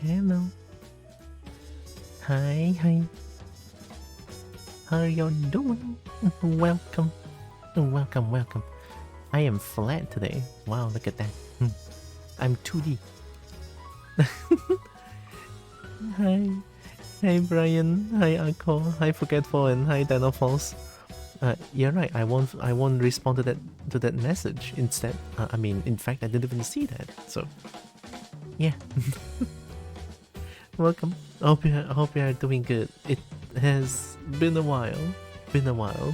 Hello. Hi, hi. How you doing? Welcome. Welcome, welcome. I am flat today. Wow, look at that. I'm 2D. Hi. Hey Brian. Hi Akko. Hi Forgetful and hi Dinofalls. You're right. I won't respond to that message. Instead, I mean, in fact, I didn't even see that. So, yeah. Welcome. I hope you are doing good. It has been a while. Been a while.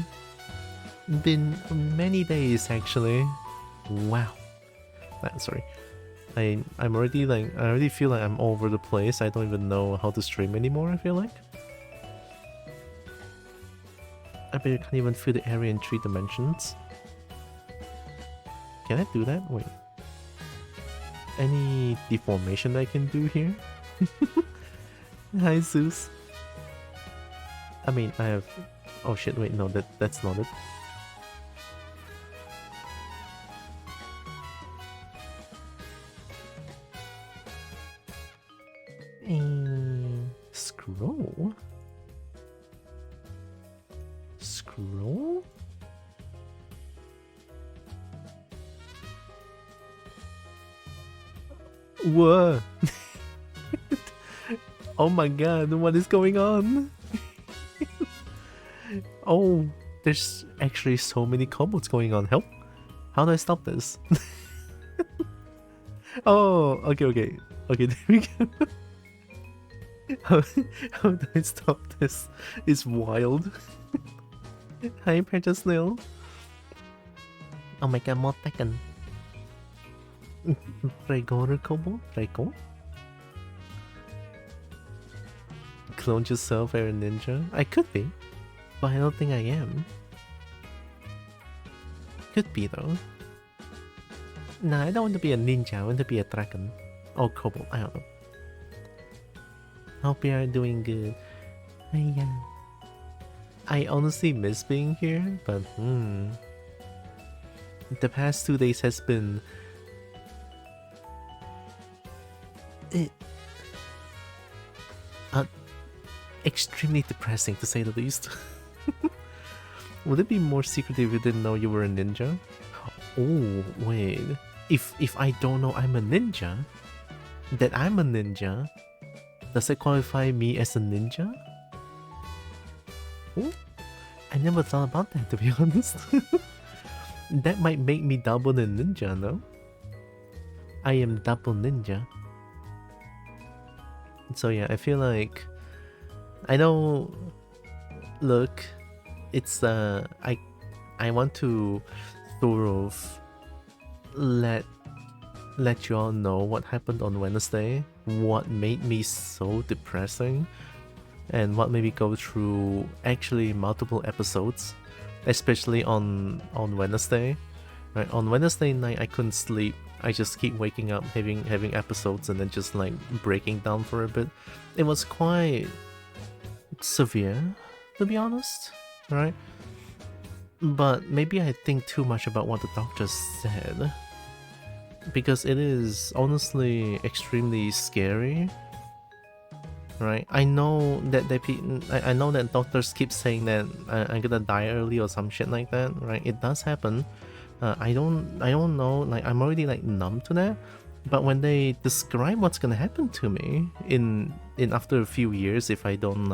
Been many days actually. Wow. Sorry. I'm already like I already feel like I'm all over the place. I don't even know how to stream anymore. I feel like. I bet you can't even feel the area in 3 dimensions. Can I do that? Wait. Any deformation I can do here? Hi Zeus. I mean, I have... Oh shit, wait, no, that's not it. Scroll? Scroll? Whoa! Oh my god, what is going on? Oh, there's actually so many combos going on. Help! How do I stop this? Oh, okay. Okay, there we go. How do I stop this? It's wild. Hi, Precious Snail. Oh my god, more Tekken. Prego Kobo? Prego? Clone yourself, Aaron Ninja? I could be, but I don't think I am. Could be though. Nah, I don't want to be a ninja, I want to be a dragon. Or Kobo, I don't know. Hope you are doing good. I honestly miss being here, but the past 2 days has been... extremely depressing to say the least. Would it be more secretive if you didn't know you were a ninja? Oh, wait. If I don't know I'm a ninja, that I'm a ninja, does it qualify me as a ninja? Oh, I never thought about that, to be honest. That might make me double the ninja, no? I am double ninja. So yeah, I feel like... I know... Look, it's I want to sort of let you all know what happened on Wednesday, what made me so depressing, and what made me go through actually multiple episodes, especially on Wednesday. Right, on Wednesday night I couldn't sleep. I just keep waking up, having episodes, and then just like breaking down for a bit. It was quite severe, to be honest, right? But maybe I think too much about what the doctor said, because it is honestly extremely scary, right? I know that I know that doctors keep saying that I'm gonna die early or some shit like that, right? It does happen. I don't know, like I'm already like numb to that. But when they describe what's gonna happen to me in after a few years if I don't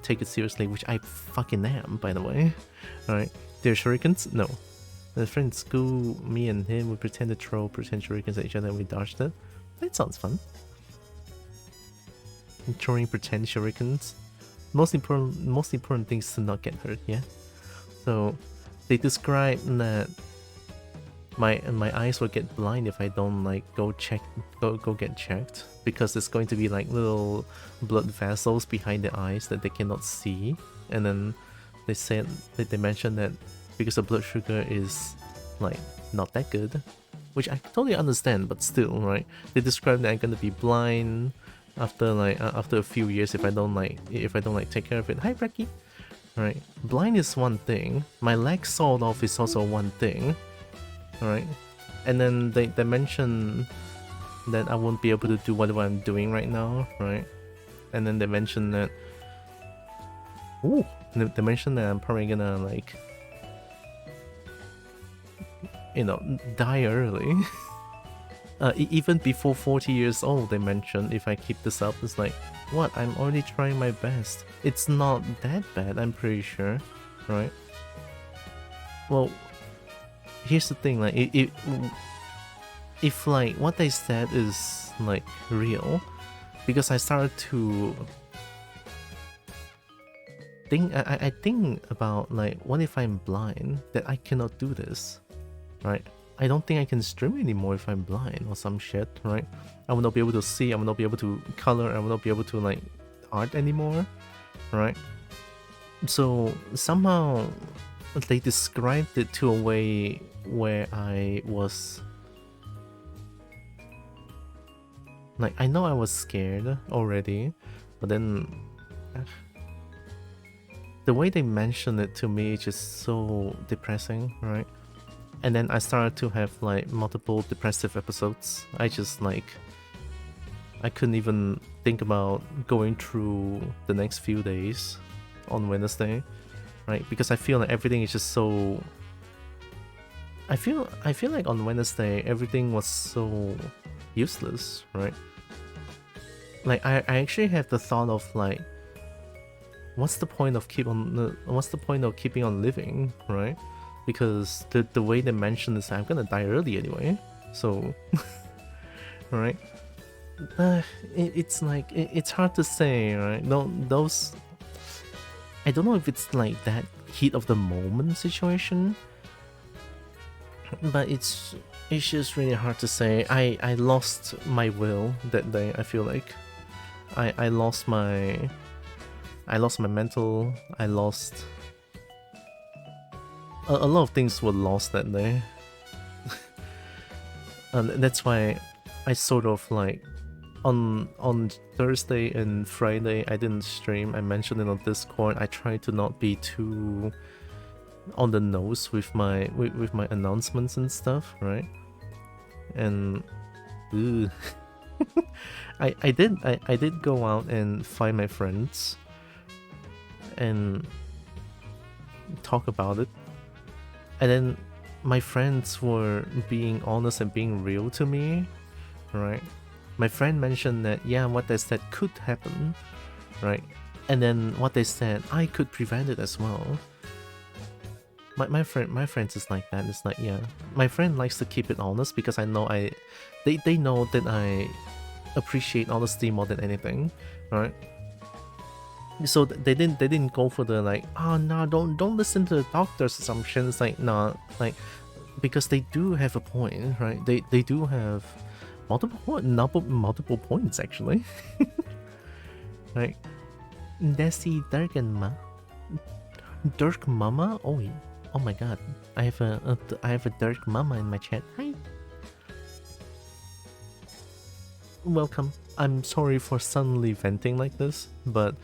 take it seriously, which I fucking am, by the way. Alright, they're shurikens? No. The friend in school, me and him, we pretend to throw pretend shurikens at each other and we dodged it. That sounds fun. Throwing pretend shurikens. Most important thing is to not get hurt, yeah? So, they describe that my eyes will get blind if I don't like go get checked, because there's going to be like little blood vessels behind the eyes that they cannot see. And then they said that they mentioned that because the blood sugar is like not that good, which I totally understand, but still, right? They describe that I'm gonna be blind after a few years if I don't take care of it. Hi Brecky. Right, blind is one thing, my leg sawed off is also one thing. Alright, and then they mention that I won't be able to do whatever I'm doing right now, right? And then they mentioned that, ooh, they mentioned that I'm probably gonna like, you know, die early. Even before 40 years old, they mentioned if I keep this up, it's like, what? I'm already trying my best. It's not that bad, I'm pretty sure, right? Well, here's the thing, like, if like what they said is like real, because I started to think, I think about like, what if I'm blind, that I cannot do this, right? I don't think I can stream anymore if I'm blind or some shit, right? I will not be able to see, I will not be able to color, I will not be able to like art anymore, right? So somehow they described it to a way where I was like, I know I was scared already, but then the way they mentioned it to me is just so depressing, right? And then I started to have like multiple depressive episodes. I just like, I couldn't even think about going through the next few days on Wednesday, right? Because I feel like everything is just so, I feel like on Wednesday everything was so useless, right? Like I actually have the thought of like, what's the point of keeping on living, right? Because the way they mentioned is I'm gonna die early anyway, so right? It's like, it's hard to say, right? No, those, I don't know if it's like that heat of the moment situation, but it's just really hard to say. I lost my will that day. I feel like I lost my mental. I lost a lot of things were lost that day. And that's why I sort of like, on Thursday and Friday I didn't stream. I mentioned it on Discord. I tried to not be too on the nose with my announcements and stuff, right? And I did go out and find my friends and talk about it. And then my friends were being honest and being real to me, right? My friend mentioned that, yeah, what they said could happen, right? And then what they said, I could prevent it as well. My friends is like that. It's like, yeah, my friend likes to keep it honest because I know they know that I appreciate honesty more than anything, right? So they didn't go for the like, oh no, don't listen to the doctor's assumptions. Like, no, like, because they do have a point, right? They do have multiple points actually. Right? Desi Dirk Mama. Oh my god, I have a Dirk Mama in my chat. Hi, welcome. I'm sorry for suddenly venting like this, but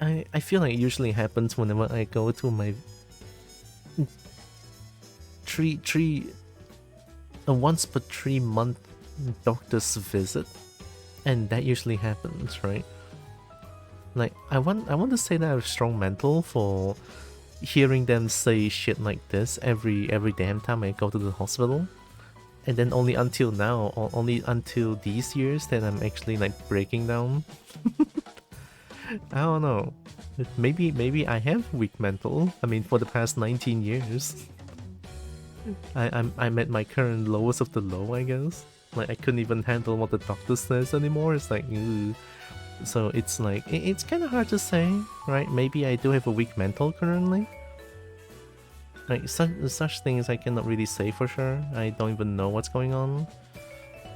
I feel like it usually happens whenever I go to my once per 3 month doctor's visit, and that usually happens, right? Like, I want to say that I have strong mental for hearing them say shit like this every damn time I go to the hospital, and then only until now, or only until these years, that I'm actually like breaking down. I don't know. Maybe I have weak mental. I mean, for the past 19 years, I'm at my current lowest of the low, I guess. Like, I couldn't even handle what the doctor says anymore. It's like, ew. So it's like, it's kind of hard to say, right? Maybe I do have a weak mental currently. Like, such things I cannot really say for sure. I don't even know what's going on.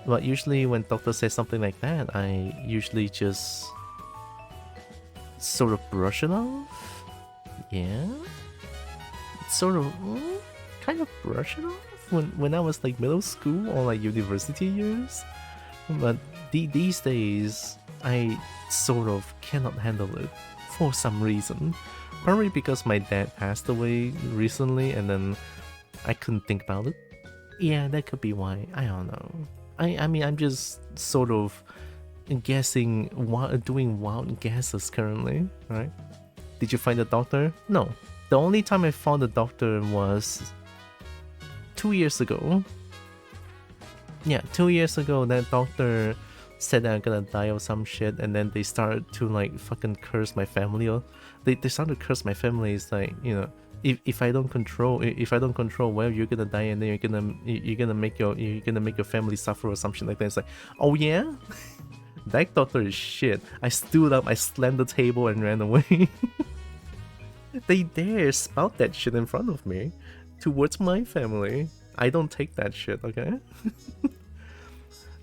But usually when doctor says something like that, I usually just sort of brush it off. Yeah, sort of, kind of brush it off when I was like middle school or like university years. But these days, I sort of cannot handle it for some reason. Probably because my dad passed away recently and then I couldn't think about it. Yeah, that could be why. I don't know. I mean, I'm just sort of guessing, doing wild guesses currently, right? Did you find a doctor? No. The only time I found a doctor was 2 years ago. Yeah, 2 years ago, that doctor said that I'm gonna die of some shit, and then they started to like fucking curse my family. Or they started to curse my family. It's like, you know, if I don't control well, you're gonna die, and then you're gonna make your family suffer or something like that. It's like, oh yeah. That doctor is shit. I stood up, I slammed the table and ran away. They dare spout that shit in front of me towards my family. I don't take that shit, okay?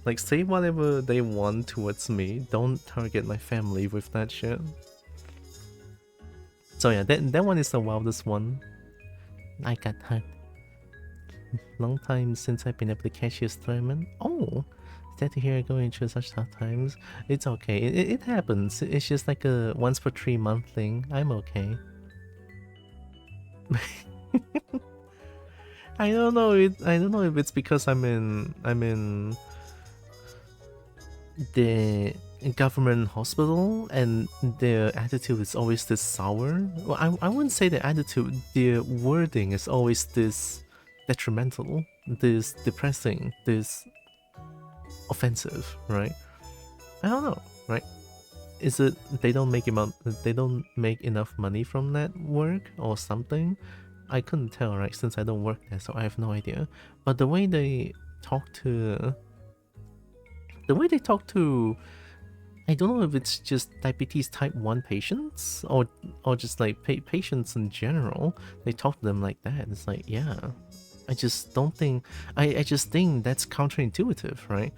Like, say whatever they want towards me. Don't target my family with that shit. So yeah, that one is the wildest one. I got hurt. Long time since I've been able to catch your tournament. Oh, sad to hear going through such tough times. It's okay. It happens. It's just like a once per 3 month thing. I'm okay. I don't know. I don't know if it's because I'm in the government hospital and their attitude is always this sour. Well, I wouldn't say the attitude. Their wording is always this detrimental, this depressing, this offensive, right? I don't know, right? Is it they don't make enough money from that work or something? I couldn't tell, right? Since I don't work there, so I have no idea. But the way they talk to, I don't know if it's just diabetes type 1 patients or just like patients in general. They talk to them like that. It's like, yeah, I just don't think, I just think that's counterintuitive, right?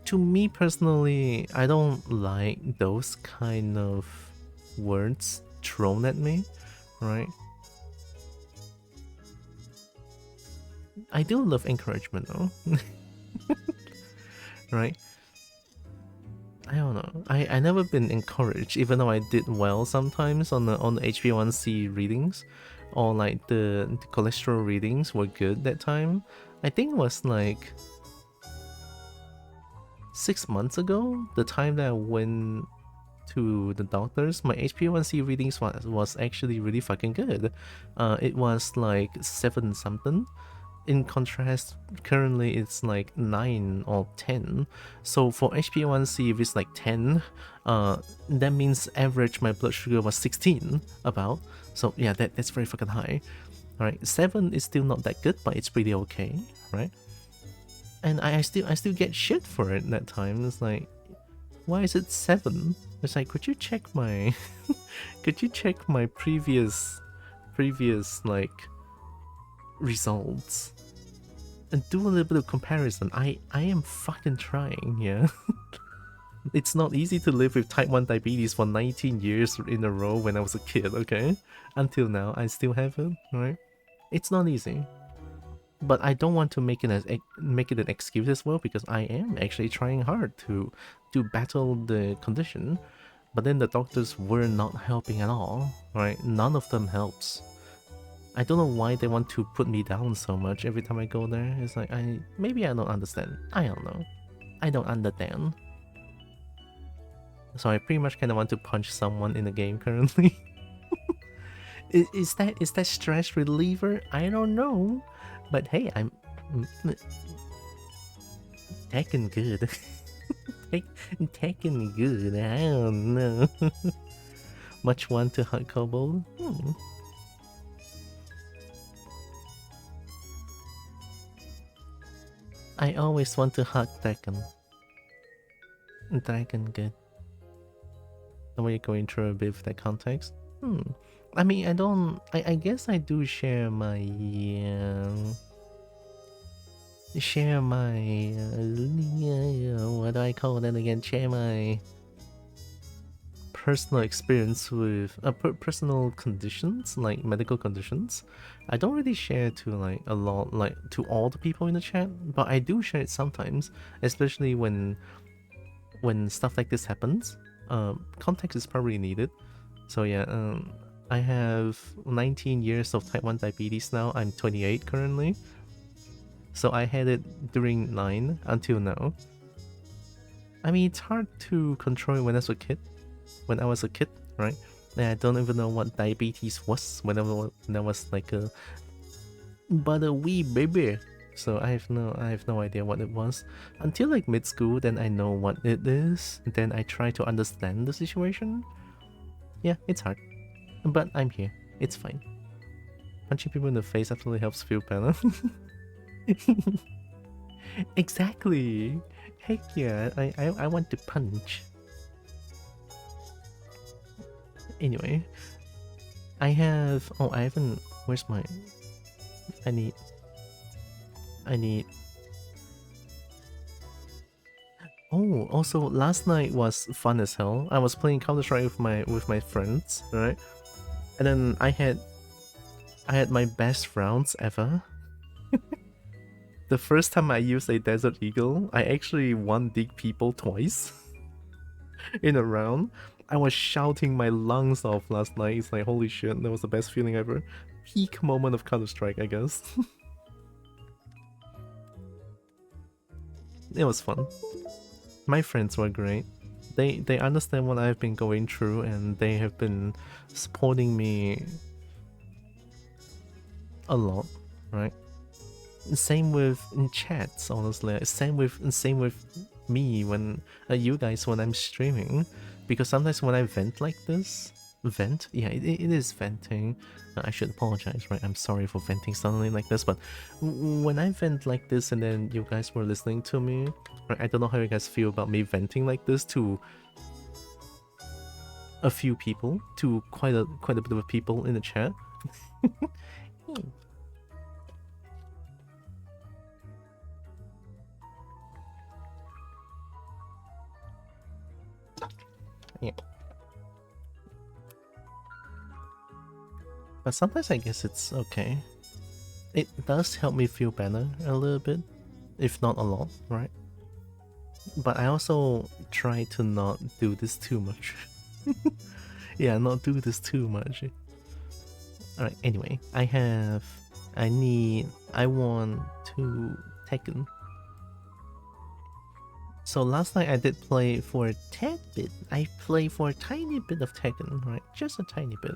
To me personally, I don't like those kind of words thrown at me, right? I do love encouragement though. Right? I don't know. I never been encouraged, even though I did well sometimes on the HbA1c readings, or like the cholesterol readings were good that time. I think it was like 6 months ago, the time that I went to the doctors, my HbA1c readings was actually really fucking good. It was like 7 something. In contrast, currently it's like 9 or 10. So for HbA1c, if it's like 10, that means average my blood sugar was 16 about. So yeah, that's very fucking high. Alright, 7 is still not that good, but it's pretty okay, right? And I still get shit for it that time. It's like, why is it 7? It's like, could you check my previous like results and do a little bit of comparison. I am fucking trying, yeah. It's not easy to live with type 1 diabetes for 19 years in a row when I was a kid, okay? Until now, I still have it, right? It's not easy. But I don't want to make it an excuse as well, because I am actually trying hard to battle the condition. But then the doctors were not helping at all, right? None of them helps. I don't know why they want to put me down so much every time I go there. It's like, maybe I don't understand. I don't know. I don't understand. So I pretty much kind of want to punch someone in the game currently. Is that stress reliever? I don't know. But hey, I'm Tekken good. Tekken good. I don't know. Much want to hug Kobo? I always want to hug Dragon. Dragon good. The way you're going through a bit of that context. I mean, I guess I do share my what do I call that again? Share my personal experience with personal conditions, like medical conditions. I don't really share to like a lot, like to all the people in the chat, but I do share it sometimes, especially when stuff like this happens. Context is probably needed. So yeah, I have 19 years of type 1 diabetes now. I'm 28 currently. So I had it during 9 until now. I mean, it's hard to control when I was a kid. When I was a kid, right? And I don't even know what diabetes was when I was like a wee baby. So I have no idea what it was until like mid school. Then I know what it is. Then I try to understand the situation. Yeah, it's hard, but I'm here. It's fine. Punching people in the face absolutely helps feel better. Exactly. Heck yeah, I want to punch. Anyway, I have. Oh, I haven't. Where's my? I need. Oh, also last night was fun as hell. I was playing Counter-Strike with my friends, right? And then I had my best rounds ever. The first time I used a Desert Eagle, I actually won Dig People twice in a round. I was shouting my lungs off last night. It's like, holy shit, that was the best feeling ever. Peak moment of Counter-Strike, I guess. It was fun. My friends were great. They understand what I've been going through, and they have been supporting me a lot, right? Same with in chats, honestly. Same with me when you guys when I'm streaming, because sometimes when I vent like this, yeah, it is venting. I should apologize, right? I'm sorry for venting suddenly like this, but when I vent like this and then you guys were listening to me, right? I don't know how you guys feel about me venting like this to a few people, to quite a bit of people in the chat. Yeah. But sometimes I guess it's okay. It does help me feel better a little bit, if not a lot, right? But I also try to not do this too much. Yeah, not do this too much. Alright, anyway, I want to Tekken. So last night I did play for a tad bit. I played for a tiny bit of Tekken, right? Just a tiny bit.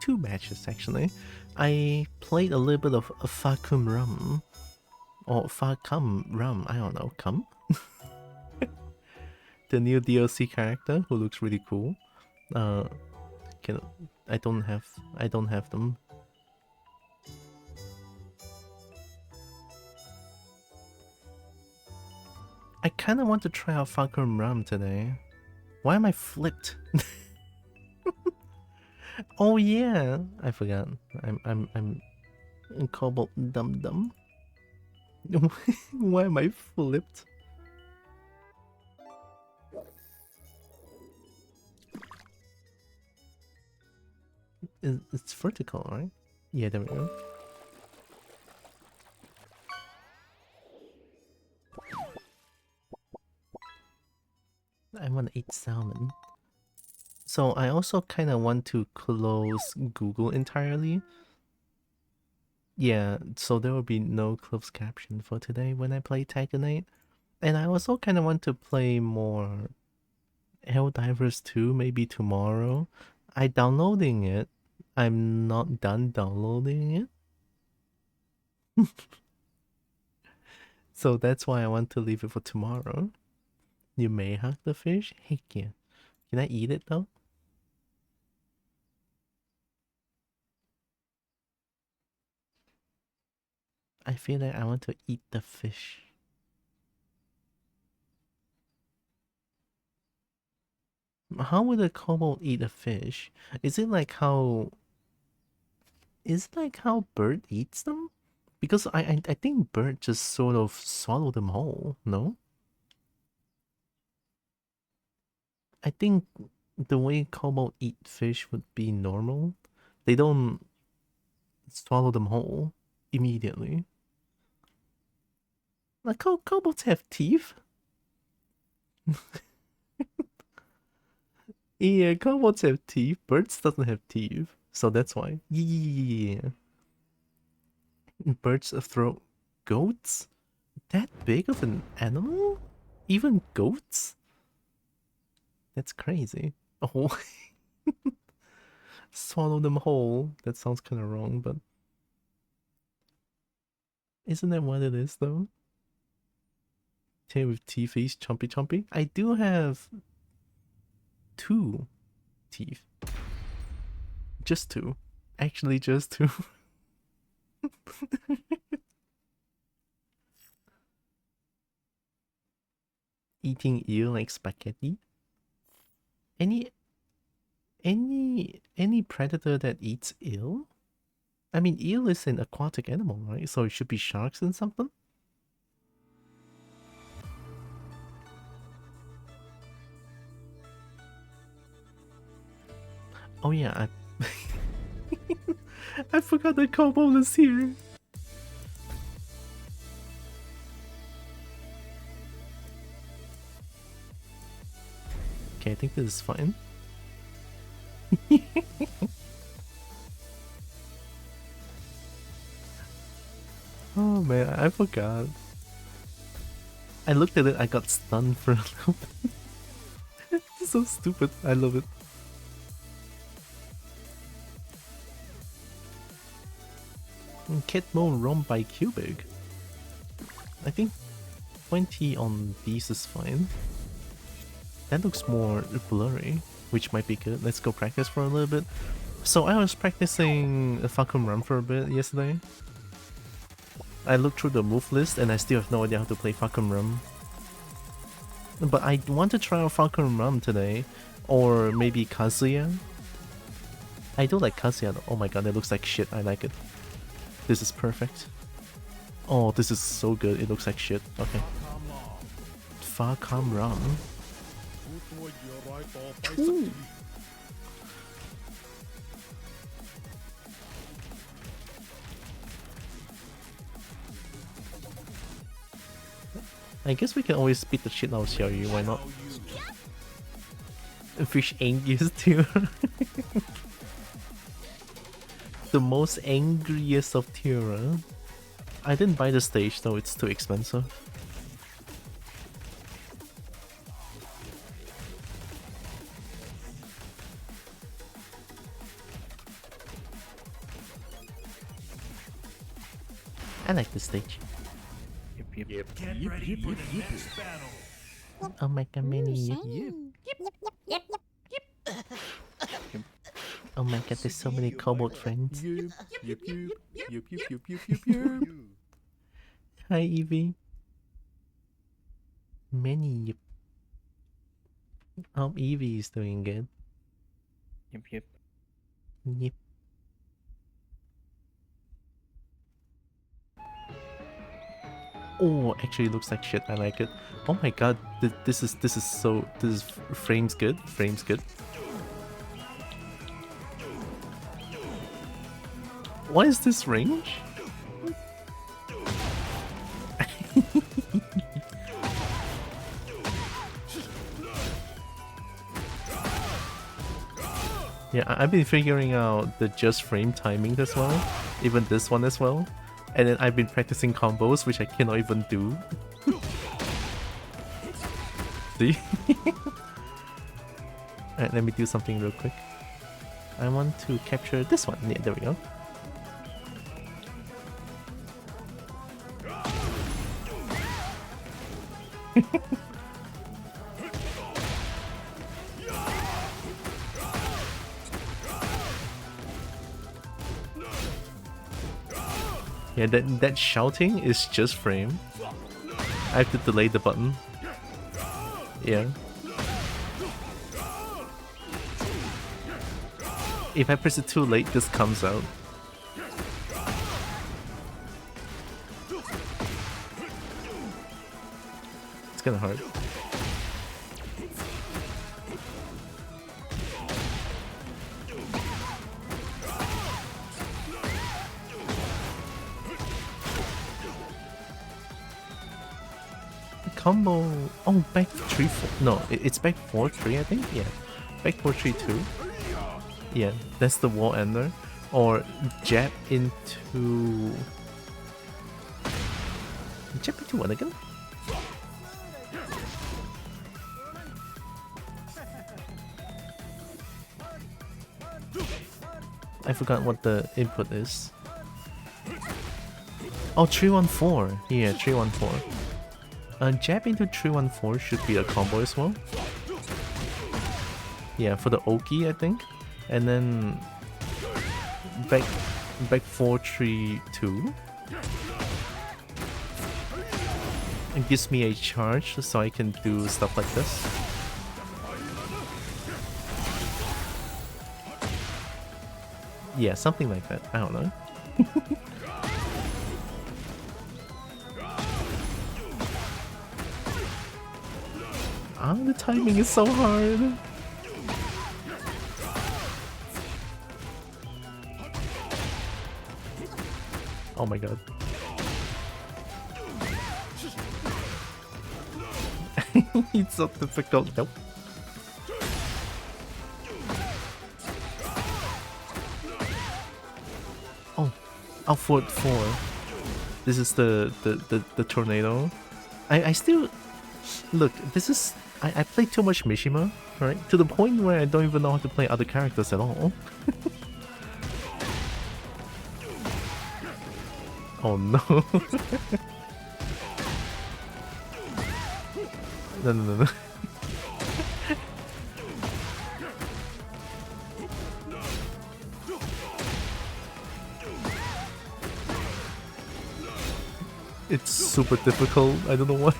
2 matches actually. I played a little bit of Fahkumram. Or Fahkumram, I don't know, the new DLC character who looks really cool. Can I don't have them. I kind of want to try out Fahkumram today. Why am I flipped? Oh yeah, I forgot. I'm in Cobalt Dum Dum. Why am I flipped? It's vertical, right? Yeah, there we go. I want to eat salmon. So I also kind of want to close Google entirely. Yeah, so there will be no closed caption for today when I play Tagonite. And I also kind of want to play more Helldivers 2 maybe tomorrow. I'm downloading it. I'm not done downloading it. So that's why I want to leave it for tomorrow. You may hug the fish? Heck yeah. Can I eat it though? I feel like I want to eat the fish. How would a kobold eat a fish? Is it like how... Is it like how bird eats them? Because I think bird just sort of swallow them whole, no? I think the way kobold eat fish would be normal. They don't swallow them whole immediately. Like kobolds have teeth. Yeah, kobolds have teeth. Birds doesn't have teeth, so that's why. Yeah, birds throw. goats? That big of an animal? Even goats? That's crazy. Oh. Swallow them whole. That sounds kind of wrong, but... Isn't that what it is, though? Tail with teeth is chompy chompy. I do have 2 teeth. Just 2. Actually, just 2. Eating eel like spaghetti. Any predator that eats eel? I mean, eel is an aquatic animal, right? So it should be sharks and something? Oh yeah, I forgot that Kobo is here. Okay, I think this is fine. Oh man, I forgot. I looked at it, I got stunned for a little bit. It's so stupid, I love it. Kitmo Rom by Cubic. I think 20 on these is fine. That looks more blurry, which might be good. Let's go practice for a little bit. So I was practicing Fahkumram for a bit yesterday. I looked through the move list and I still have no idea how to play Fahkumram. But I want to try out Fahkumram today, or maybe Kazuya. I do like Kazuya though. Oh my god, that looks like shit. I like it. This is perfect. Oh, this is so good. It looks like shit. Okay. Fahkumram. Ooh. I guess we can always beat the shit out of Xiaoyu, why not? Fish angriest too. The most angriest of Tira. I didn't buy the stage though, it's too expensive. I like the stage. Get ready for the next battle. Oh my god, many. Oh my god, there's so many kobold friends. Hi Evie. Many. Evie is doing good. Yep. Oh, actually looks like shit. I like it. Oh my god, this is frames good. Frames good. What is this range? Yeah, I've been figuring out the just frame timing as well, even this one as well. And then I've been practicing combos, which I cannot even do. See? Alright, let me do something real quick. I want to capture this one. Yeah, there we go. Yeah, that shouting is just frame. I have to delay the button. Yeah. If I press it too late, this comes out. It's kinda hard. Combo. Oh, back 3-4. No, it's back 4-3, I think. Yeah, back 4-3-2. Yeah, that's the wall ender. Or jab into. jab into 1 again? I forgot what the input is. Oh, 314. Yeah, 314. Jab into 314 should be a combo as well. Yeah, for the Oki, I think. And then back 432. It gives me a charge so I can do stuff like this. Yeah, something like that. I don't know. The timing is so hard. Oh my god. It's so difficult. Nope. Oh, 4. This is the tornado. I still look. This is I play too much Mishima, right? To the point where I don't even know how to play other characters at all. Oh no. No. It's super difficult. I don't know why.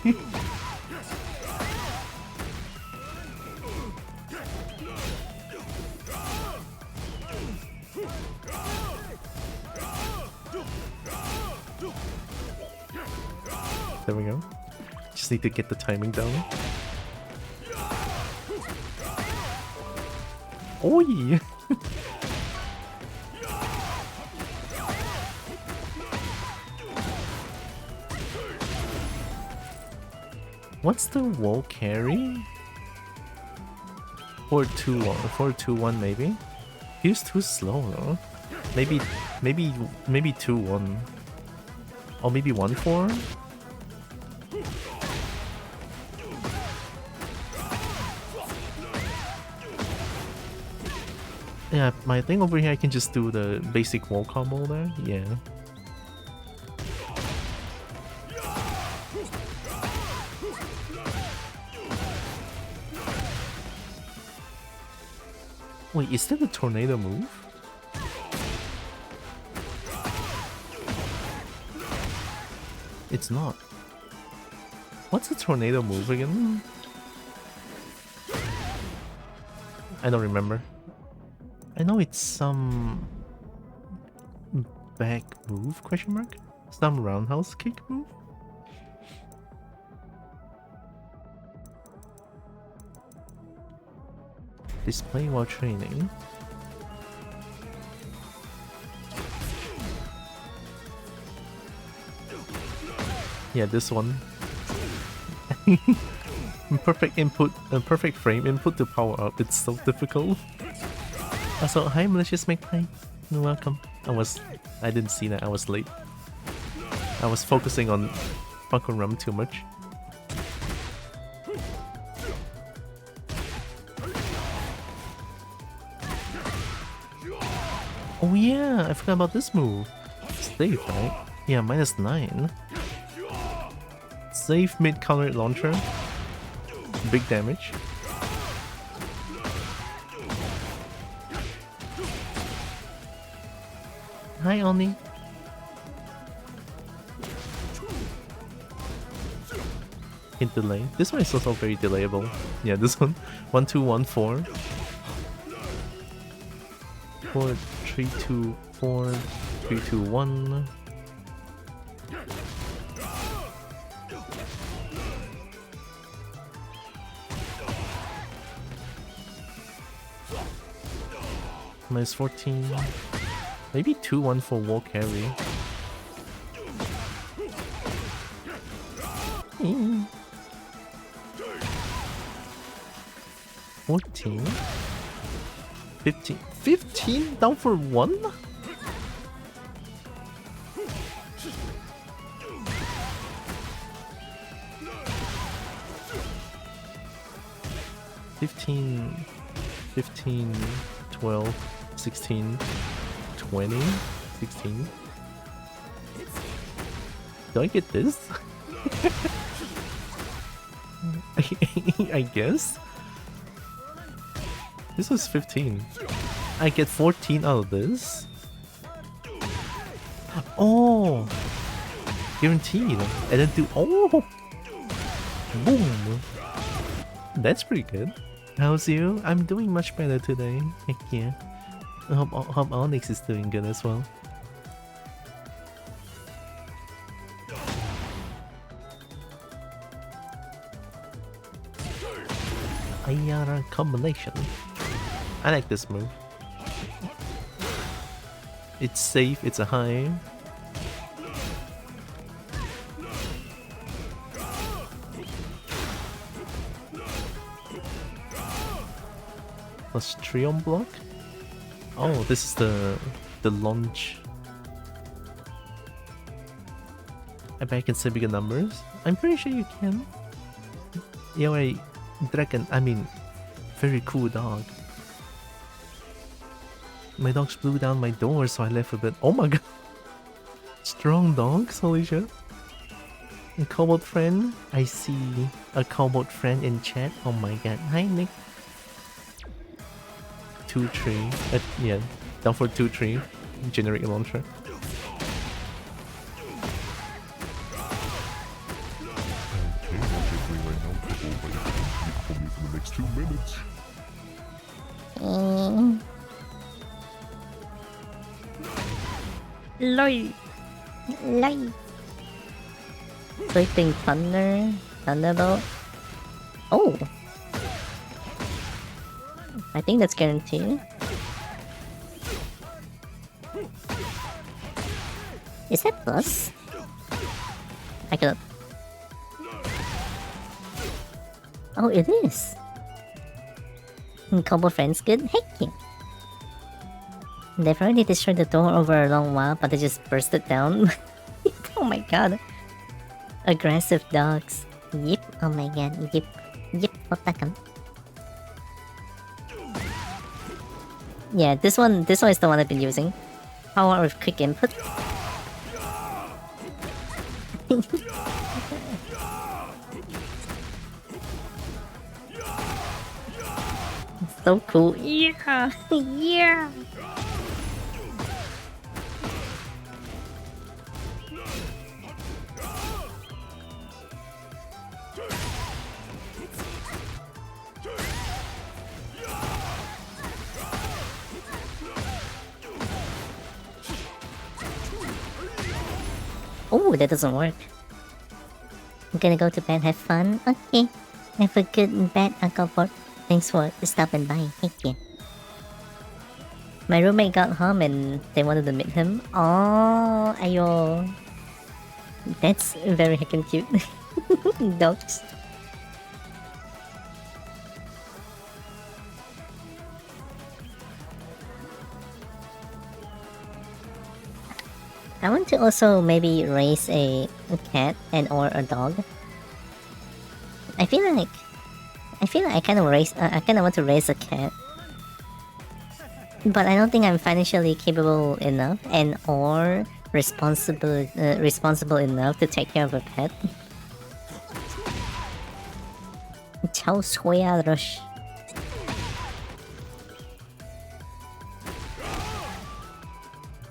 There we go. Just need to get the timing down. Oh yeah. What's the wall carry? 4-2-1, 4-2-1 maybe? Feels too slow though. Maybe 2-1. Or maybe 1-4? Yeah, my thing over here, I can just do the basic wall combo there. Yeah. Wait, is that a tornado move? It's not. What's a tornado move again? I don't remember. I know it's some back move, question mark? Some roundhouse kick move? Display while training. Yeah, this one. Perfect input, perfect frame input to power up. It's so difficult. Also, hi malicious McPlay. You're welcome. I didn't see that. I was late. I was focusing on Fahkumram too much. Oh yeah, I forgot about this move. Safe, right? Yeah, -9. Safe mid counter launcher. Big damage. Hi, Oni. Hit delay. This one is also very delayable. Yeah, this one. 1-2-1-4. 4-3-2-4. 3-2-1. -14. Maybe 2-1 for wall carry. 14. 15. 15 down for 1? 15, 15, 12, 16, 20, 16. Do I get this? I guess? This was 15. I get 14 out of this? Oh! Guaranteed. And then do... Oh! Boom! That's pretty good. How's you? I'm doing much better today. Heck yeah. I hope Onyx is doing good as well. Ayara combination. I like this move. It's safe, it's a high. Plus 3 on block? Oh, this is the launch. I bet I can say bigger numbers. I'm pretty sure you can. Yeah, wait, dragon, I mean, very cool dog. My dogs blew down my door, so I left a bit. Oh my god. Strong dogs, holy shit. A kobold friend. I see a kobold friend in chat. Oh my god. Hi, Nick. 2-3. Yeah, down for 2-3. Generic launcher. LOL. LOL. Flipping Thunder. Thunderbolt. Oh! I think that's guaranteed. Is that plus? I cannot. Oh, it is! Combo friends good? Heck yeah! They've already destroyed the door over a long while, but they just burst it down. Oh my god. Aggressive dogs. Yep. Oh my god. Yep. Yep. Yeah, this one is the one I've been using. Power with quick input. So cool. Yeah. Yeah. Oh, that doesn't work. I'm gonna go to bed, have fun. Okay. Have a good and bad Uncle Fort. Thanks for stopping by. Thank you. My roommate got home and they wanted to meet him. Oh, ayo. That's very heckin' cute. Dogs. I want to also maybe raise a cat and or a dog. I feel like I kind of want to raise a cat, but I don't think I'm financially capable enough and or responsible enough to take care of a pet. Ciao, Soya Rush.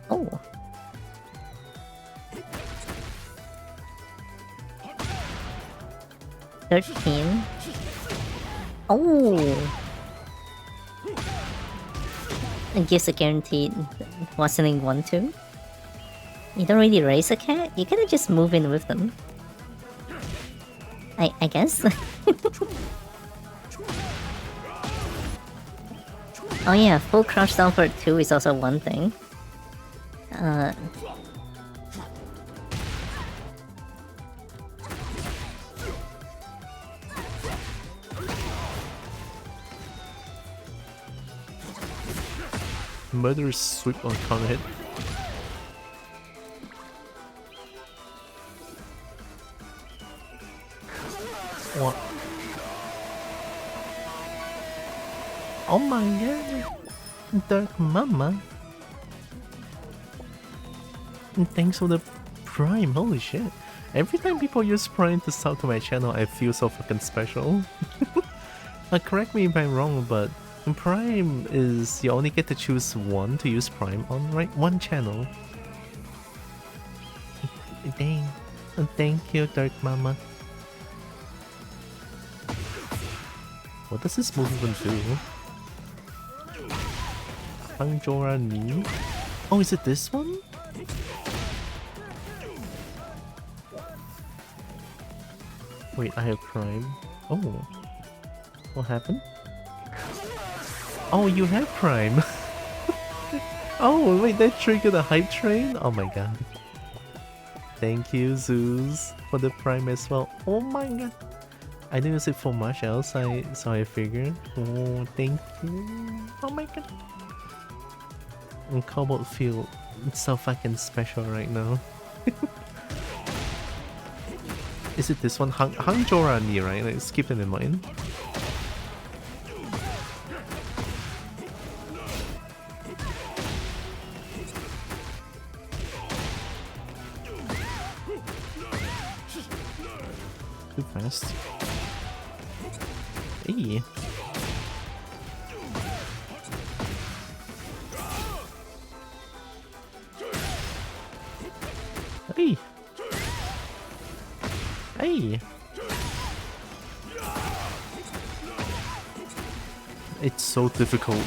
Oh. $13. Oh! It gives a guaranteed wassailing 1-2. You don't really raise a cat, you kinda just move in with them. I guess? Oh yeah, full crouch down for 2 is also one thing. Murderous sweep on counter hit. What? Oh my god. Dark Mama. And thanks for the Prime, holy shit. Every time people use Prime to sub to my channel, I feel so fucking special. Correct me if I'm wrong, but Prime is you only get to choose one to use Prime on, right? One channel. Dang. Thank you, Dark Mama. What does this move even do? Hangjora Ni? Oh, is it this one? Wait, I have Prime. Oh. What happened? Oh, you have Prime! Oh, wait, that triggered a hype train? Oh my god. Thank you, Zeus, for the Prime as well. Oh my god. I didn't use it for much else, so I figured. Oh, thank you. Oh my god. And Cobalt feel so fucking special right now. Is it this one? Hangjora Ni, right? Let's keep it in mind. Too fast. Hey. Hey. Hey. It's so difficult.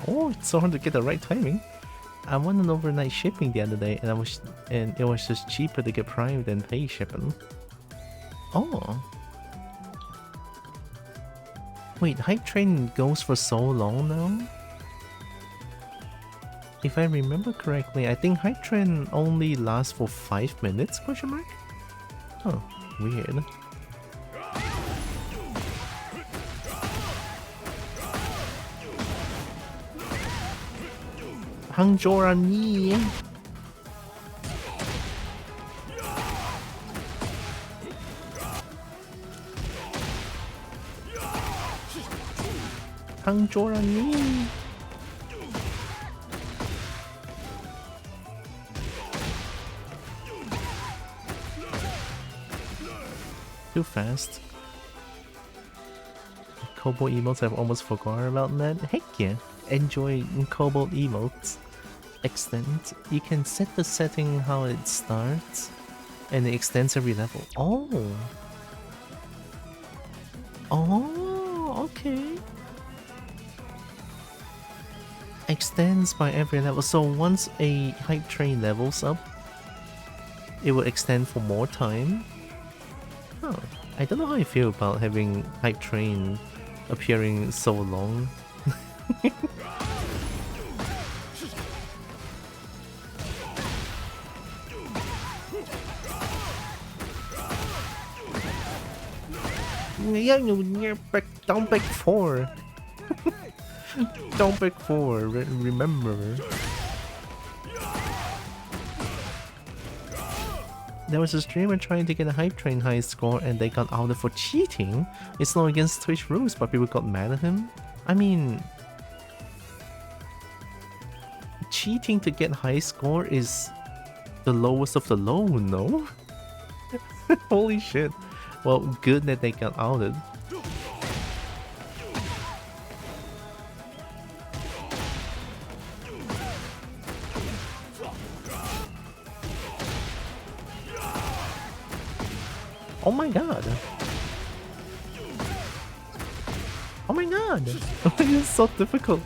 Oh, it's so hard to get the right timing. I won an overnight shipping the other day, and it was just cheaper to get Prime than pay shipping. Oh. Wait, Hype Train goes for so long now? If I remember correctly, I think Hype Train only lasts for 5 minutes, question mark? Oh, weird. Hangjora Ni. Hangjora Ni. Too fast. Kobo emotes, I've almost forgot about that. Heck yeah. Enjoy Kobo emotes. Extend. You can set the setting how it starts and it extends every level. Oh. Oh, okay. Extends by every level. So once a hype train levels up, it will extend for more time. Huh. I don't know how I feel about having hype train appearing so long. Yeah, don't back 4. Don't back 4, remember. There was a streamer trying to get a hype train high score and they got outed for cheating. It's not against Twitch rules, but people got mad at him. I mean, cheating to get high score is the lowest of the low, no? Holy shit. Well, good that they got outed. Oh my god. Oh my god. This is so difficult.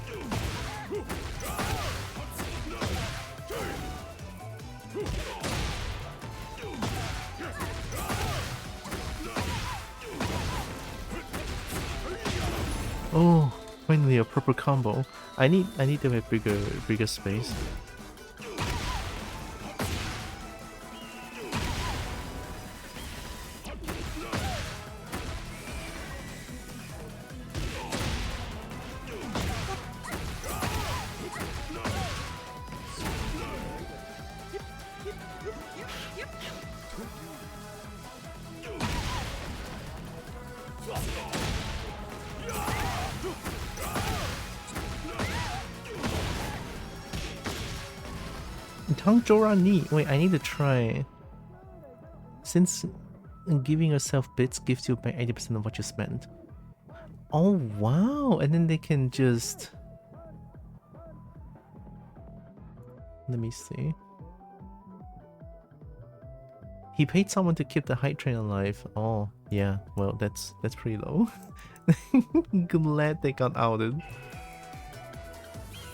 Oh, finally a proper combo. I need to have bigger space. Ni. Wait, I need to try. Since giving yourself bits gives you back 80% of what you spent. Oh wow! And then they can just... Let me see. He paid someone to keep the hype train alive. Oh, yeah. Well, that's pretty low. Glad they got outed.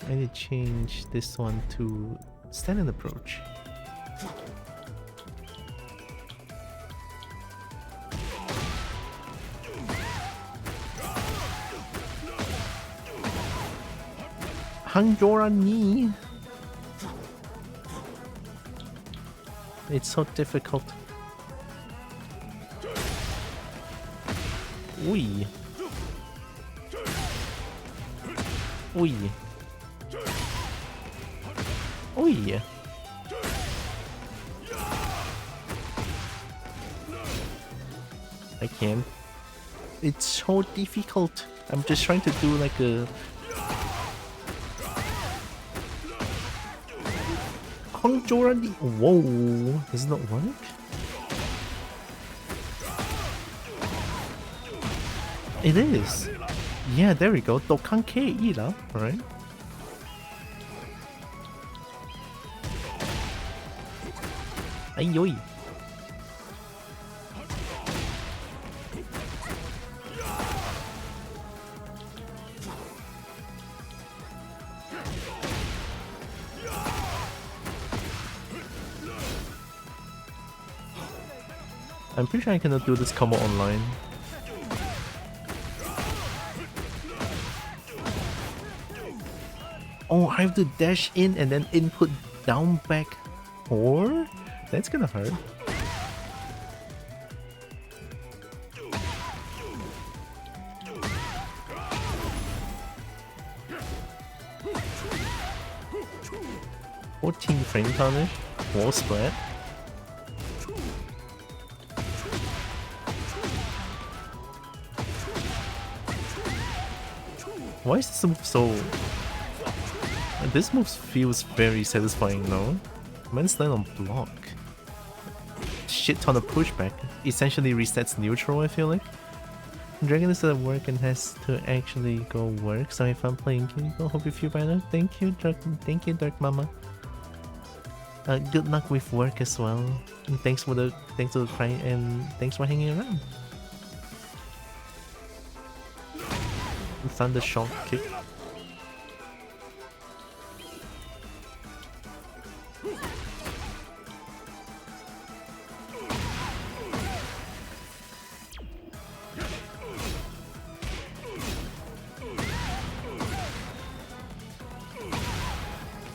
I need to change this one to standard approach. Ni. It's so difficult. Ui. Ui. Ui. I can't. It's so difficult. I'm just trying to do like a... Whoa, does it not work? It is. Yeah, there we go. Right? Ayoi. I'm pretty sure I cannot do this combo online. Oh, I have to dash in and then input down back 4? That's gonna hurt. Frame punish, wall spread. Why is this move so... This move feels very satisfying though. Mine's land on block. Shit ton of pushback. Essentially resets neutral, I feel like. Dragon is at work and has to actually go work, so if I'm playing Kiriko, hope you feel better. Thank you, Dark Mama. Good luck with work as well. And thanks for the cry and thanks for hanging around. Thunder shock kick.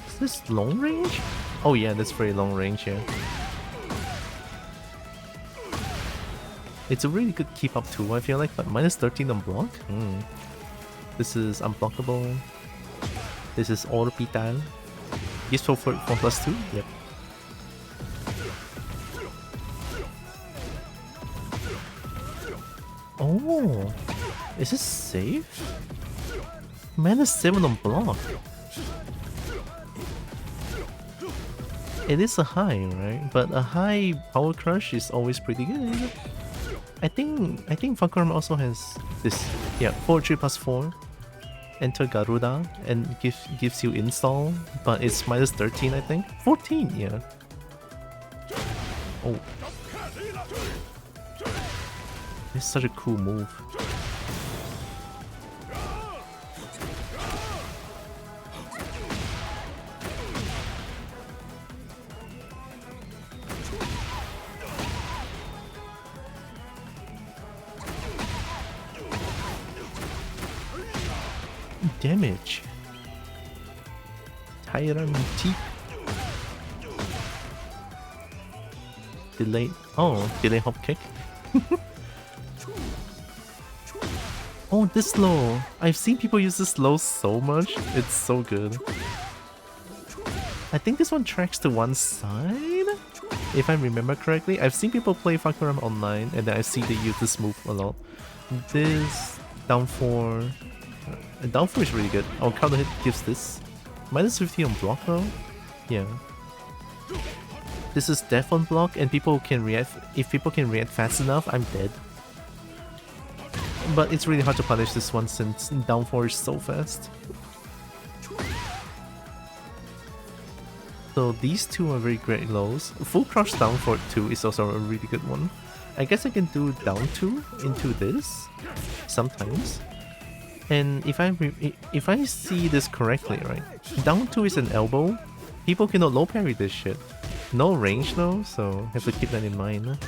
Is this long range? Oh yeah, that's very long range, yeah. It's a really good keep up too, I feel like, but minus 13 on block? This is unblockable. This is orbital. Useful for +2? Yep. Oh, is this safe? Minus 7 on block. It is a high, right? But a high power crush is always pretty good. I think Fahkumram also has this. Yeah, 4/3+4. Enter Garuda and gives you install, but it's minus 13, I think. 14, yeah. Oh, it's such a cool move. damage. Tyrant. Delay. Oh, delay hop kick. Oh, this slow. I've seen people use this slow so much. It's so good. I think this one tracks to one side, if I remember correctly. I've seen people play Fahkumram online, and then I see they use this move a lot. This down 4. Down 4 is really good. Our counter hit gives this. Minus 50 on block though? Yeah. This is death on block, and people can react. If people can react fast enough, I'm dead. But it's really hard to punish this one since down 4 is so fast. So these two are very great lows. Full crush down 4 2 is also a really good one. I guess I can do down 2 into this sometimes. And if I see this correctly, right? Down 2 is an elbow. People cannot low parry this shit. No range though, so have to keep that in mind.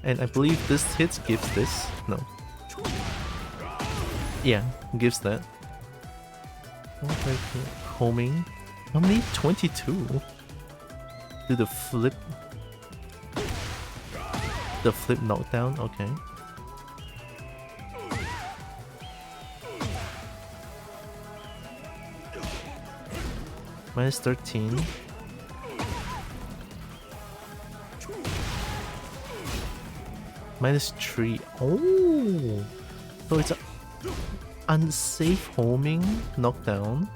And I believe this hits gives this. No. Yeah, gives that. Homing. How many? 22. Do the flip. The flip knockdown, okay. Minus 13. Minus 3. Oh! So it's a unsafe homing knockdown.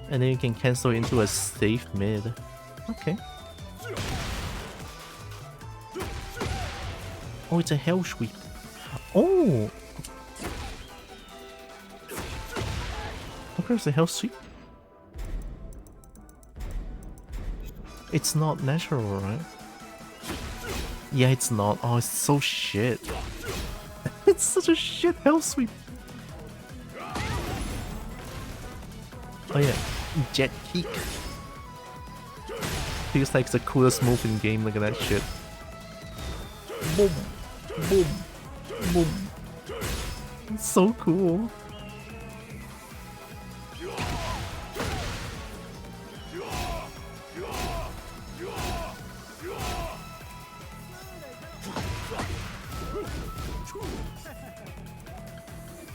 And then you can cancel into a safe mid. Okay. Oh, it's a hell sweep. Oh! Okay, it's a hell sweep. It's not natural, right? Yeah, it's not. Oh, it's so shit. It's such a shit hell sweep. Oh yeah, jet kick. Feels like it's the coolest move in game. Look at that shit. Boom, boom, boom. It's so cool.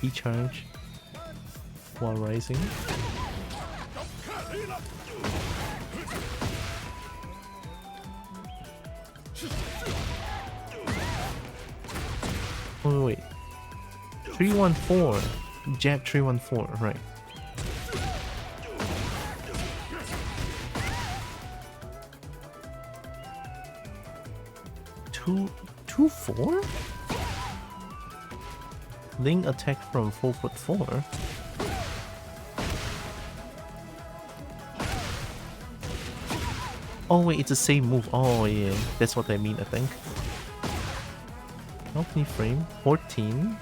E-charge while rising. Oh wait, 314, jab 314, right? 2-4? Ling attack from 4'4". Oh wait, it's the same move. Oh yeah, that's what I mean, I think. How many frame? 14.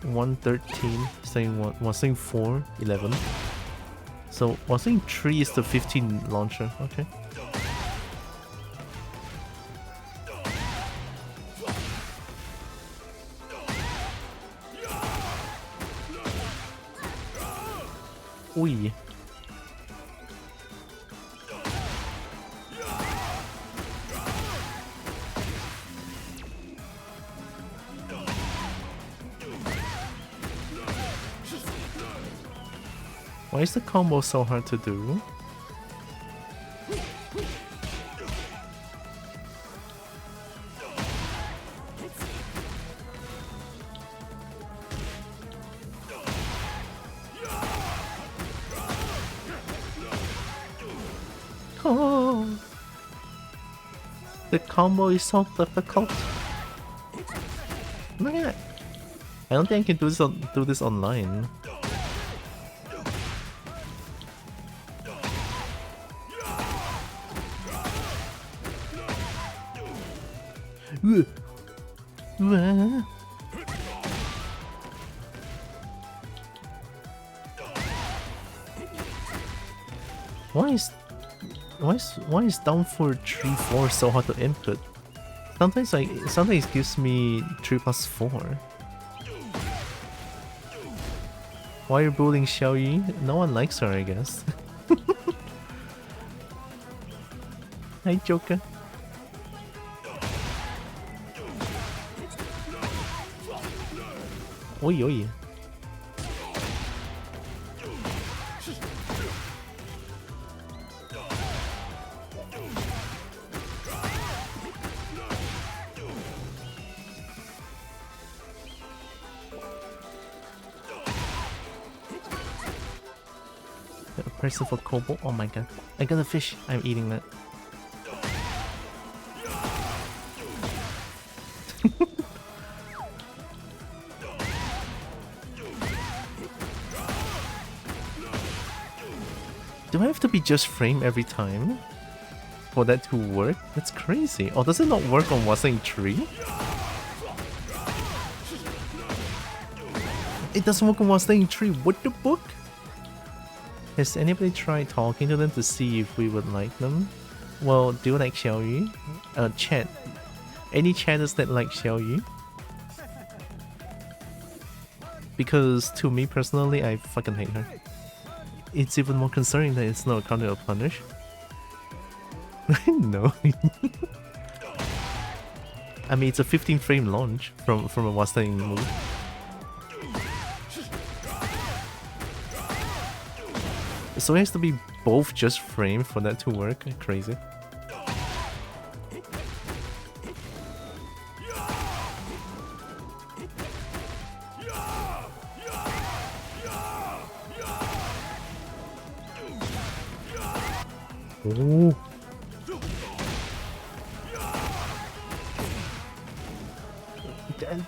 113. Saying what? Was saying 4, 11. So was saying 3 is the 15 launcher. Okay. Ui. Why is the combo so hard to do? Oh, the combo is so difficult. Look at that. I don't think I can do this online. Why is down for 3-4 so hard to input? Sometimes it gives me 3+4. Why are you bullying Xiaoyi? No one likes her, I guess. Hi, Joker. Oi, oi. Pressing for Kobo. Oh my god. I got a fish. I'm eating that. Do I have to be just frame every time for that to work? That's crazy. Or does it not work on Wasang Tree? It doesn't work on Wasang Tree. What the book? Has anybody tried talking to them to see if we would like them? Well, do you like Xiaoyu? Chat. Any chatters that like Xiaoyu? Because to me personally, I fucking hate her. It's even more concerning that it's not a counter or punish. No. I mean, it's a 15 frame launch from a Wasang move. So it has to be both just frame for that to work? Crazy. Ooh.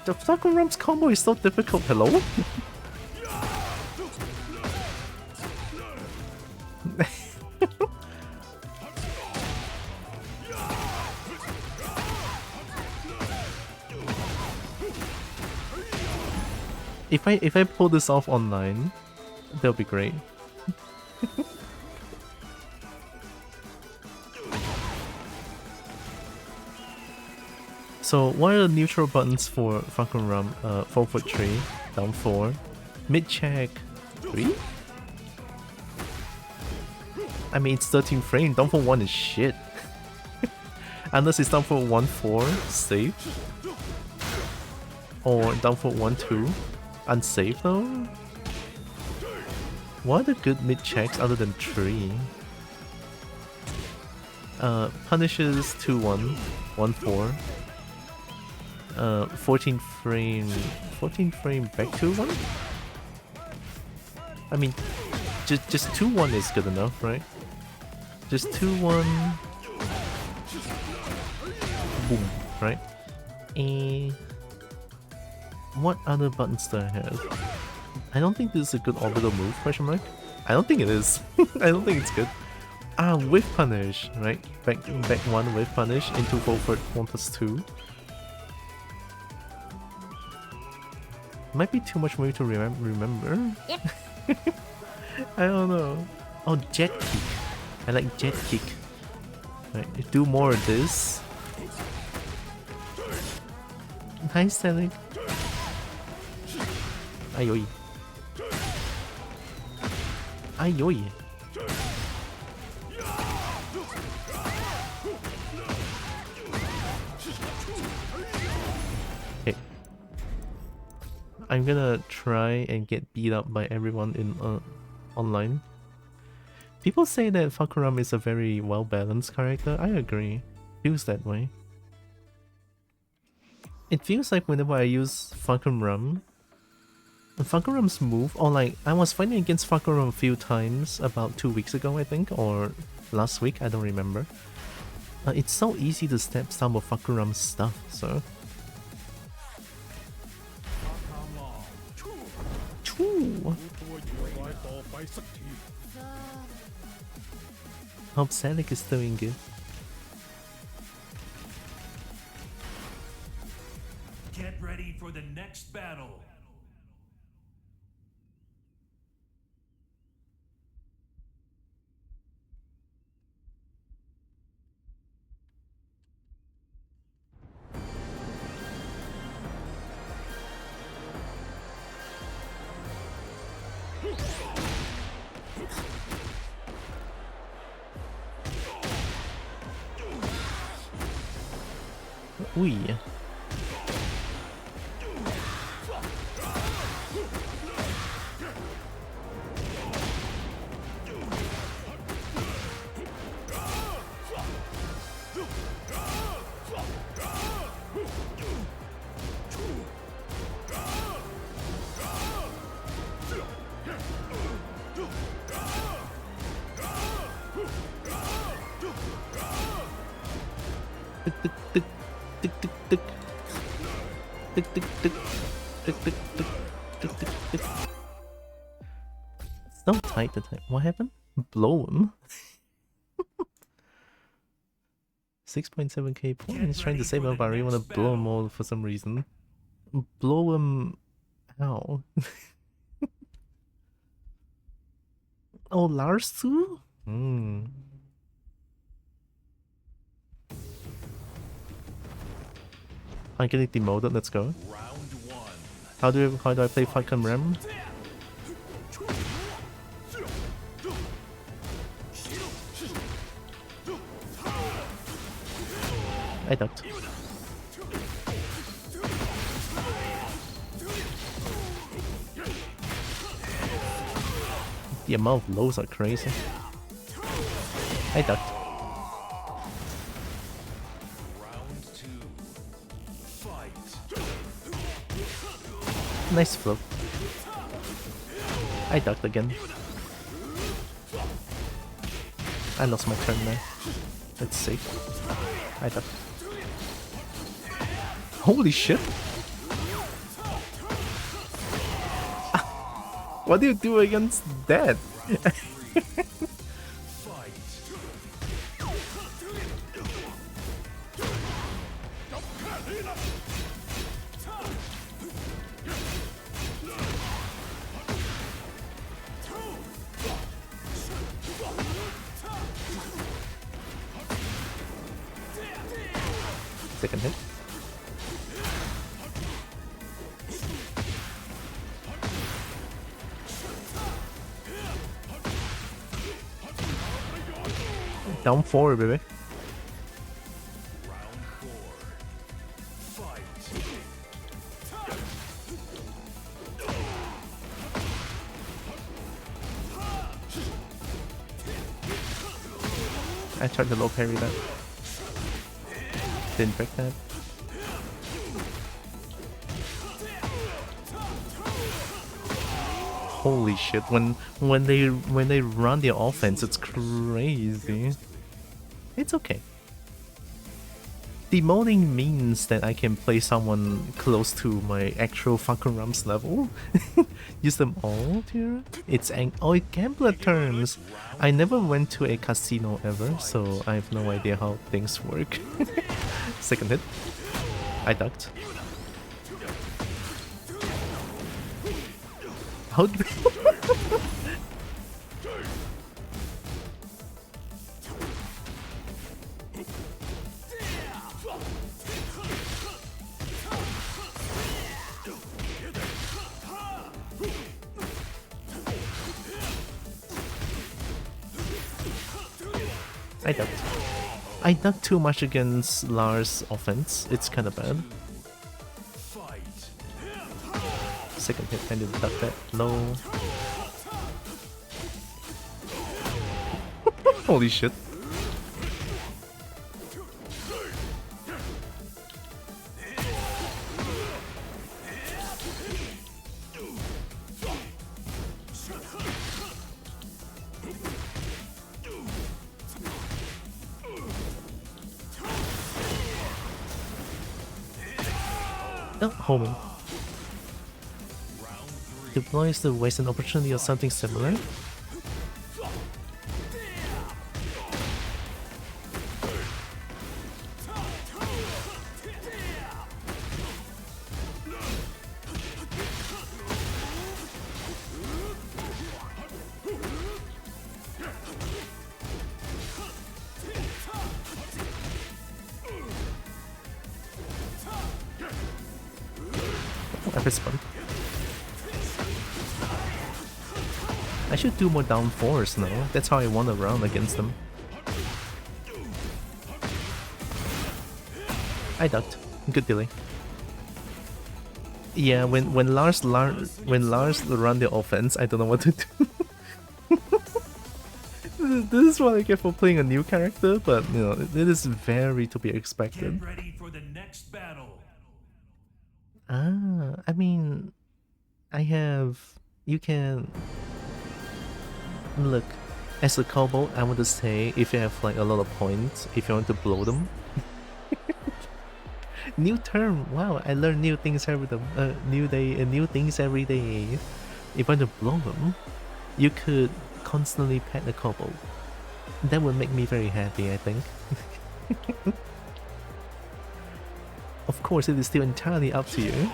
The Fahkumram's combo is so difficult, hello? If I pull this off online, that'll be great. So what are the neutral buttons for Fahkumram? 4-foot 3, down 4, mid check 3? I mean, it's 13 frame, down for 1 is shit. Unless it's down for 1-4, safe. Or down for 1-2, unsafe though? What are the good mid checks other than 3? Punishes 2-1, 1-4. 14 frame back 2-1? I mean, just 2-1 is good enough, right? Just 2-1. Boom, right? And what other buttons do I have? I don't think this is a good orbital move, question mark? I don't think it is. I don't think it's good. Ah, whiff punish, right? Back 1 whiff punish into forward 1+2. Might be too much for me to remember. Yep. I don't know. Oh, jet kick. I like jet kick. Right, do more of this. Nice, Selig. Ayoi. Ayoi. Okay. I'm gonna try and get beat up by everyone in online. People say that Fahkumram is a very well-balanced character. I agree. Feels that way. It feels like whenever I use Fahkumram's move, or like, I was fighting against Fahkumram a few times about 2 weeks ago, I think, or last week, I don't remember. It's so easy to step some of Fahkumram's stuff, so... Choo! Hope Selig is doing good. Get ready for the next battle. Ui. Tick tick tick tick tick tick tick tick tick tick tick tick tick tick tick. So tight the time. What happened? Blow him. 6.7k points. Trying to save up. I really want to blow him all for some reason. Blow him. How? Oh, Lars too? Hmm. I'm getting demoted. Let's go. How do I play Fahkumram? I ducked. The amount of lows are crazy. I ducked. Nice flip. I ducked again. I lost my turn there. Let's see. I ducked. Holy shit! What do you do against that? Second hit. Down 4, baby. I tried to low parry that. Didn't break that. Holy shit! When they run their offense, it's crazy. It's okay. Demoting means that I can play someone close to my actual Fahkumram's level. Use them all here. It's gambler terms. I never went to a casino ever, so I have no idea how things work. Second hit. I ducked. How do I ducked. I ducked too much against Lars' offense. It's kind of bad. Second hit, I didn't duck that low. Holy shit. Oh, homing. Deploys to waste an opportunity or something similar. I fist bump. I should do more down force now. That's how I won a round against them. I ducked. Good delay. Yeah, when Lars run the offense, I don't know what to do. This is what I get for playing a new character, but you know, it is very to be expected. Get ready for the next battle. I mean, you can look, as a Kobo, I want to say, if you have like a lot of points, if you want to blow them. New term, wow, I learn new things every day, new things every day. If you want to blow them, you could constantly pet the Kobo. That would make me very happy, I think. Of course, it is still entirely up to you.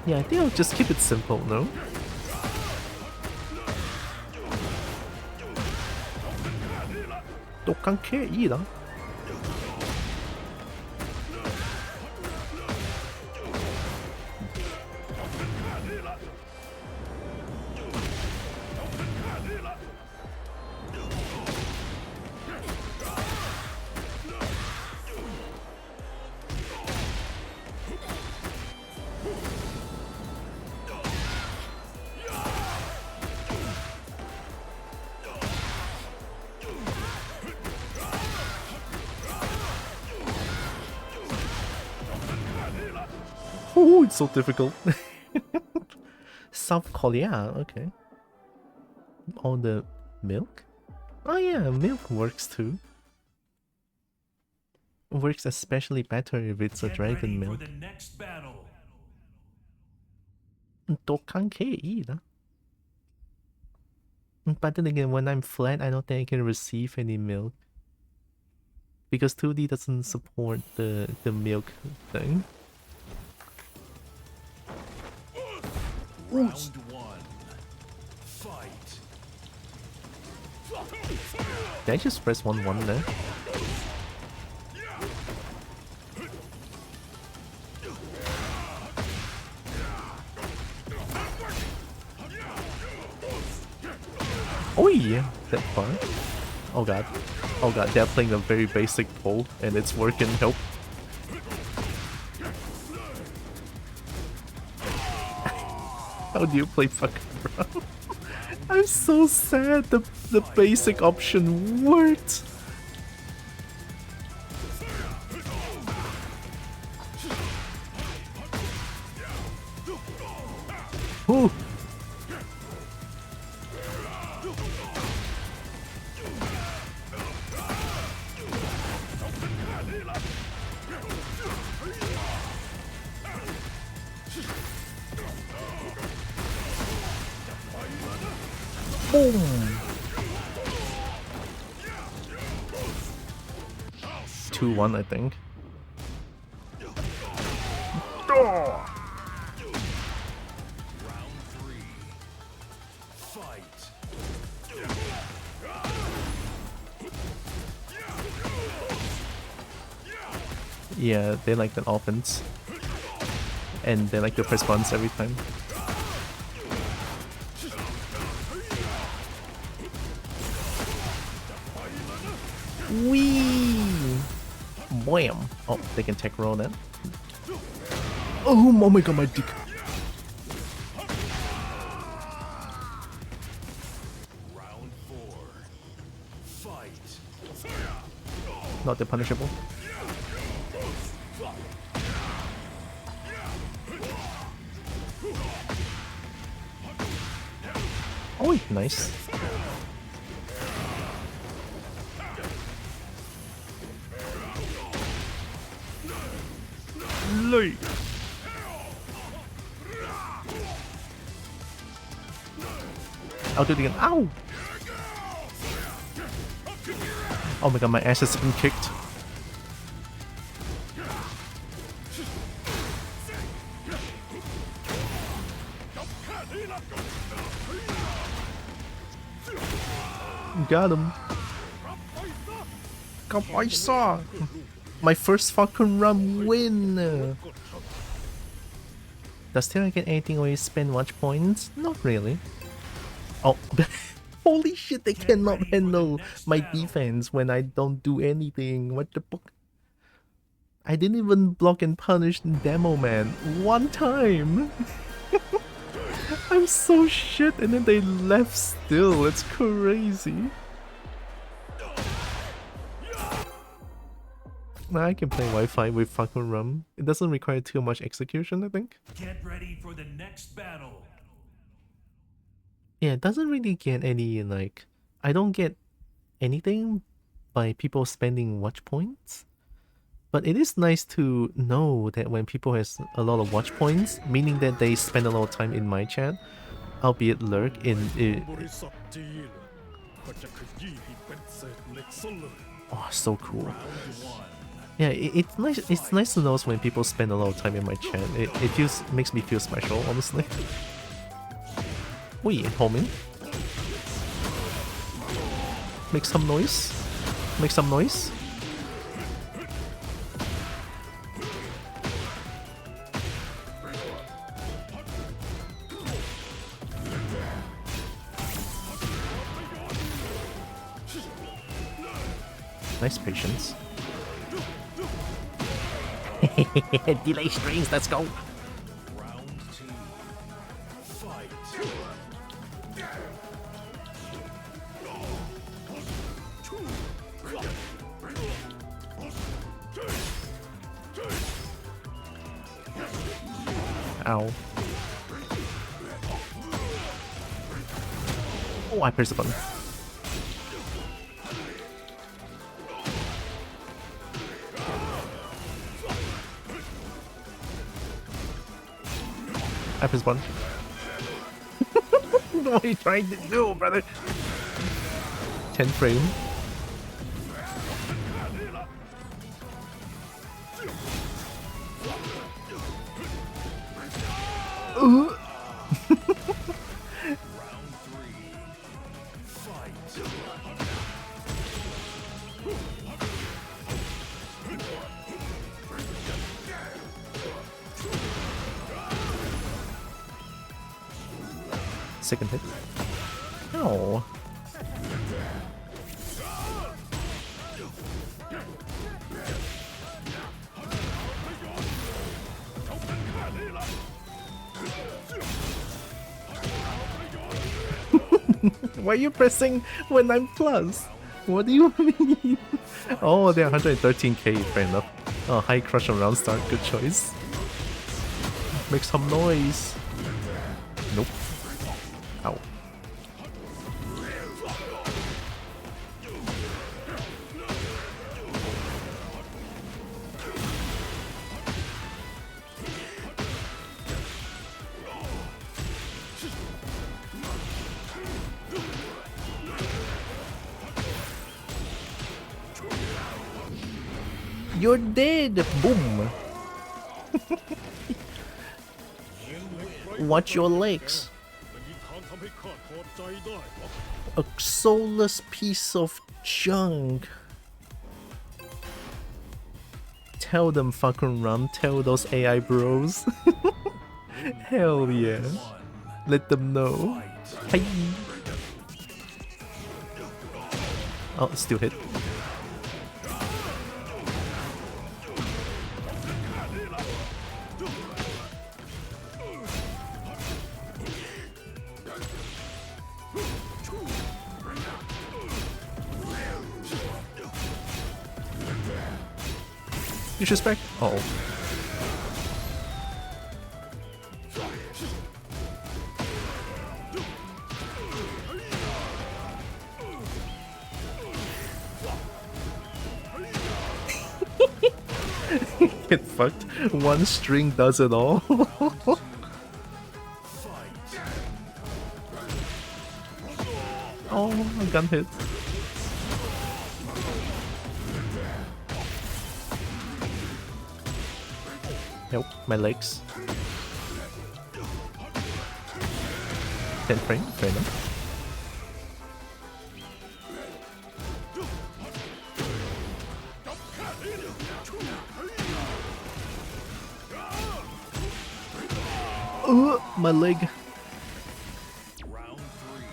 Yeah, I think I'll just keep it simple, no? 똑같게 Oh, it's so difficult. South Korea, okay. All the milk? Oh yeah, milk works too. Works especially better if it's a dragon milk. 똑같게 But then again, when I'm flat, I don't think I can receive any milk. Because 2D doesn't support the milk thing. Round one. Fight. Did I just press 1-1 there? Oh yeah, that part. Oh god. Oh god, they're playing a very basic pull and it's working. Help. How do you play Fahkumram? I'm so sad the basic option worked. Ooh. Boom. 2-1, I think. Oh. Yeah, they like that offense. And they like the press buttons every time. Wee! Bam! Oh, they can tech roll that. Oh my god, my dick! Round four. Fight. Not the punishable. Oh, nice. Late. I'll do it again. Ow! Oh my god, my ass has been kicked. Got him. Kapaisa! My first Fahkumram win! Does Terra get anything when you spend watch points? Not really. Oh, holy shit, they cannot handle my defense when I don't do anything. What the fuck? I didn't even block and punish Demo Man one time. I'm so shit, and then they left still. It's crazy. Now I can play Wi-Fi with Fahkumram. It doesn't require too much execution, I think. Get ready for the next battle. Yeah, it doesn't really get any, like... I don't get anything by people spending watch points. But it is nice to know that when people has a lot of watch points, meaning that they spend a lot of time in my chat, albeit lurk in... Oh, so cool. Yeah, it's nice. It's nice to know when people spend a lot of time in my chat. It makes me feel special, honestly. Wait, homing. Make some noise. Make some noise. Nice patience. Delay strings, let's go. Round 2. Fight. Ow. Oh, I pressed the button. I pressed button. What are you trying to do, brother? 10 frame. Round 3. Fight. Second hit. Oh. Why are you pressing when I'm plus? What do you mean? Oh, they're 113k, fair enough. Oh, high crush on round start, good choice. Make some noise. Nope. Ow. You're dead! Boom! Watch your legs! A soulless piece of junk! Tell them, Fahkumram, tell those AI bros. Hell yeah. Let them know. Hi. Oh, still hit. Disrespect? Uh-oh. Get fucked. One string does it all. Oh, a gun hit. Nope, my legs. 10 frame, fair enough. My leg. Round 3.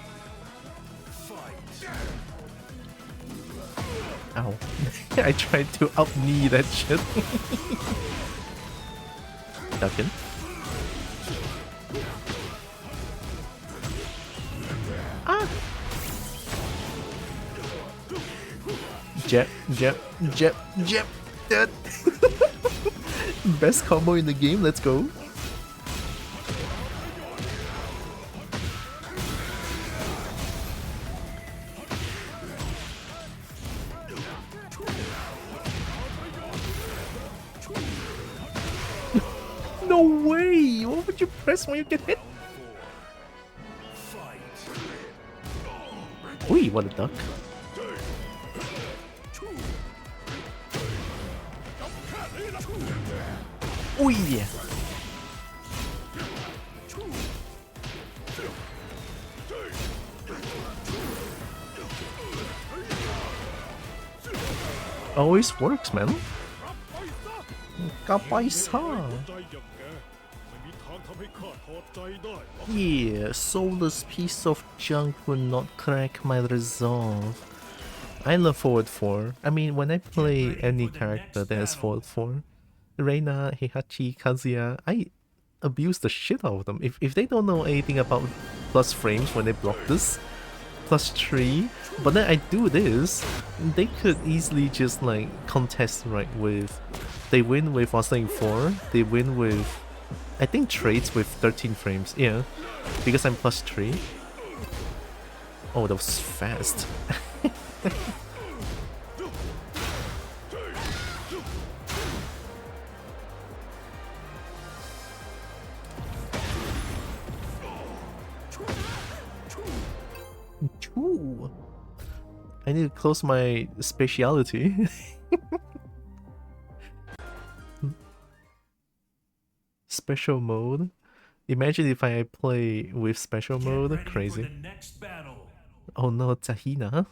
Fight. Ow. I tried to up-knee that shit. Ducking. Ah! Jab, jab, jab, jab. That. Best combo in the game, let's go. No way! What would you press when you get hit? Ui, what a duck. Ui! Always works, man. Kapaisa. Yeah, soulless piece of junk will not crack my resolve. I love forward 4. I mean, when I play any character that has forward 4, Reina, Heihachi, Kazuya, I abuse the shit out of them. If they don't know anything about plus frames when they block this, plus 3, but then I do this, they could easily just like contest right with, they win with Austin 4, they win with, I think trades with 13 frames, yeah, because I'm plus 3. Oh, that was fast. Ooh. I need to close my speciality. Special mode. Imagine if I play with special mode. Crazy. Oh no, Tahina.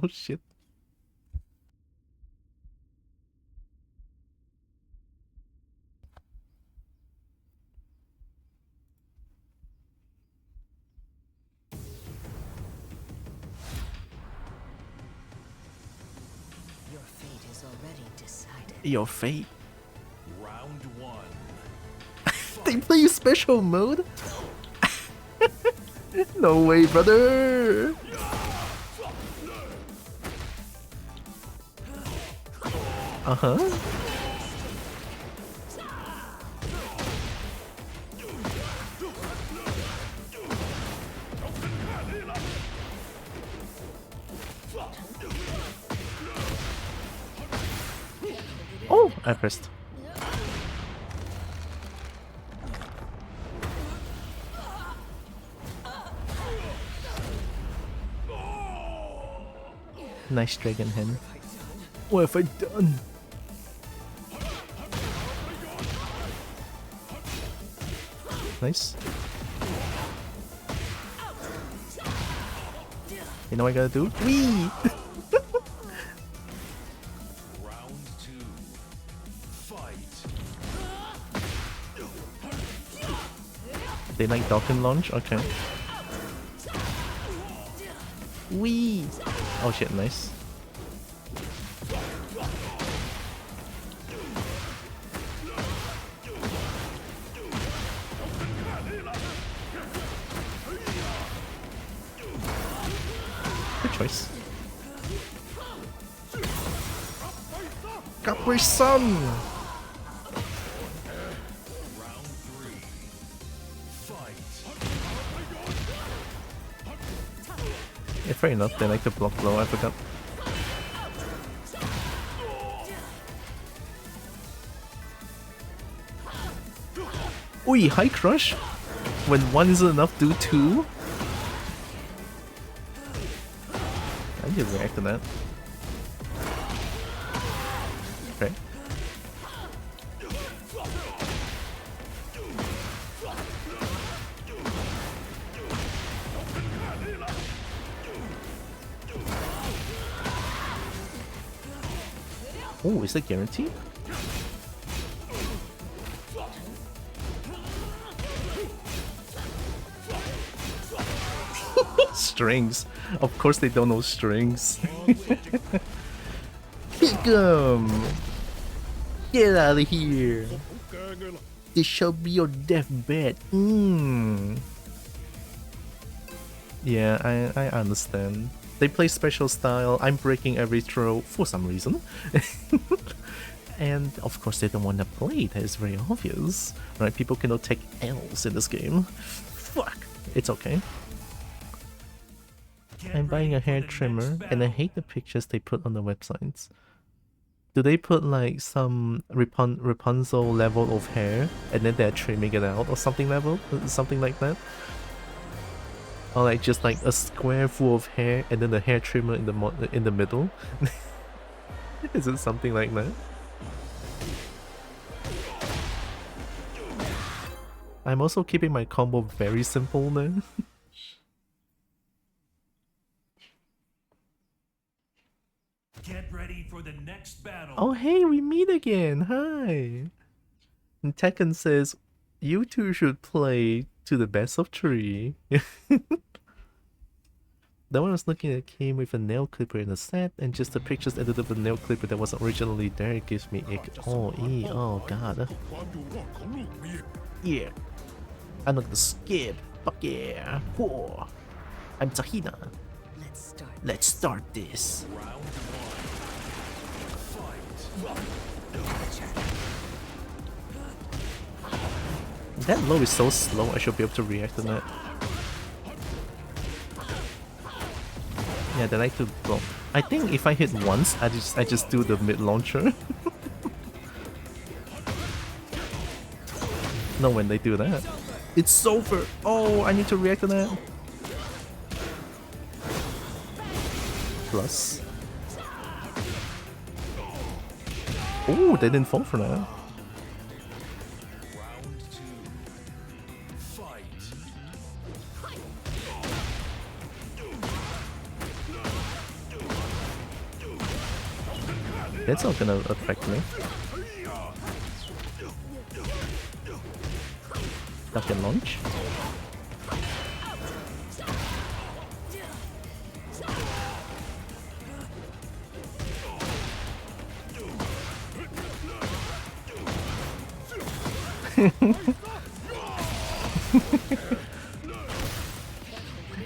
Oh shit. Your fate is already decided. Your fate. Round 1. They play you special mode? No way, brother! Uh-huh. Oh, I pressed. Nice dragon hen. What have I done? Nice. You know what I gotta do? Wee! Round 2. Fight. They like Dolphin launch? Okay. Wee! Oh shit, nice. Good choice. Capri-san! Round 3. Fight. Yeah, fair enough, they like to block low, I forgot. Ui, high crush? When one isn't enough, do two? I need to react to that. Okay. Oh, is that guaranteed? strings. Of course they don't know strings. Kick 'em! Get out of here! This shall be your deathbed. Yeah, I understand. They play special style. I'm breaking every throw for some reason. And of course they don't want to play. That is very obvious. Right? People cannot take L's in this game. Fuck! It's okay. I'm buying a hair trimmer and I hate the pictures they put on the websites. Do they put like some Rapunzel level of hair and then they're trimming it out or something something like that? Or like just like a square full of hair and then the hair trimmer in the middle? Is it something like that? I'm also keeping my combo very simple now. Get ready for the next battle. Oh hey, we meet again! Hi! And Tekken says, you two should play to the best of 3. The one I was looking at came with a nail clipper in the set, and just the pictures edited with a nail clipper that wasn't originally there. It gives me ick. Oh god. Yeah. I'm not gonna skip. Fuck yeah. Whoa. I'm Tahina. Let's start this. Round 1. Fight. That low is so slow, I should be able to react to that. Yeah, they like to block. I think if I hit once, I just do the mid launcher. No, when they do that. It's over! Oh, I need to react to that. Plus. Oh, they didn't fall for that. Round 2. Fight. That's not gonna affect me. Duck and launch.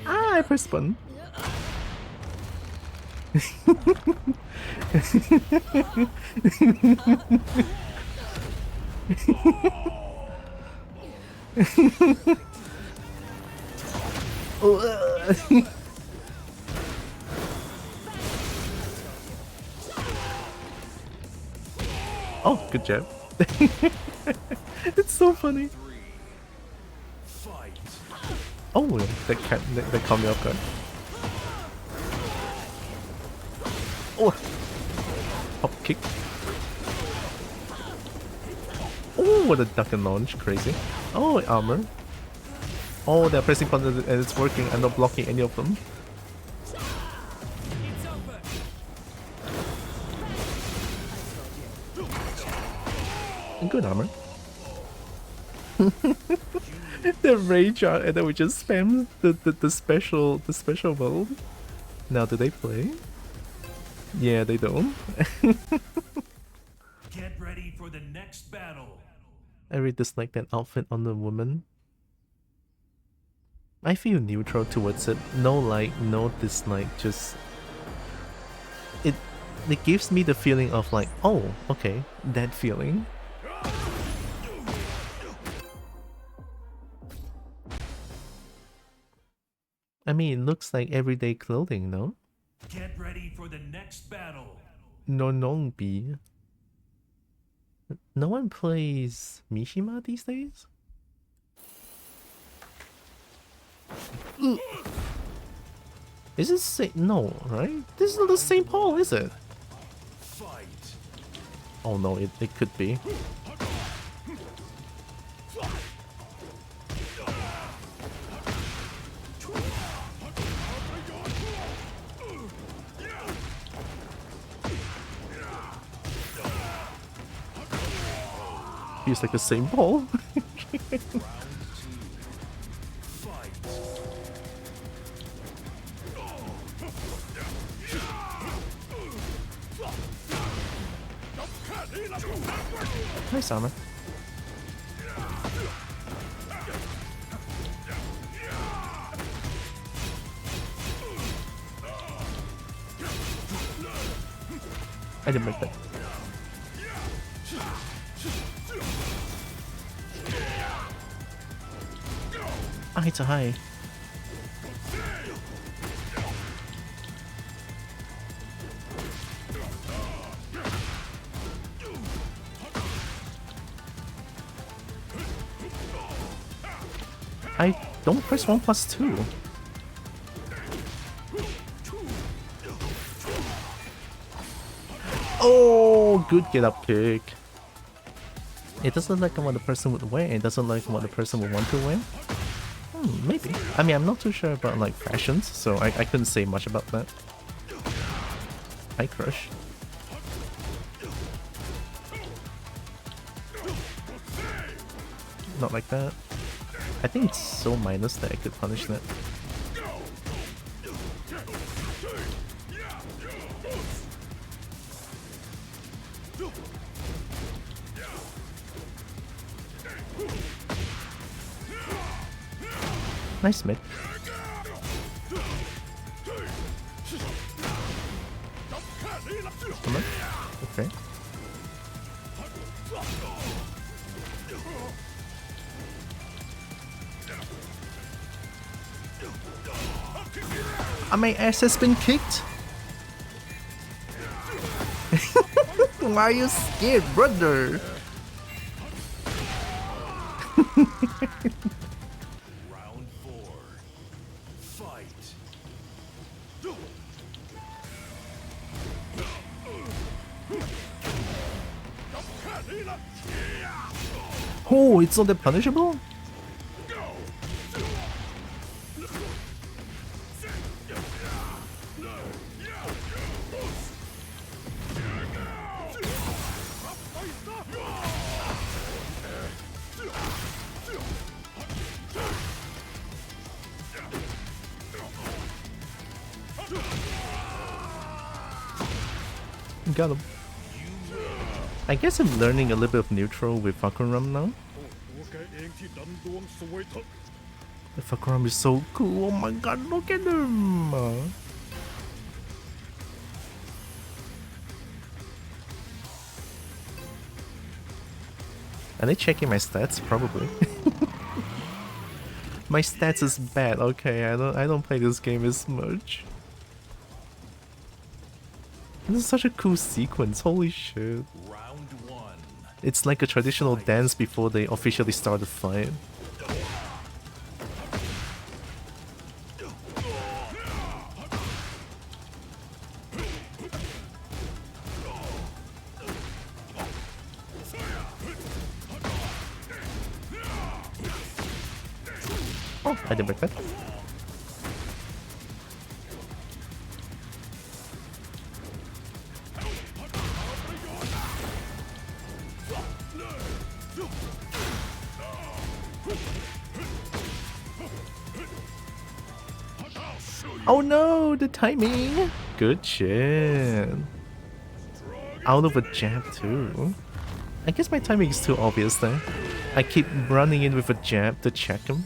I pressed button. Oh, good job. It's so funny. Fight. Oh, that caught me off guard. Oh, hop kick. Oh, what a duck and launch, crazy. Oh, armor. Oh, they're pressing buttons and it's working. I'm not blocking any of them. Good armor. The rage art, and then we just spam the special mode. Now, do they play? Yeah, they don't. Get ready for the next battle. I really dislike that outfit on the woman. I feel neutral towards it. No like, no dislike. Just it gives me the feeling of like, oh, okay, that feeling. I mean, it looks like everyday clothing, no? Get ready for the next battle. Nonongbi. No one plays Mishima these days? Is it same? No, right? This is not the same Paul, is it? Fight. Oh no, it could be. Feels like the same Paul. Round 2. Fight. Nice armor. I didn't make that. Eye to high. I don't press 1+2. Oh, good get up kick. It doesn't look like what the person would wear. It doesn't look like what the person would want to wear. Maybe. I mean, I'm not too sure about like fashions, so I couldn't say much about that. High crush. Not like that. I think it's so minus that I could punish that. Nice mid. Come on. Okay. My ass has been kicked. Why are you scared, brother? Round 4. Fight. Oh, it's not that punishable? Got him. I guess I'm learning a little bit of neutral with Fahkumram now. The Fahkumram is so cool. Oh my god, look at him! Are they checking my stats? Probably. My stats is bad. Okay, I don't play this game as much. This is such a cool sequence, holy shit. Round 1. It's like a traditional dance before they officially start the fight. Oh, I didn't break that. Oh no, the timing! Good shit. Out of a jab too. I guess my timing is too obvious there. I keep running in with a jab to check him.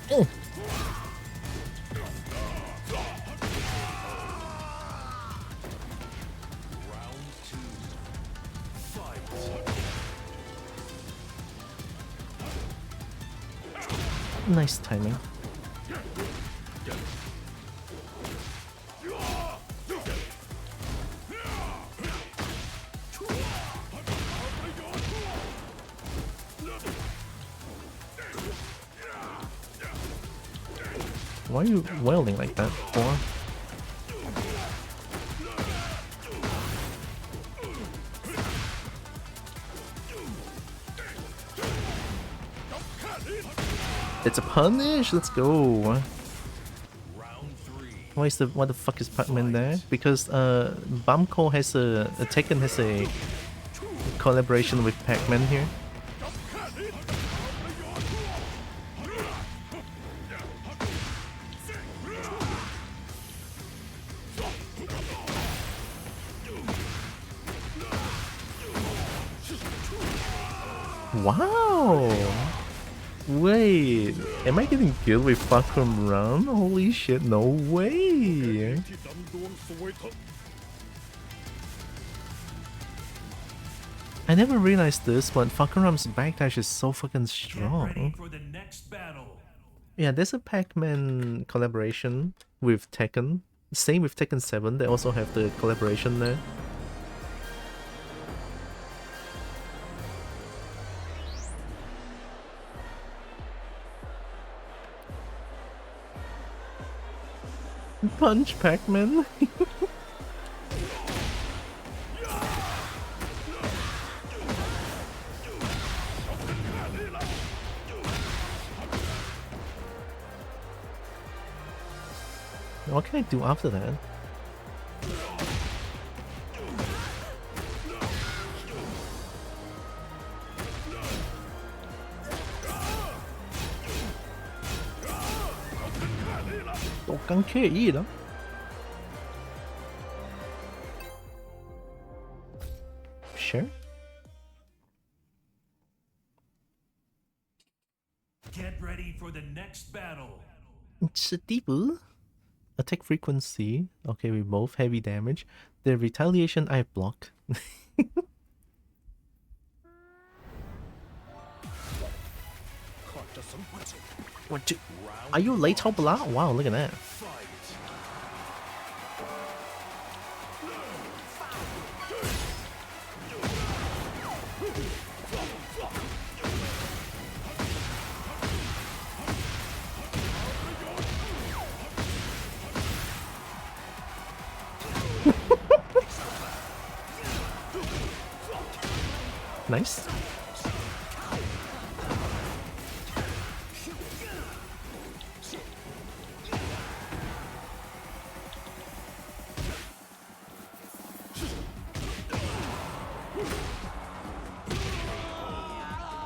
Oh. Nice timing. Why are you wailing like that for? It's a punish. Let's go. Why the fuck is Pac-Man there? Because Bamco has a Tekken has a collaboration with Pac-Man here. Wow! Wait, am I getting good with Fahkumram? Holy shit, no way! I never realized this, but Fahkumram's backdash is so fucking Get ready strong. for the next battle. Yeah, there's a Pac-Man collaboration with Tekken. Same with Tekken 7, they also have the collaboration there. Punch Pac-Man. What can I do after that? Tôi cắn khế gì đó. Sure. Get ready for the next battle. Stable. Attack frequency. Okay, we both heavy damage. The retaliation I block. What? Are you late Blah? Wow, look at that. Nice.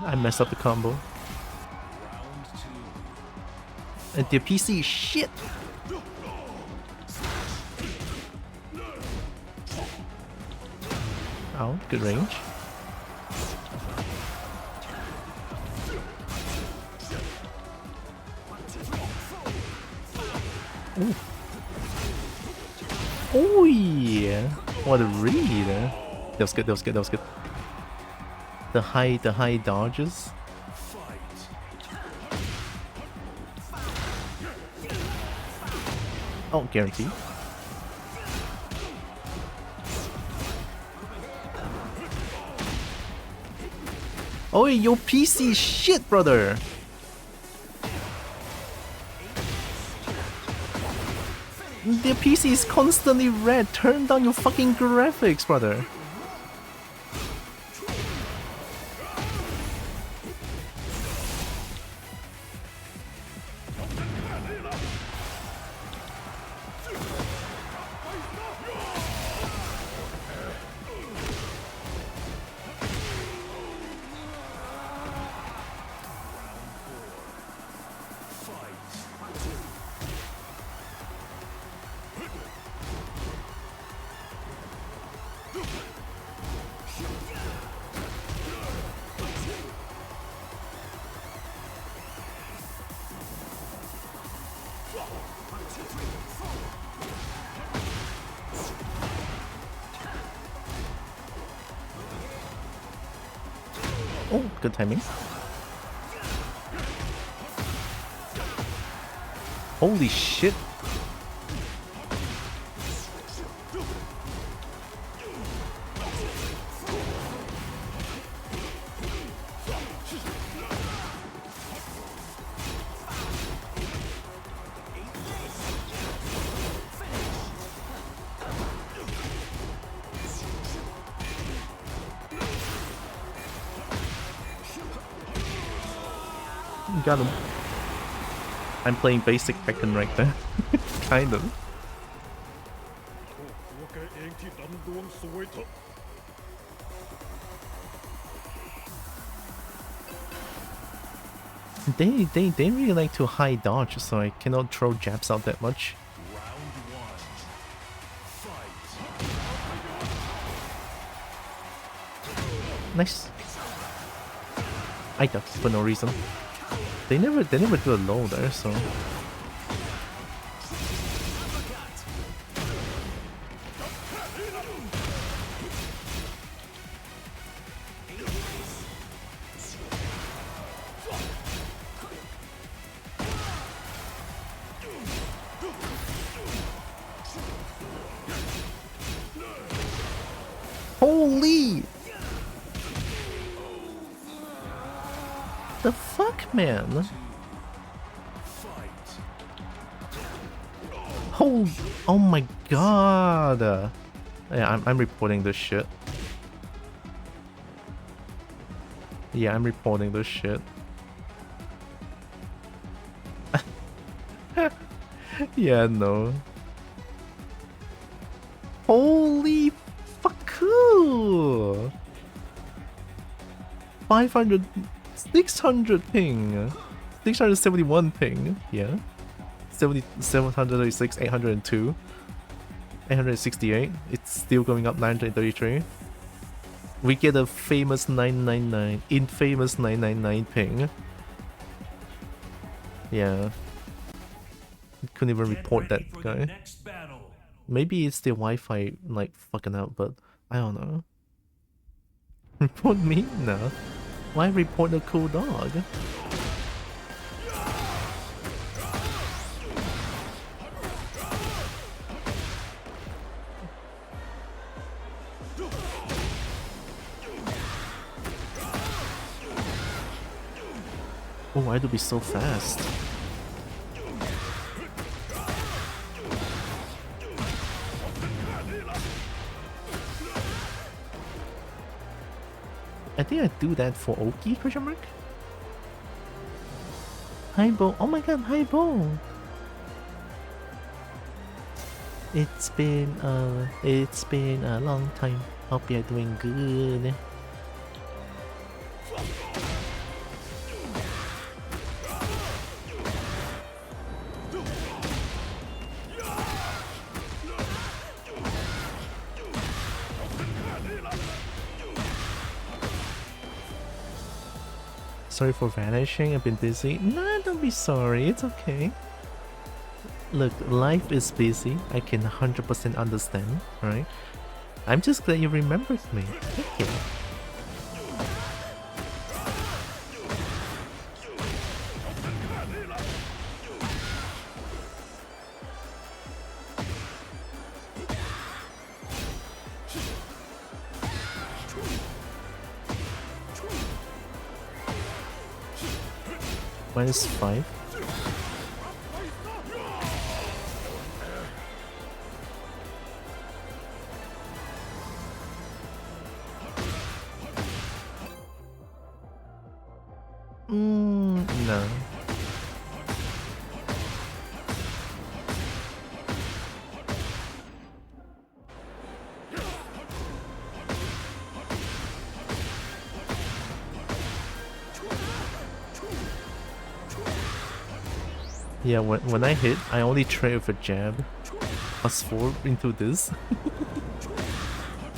I messed up the combo. And the PC is shit. Oh, good range. Ooh. Oh yeah! What a read! That was good. That was good. That was good. The high dodges. Oh, guarantee. Oh, your PC shit, brother. The PC is constantly red. Turn down your fucking graphics, brother. Oh, good timing. Holy shit. Got him. I'm playing basic Tekken right there. Kind of. They really like to high dodge, so I cannot throw jabs out that much. Nice. I ducked for no reason. They never do a low there, so. Holy! The fuck, man? Oh my god! Yeah, I'm reporting this shit. Yeah, I'm reporting this shit. Yeah, no. Holy fuck! 500, 600 ping, 671 ping. Yeah, 736, 802, 868. It's still going up. 933. We get a famous 999, infamous 999 ping. Yeah. Couldn't even report that guy. Maybe it's the Wi-Fi like fucking out, but I don't know. Report me? No. Why report a cool dog? Oh, why do we so fast? I think I do that for Oki, question mark? Hi Bo, oh my god, hi Bo! It's been a long time. Hope you're doing good. Sorry for vanishing, I've been busy. Nah, don't be sorry, it's okay. Look, life is busy, I can 100% understand, right? I'm just glad you remembered me. Thank you. -5. No. Yeah, when I hit, I only trade with a jab. +4 into this.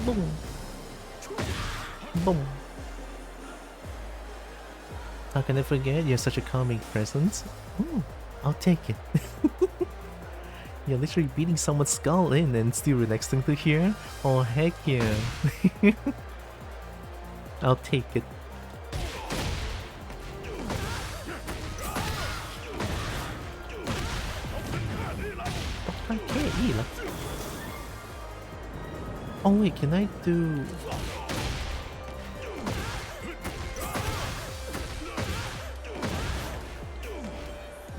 Boom. Boom. How can I forget? You're such a calming presence. Ooh, I'll take it. You're literally beating someone's skull in and still relaxing to hear? Oh heck yeah. I'll take it. Oh wait, can I do...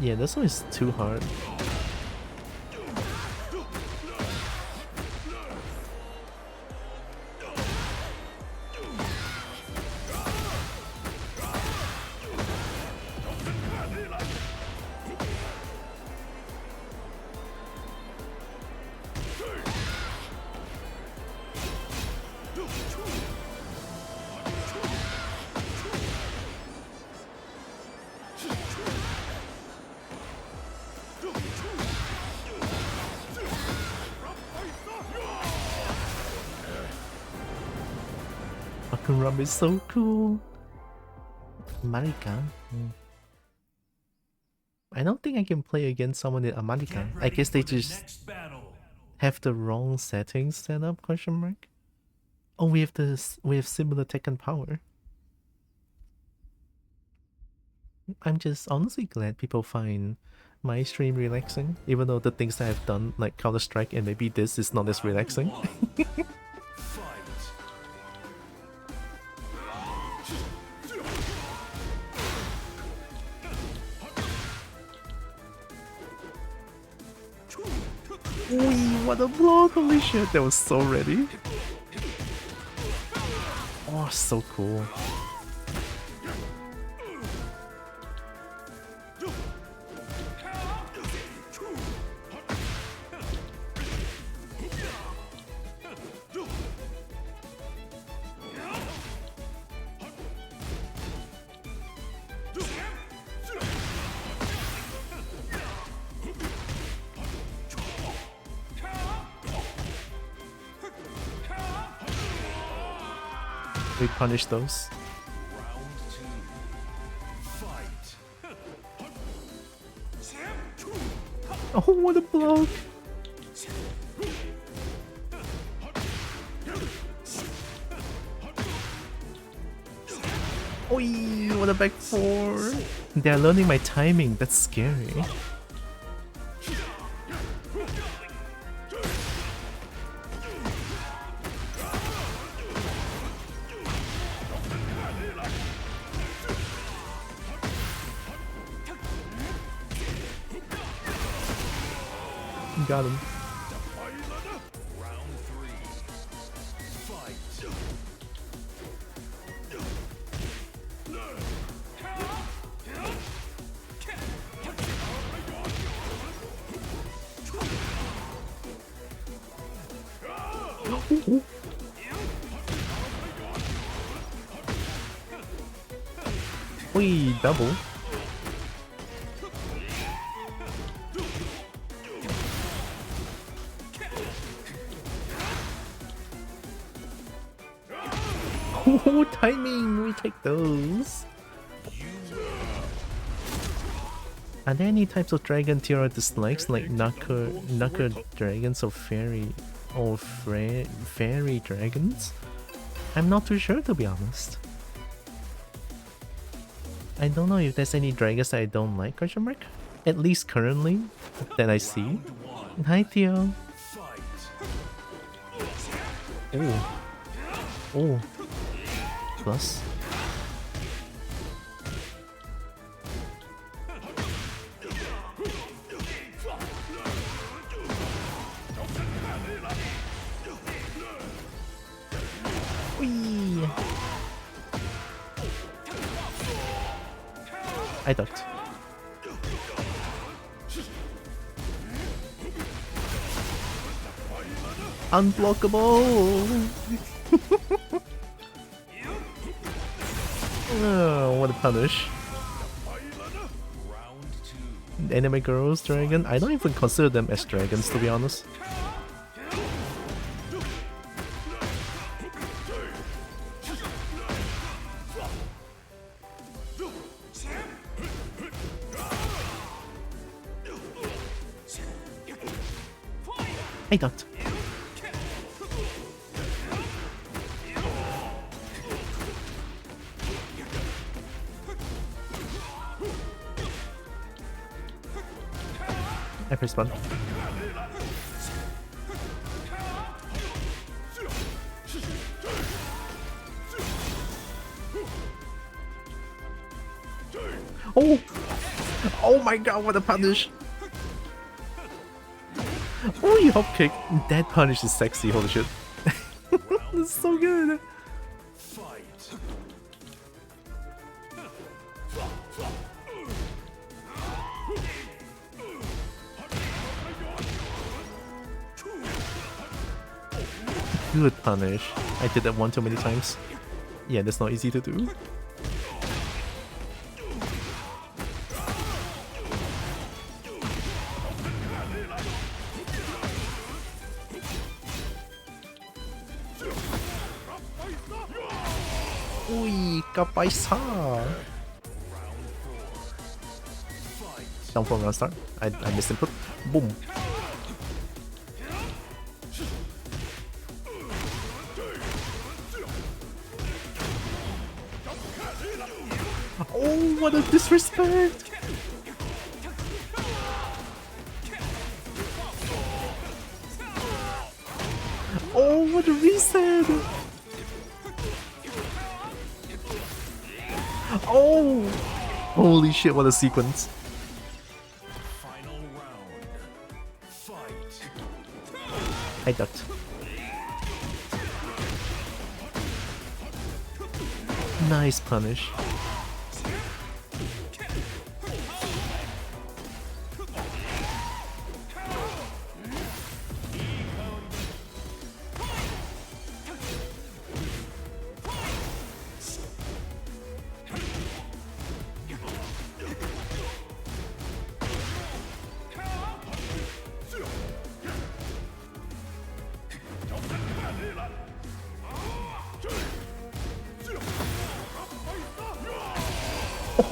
Yeah, this one is too hard. Fahkumram is so cool. Marika? I don't think I can play against someone in Amalika. I guess they just have the wrong settings set up, question mark? Oh, we have similar tech and power. I'm just honestly glad people find my stream relaxing, even though the things that I've done, like Counter-Strike and maybe this, is not as relaxing. Ooh, what a block! Holy shit, that was so ready. Oh, so cool. We punish those. Oh, what a block! Oi, what a back four! They're learning my timing, that's scary. Got him. Wee, double. Oh, timing! We take those. Are there any types of dragon Tira dislikes, like Knucker dragons or fairy dragons? I'm not too sure, to be honest. I don't know if there's any dragons that I don't like, question mark? At least currently, that I see. Hi, Theo. Oh. Oh. Plus. Whee! I ducked. Unblockable! Oh, what a punish. Anime girls dragon? I don't even consider them as dragons, to be honest. I ducked. I pressed one. Oh! Oh my god, what a punish! Oh, you hop kick! That punish is sexy, holy shit. This is so good! Good punish. I did that one too many times. Yeah, that's not easy to do. Uy, kapaisa! Down for round start. I missed input. Boom. Oh, what a disrespect! Oh, what a reset! Oh! Holy shit, what a sequence. Final round. Fight. I ducked. Nice punish.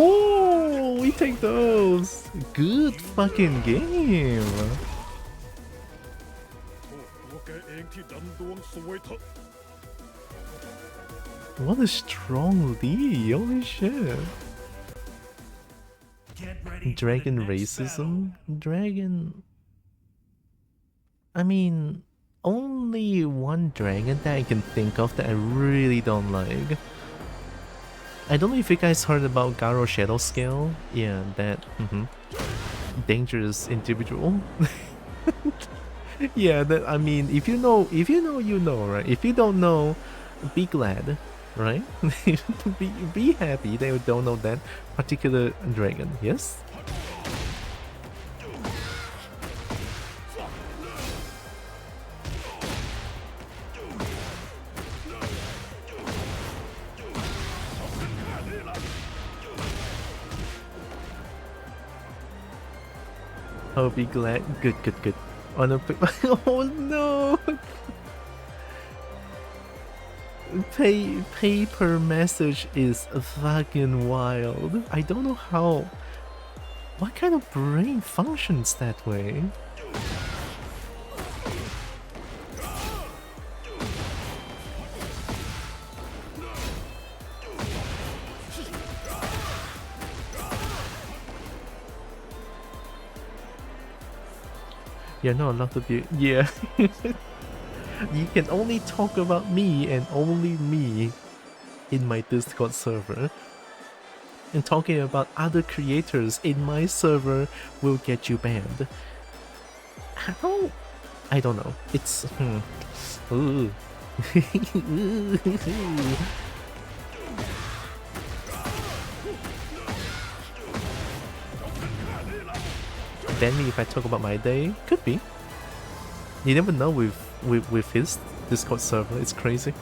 Oh, we take those. Good fucking game. What a strong lead. Holy shit. Get ready Dragon for the next racism? Dragon. I mean, only one dragon that I can think of that I really don't like. I don't know if you guys heard about Garo Shadow Scale. Yeah, that dangerous individual. Yeah, that, I mean, if you know, you know, right? If you don't know, be glad, right? be happy that you don't know that particular dragon. Yes. I'll be glad. Good. On a oh no! Paper message is fucking wild. I don't know how. What kind of brain functions that way? You're not allowed to be. Yeah. You can only talk about me and only me in my Discord server. And talking about other creators in my server will get you banned. How? I don't know. It's. Ooh. Ban me if I talk about my day? Could be. You never know with his Discord server. It's crazy.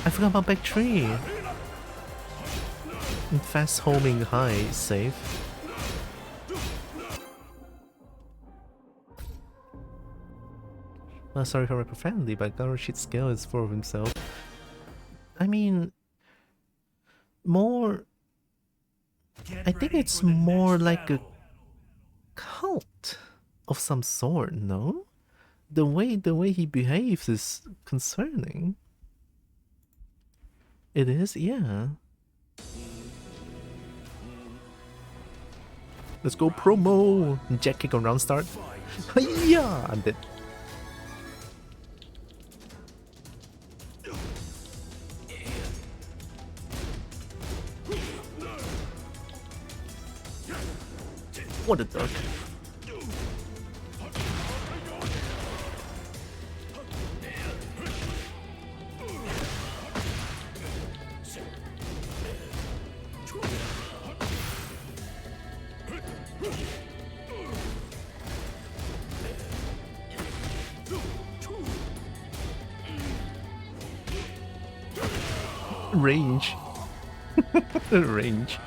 I forgot about back 3. Fast homing high is safe. Well, sorry for my profanity, but Garoshit scale is full of himself. I mean, more. I think it's more like a cult of some sort, no? The way he behaves is concerning. It is, yeah. Let's go promo! Jack kick on round start. Yeah, I'm dead. What a duck. Range. Range.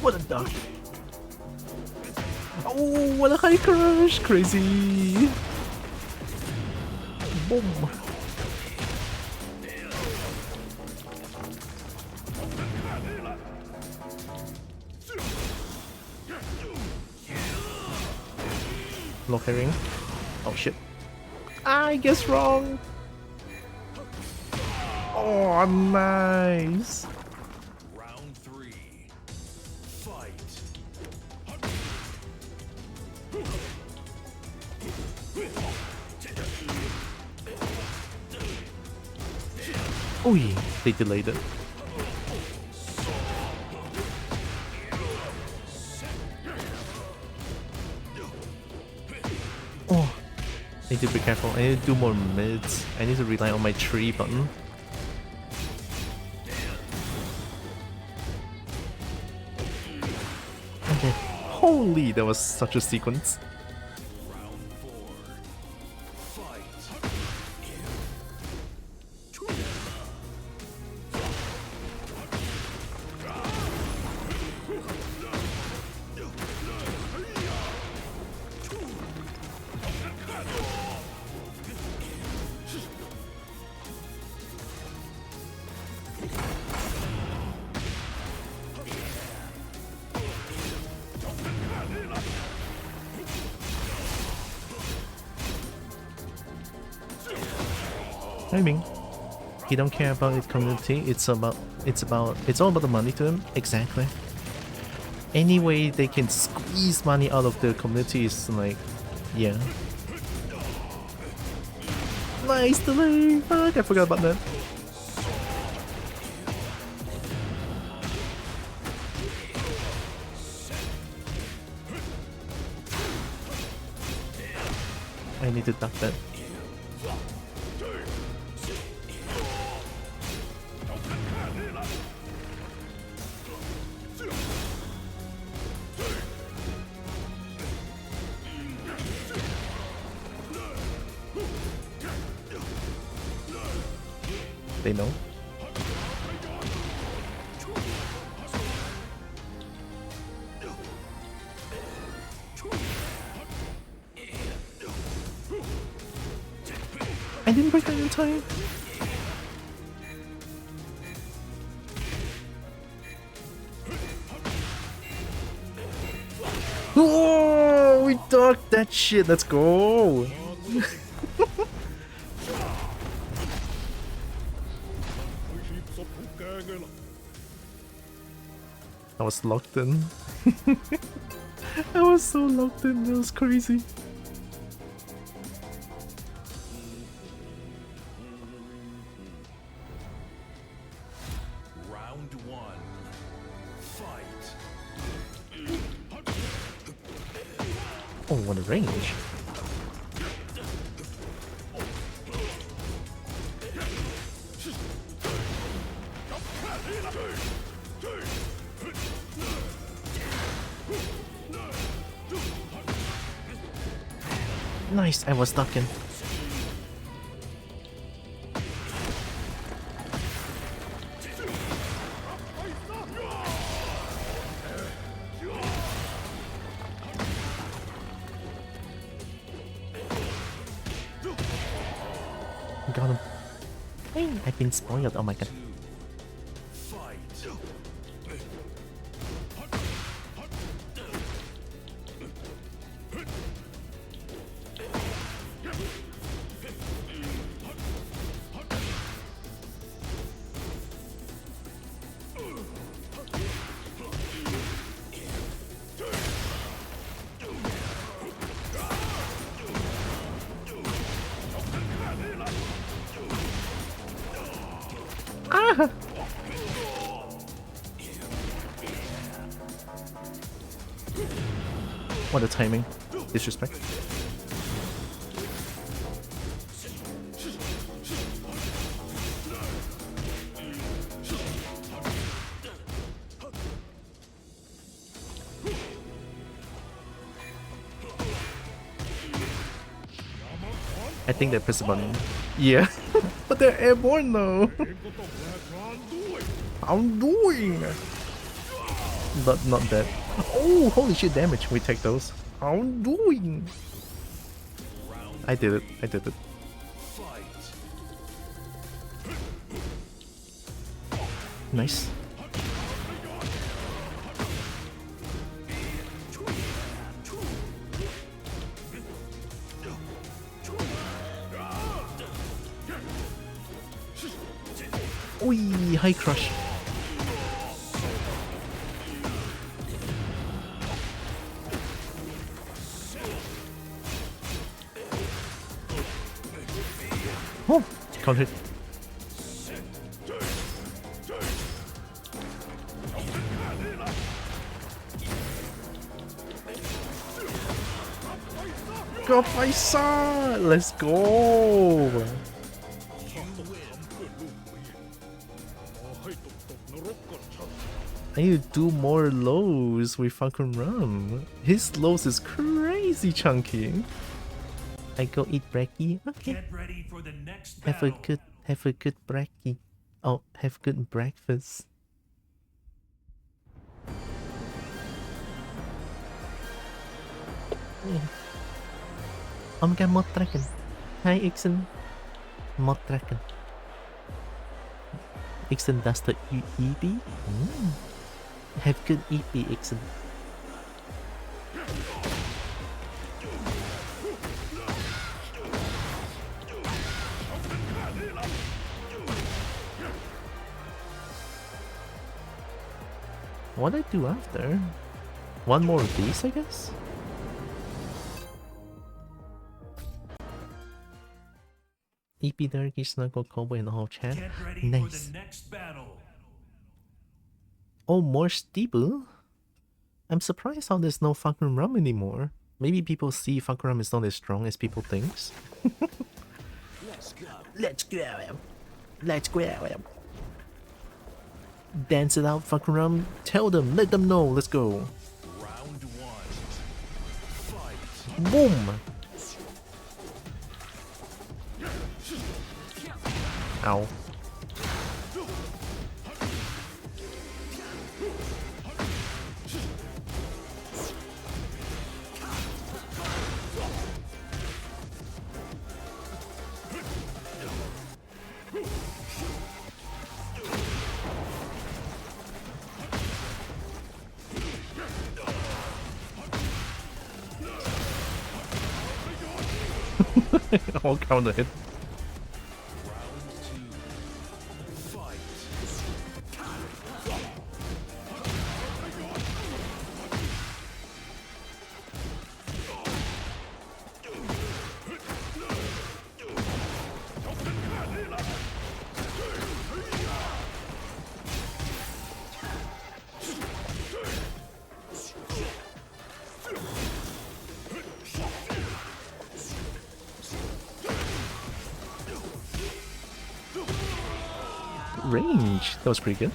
What a duck! Oh, what a high crush! Crazy! Boom! Lock herring. Oh shit. I guess wrong! Oh, nice! Round 3. Fight. Oh yeah, they delayed it. Oh, I need to be careful. I need to do more mids. I need to rely on my tree button. Okay. Holy, that was such a sequence. Round 4. Fight. Timing. He don't care about his community. It's all about the money to him. Exactly. Any way they can squeeze money out of the community is like, yeah. Nice delay. Fuck, I forgot about that. I need to duck that. They know. I didn't break that in time. Oh, we ducked that shit. Let's go. I was locked in. I was so locked in, that was crazy. Round 1. Fight. Oh, what a range. Nice, I was stuck in. Got him. Hey, I've been spoiled, oh my god. Fight. Ah! What a timing. Disrespect. I think they pressed the button. Yeah. But they're airborne though. I'm doing. But not dead. Oh, holy shit damage. We take those. How I'm doing? I did it. I did it. Nice. Oi, high crush. Oh, can't hit. Go Faisal! Let's go! I need to do more lows with Fahkumram. His lows is crazy chunky. I go eat brekkie. Okay. Get ready for the next Have a battle. good brekkie. Oh, have good breakfast. Oh my god, mod dragon. Hi Ixen. Mod dragon. Ixen does the EP? Have good EP, Ixen. What do I do after? One more of these, I guess? EP Darky Snuggle Kobo in the whole chat. Get ready for Nice. the next battle. Oh, more Steeple? I'm surprised how there's no Fahkumram anymore. Maybe people see Fahkumram is not as strong as people think. Let's go. Let's go. Let's go. Dance it out, Fahkumram. Tell them, let them know. Let's go. Round one. Fight. Boom. Ow. All counter hit. Range. That was pretty good.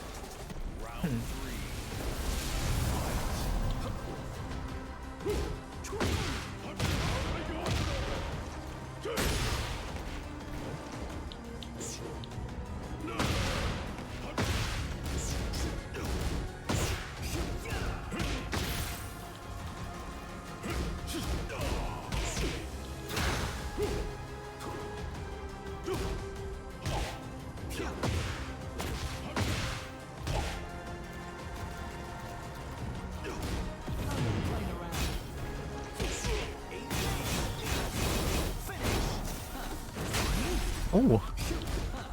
Oh,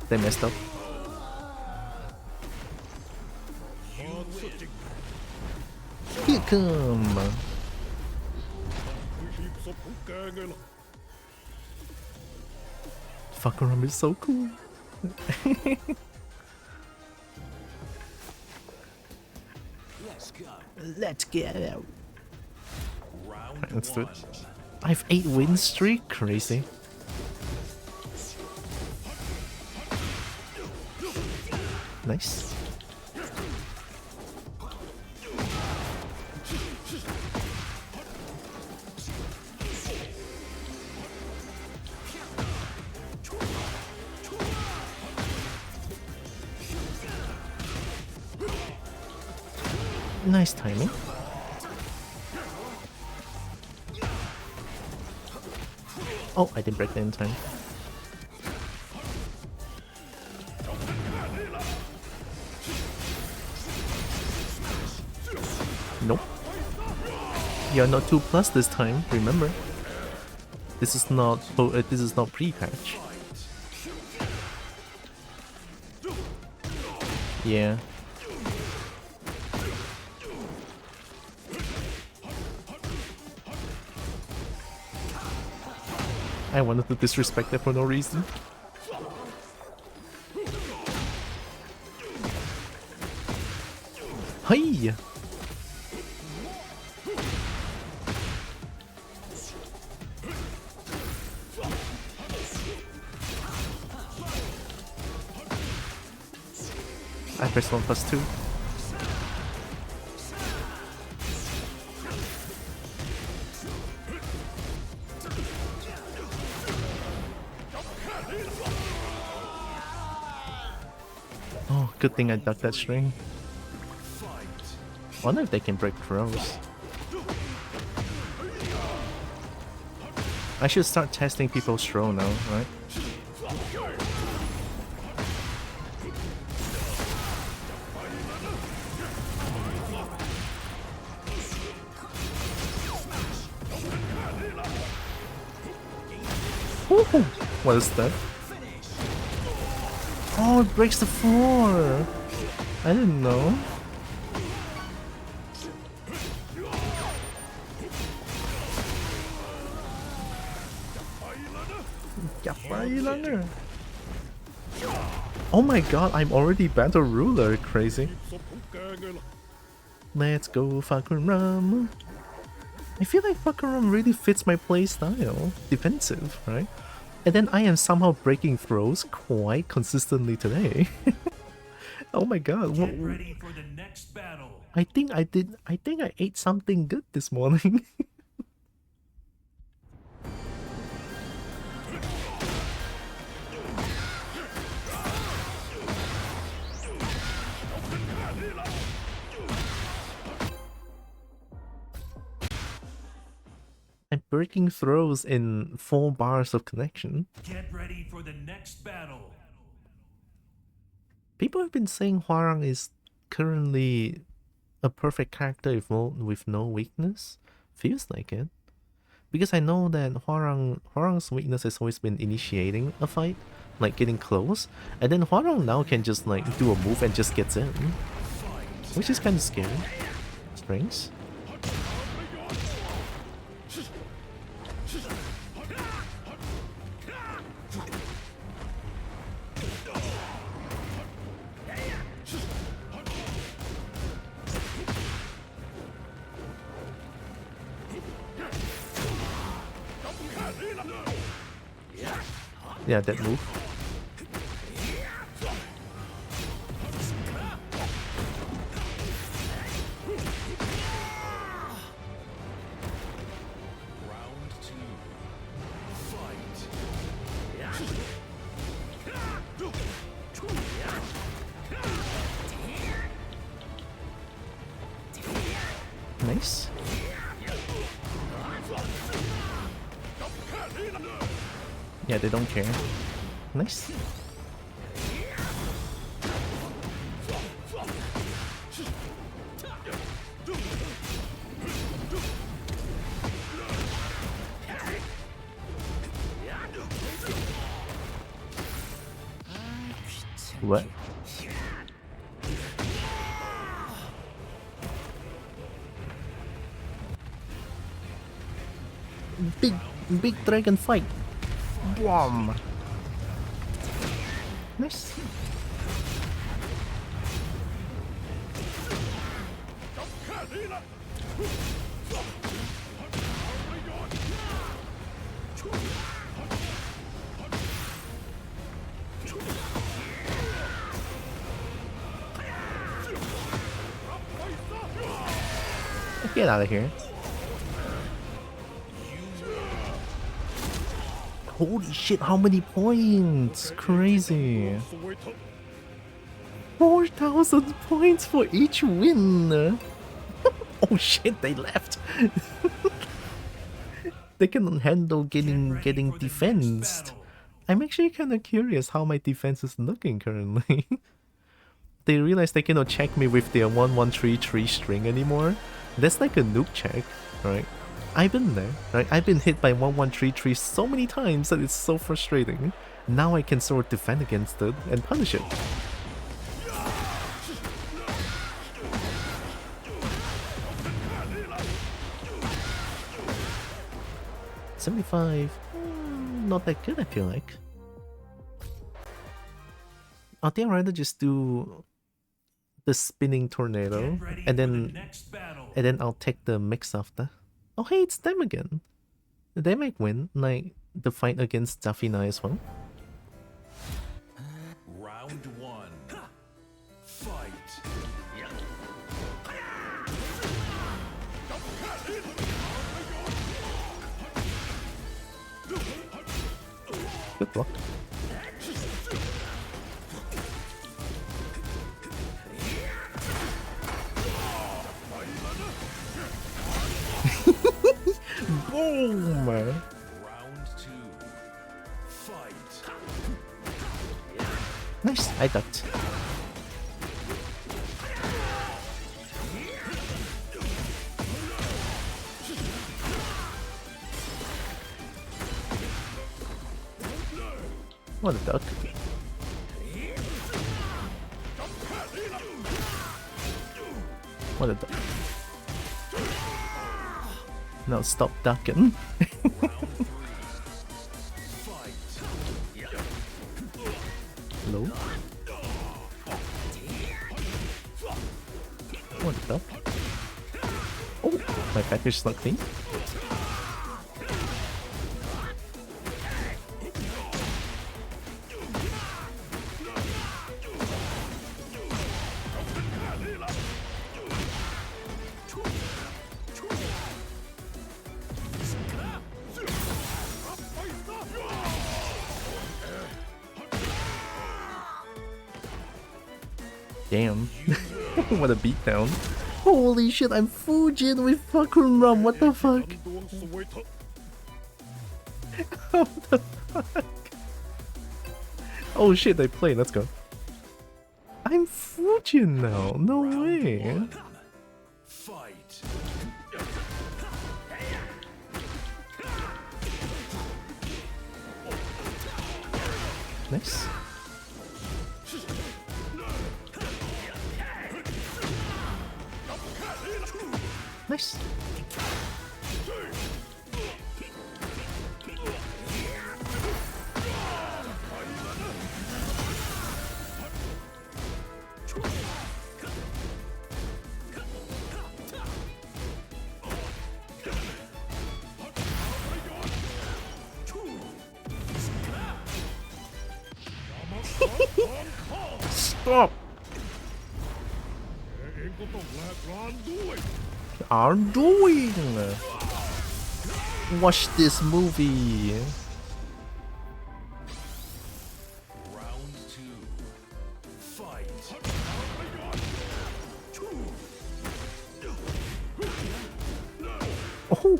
they messed up. Here come. Fahkumram is so cool. Let's get out. Let's do it. I have 8 win streak. Crazy. Nice. Nice timing. Oh, I didn't break that in time. Nope. You're not 2+ this time, remember. This is not pre-patch. Yeah. I wanted to disrespect that for no reason. Hi. I pressed 1+2. Oh, good thing I ducked that string. I wonder if they can break throws. I should start testing people's throw now, right? Woohoo! What is that? Oh, it breaks the floor! I didn't know. Oh my god, I'm already battle ruler, crazy. Let's go Fahkumram. I feel like Fahkumram really fits my playstyle. Defensive, right? And then I am somehow breaking throws quite consistently today. Oh my god. Get ready for the next battle. I think I ate something good this morning. I'm breaking throws in 4 bars of connection. Get ready for the next battle. People have been saying Hwarang is currently a perfect character with no weakness. Feels like it. Because I know that Hwarang's weakness has always been initiating a fight, like getting close, and then Hwarang now can just like do a move and just gets in. Which is kind of scary. Strings. Yeah, that move. Nice. Yeah, they don't care. Nice. What? Big dragon fight. Boom. Nice. Get out of here. Holy shit, how many points? Crazy. 4,000 points for each win. Oh shit, they left. They cannot handle getting defensed. I'm actually kind of curious how my defense is looking currently. They realize they cannot check me with their 1133 string anymore. That's like a nuke check, right? I've been there, right? I've been hit by 1133 so many times that it's so frustrating. Now I can sort of defend against it and punish it. $75. Not that good, I feel like. I think I'd rather just do the spinning tornado and then I'll take the mix after. Oh hey, it's them again. They might win, like the fight against Zafina as well. Round one. Fight. Good block. Boom! Round two. Fight. Nice, I ducked. What a duck. What a duck. Now stop ducking. Hello? What a duck. Oh, my package is not clean. Damn. What a beatdown. Holy shit, I'm Fujin with Fahkumram, what the fuck? What the fuck? Oh shit, they play, let's go. I'm Fujin now, no way. Fight. Nice. Nice. Stop! Are doing? Watch this movie. Round two. Fight. Oh!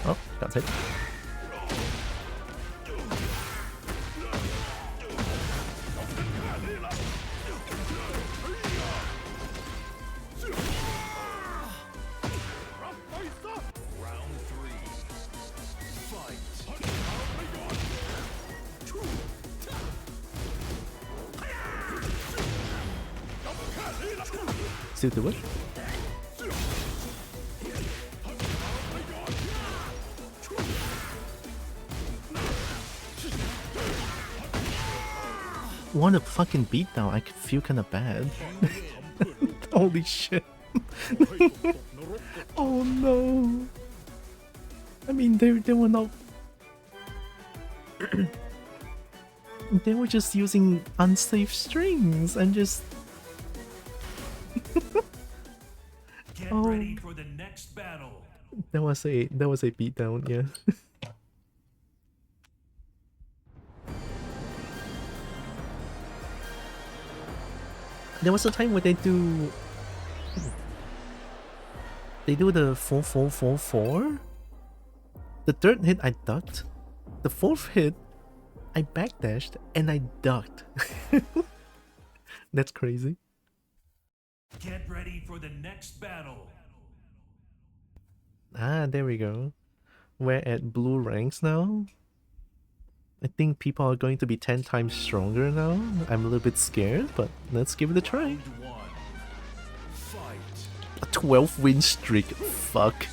Oh, got hit. Round three. Fight. Still do it. What a fucking beatdown, I feel kinda bad. Holy shit. Oh no. I mean, they were not... They were just using unsafe strings and just... Get Oh. ready for the next battle. That was a beatdown, yeah. There was a time where they do the 4-4-4-4. The third hit I ducked. The fourth hit I backdashed and I ducked. That's crazy. Get ready for the next battle. Ah, there we go. We're at blue ranks now. I think people are going to be 10 times stronger now. I'm a little bit scared, but let's give it a try. Round one. Fight. A 12 win streak. Fuck.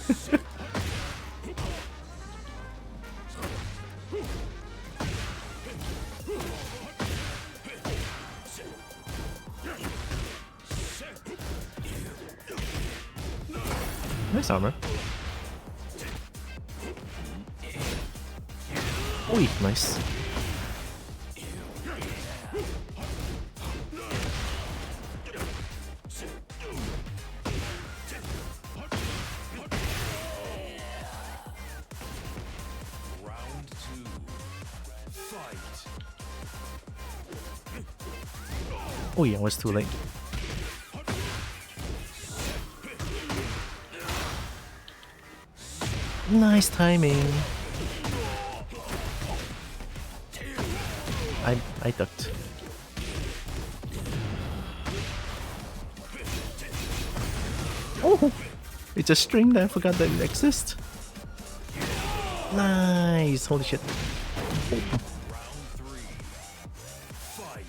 Nice armor. Oi, nice. Round two. Fight. Oh yeah, I was too late. Nice timing. I ducked. Oh! It's a string that I forgot that it exists. Nice! Holy shit. Round three. Fight.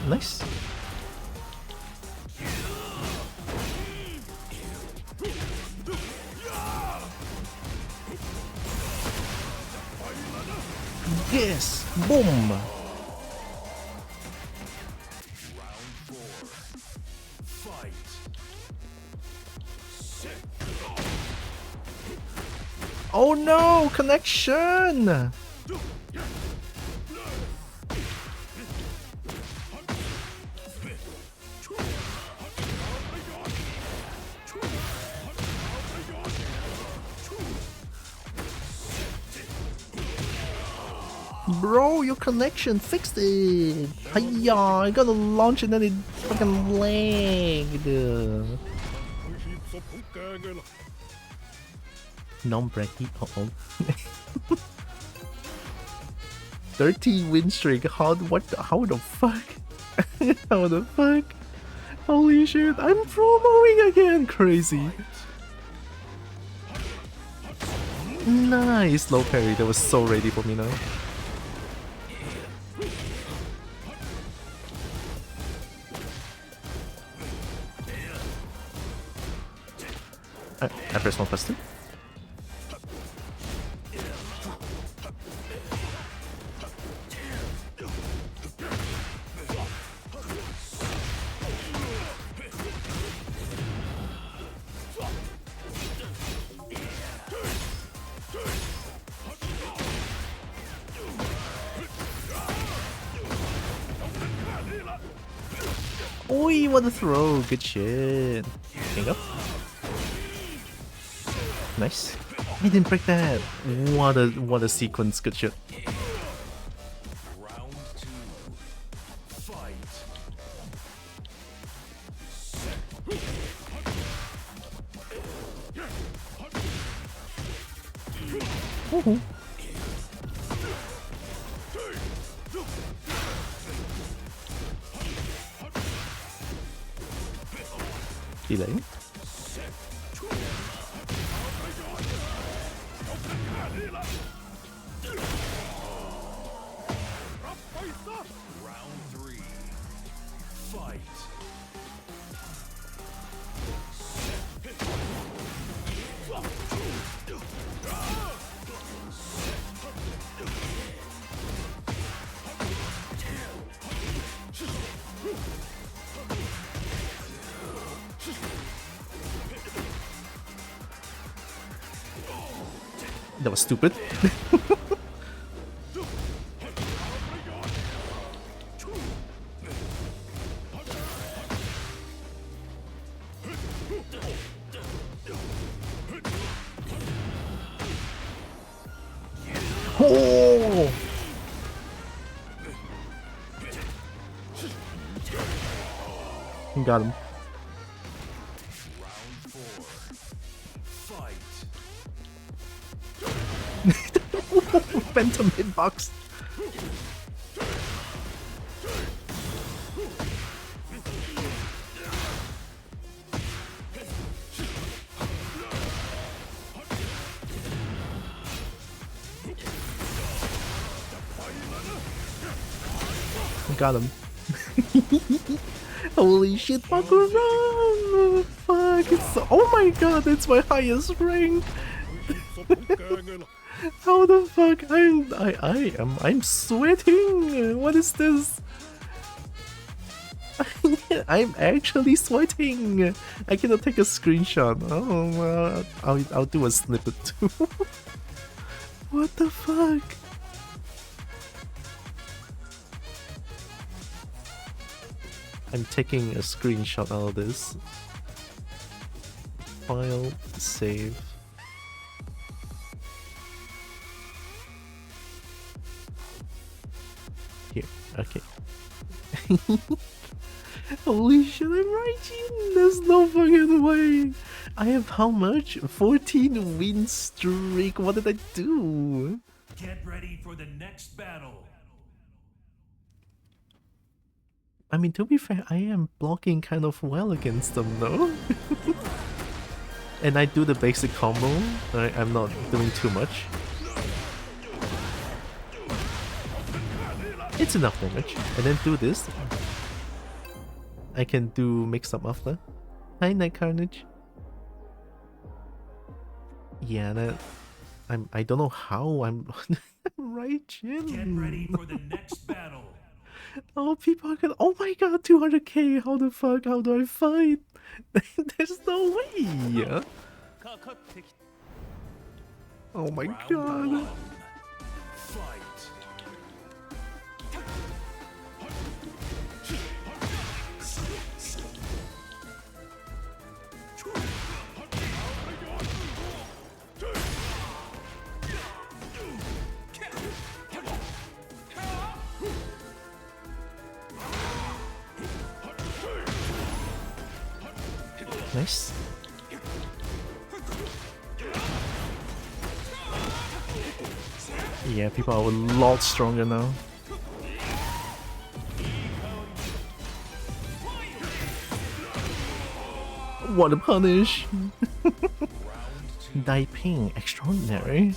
Nice. Yes! Boom! Round four. Fight. Oh no! Connection! Bro, your connection fixed it! Hiya, I gotta launch and then it fucking lagged. Non-breaky, uh-oh. 30 win streak, how the fuck? How the fuck? Holy shit, I'm promoing again, crazy. Nice, low parry, that was so ready for me now. I press 1+2. Oi, what a throw! Good shit. Hang up. Nice. I didn't break that. What a sequence. Good shit. Round two. Fight. Woohoo. Delay. Round three. Fight. That was stupid. Oh! Got him. Phantom hitbox. Got him. Holy shit, Fahkumram! Fuck, it's so, oh my god, that's my highest rank! How the fuck? I'm sweating! What is this? I'm actually sweating! I cannot take a screenshot. Oh, I'll do a snippet too. What the fuck? I'm taking a screenshot out of this. File, save. Here, okay. Holy shit, I'm raging! There's no fucking way! I have how much? 14 win streak. What did I do? Get ready for the next battle. I mean, to be fair, I am blocking kind of well against them, though. And I do the basic combo. I'm not doing too much. It's enough damage. And then do this. I can do mix up after. Hi, Night Carnage. Yeah, that I don't know how I'm raging. Get ready for the next battle. Oh, people are gonna. Oh my god, 200k! How the fuck? How do I fight? There's no way! Oh my god. Fight. Nice. Yeah, people are a lot stronger now. What a punish! Dai Ping, extraordinary.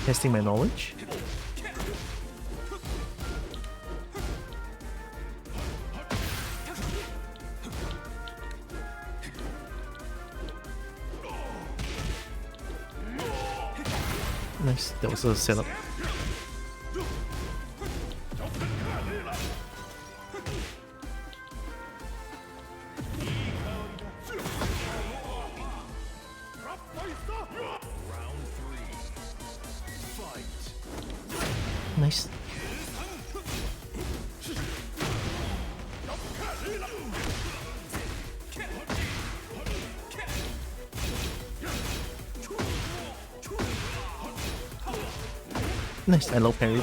Testing my knowledge. Nice, that was a setup. Nice. Nice, I low parried.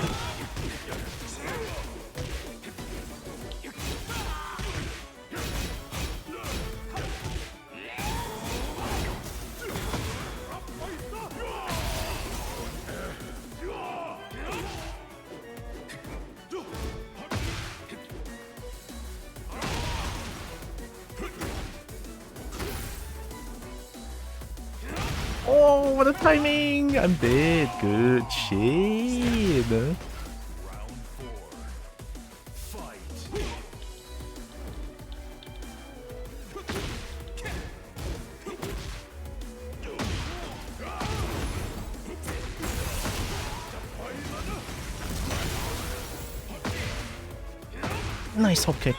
Oh, what a timing! I'm dead. Good shit. Round 4. Fight. Nice hop kick.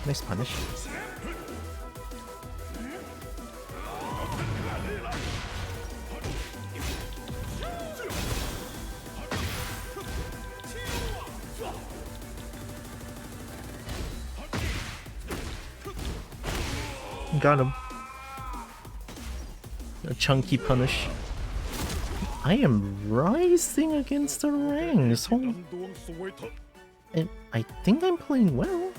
Nice punish. Got him. A chunky punish. I am rising against the ranks. And I think I'm playing well.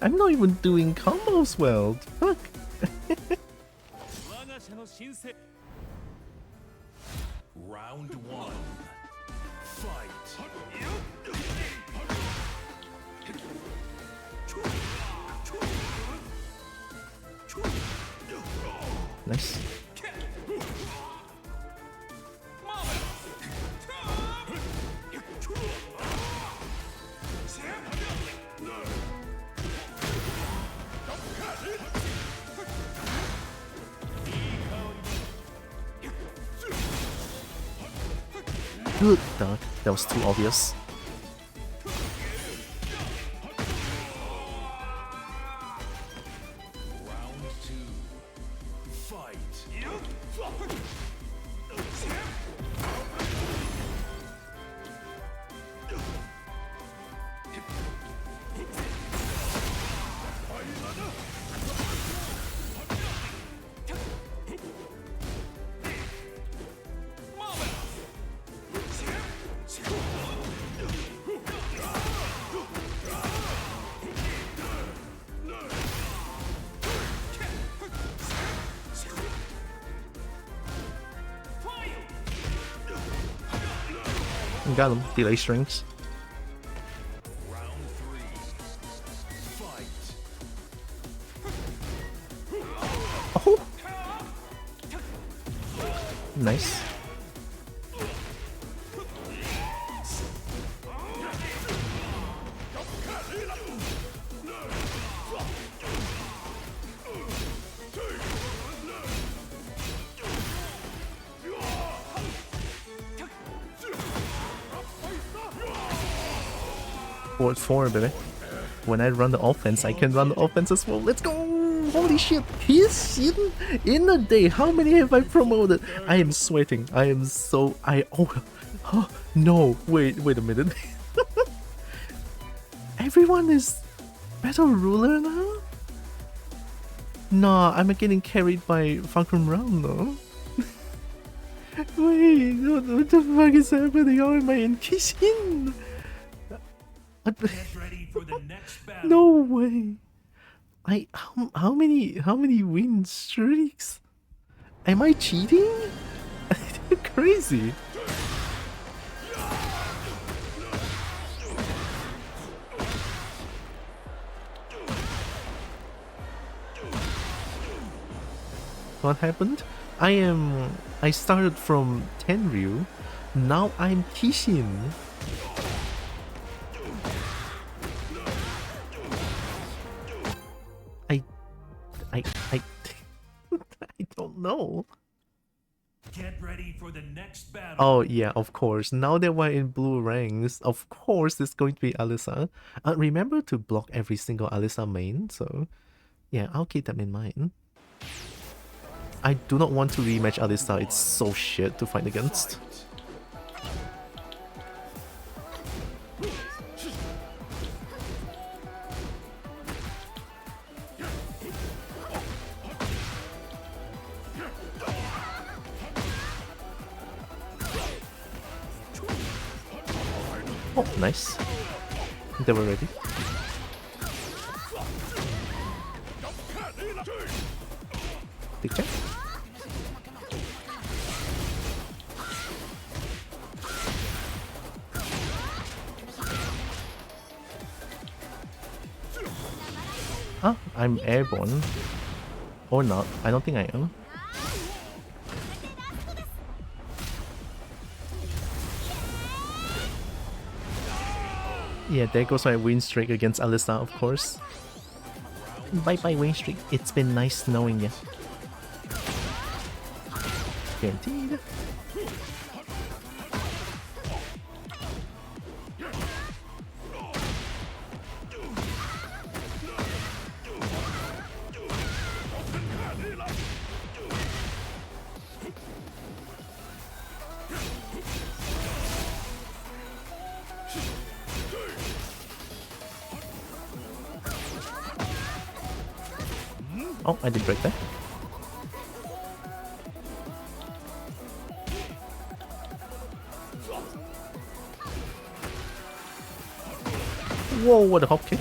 I'm not even doing combos well. Fuck. Round one. Fight. Nice. Good dog. That was too obvious. Round two. Fight. Got him. Delay strings. Round three. Fight. Oh! Nice. Forward, baby. When I run the offense, I can run the offense as well. Let's go! Holy shit! Kishin in a day. How many have I promoted? I am sweating. I am so. Oh no! Wait a minute. Everyone is battle ruler now. Nah, I'm getting carried by Fahkumram though. Wait, what the fuck is happening? How am I in Kishin? Get ready for the next battle. No way. How many win streaks? Am I cheating? Crazy. What happened? I started from Tenryu. Now I'm Kishin. I I don't know. Get ready for the next battle. Oh yeah, of course. Now that we're in blue ranks, of course it's going to be Alyssa. Remember to block every single Alyssa main, so yeah, I'll keep them in mind. I do not want to rematch Alyssa, it's so shit to fight against. Oh, nice. They were ready. Big check. Huh? I'm airborne. Or not. I don't think I am. Yeah, there goes my win streak against Alyssa, of course. Bye-bye win streak. It's been nice knowing you. Guaranteed. Oh, I did break that. Whoa, what a hop kick.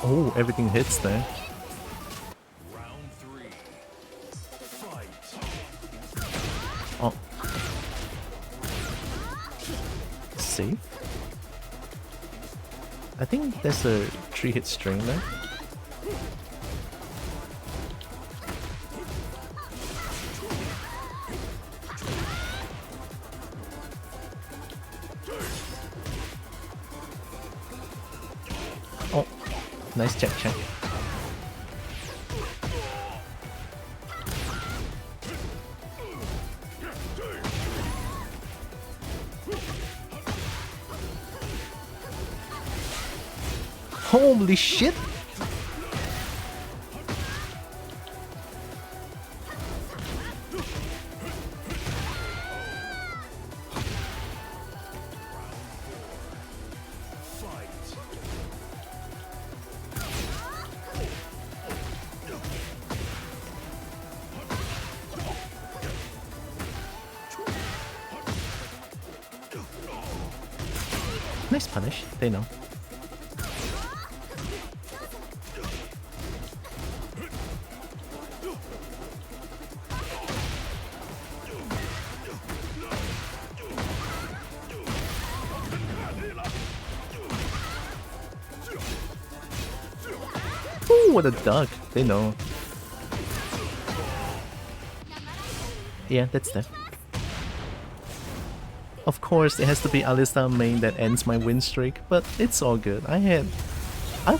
Oh, everything hits there. Round 3. Fight. Oh. Safe? I think there's a 3-hit string there. Oh, nice check. Holy shit! Nice punish, they know. Ooh, what a duck, they know. Yeah, that's that. Of course, it has to be Alisa main that ends my win streak, but it's all good. I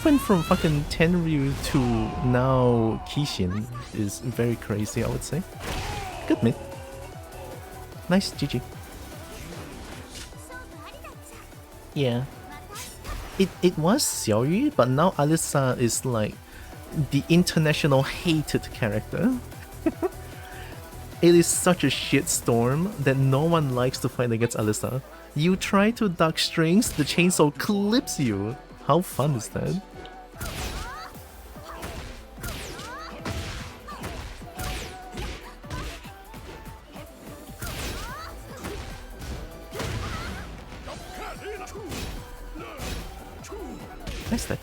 went from fucking Tenryu to now Kishin is very crazy, I would say. Good mid. Nice, GG. Yeah. It was Xiaoyu, but now Alisa is like the international hated character. It is such a shitstorm that no one likes to fight against Alisa. You try to duck strings, the chainsaw clips you. How fun is that? Nice day.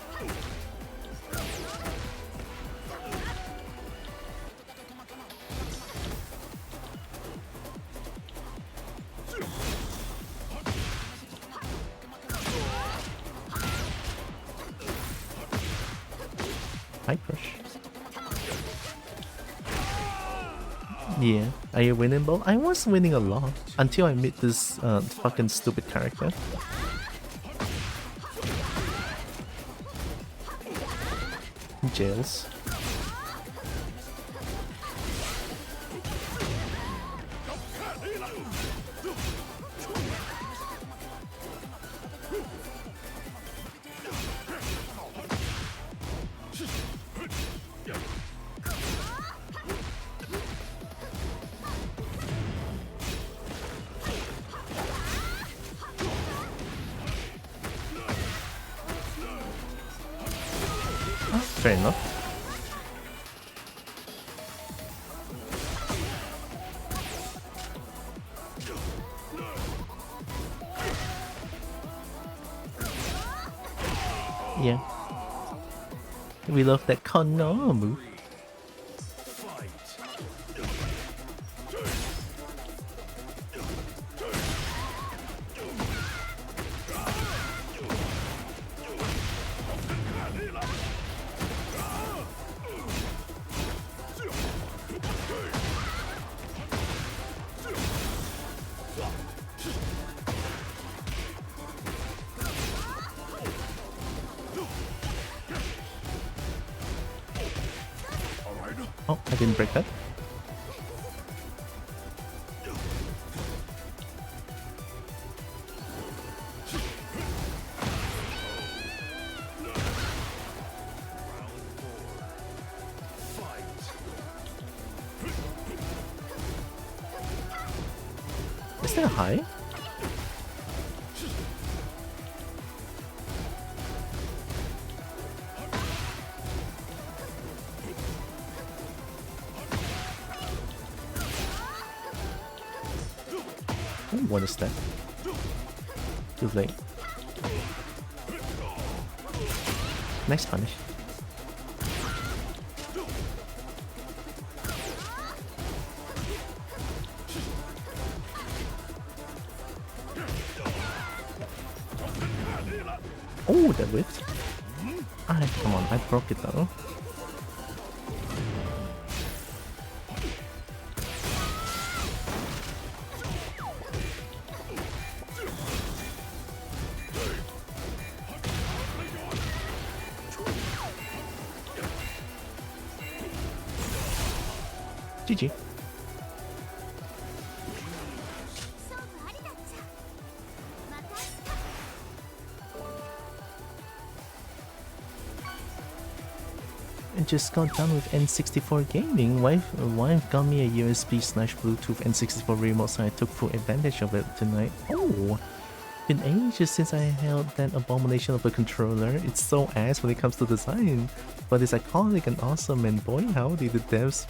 High crush. Yeah, are you winning, Bo? I was winning a lot until I met this fucking stupid character. Jails. Fair enough. Yeah. We love that Kono move. Oh, I didn't break that. Is there a high? What is that? Too late. Nice punish. Oh, that whipped. Ah, come on, I broke it though. GG. I just got done with N64 gaming. Wife got me a USB/Bluetooth N64 remote, so I took full advantage of it tonight. Oh, been ages since I held that abomination of a controller. It's so ass when it comes to design, but it's iconic and awesome. And boy, howdy, the devs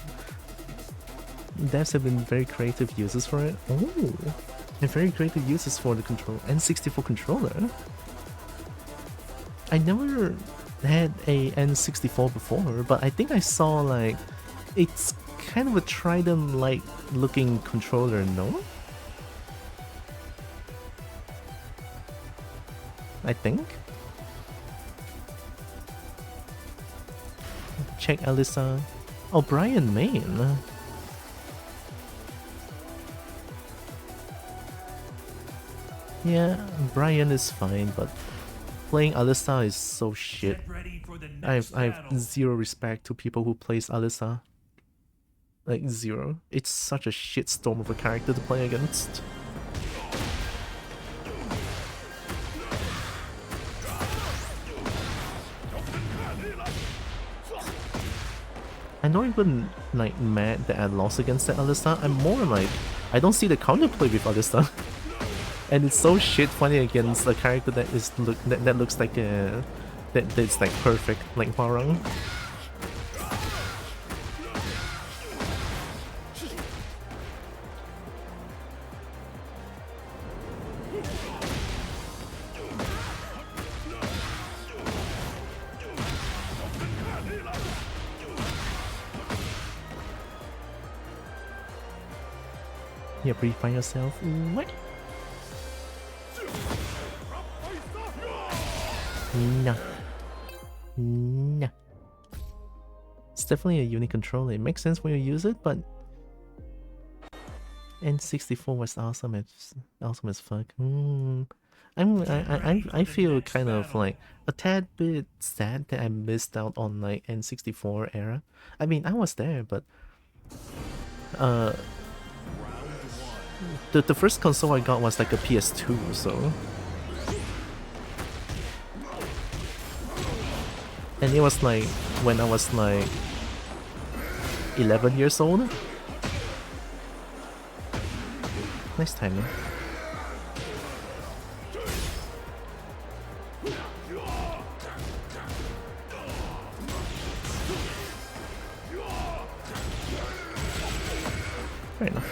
have been very creative uses for it. Oh, and very creative uses for the N64 controller. I never had a N64 before, but I think I saw like it's kind of a Trident-like looking controller, no? I think. Check Alyssa. Oh, Brian Main. Yeah, Brian is fine, but playing Alyssa is so shit. I have zero respect to people who plays Alyssa. Like zero. It's such a shitstorm of a character to play against. I'm not even like mad that I lost against that Alyssa. I'm more like I don't see the counterplay with Alyssa. And it's so shit funny against a character that is that looks like a that's like perfect, like Hwarang. Yeah, purify yourself. What? No. No. It's definitely a unique controller. It makes sense when you use it, but N64 was awesome as fuck. I feel kind of like a tad bit sad that I missed out on like N64 era. I mean, I was there, but the first console I got was like a PS2, so. And it was like when I was like 11 years old. Nice timing. Fair enough.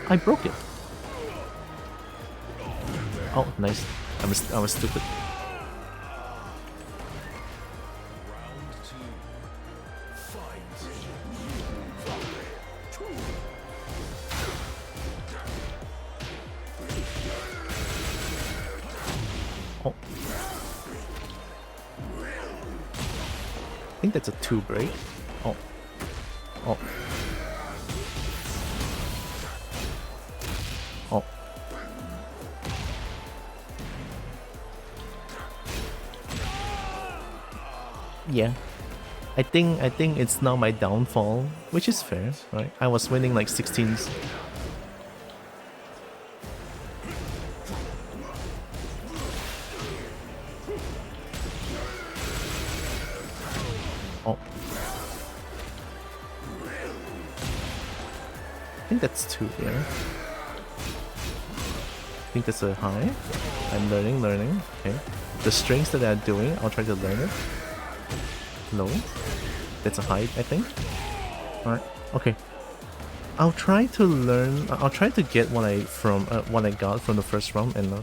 I broke it. Oh, nice. I was stupid. I think that's a 2 break. Oh. Oh. Oh. Yeah. I think it's now my downfall, which is fair, right? I was winning like 16s. Oh. I think that's 2, yeah. I think that's a high. I'm learning. Okay. The strings that they're doing, I'll try to learn it. Low. That's a high, I think. Alright, okay. I'll try to learn. I'll try to get what I got from the first round, and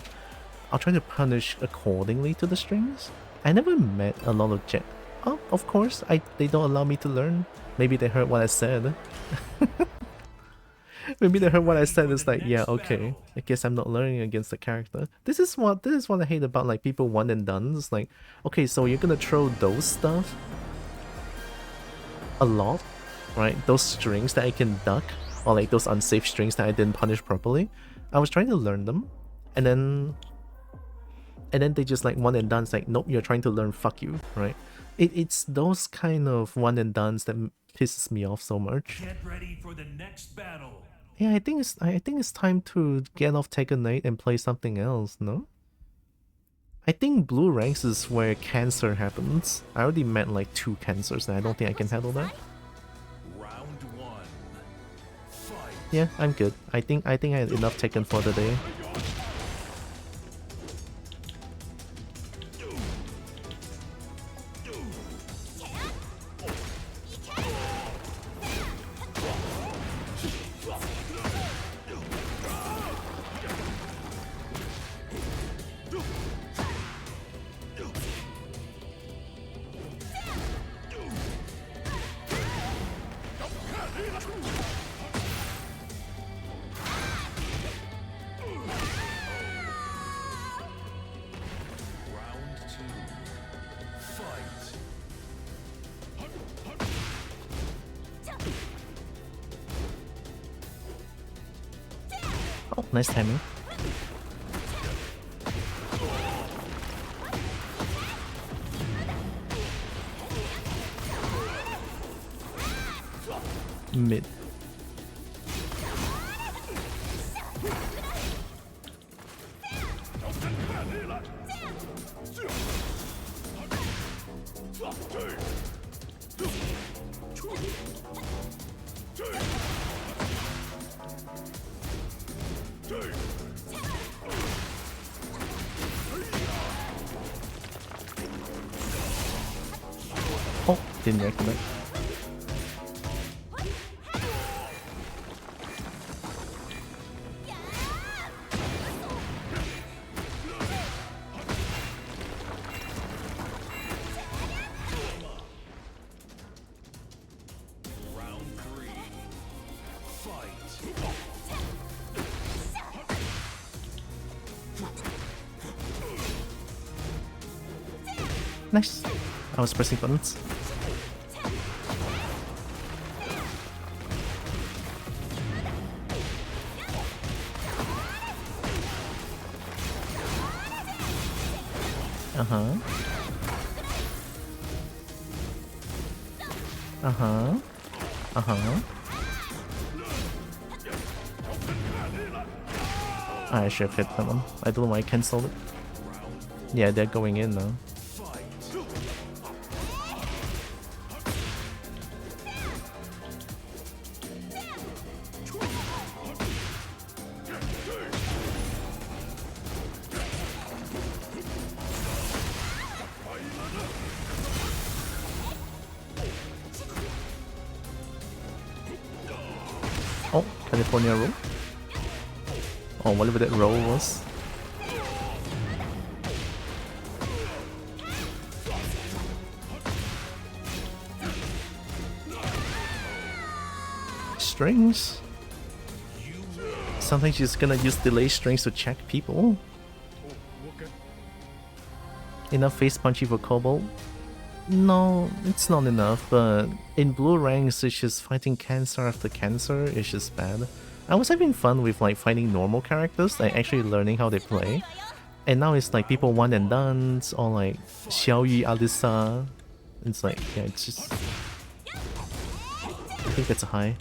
I'll try to punish accordingly to the strings. I never met a lot of jet. Oh, of course, they don't allow me to learn. Maybe they heard what I said. Maybe they heard what I said. It's like, yeah, okay. I guess I'm not learning against the character. This is what I hate about like people one and done. It's like, okay, so you're gonna throw those stuff a lot, right? Those strings that I can duck, or like those unsafe strings that I didn't punish properly. I was trying to learn them, and then they just like one and done. It's like, nope, you're trying to learn. Fuck you, right? It's those kind of one and dones that pisses me off so much. Get ready for the next battle. Yeah, I think it's time to get off Tekken 8 and play something else, no? I think blue ranks is where cancer happens. I already met like 2 cancers and I don't think I can handle that. Round 1. Fight. Yeah, I'm good. I think I had enough Tekken for the day. Oh, nice timing. Mid. Oh, didn't react to that. Round 3. Fight. Nice. I was pressing buttons. Uh-huh. Uh-huh. Uh-huh. I should have hit that one. I don't know why I cancelled it. Yeah, they're going in now. Oh, California roll. Or whatever that roll was. Strings? Sometimes she's gonna use delay strings to check people. Enough face punchy for Kobo? No, it's not enough, but in blue ranks it's just fighting cancer after cancer, it's just bad. I was having fun with like fighting normal characters, like actually learning how they play. And now it's like people one and done, or like Xiaoyi Alisa. It's like, yeah, it's just... I think that's a high.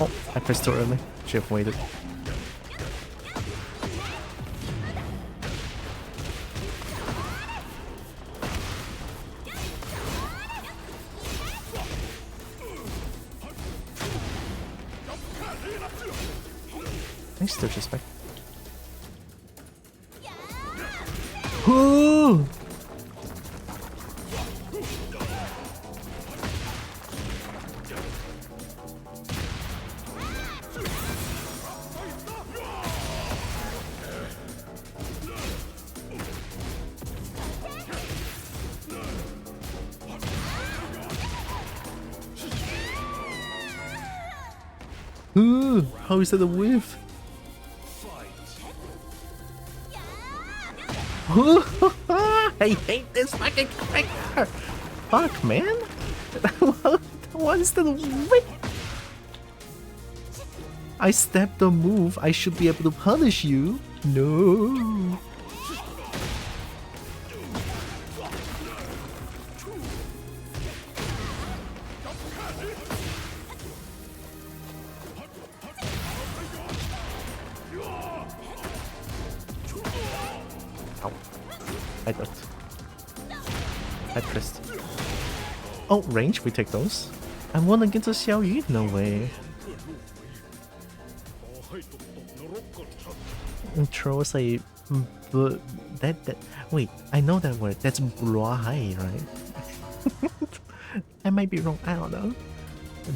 Oh, I pressed too early. Should have waited. Nice disrespect. Ooh! Ooh! How is that a whiff? I hate this fucking character! Fuck, man! What is that whiff? I stepped a move, I should be able to punish you. No! Ow. I ducked. I pressed. Oh, range, we take those. I won against a Xiao Yu? No way. Intro say that wait, I know that word. That's Bruahai, right? I might be wrong, I don't know.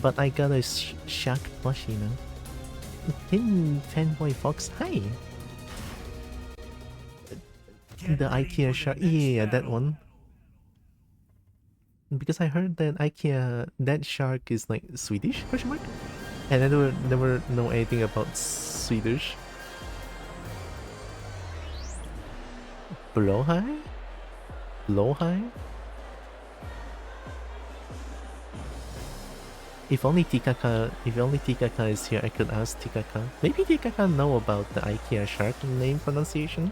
But I got a shark plushie, you know. Tin Fanboy Fox, hi! The IKEA shark, yeah, that one. Because I heard that IKEA, that shark is like Swedish, question mark? And I never know anything about Swedish. Blowhigh? Blowhigh? If only Tikaka is here, I could ask Tikaka. Maybe Tikaka know about the IKEA shark name pronunciation?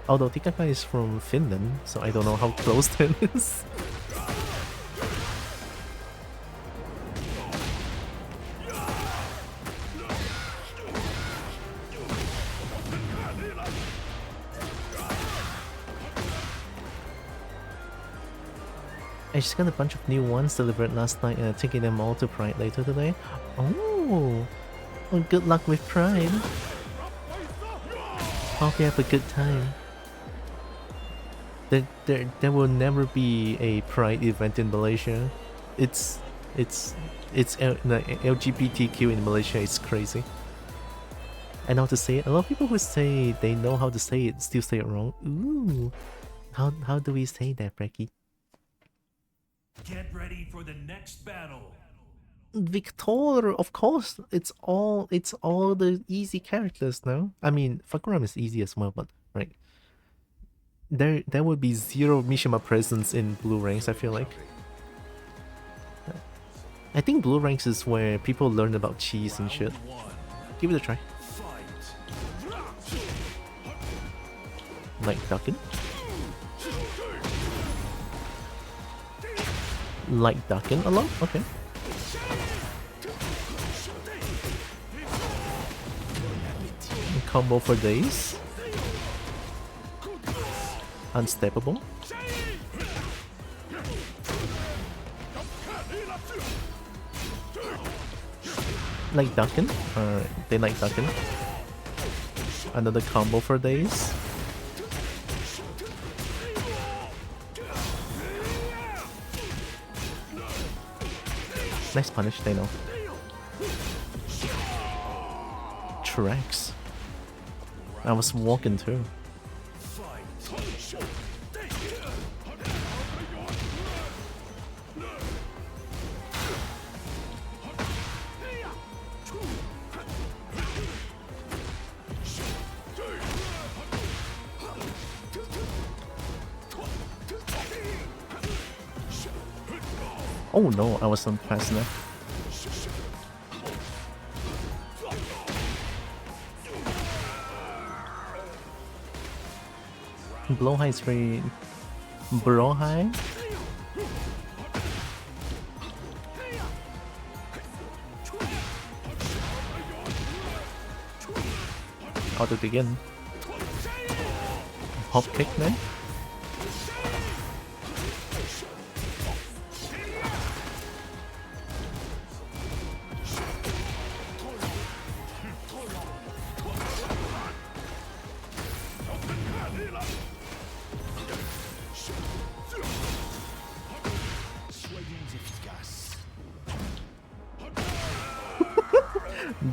Although Tikaka is from Finland, so I don't know how close that is. I just got a bunch of new ones delivered last night and I'm taking them all to Pride later today. Oh, well, good luck with Pride. Hope you have a good time. There will never be a Pride event in Malaysia. It's the LGBTQ in Malaysia is crazy. I know how to say it. A lot of people who say they know how to say it still say it wrong. Ooh, how do we say that, Brecky? Get ready for the next battle. Victor, of course. It's all the easy characters now. I mean, Fahkumram is easy as well, but right. There would be zero Mishima presence in blue ranks, I feel like. I think blue ranks is where people learn about cheese and shit. Give it a try. Like ducking? Like ducking a lot? Okay. Combo for days. Unstoppable. Like ducking? Alright, they like ducking. Another combo for days. Nice punish, they know. Tracks. I was walking too. Oh no, I wasn't fast enough. Blow high is very... Blow high? I'll do it again. Hop kick, man.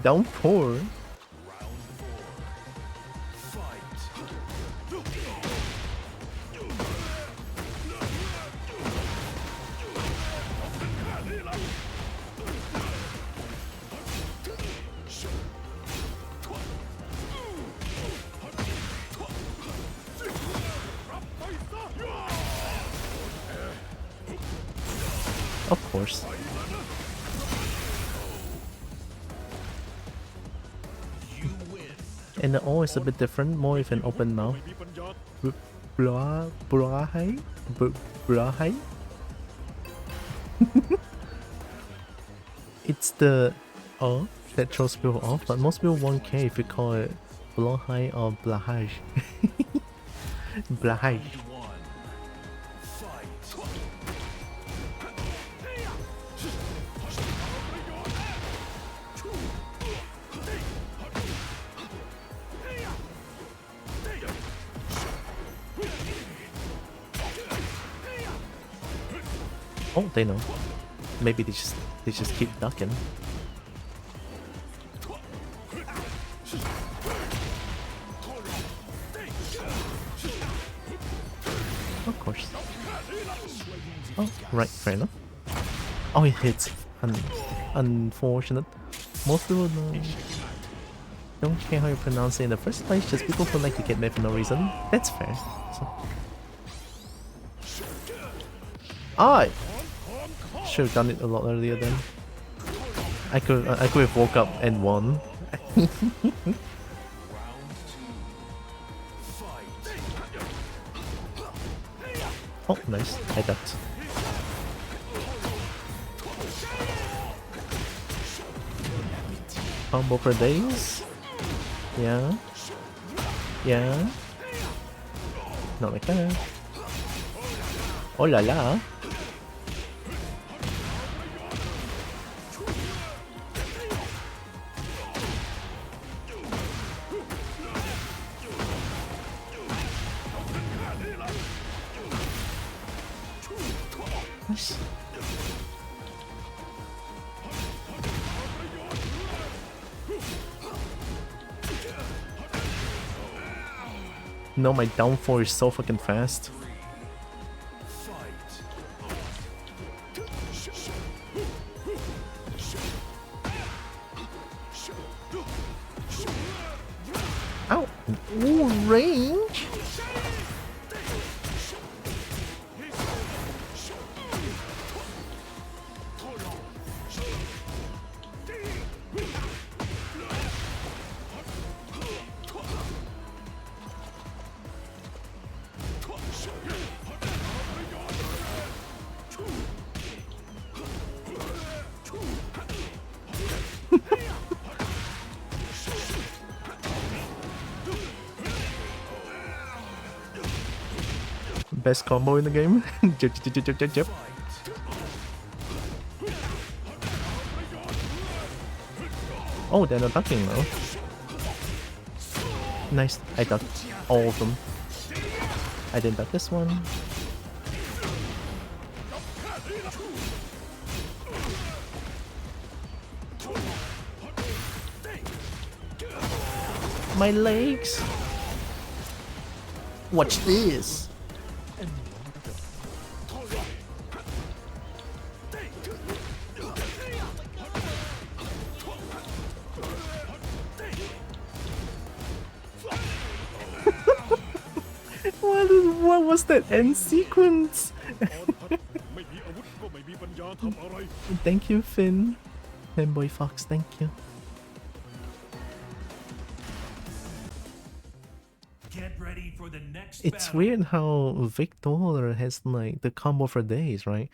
Downpour. Of course. And the O is a bit different, more with an open mouth. Brahai? Brahai? It's the O that throws people off, but most people won't care if you call it Blahai or Blahaj. Blahaj. Oh, they know. Maybe they just keep ducking. Of course. Oh, right, fair enough. Oh, it hits. Unfortunate. Most people don't care how you pronounce it in the first place, just people who like to get mad for no reason. That's fair. So. Should have done it a lot earlier then. I could have woke up and won. Oh, nice. I ducked. Combo for days? Yeah. Yeah. Not like that. Oh la la. No, my downfall is so fucking fast. Ow! Ooh, range! Best combo in the game. Jip, jip, jip, jip, jip, jip. Oh, they're not ducking now. Nice. I ducked all of them. I didn't duck this one. My legs. Watch this. What was that end sequence? Thank you, Finn. Fanboy Fox, thank you. Get ready for the next It's battle. weird how Victor has like the combo for days, right?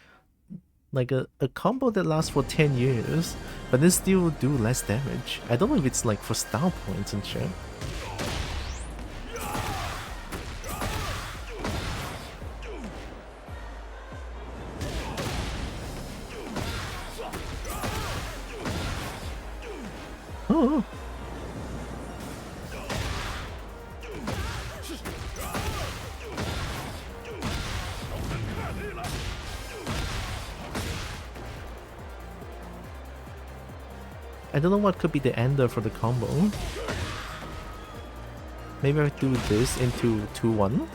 Like a combo that lasts for 10 years, but then still do less damage. I don't know if it's like for style points and shit. Oh. I don't know what could be the ender for the combo. Maybe I do this into 2-1.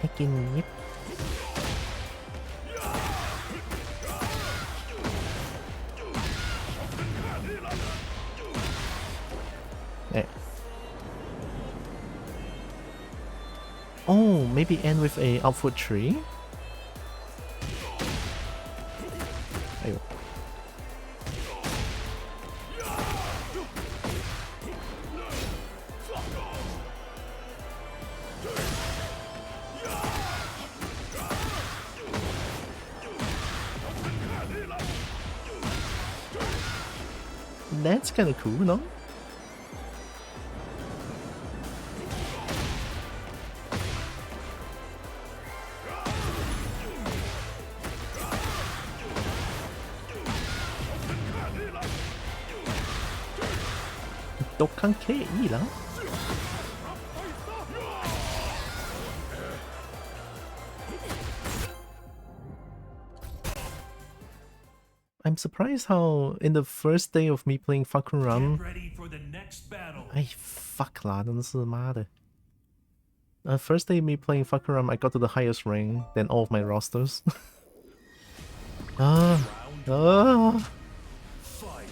Heckin' yep. There. Oh, maybe end with a outfoot tree. Ayo. That's kind of cool, no? 독한게 이라? I'm surprised how in the first day of me playing Fahkumram, Ready for the next battle. fuck 啦，真是妈的。First day me playing Fahkumram, I got to the highest rank than all of my rosters. Fight.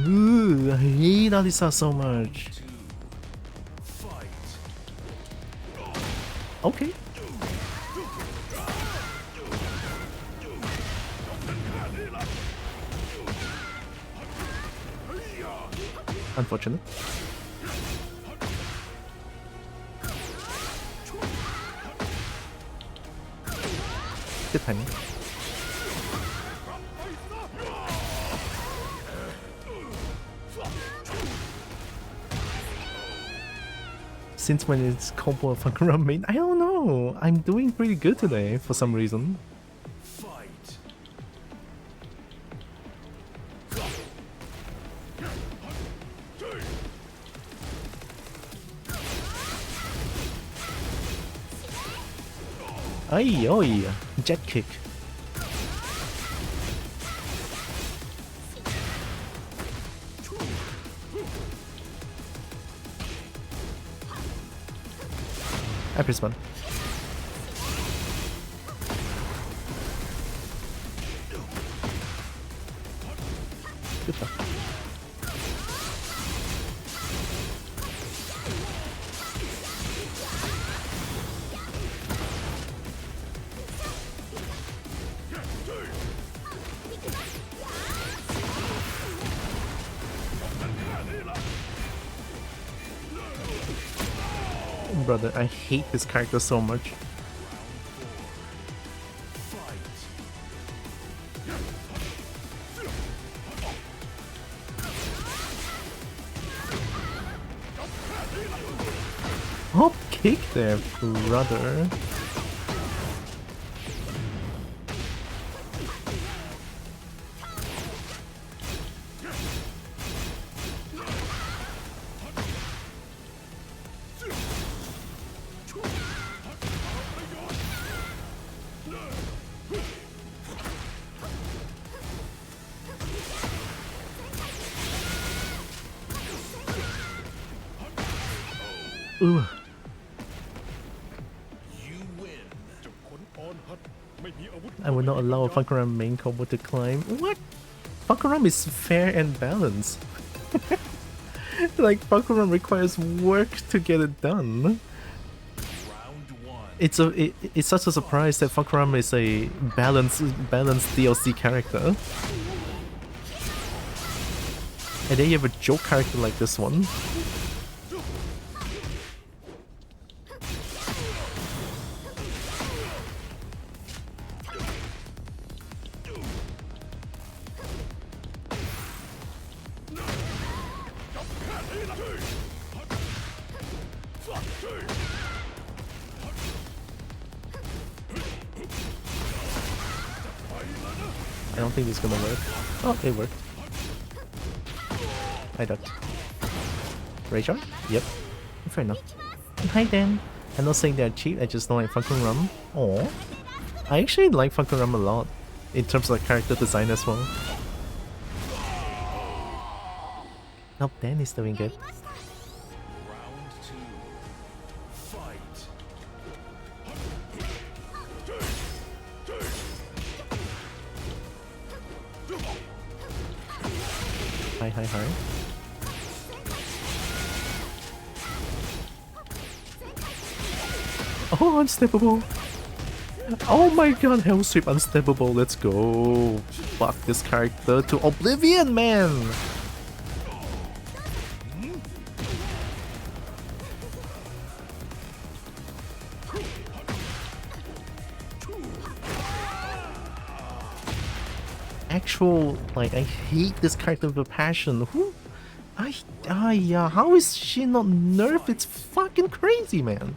Ooh, I hate Alisa so much. Okay. Unfortunate. Good timing. Since when it's Kobo Fahkumram main? I don't know. I'm doing pretty good today for some reason. Fight. Ay, oi, jet kick. I press one. Good luck. Brother, I hate this character so much. Hop kick there, brother. Ooh. I would not allow a Fahkumram main combo to climb. What? Fahkumram is fair and balanced. Like, Fahkumram requires work to get it done. It's such a surprise that Fahkumram is a balanced DLC character. And then you have a joke character like this one. I don't think it's gonna work. Oh, it worked. I ducked. Rage on? Yep. Fair enough. Hi Dan. I'm not saying they're cheap, I just don't like Fahkumram. Aww. I actually like Fahkumram a lot. In terms of character design as well. Nope, Dan is doing good. Round 2. Fight. Hi, hi, hi. Oh, unsteppable! Oh my god, Hell Sweep unsteppable, let's go! Fuck this character to oblivion, man! Actual, like, I hate this character with a passion. Yeah, how is she not nerfed? It's fucking crazy, man.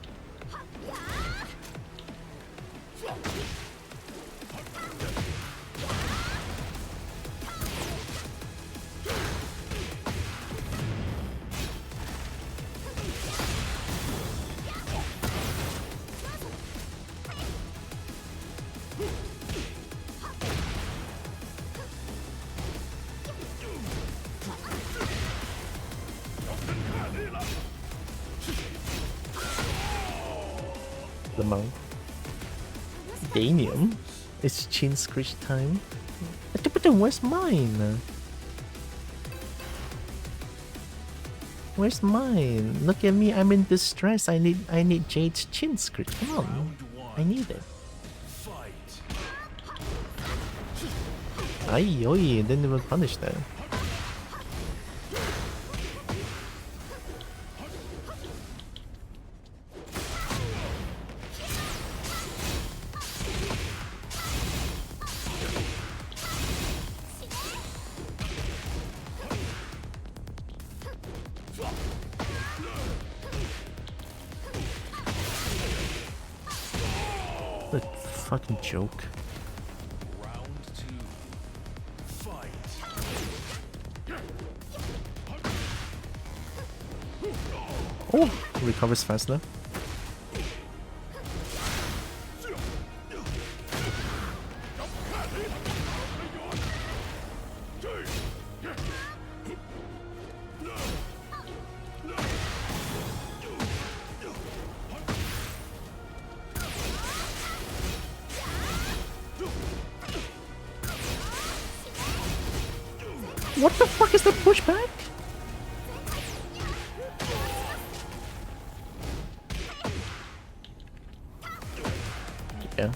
The monk. Danium? It's chin screech time. But then where's mine? Where's mine? Look at me, I'm in distress. I need Jade's chin screech. Come on. I need it. Fight. Ay oi, didn't even punish that. What a fucking joke. Round 2. Fight. Oh, recovers faster. What the fuck is that pushback? Yeah.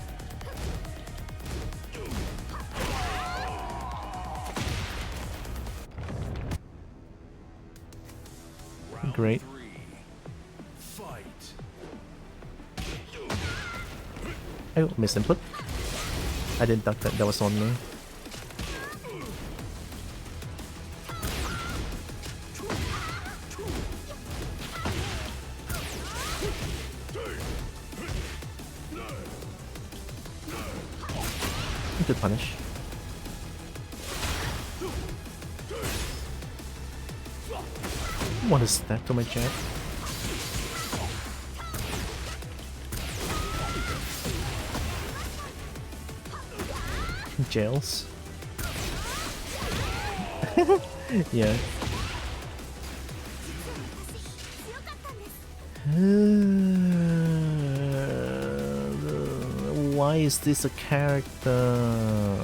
Great. 3. Fight. Oh, misinput. I didn't duck that, that was on me. Good punish. What is that to my jab? Jails. Yeah. Why is this a character?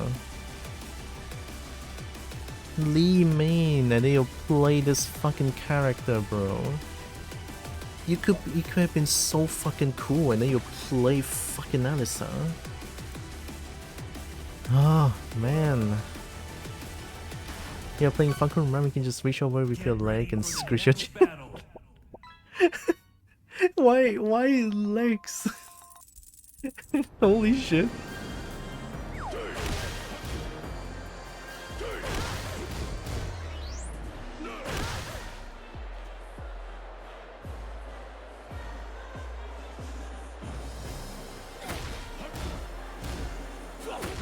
Lee Main, and then you play this fucking character, bro. You could have been so fucking cool, and then you play fucking Alisa. Oh man. Yeah, playing Fahkumram, you can just reach over with your leg and squish your chin. Battle. Why legs? Holy shit.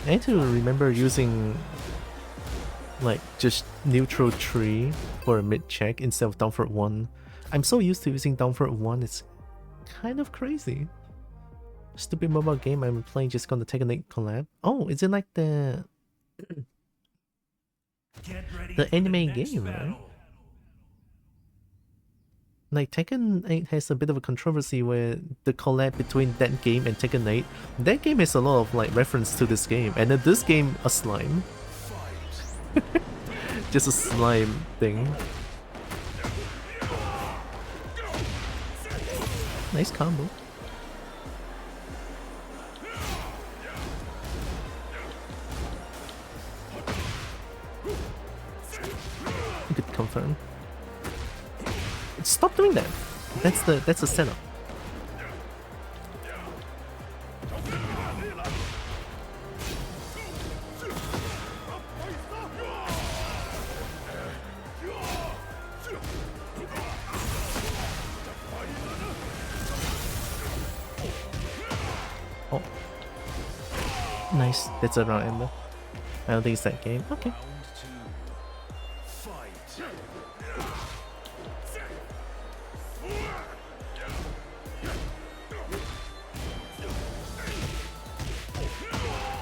I need to remember using like just neutral 3 for a mid check instead of down forward 1. I'm so used to using down forward 1, it's kind of crazy. Stupid mobile game I'm playing just gonna take a Nate collab. Oh, is it like the anime game, right? Like Tekken 8 has a bit of a controversy where the collab between that game and Tekken 8, that game has a lot of like reference to this game, and then this game a slime. Just a slime thing. Nice combo. Good confirm. Stop doing that. That's the setup. Oh. Nice. That's a round ender. I don't think it's that game. Okay.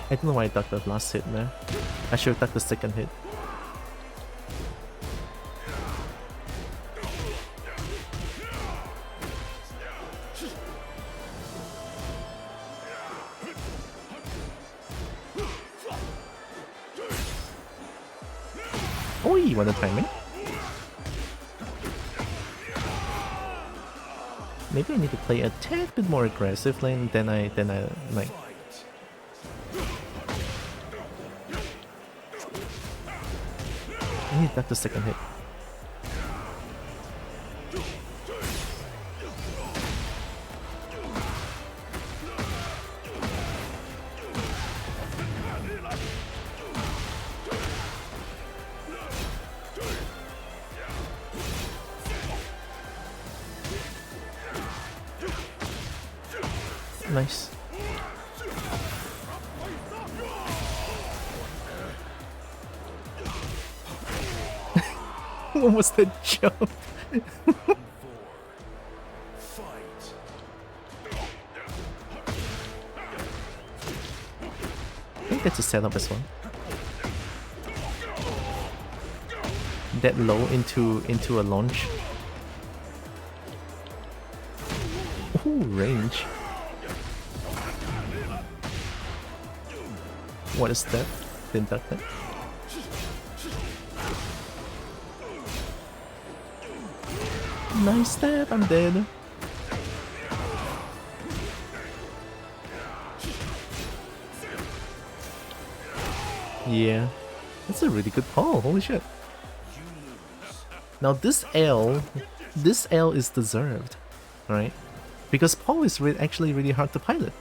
I don't know why I ducked the last hit there. I should have ducked the second hit. Oh, you want to time it? Maybe I need to play a tad bit more aggressive lane than I like. I need to duck the second hit. Nice. What was that jump? I think that's a setup as well. That low into a launch. Ooh, range. What is that? Didn't duck that. Nice stab, I'm dead. Yeah, that's a really good pull, holy shit. Now this L is deserved, right? Because Paul is actually really hard to pilot.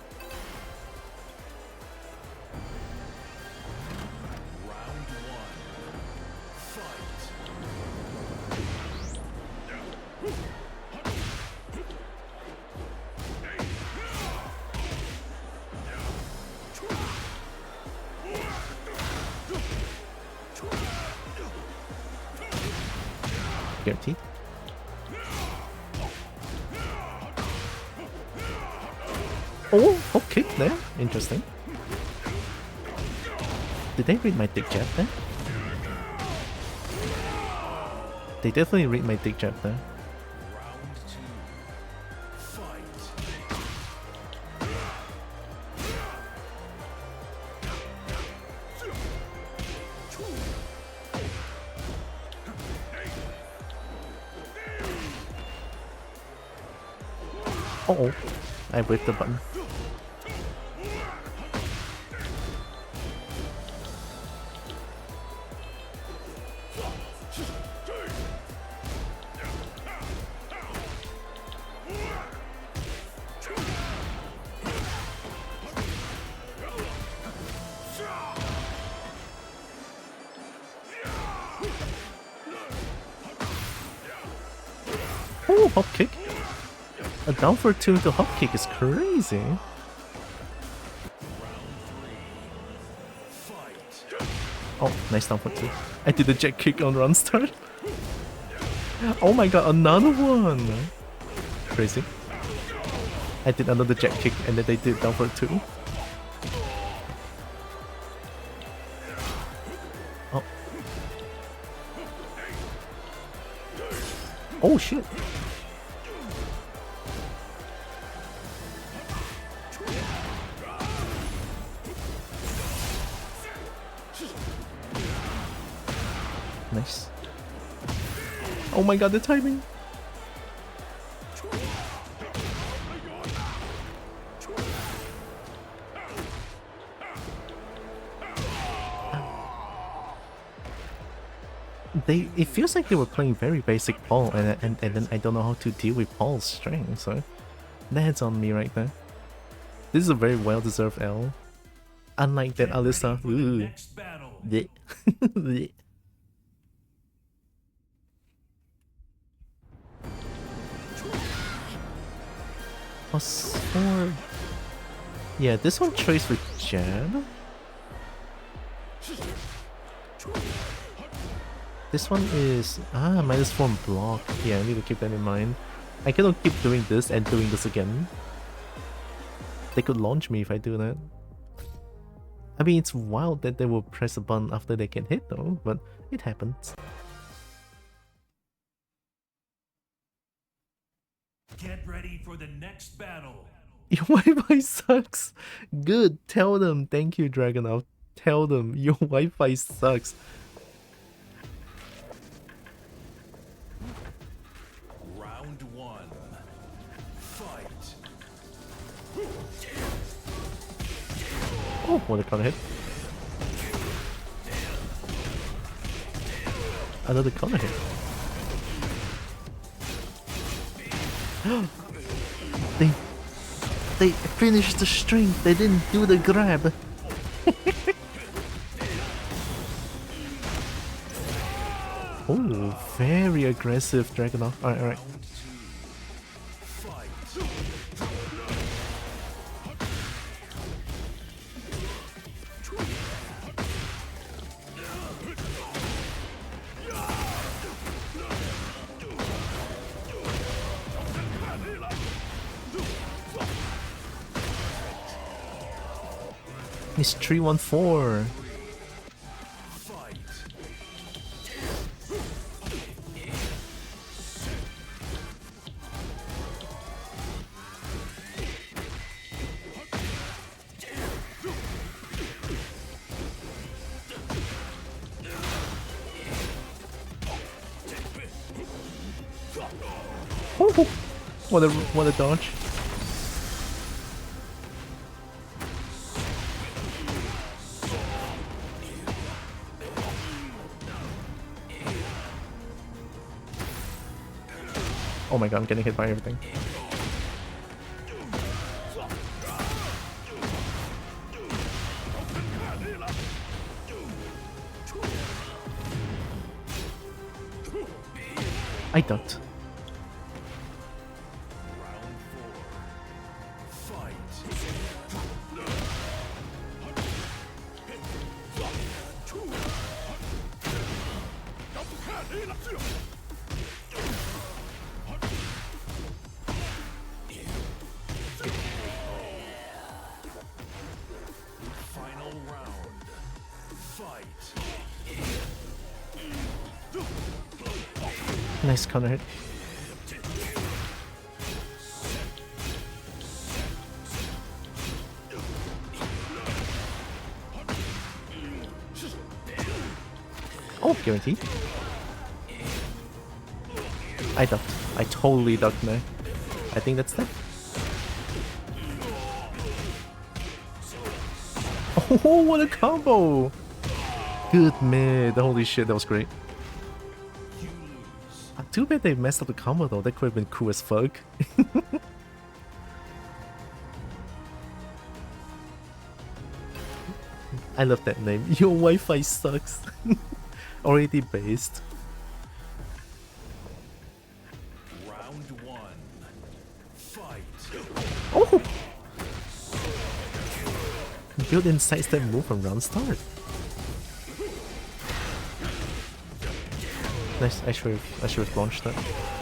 Guaranteed. Oh, okay, there. Interesting. Did they read my dick jab there? They definitely read my dick jab there. Oh, I whipped the button. Oh, hop kick. A down for 2 to hop kick is crazy. Oh, nice down for 2. I did the jet kick on run start. Oh my god, another one! Crazy. I did another jet kick and then they did down for 2. Oh. Oh shit. Nice. Oh my god, the timing! It feels like they were playing very basic Paul, and then I don't know how to deal with Paul's strength, so that's on me right there. This is a very well-deserved L. Unlike that Alyssa. Ooh. Blech. Blech. +4. Yeah, this one trades with jab. This one is -4 block. Yeah, I need to keep that in mind. I cannot keep doing this and doing this again. They could launch me if I do that. I mean, it's wild that they will press a button after they get hit though, but it happens. Get ready for the next battle. Your Wi-Fi sucks. Good, tell them. Thank you, Dragonov. Tell them your Wi-Fi sucks. Round 1. Fight. Oh, what a counter hit. Another counter hit. They finished the string. They didn't do the grab. Oh, very aggressive Dragonov. Alright, alright. It's 314. Oh, what a dodge. Oh my god, I'm getting hit by everything. I ducked. Nice counter hit. Oh, guaranteed. I ducked. I totally ducked there. I think that's that. Oh, what a combo! Good mid. Holy shit, that was great. Too bad they messed up the combo though. That could have been cool as fuck. I love that name. Your Wi-Fi sucks. Already based. Round one. Fight. Oh! Built-in sidestep move from round start. Nice. I should have launched that.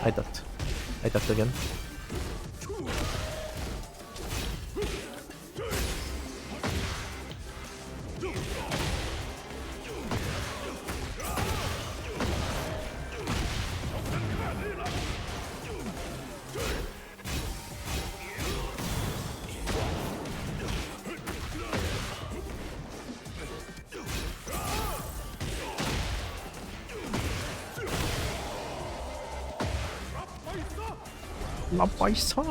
I ducked. I ducked again. La paisa.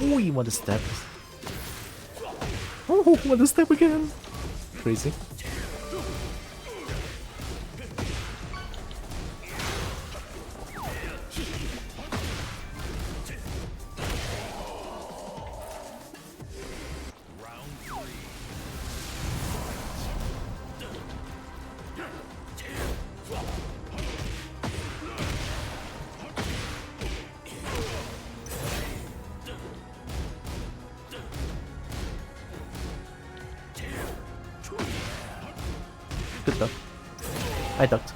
Oh, you want to step? Oh, want to step again? Crazy. Good duck. I ducked.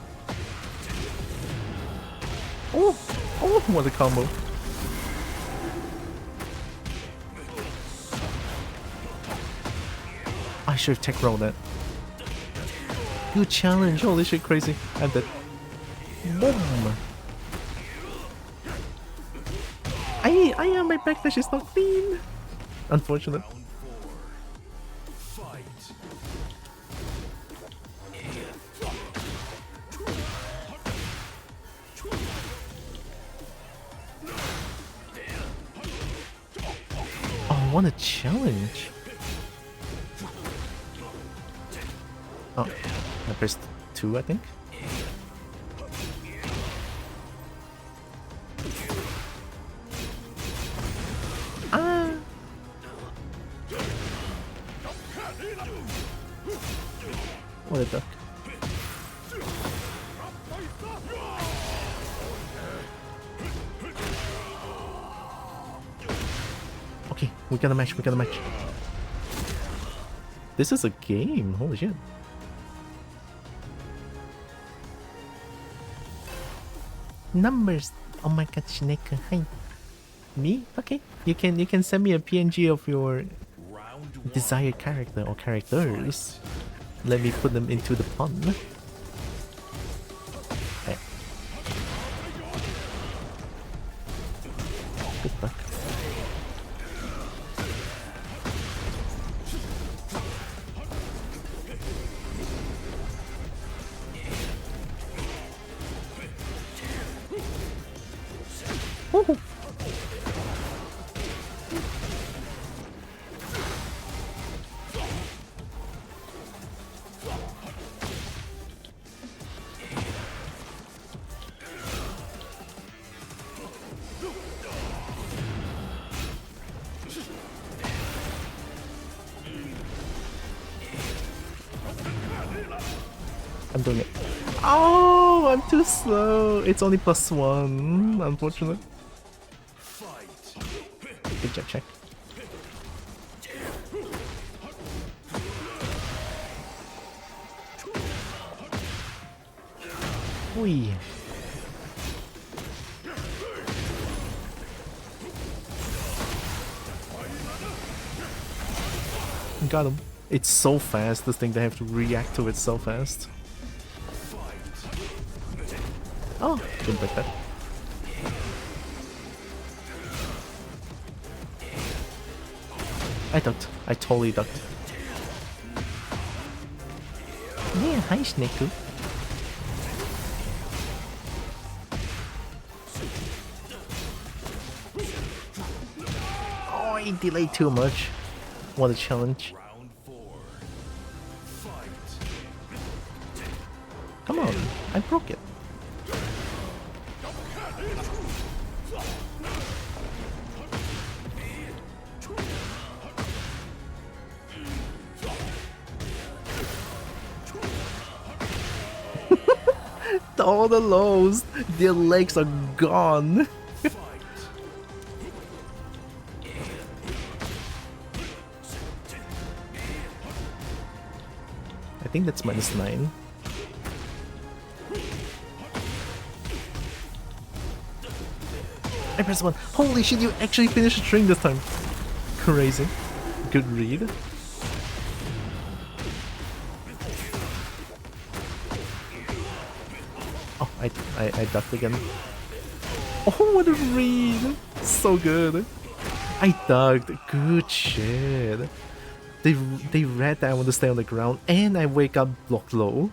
Oh! Oh, what a combo. I should have tech rolled that. Good challenge. Holy shit, crazy. I'm dead. Boom! My backdash is not clean. Unfortunate. Oh, what a challenge. Oh, I pressed 2, I think. Ah! What a duck. Okay, we got a match, we got a match. This is a game, holy shit. Numbers. Oh my god, Shineka. Hi. Me? Okay. You can send me a PNG of your desired character or characters. Let me put them into the pun. Okay. Good luck. Woohoo! I'm doing it. Oh, I'm too slow. It's only +1. Unfortunate. Good job, check. Wee. Got him. It's so fast, this thing, they have to react to it so fast. Oh, didn't break that. I ducked. I totally ducked. Yeah, hi Sneku. Oh, I delayed too much. What a challenge. Round 4. Fight. Come on, I broke it. All the lows, their legs are gone. I think that's -9. I pressed 1. Holy shit, you actually finished the string this time. Crazy. Good read. Oh, I ducked again. Oh, what a read! So good. I ducked. Good shit. They read that I want to stay on the ground, and I wake up block low.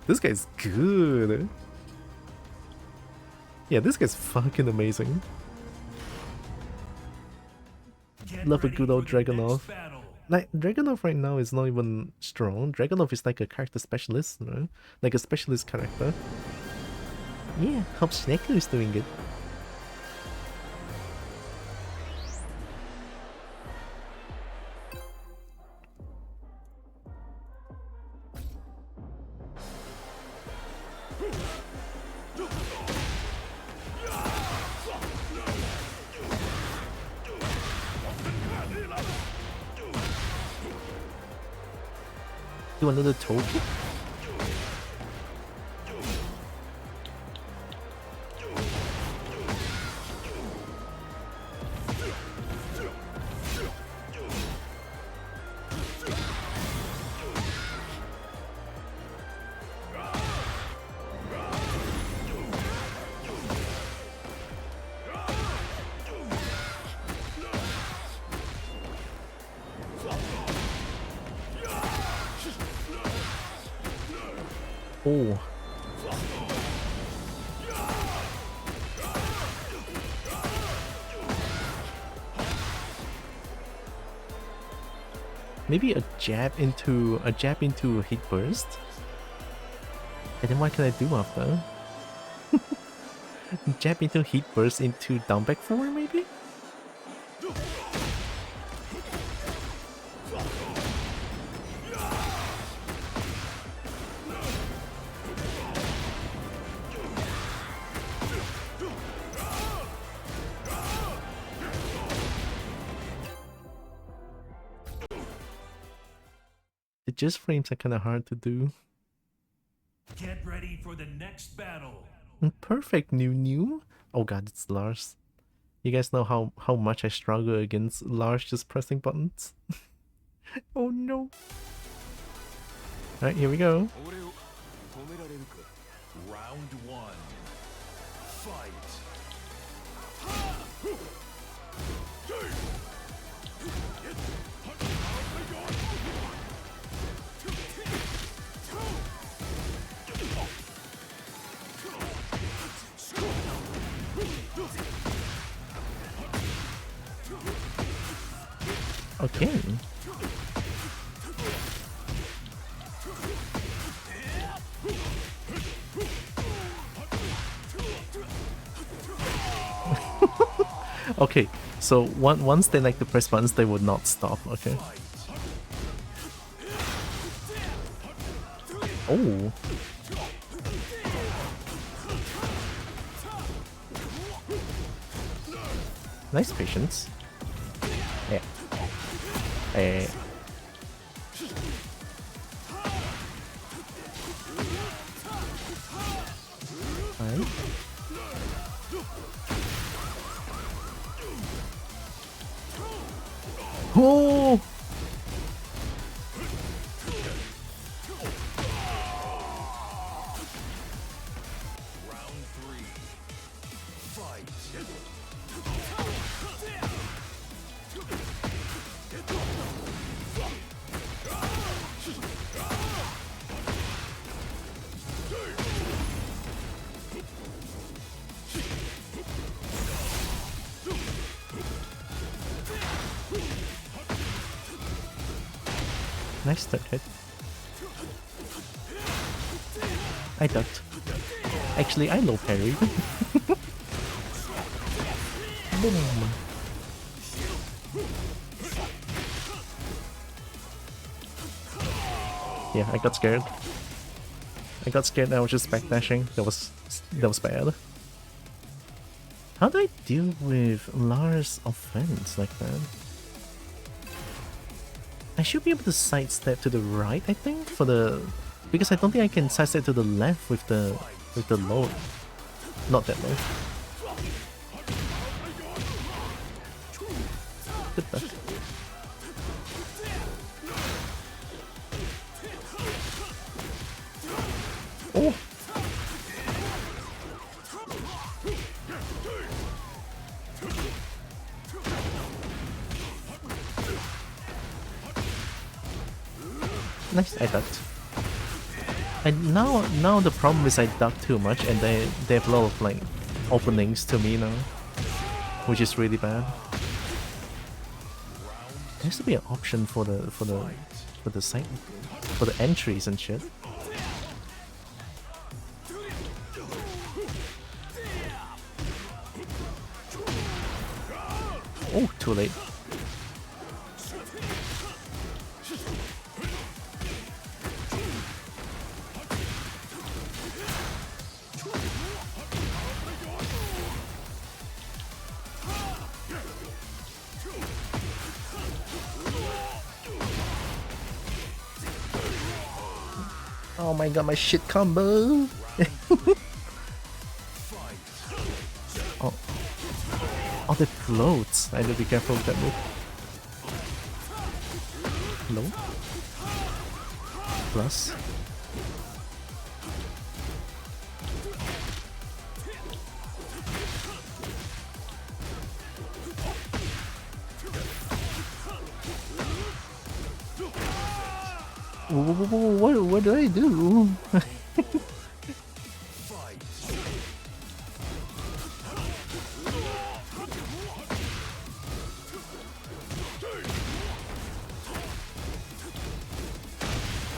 This guy's good. Yeah, this guy's fucking amazing. Love a good old Dragunov. Like, Dragunov right now is not even strong. Dragunov is like a character specialist, you know? Like a specialist character. Yeah, hope Sneku is doing good. Do another token? Oh. Maybe a jab into hit burst? And then what can I do after? Jab into hit burst into down back 4 maybe? The just frames are kind of hard to do. Get ready for the next battle. Perfect, new. Oh god, it's Lars. You guys know how much I struggle against Lars just pressing buttons? Oh no. Alright, here we go. Round 1. Fight. Okay. Okay, so once they like to press buttons, they would not stop. Okay. Oh. Nice patience. Yeah. Hey. Fine. Oh! Round 3. Fight. Nice third hit. I ducked. Actually, I low parried. Boom. Yeah, I got scared. I was just backdashing. That was bad. How do I deal with Lars' offense like that? I should be able to sidestep to the right, I think, for the because I don't think I can sidestep to the left with the low. Not that low. Good luck. Oh. Nice, I ducked. And now the problem is I duck too much and they have a lot of like openings to me now, which is really bad. There has to be an option for the side for the entries and shit. Oh, too late. Oh my god, my shit combo! Oh. Oh, that floats! I need to be careful with that move. Low. Plus. What do I do?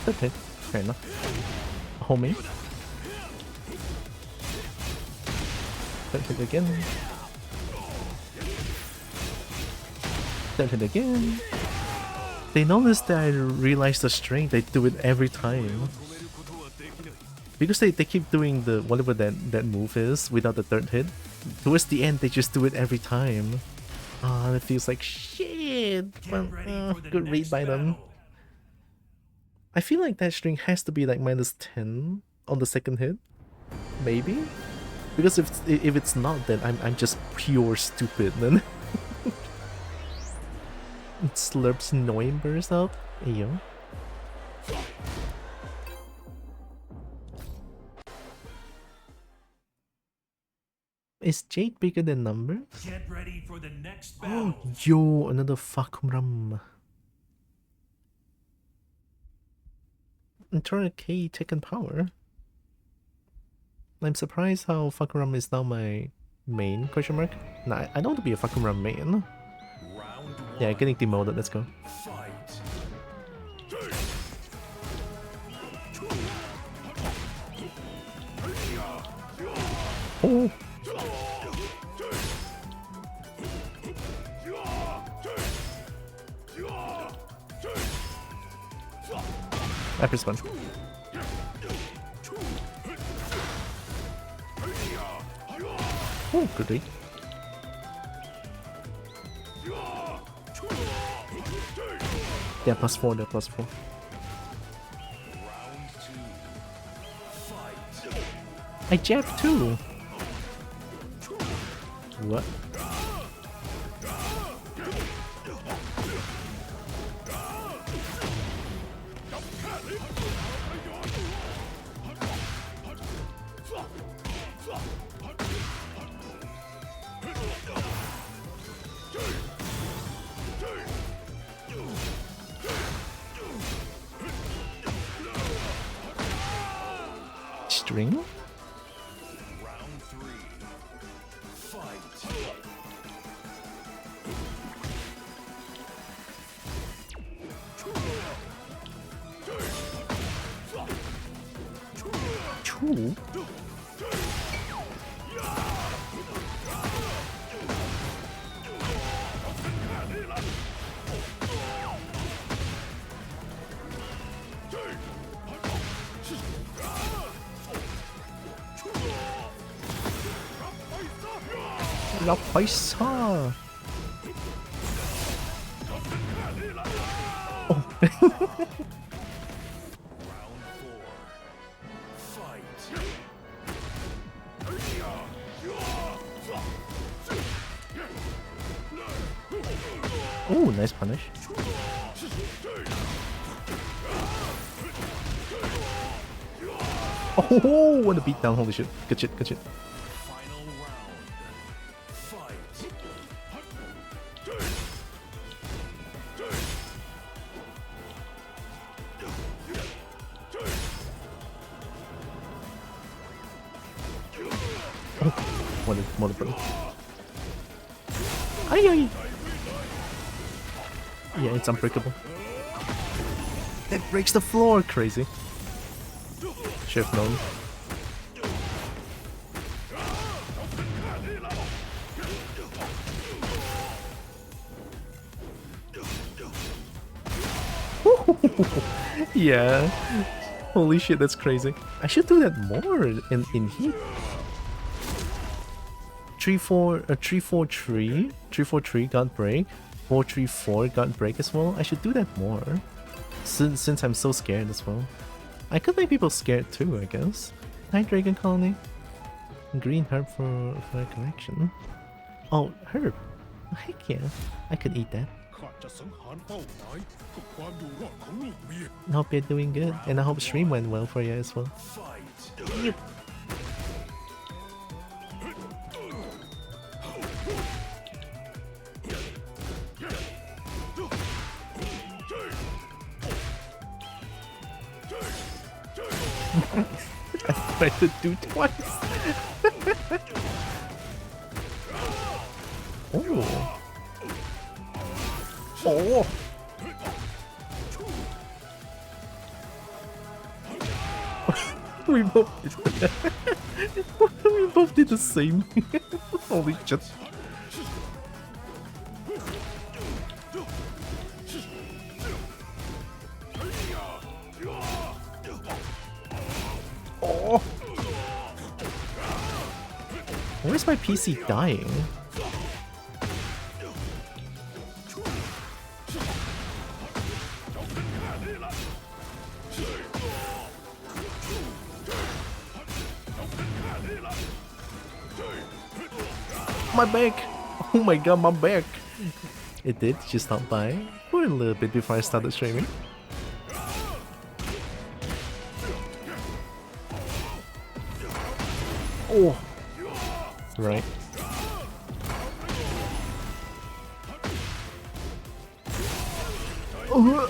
Okay, fair enough. Homie. Don't hit again. Don't hit again. They notice that I realize the string, they do it every time. Because they keep doing the whatever that move is without the third hit. Towards the end they just do it every time. Ah, that feels like shit. But, good read by them. I feel like that string has to be like -10 on the second hit. Maybe? Because if it's not, then I'm just pure stupid then. It slurps annoying burst out. Ayo. Is Jade bigger than numbers? Get ready for the next battle. Oh, yo, another Fahkumram. Internal K taken power. I'm surprised how Fahkumram is now my main question mark. Nah, I don't want to be a Fahkumram main. Yeah, getting demoted, let's go. Oh! I press one. Oh, good read. They're +4, they're +4. I jabbed too! What? String? Round 3. Fight. Choo. La paisa. Oh. Oh, nice punish. Oh, what a beatdown! Holy shit! Good shit! Good shit! What a bro. Ay ay! Yeah, it's unbreakable. That breaks the floor! Crazy. Should have known. Yeah. Holy shit, that's crazy. I should do that more in heat. 3-4-3 3-4-3 got break. 4-3-4 got break as well. I should do that more. Since I'm so scared as well. I could make people scared too, I guess. Night Dragon Colony. Green herb for a collection. Oh, herb. Heck yeah. I could eat that. Hope you're doing good, and I hope stream went well for you as well. Yep. I tried to do twice. Oh. Oh. We both did we both did the same. Holy shit. Oh. Where's my PC dying? My back! Oh my god, my back! It did just stop by for a little bit before I started streaming. Oh! Right. Oh.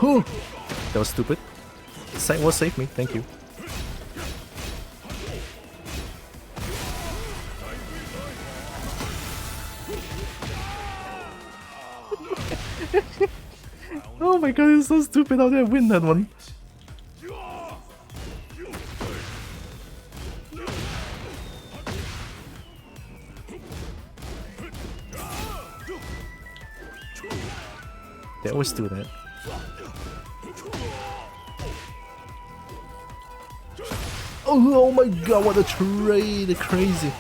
Whew. That was stupid. Sight will save me, thank you. Oh my god, it's so stupid how did I win that one? They always do that. Oh my god, what a trade! Crazy!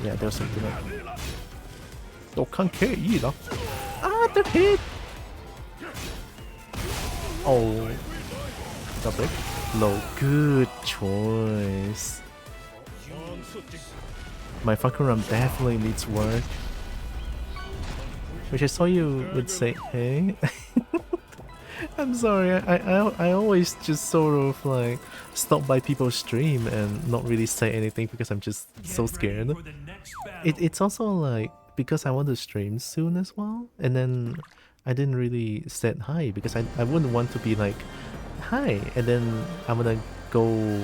Yeah, there's something like that. Ah, the hit! Oh. Got break? Low. Good choice. My Fahkumram definitely needs work. Which I saw you would say, hey? I'm sorry, I always just sort of like stop by people's stream and not really say anything because I'm just so scared. It's also like because I want to stream soon as well, and then I didn't really say hi because I wouldn't want to be like hi, and then I'm gonna go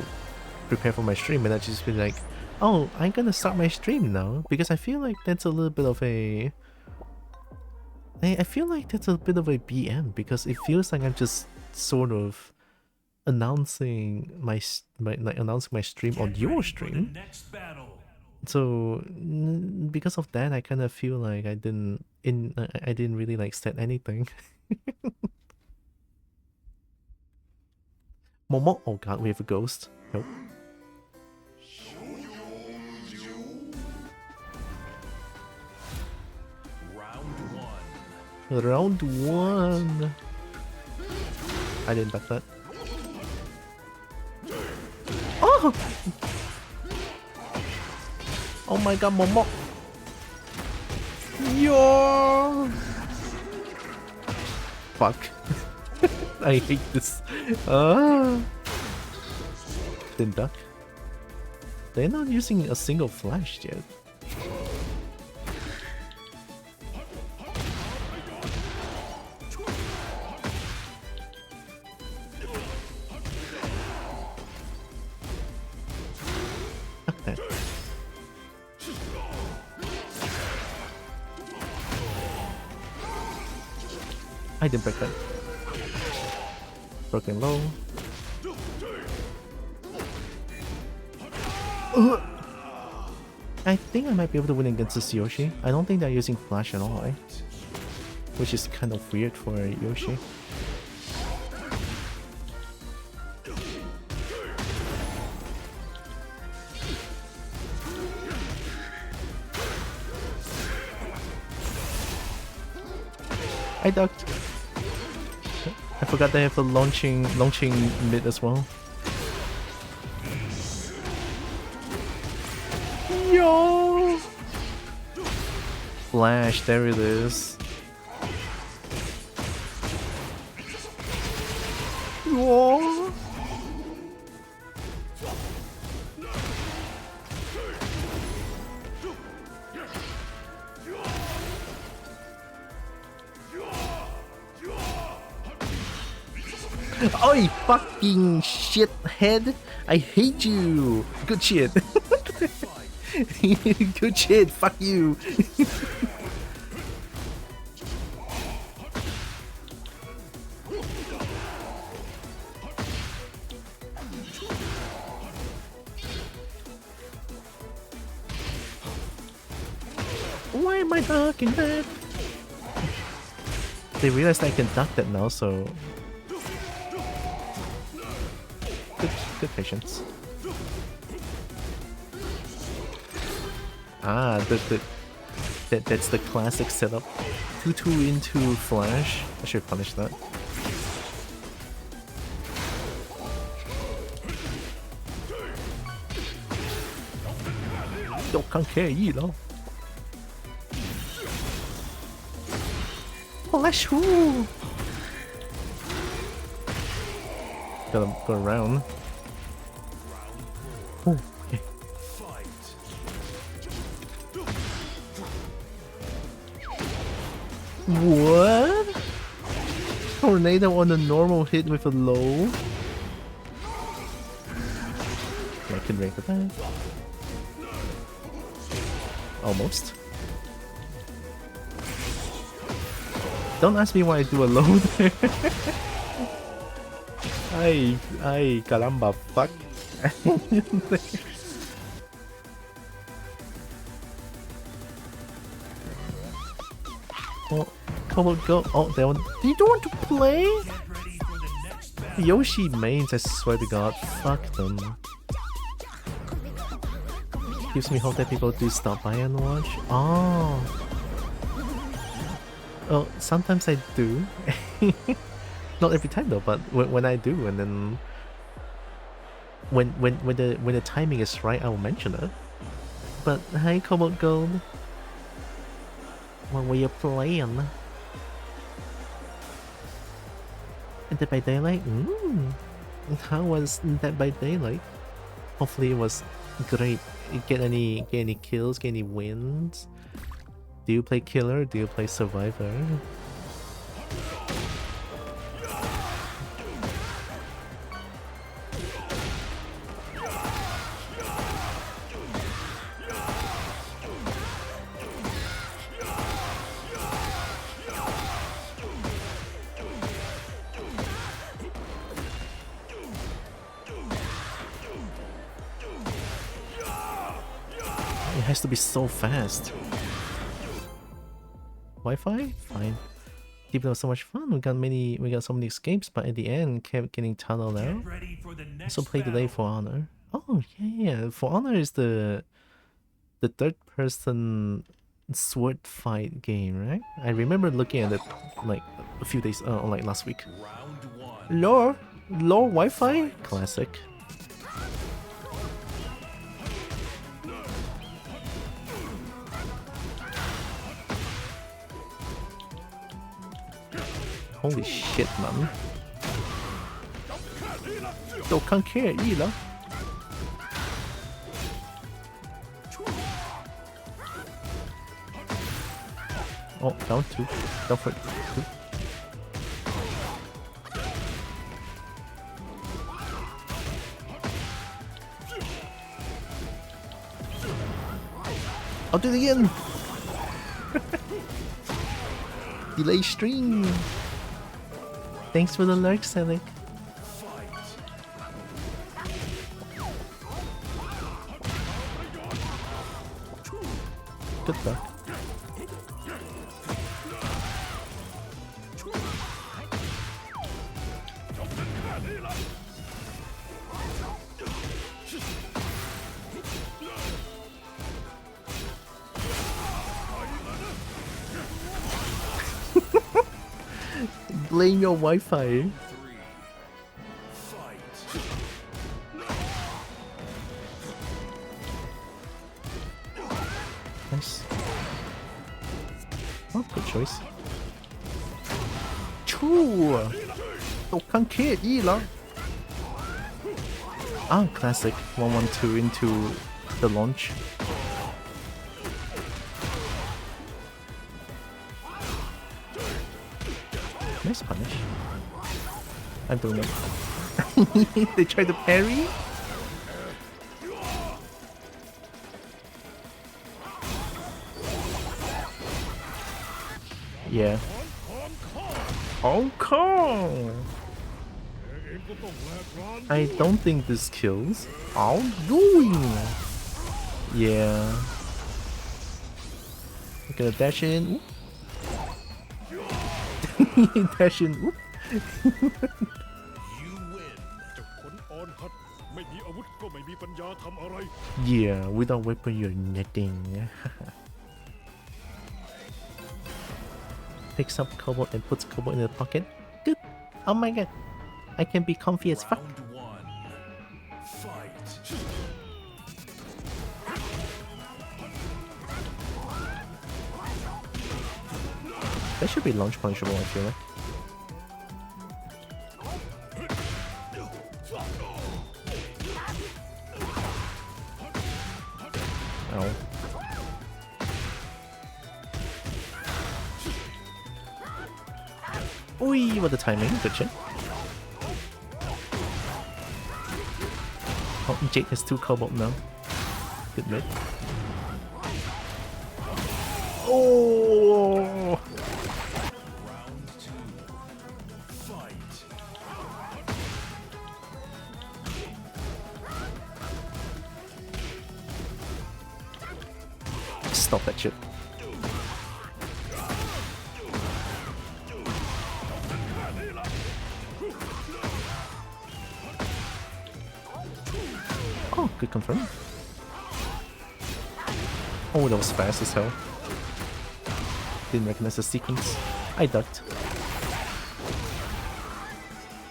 prepare for my stream, and I just be like, oh, I'm gonna start my stream now, because I feel like that's a little bit of a I feel like that's a bit of a BM, because it feels like I'm just sort of announcing my stream on your stream. So because of that, I kind of feel like I didn't really like set anything. Momo, oh god, we have a ghost. Nope. Round one. I didn't bet that. Oh! Oh my god, Momo! Yo! Fuck. I hate this. Didn't duck. They're not using a single flash yet. Okay. I didn't break that. Broken low. I think I might be able to win against this Yoshi. I don't think they're using flash at all, right? Which is kind of weird for a Yoshi. I ducked. I forgot they have the launching mid as well. Yo! Flash, there it is. Whoa! Oi, fucking shithead! I hate you! Good shit! Good shit, fuck you! Why am I ducking that? They realized I can duck that now, so... Good patience. Ah, that's the classic setup. 2-2 into flash. I should punish that. Don't care, you know. Flash, woo! Gotta go around. Oh, okay. What? Tornado on a normal hit with a low? I can break the back. Almost. Don't ask me why I do a low there. Ay, caramba, fuck. Oh, Kobo, go. Oh, they want. You don't want to play? Yoshi mains, I swear to god. Fuck them. Gives me hope that people do stop by and watch. Oh. Oh, sometimes I do. Not every time though, but when I do, and then when the timing is right, I will mention it. But hi, Cobalt Gold. What were you playing? Dead by Daylight? How was Dead by Daylight? Hopefully it was great. You get any kills? Get any wins? Do you play Killer? Do you play Survivor? It has to be so fast. Wi-Fi? Fine. Even though so much fun, we got so many escapes, but at the end kept getting tunneled out. Get ready for the next Also play today battle. For Honor. Oh yeah. For Honor is the third person sword fight game, right? I remember looking at it like a few days like last week. Round 1. Lore Wi-Fi? Classic. Holy shit, man. 都看 care 意了。Oh, down 2. Down for 2. I'll do it again. Delay stream. Thanks for the lurk, Selic. Good luck. Blame your Wi-Fi. Nice. Oh, good choice. True. Oh, can't care either. Ah, classic. 112 into the launch. Nice punish. I'm doing it. They tried to parry? Yeah. Hong Kong! I don't think this kills. How doing? Yeah. I'm gonna dash in. Dash in. Oop. Yeah, without weapon you're nothing. Picks up Kobo and puts Kobo in the pocket. Good. Oh my god. I can be comfy as fuck. Round 1. Fight. That should be launch punishable, I feel like. Ow. Oi, what the timing, good shit. Oh, Jake has 2 Cobalt now. Good mid. Oh! Round 2. Fight. Stop that shit. Oh, good confirm. Oh, that was fast as hell. Didn't recognize the sequence. I ducked.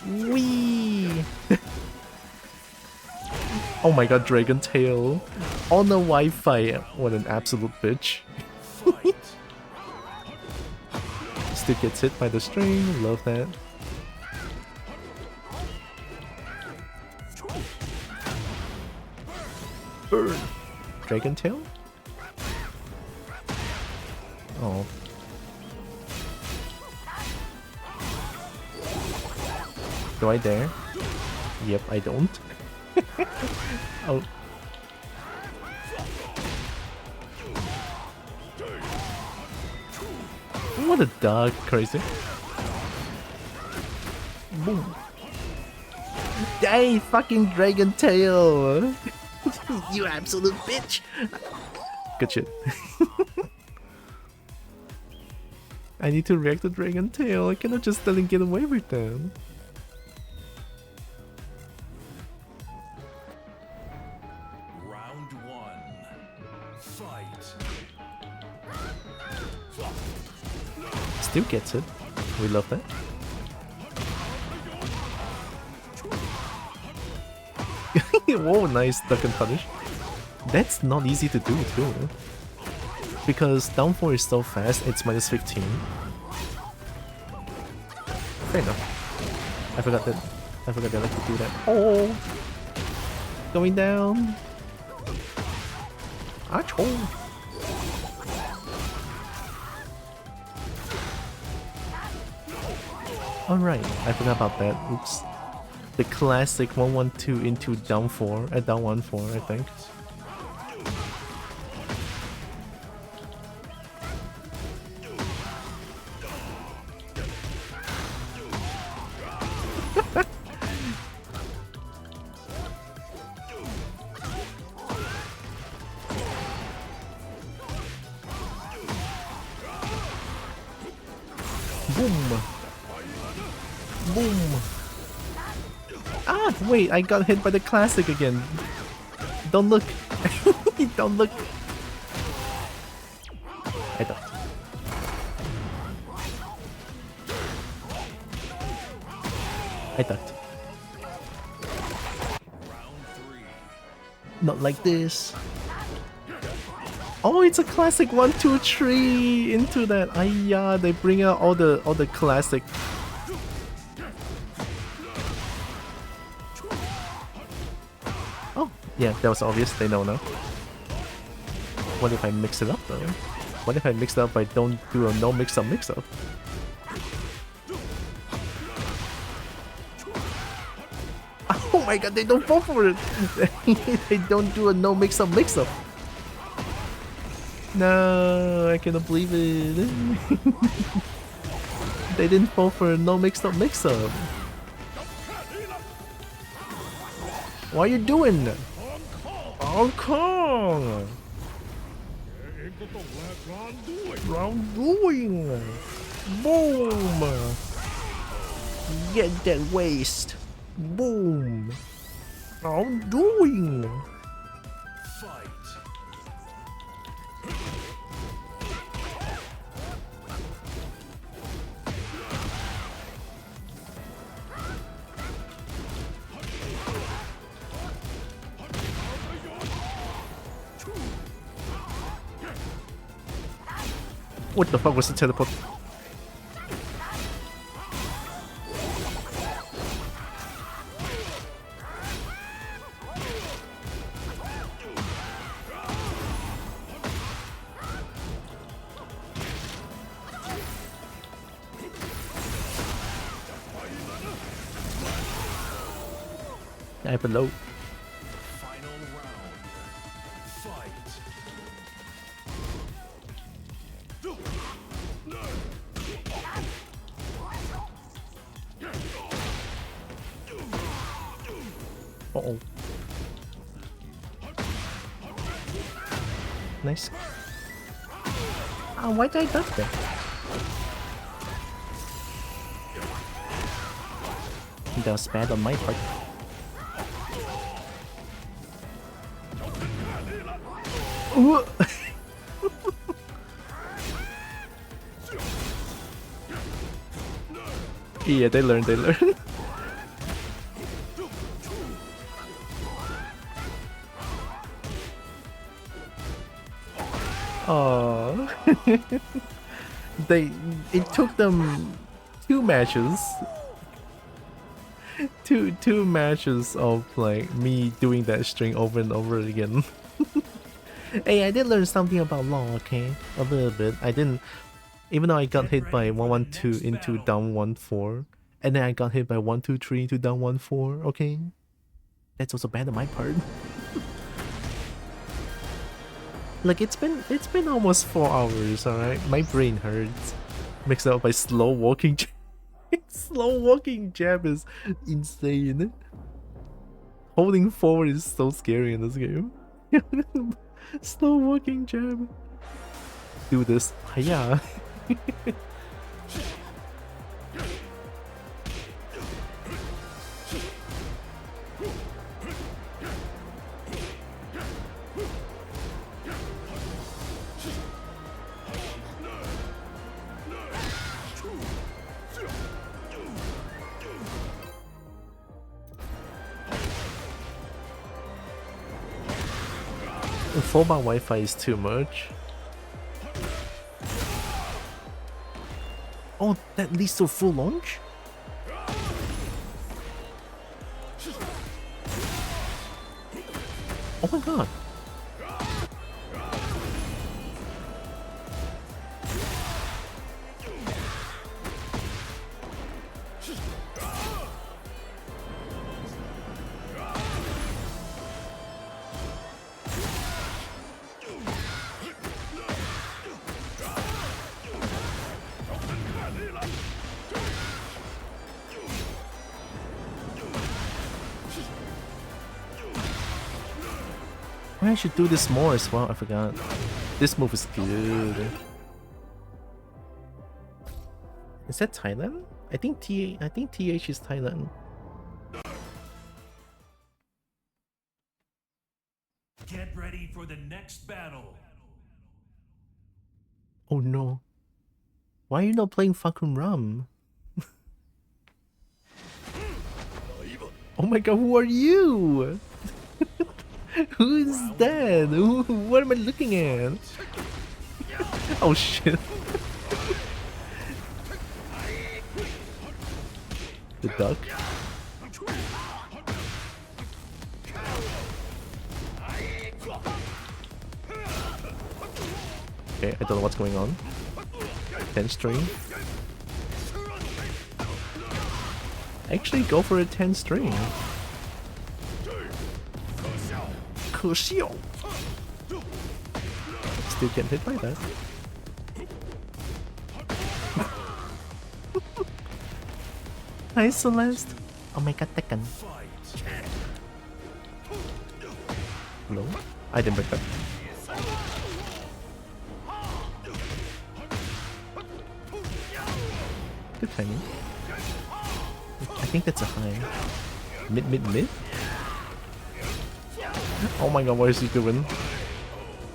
Wee! Oh my god, Dragon Tail. On the Wi-Fi. What an absolute bitch. Still gets hit by the string. Love that. Burn. Dragon Tail? Oh. Do I dare? Yep, I don't. Oh. What a dog, crazy. Boom. Hey, fucking Dragon Tail! You absolute bitch! Good shit. I need to react to Dragon Tail. I cannot just let him get away with that. Round one. Fight. Still gets it. We love that. Whoa, nice duck and punish. That's not easy to do too. Because down 4 is so fast, it's minus 15. Fair enough. I forgot that I like to do that. Oh! Going down. Achoo! Alright, I forgot about that. Oops. The classic 112 into down 4, down 1-4, I think. Boom! Boom! Ah, wait, I got hit by the classic again. Don't look. Don't look. I don't. I ducked. Not like this. Oh, it's a classic 1, 2, 3 into that. Ayya, they bring out all the classic. Oh, yeah, that was obvious. They know now. What if I mix it up though? What if I mix it up? I don't do a no mix-up mix-up. Oh my god, they don't fall for it! They don't do a no mix-up mix-up. No, I cannot believe it. They didn't fall for a no mix-up mix-up. What are you doing? Hong Kong! Round doing! Boom! Get that waist! Boom! Round doing! Fight. What the fuck was the teleport? I below. Final round. Fight. Uh-oh. Nice. Ah, why did I duck that? That was bad on my part. Ooh. Yeah, they learn. Oh, it took them two matches of like me doing that string over and over again. Hey, I did learn something about law, okay? A little bit. I didn't, even though I got hit by 112 into down 1-4, and then I got hit by 1-2-3 into down 1-4, okay? That's also bad on my part. Like it's been almost 4 hours, alright? My brain hurts. Mixed up by slow walking. Slow walking jab is insane. Holding forward is so scary in this game. Slow walking jab. Do this. Hiya. The 4-bar Wi-Fi is too much. Oh, that leads to full launch? Oh my god. I should do this more as well, I forgot. This move is good. Is that Thailand? I think TH is Thailand. Get ready for the next battle. Oh no. Why are you not playing Fahkumram? Oh my god, who are you? Who is that? What am I looking at? Oh shit. The duck. Okay, I don't know what's going on. 10 string. Actually go for a 10 string. Still getting hit by that. Hi Celeste. Oh my god, Tekken. Hello? I didn't break that. Good timing. I think that's a high. Mid? Oh my god, what is he doing?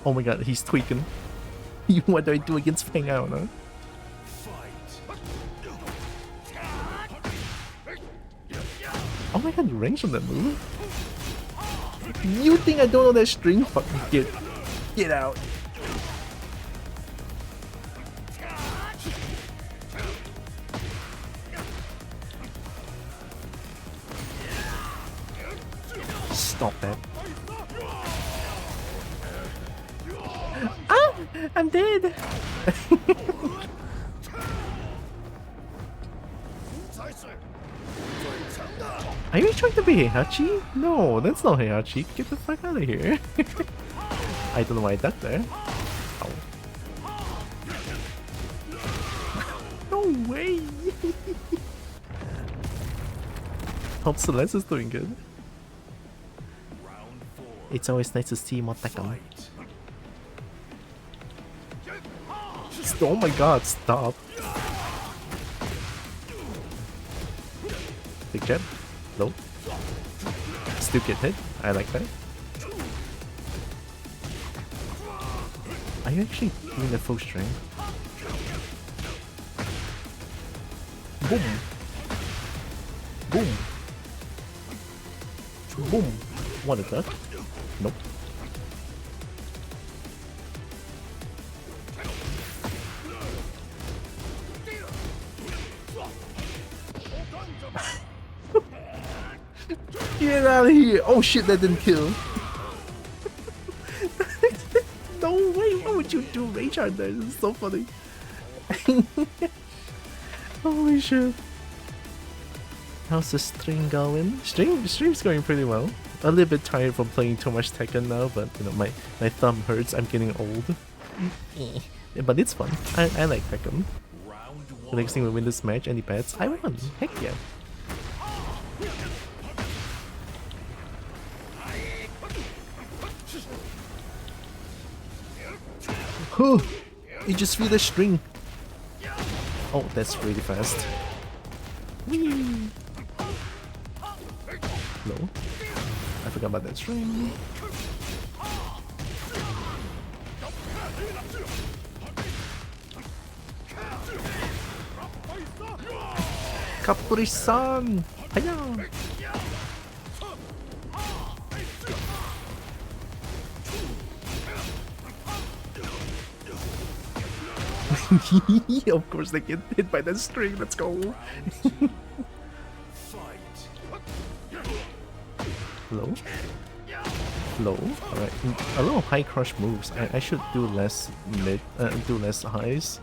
Oh my god, he's tweaking. What do I do against Fang? I don't know. Oh my god, range on that move. You think I don't know that string? Fucking get out. Stop that. Ah! I'm dead! Are you trying to be Heihachi? No, that's not Heihachi. Get the fuck out of here. I don't know why I ducked there. Ow. No way! Hope Celeste is doing good. It's always nice to see more Tekken. Oh my god, stop. Big jab. Low. Still get hit. I like that. Are you actually doing the full string? Boom. Boom. Boom. What is that? Nope. Get out of here! Oh shit, that didn't kill. No way! Why would you do rage art there? This is so funny. Holy shit. How's the string going? Stream's going pretty well. A little bit tired from playing too much Tekken now, but you know, my thumb hurts. I'm getting old. But it's fun. I like Tekken. The next thing we win this match, any bets? I won! Heck yeah! Oh, you just feel the string. Oh, that's really fast. Whee! No, I forgot about that string. Capri-san! Hiya! Of course they get hit by that string, let's go! Low? Low? Alright. A lot of high crush moves. I should do less do less highs.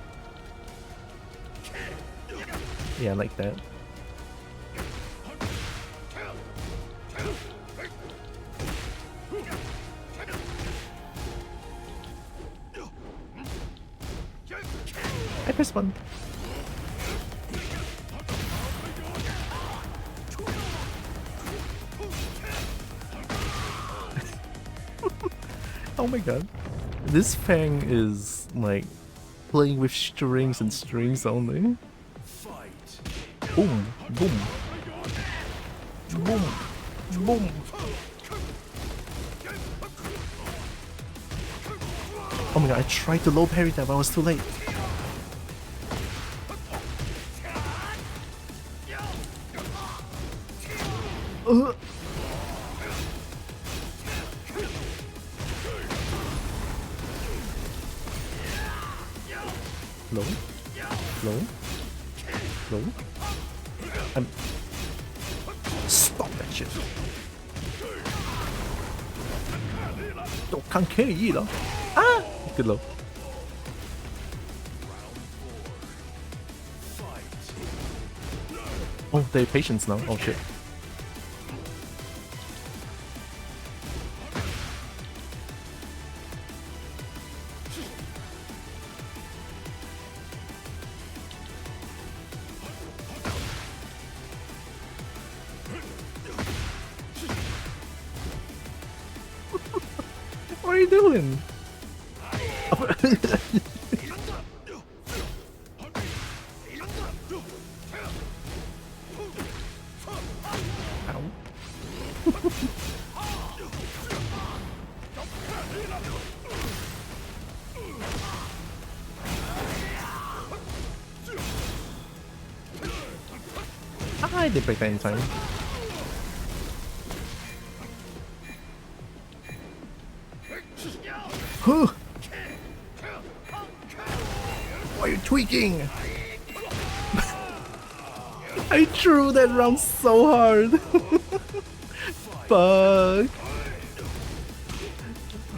Yeah, like that. I pressed one. Oh my god. This Fang is like playing with strings and strings only. Boom, boom, boom, boom. Oh my god, I tried to low parry that, but I was too late. Low, low, low. Stop that shit. 都看 KE 了啊 Good low. Oh, they have patience now. Oh shit. What are you doing? I did break that in time. Huh. Why are you tweaking? I threw that round so hard. Fuck.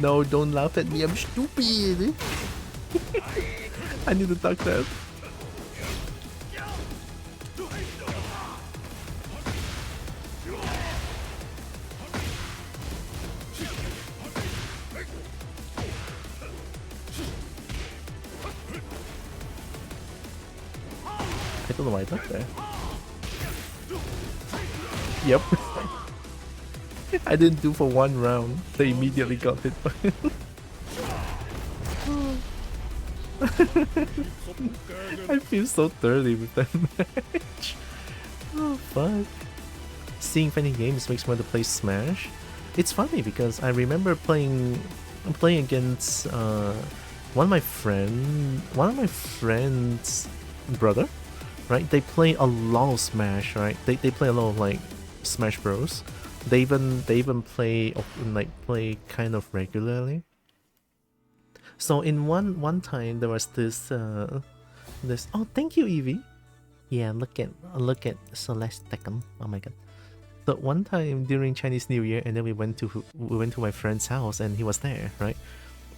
No, don't laugh at me, I'm stupid. I need to duck that. I don't know why I ducked there. Yep. I didn't do for one round. They immediately got hit by it. I feel so dirty with that match. Oh fuck. Seeing funny games makes me want to play Smash. It's funny because I remember playing against one of my friends' brother. Right? They play a lot of Smash, right? They play a lot of like Smash Bros. They even play kind of regularly. So in one time there was this oh, thank you, Evie. Yeah, look at Celeste Tekken. Oh my god. So one time during Chinese New Year, and then we went to my friend's house and he was there, right?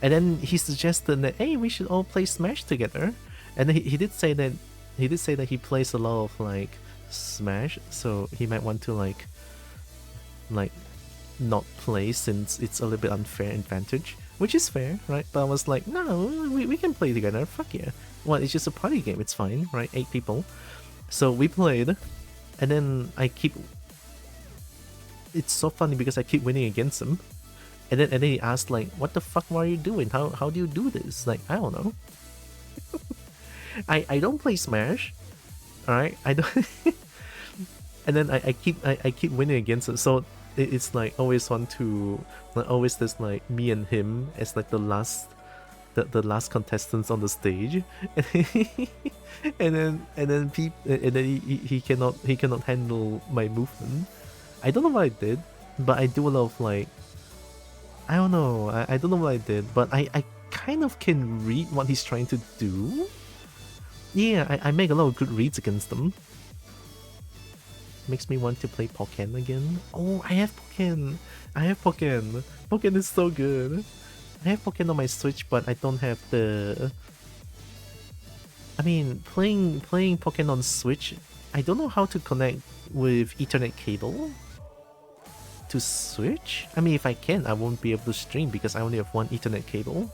And then he suggested that, hey, we should all play Smash together. And then he did say that he plays a lot of like Smash, so he might want to like not play since it's a little bit unfair advantage, which is fair, right? But I was like, no, we can play together, fuck yeah. Well, it's just a party game, it's fine, right? 8 people. So we played, and then it's so funny because I keep winning against him. and then he asked like, what the fuck are you doing? How do you do this? Like, I don't know. I don't play Smash. Alright? I don't and then I keep winning against it. So it's like always always there's like me and him as like the last contestants on the stage. And then he cannot handle my movement. I don't know what I did, but I do a lot of like, I don't know. I don't know what I did, but I kind of can read what he's trying to do. Yeah, I make a lot of good reads against them. Makes me want to play Pokken again. Oh, I have Pokken. Pokken is so good. I have Pokken on my Switch, but I don't have the... I mean, playing Pokken on Switch, I don't know how to connect with Ethernet cable to Switch. I mean, if I can, I won't be able to stream because I only have one Ethernet cable.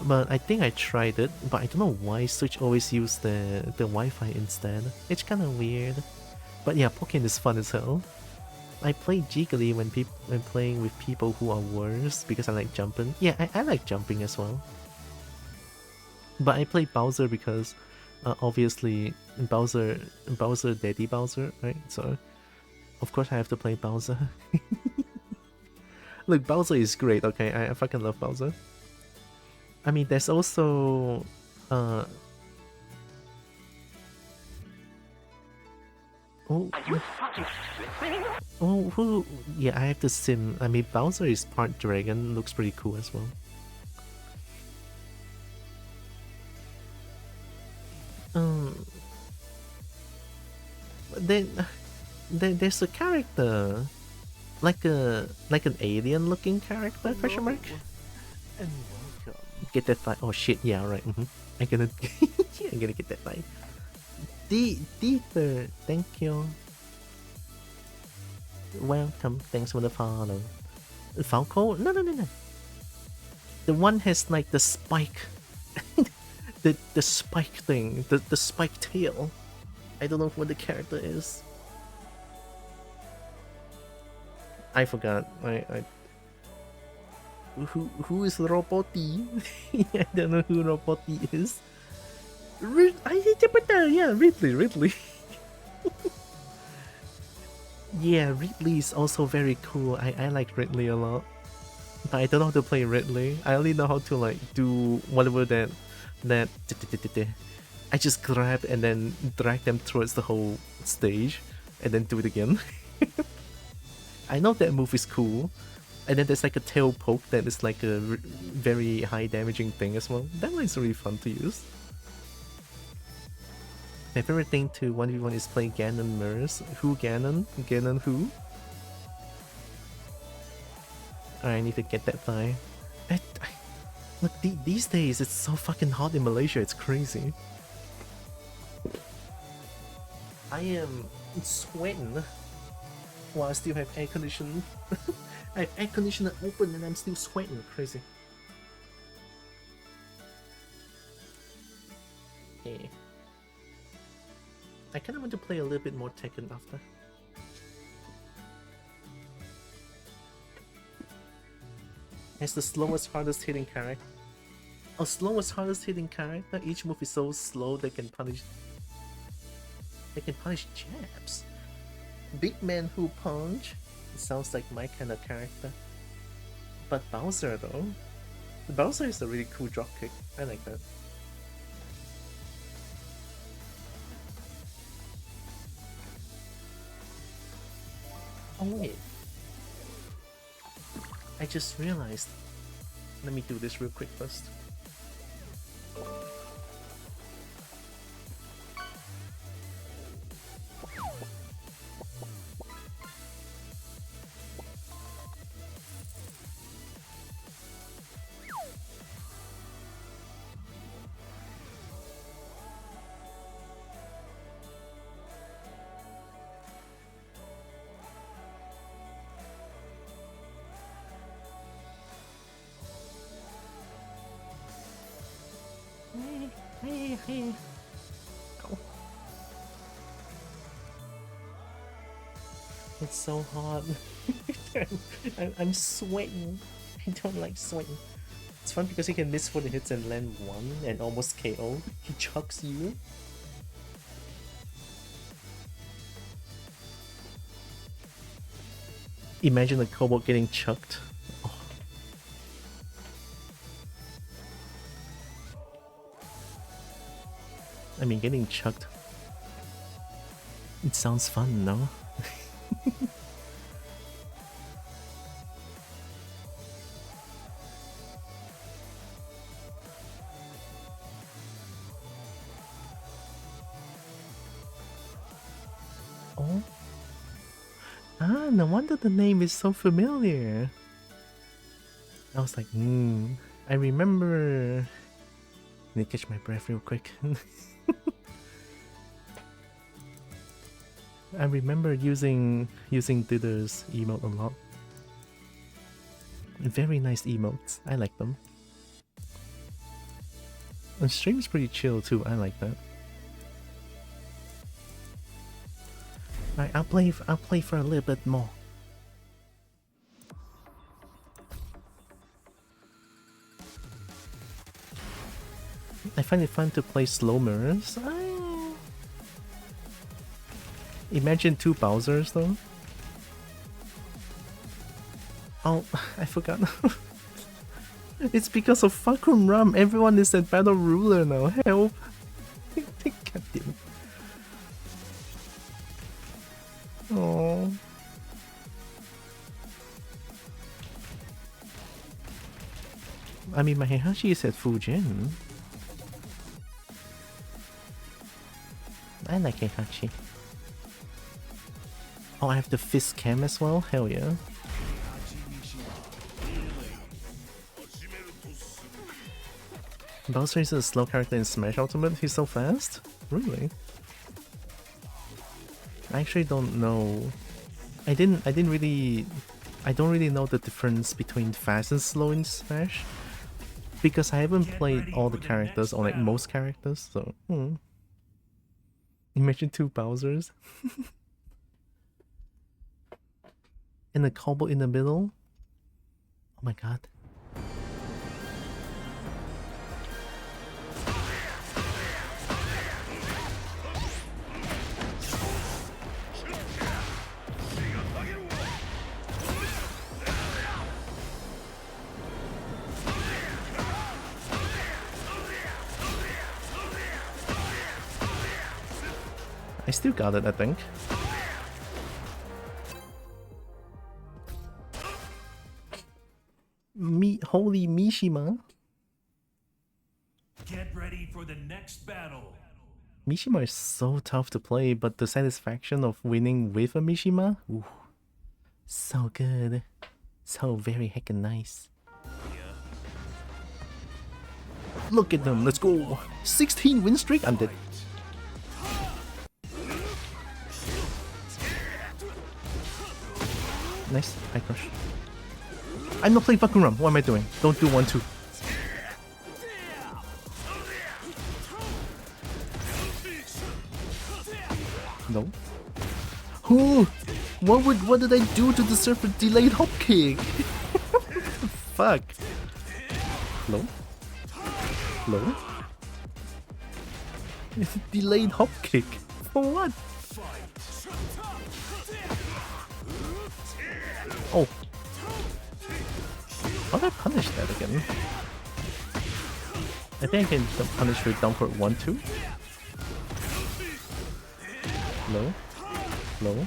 But I think I tried it, but I don't know why Switch always use the Wi-Fi instead. It's kind of weird. But yeah, Pokken is fun as hell. I play Jiggly when playing with people who are worse because I like jumping. Yeah, I like jumping as well. But I play Bowser because obviously Bowser Daddy Bowser, right? So of course I have to play Bowser. Look, Bowser is great, okay? I fucking love Bowser. I mean, there's also oh, who? Yeah, I have to sim. I mean, Bowser is part dragon, looks pretty cool as well. Then there's a character, like an alien looking character? Question mark. And welcome. Get that fight. Oh shit! Yeah, right. I'm gonna get that fight. Deether, thank you. Welcome. Thanks for the follow. Falco? No. The one has like the spike, the spike thing, the spike tail. I don't know what the character is. I forgot. I who is Roboti? I don't know who Roboti is. Yeah, Ridley. Yeah, Ridley is also very cool. I like Ridley a lot. But I don't know how to play Ridley. I only know how to like do whatever that I just grab and then drag them towards the whole stage and then do it again. I know that move is cool. And then there's like a tail poke that is like a very high damaging thing as well. That one is really fun to use. My favorite thing to 1v1 is playing Ganon Mirrors. Who Ganon? Ganon who? I need to get that by. Look, these days it's so fucking hot in Malaysia, it's crazy. I am sweating while I still have air conditioning. I have air conditioner open and I'm still sweating, crazy. Okay. I kinda want to play a little bit more Tekken after. Has the slowest, hardest hitting character. Oh, slowest, hardest hitting character? Each move is so slow they can punish jabs. Big man who punch? It sounds like my kind of character. But Bowser though? Bowser is a really cool dropkick. I like that. Oh wait. I just realized. Let me do this real quick first. Hey. Go. It's so hot. I'm sweating. I don't like swing. It's fun because he can miss 40 hits and land one and almost KO. He chucks you. Imagine a Kobo getting chucked. Oh. I mean, getting chucked. It sounds fun, no? Oh. Ah, no wonder the name is so familiar. I was like, I remember. Let me catch my breath real quick. I remember using Dither's emote a lot. Very nice emotes. I like them. And stream's pretty chill too. I like that. Alright, I'll play for a little bit more. I find it fun to play slow mirrors. Imagine 2 Bowsers though. Oh, I forgot. It's because of Fahkumram. Everyone is at Battle Ruler now. Help! God damn it. Oh. I mean, my Heihachi is at Fujin. I like Heihachi. Oh, I have the fist cam as well? Hell yeah. Bowser is a slow character in Smash Ultimate? He's so fast? Really? I actually don't know. I don't really know the difference between fast and slow in Smash. Because I haven't played all the characters, or like most characters, so Imagine 2 Bowsers. And a Kobo in the middle. Oh my god. I still got it, I think. Holy Mishima. Get ready for the next battle. Mishima is so tough to play, but the satisfaction of winning with a Mishima, ooh, so good. So very heckin' nice. Look at them, let's go! 16 win streak, I'm dead. Nice, high crush. I'm not playing Fahkumram, what am I doing? Don't do 1-2. No. Oh, what did I do to deserve a delayed hop kick? Fuck. Low. Low. Delayed hop kick. For what? Oh. How do I punish that again? I think I can punish with down for 1-2. Low. Low.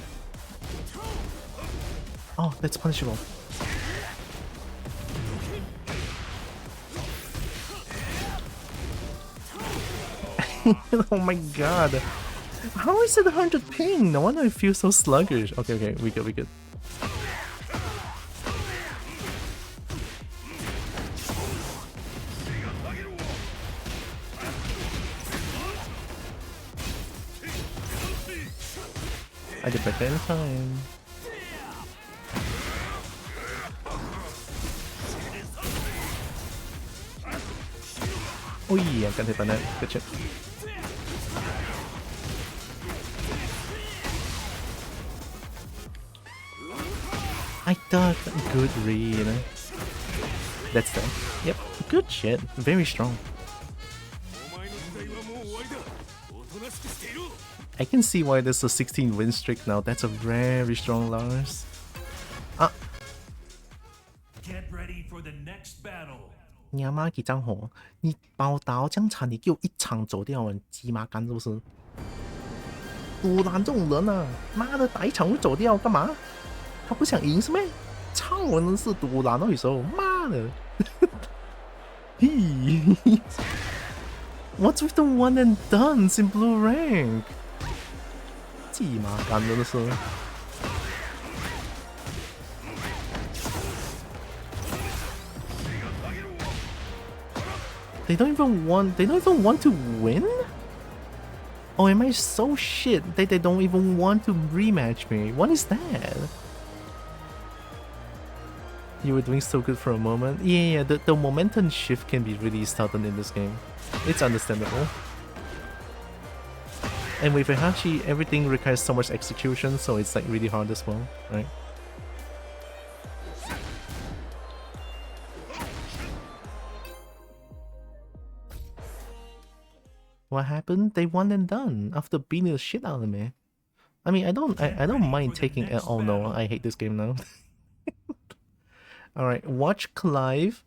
Oh, that's punishable. Oh my god. How is it 100 ping? No wonder I feel so sluggish. Okay, we good. I did better in time. Oh yeah, I got hit by that. Good shit. I thought good read. That's them. Yep. Good shit. Very strong. I can see why there's a 16 win streak now. That's a very strong Lars. Ah. Get ready for the next battle. 你他妈几张火？你把我打到这样惨，你给我一场走掉，你鸡妈干是不是？杜兰这种人啊，妈的打一场会走掉干嘛？他不想赢是咩？操，真是杜兰那时候，妈的！嘿 ，What's with the one and dones in blue rank？ 鸡妈干真的是。They don't even want to win? Oh, am I so shit that they don't even want to rematch me? What is that? You were doing so good for a moment. Yeah, the momentum shift can be really sudden in this game. It's understandable. And with Heihachi, everything requires so much execution, so it's like really hard as well, right? What happened? They won and done after beating the shit out of me. I mean, I don't mind taking it. Oh no, I hate this game now. All right, watch Clive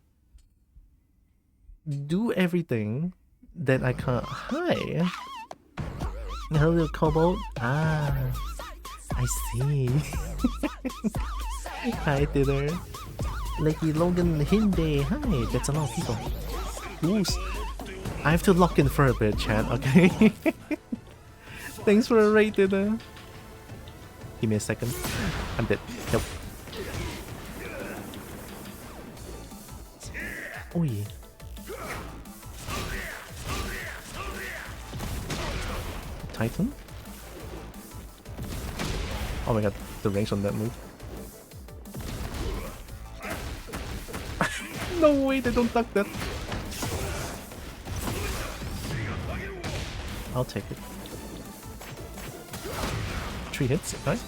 do everything that I can't. Hi. Hello, Kobo. Ah, I see. Hi, Tither. Lucky Logan Hinde. Hi, that's a lot of people. Ooh. I have to lock in for a bit, chat, okay? Thanks for a raid, Tither. Give me a second. I'm dead. Help. Oh yeah. Titan? Oh my god, the range on that move. No way, they don't duck that. I'll take it. 3 hits, right?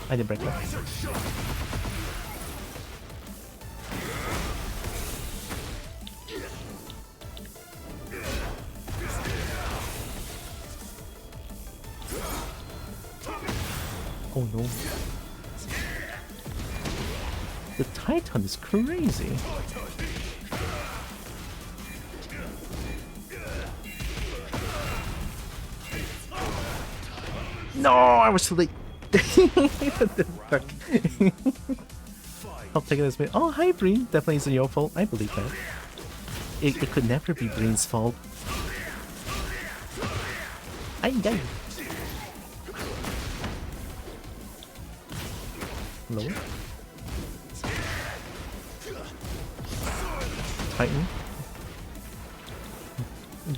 I didn't break that. Oh no. The Titan is crazy. No, I was too late. I'll take it as me. Oh, hi, Breen. Definitely isn't your fault. I believe that. It could never be Breen's fault. Ay, ay. Lower. Titan.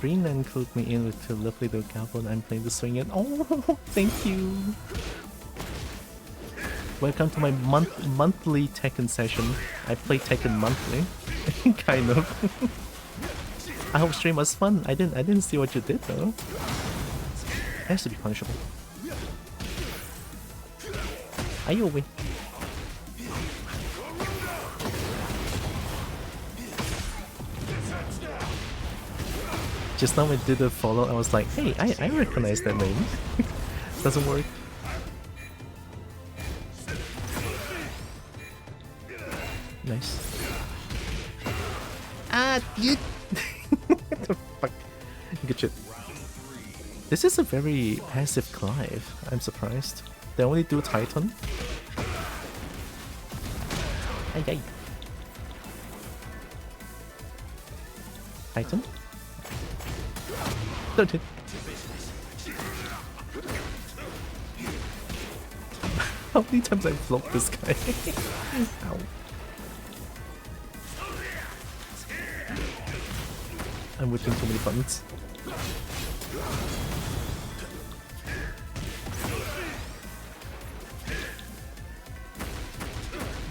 Breen and include me in with two lovely little couple and I'm playing the swing it. Oh, thank you. Welcome to my monthly Tekken session. I play Tekken monthly. Kind of. I hope stream was fun. I didn't see what you did though. It has to be punishable. Are you away? Just now I did a follow, I was like, hey, I recognize that name. Doesn't work. Nice. Ah, dude! What the fuck? Good shit. This is a very passive Clive. I'm surprised. They only do Titan. Ay, ay. Titan? Don't hit. How many times I've blocked this guy? Ow. I'm whipping too many buttons.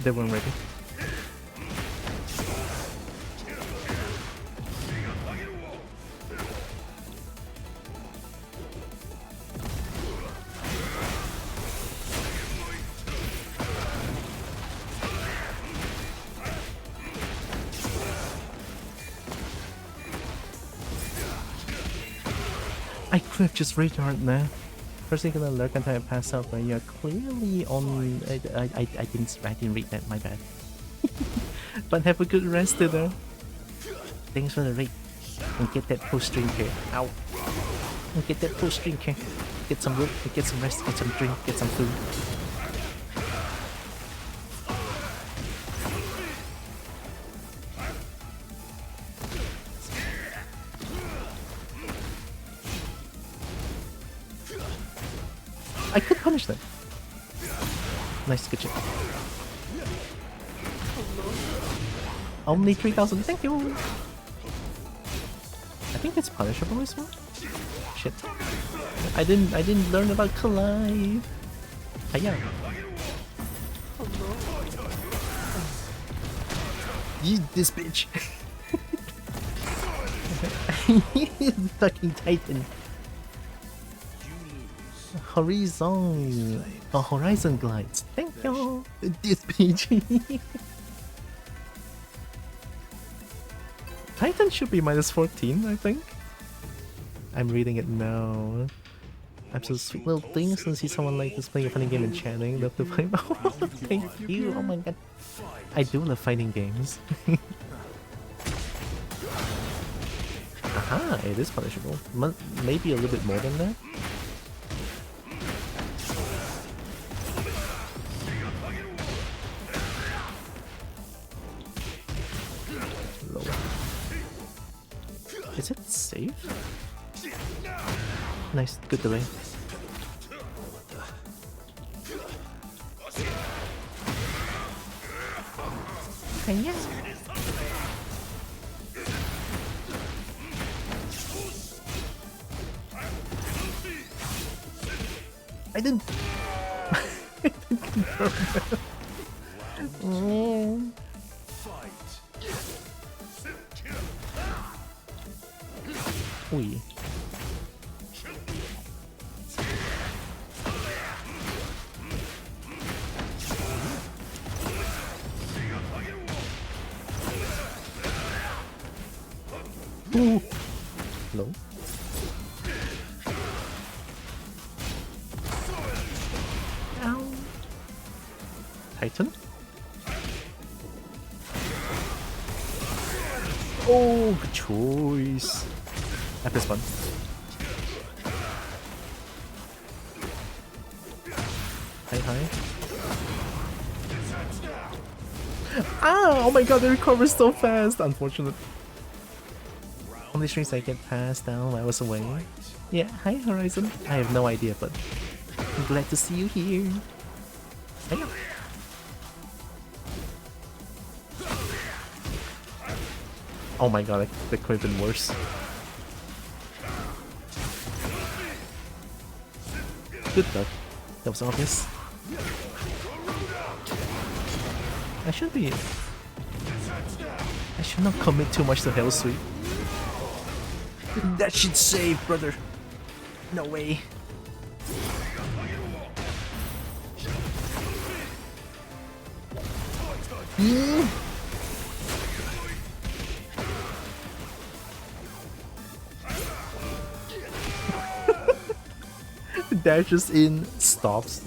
They weren't ready. I could have just reached hard now. First thing gonna lurk until I pass out, but you're clearly on. I didn't read that. My bad. But have a good rest today. Thanks for the raid. And get that post drink here. Ow. And get that post drink here. Get some wood. Get some rest. Get some drink. Get some food. I could punish them. Nice, good job. Only 3,000, thank you! I think it's punishable as well. Shit. I didn't learn about collide. Hiya. Yeet this bitch. Fucking Titan. Horizon. Oh, Horizon glides. Thank you. This PG. Titan should be minus 14, I think. I'm reading it now. I'm so sweet little things to see someone like this playing a funny game and chatting. Love to play. Oh, thank you. Oh my god. I do love fighting games. Aha, it is punishable. Maybe a little bit more than that. Is it safe? Nice, good delay. Okay, yeah. I didn't. I didn't confirm that. Ui. Ooh. Hello. Ow. Titan. Oh, good choice. I have this one. Hi. Ah! Oh my god, they recover so fast! Unfortunate. How many streams I get passed down while I was away? Yeah, hi Horizon. I have no idea, but I'm glad to see you here. Hiya. Oh my god, that could have been worse. Good luck. That was obvious. I should not commit too much to Hell Sweep. That should save, brother. No way. Dashes in, stops.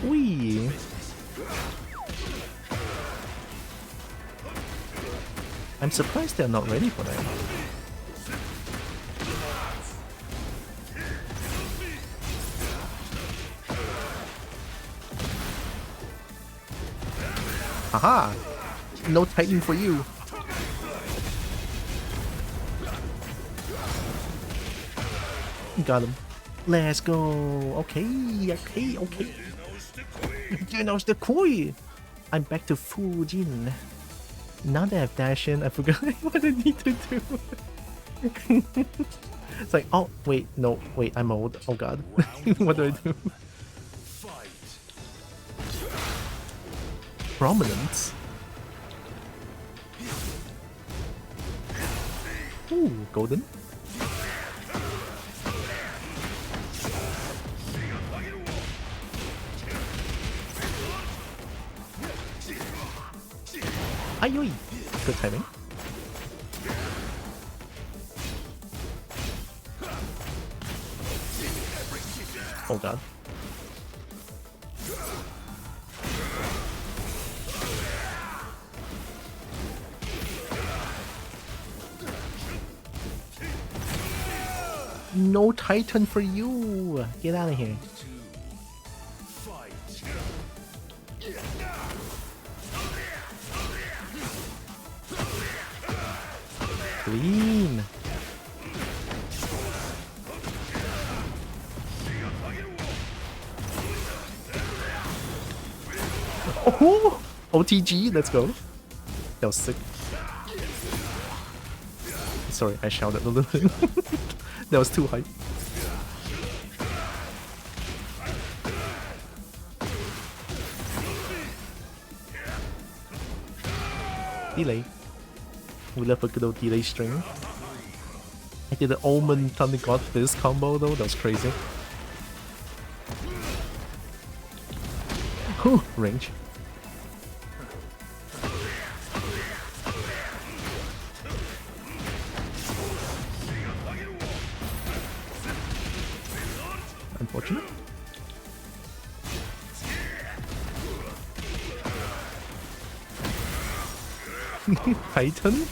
Wee. I'm surprised they're not ready for that. Haha! No Titan for you. Got him. Let's go. Okay. You know the koi. I'm back to Fujin. Now that I've dashed in, I forgot what I need to do. It's like, oh wait, no, wait, I'm old. Oh god. What do I do? Prominence. Ooh, golden. Ayoi! Good timing. Oh god. No Titan for you! Get out of here. Clean! Oh! OTG, let's go. That was sick. Sorry, I shouted a little bit. That was too hype. Delay. We left a good old delay string. I did the Omen Thunder God Fist combo though, that was crazy. Whew, range. Unfortunate. Titan?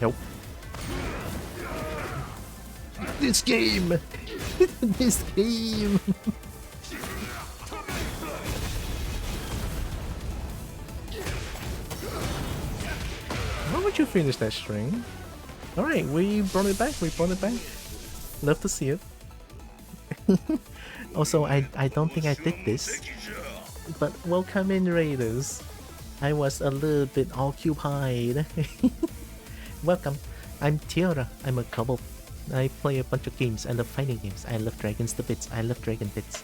Nope. This game! This game! Why would you finish that string? Alright, we brought it back, Love to see it. Also, I don't think I did this. But welcome in, Raiders. I was a little bit occupied. Welcome. I'm Tiara. I'm a Kobo. I play a bunch of games. I love fighting games. I love dragons to bits. I love dragon bits.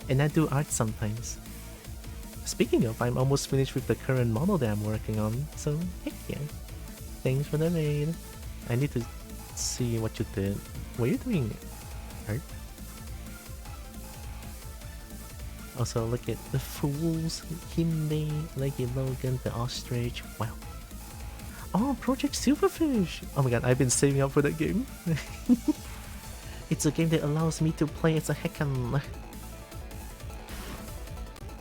And I do art sometimes. Speaking of, I'm almost finished with the current model that I'm working on. So, heck yeah. Thanks for the raid. I need to see what you did. What are you doing art? Also, look at the fools, Hinde, Leggy Logan, the ostrich. Wow. Oh, Project Silverfish! Oh my god, I've been saving up for that game. It's a game that allows me to play as a heckin'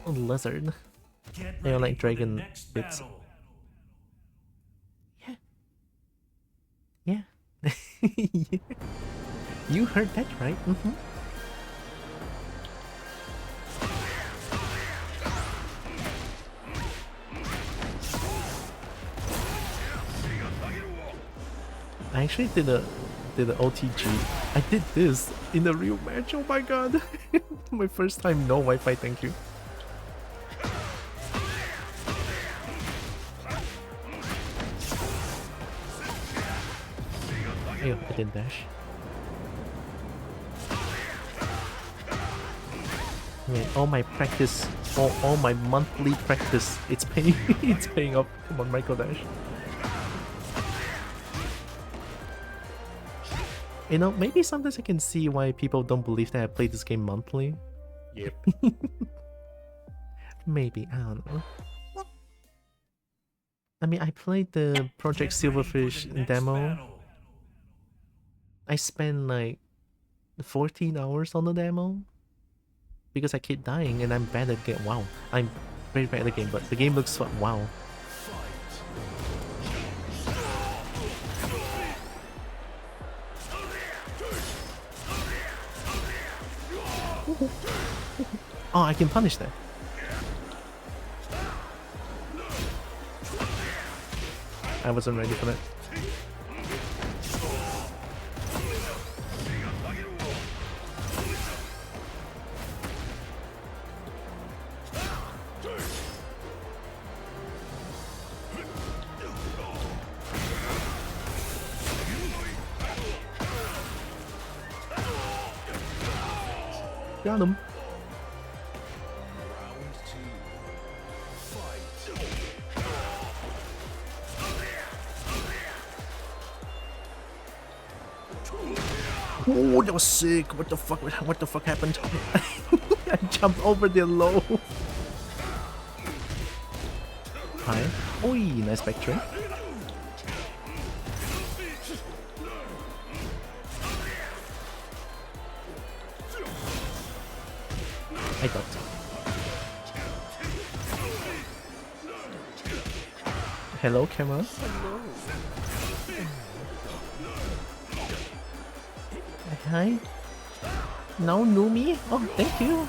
lizard. I like dragon bits. Yeah. Yeah. Yeah. You heard that right? Mm-hmm. I actually did a OTG. I did this in a real match. Oh my god. My first time no Wi-Fi, thank you. Ew, I didn't dash. Wait, all my practice, all my monthly practice, it's paying it's paying up. Come on, micro dash. You know, maybe sometimes I can see why people don't believe that I play this game monthly. Yep. Maybe, I don't know. I mean, I played the Project Silverfish demo. I spent like 14 hours on the demo. Because I keep dying and I'm bad at the game. Wow, I'm very bad at the game, but the game looks fun. Wow. Oh, I can punish that. I wasn't ready for that. Got him. Oh, that was sick. What the fuck happened? I jumped over the low. Hi. Oi, nice back tray. I thought. Hello, camera. Hi. Now Numi. Oh, thank you.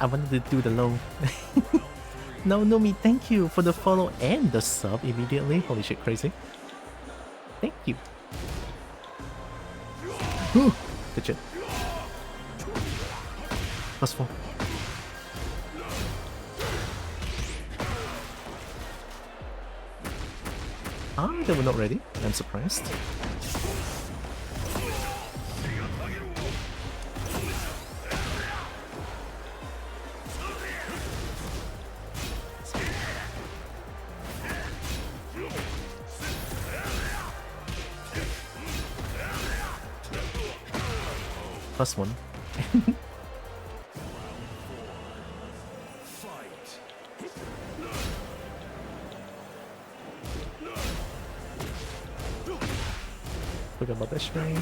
I wanted to do the low. No, Nomi, thank you for the follow and the sub immediately. Holy shit, crazy. Thank you. Good shit. +4. Ah, they were not ready. I'm surprised. +1. Forgot about that string.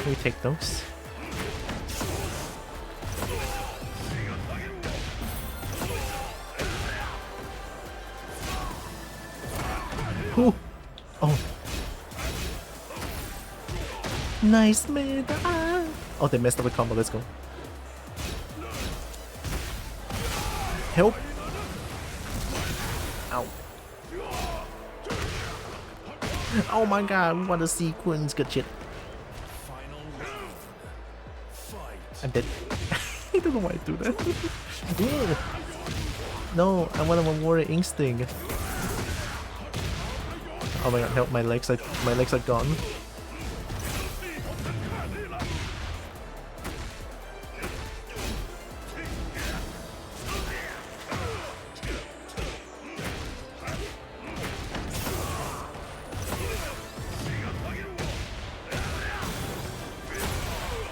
We take those. Ooh. Oh. Nice mid. Ah. Oh, they messed up the combo. Let's go. Help. Ow. Oh my god, what a sequence. Good shit. I'm dead. I don't know why I do that. Yeah. No, I want a warrior instinct. Oh my god, help, my legs are gone.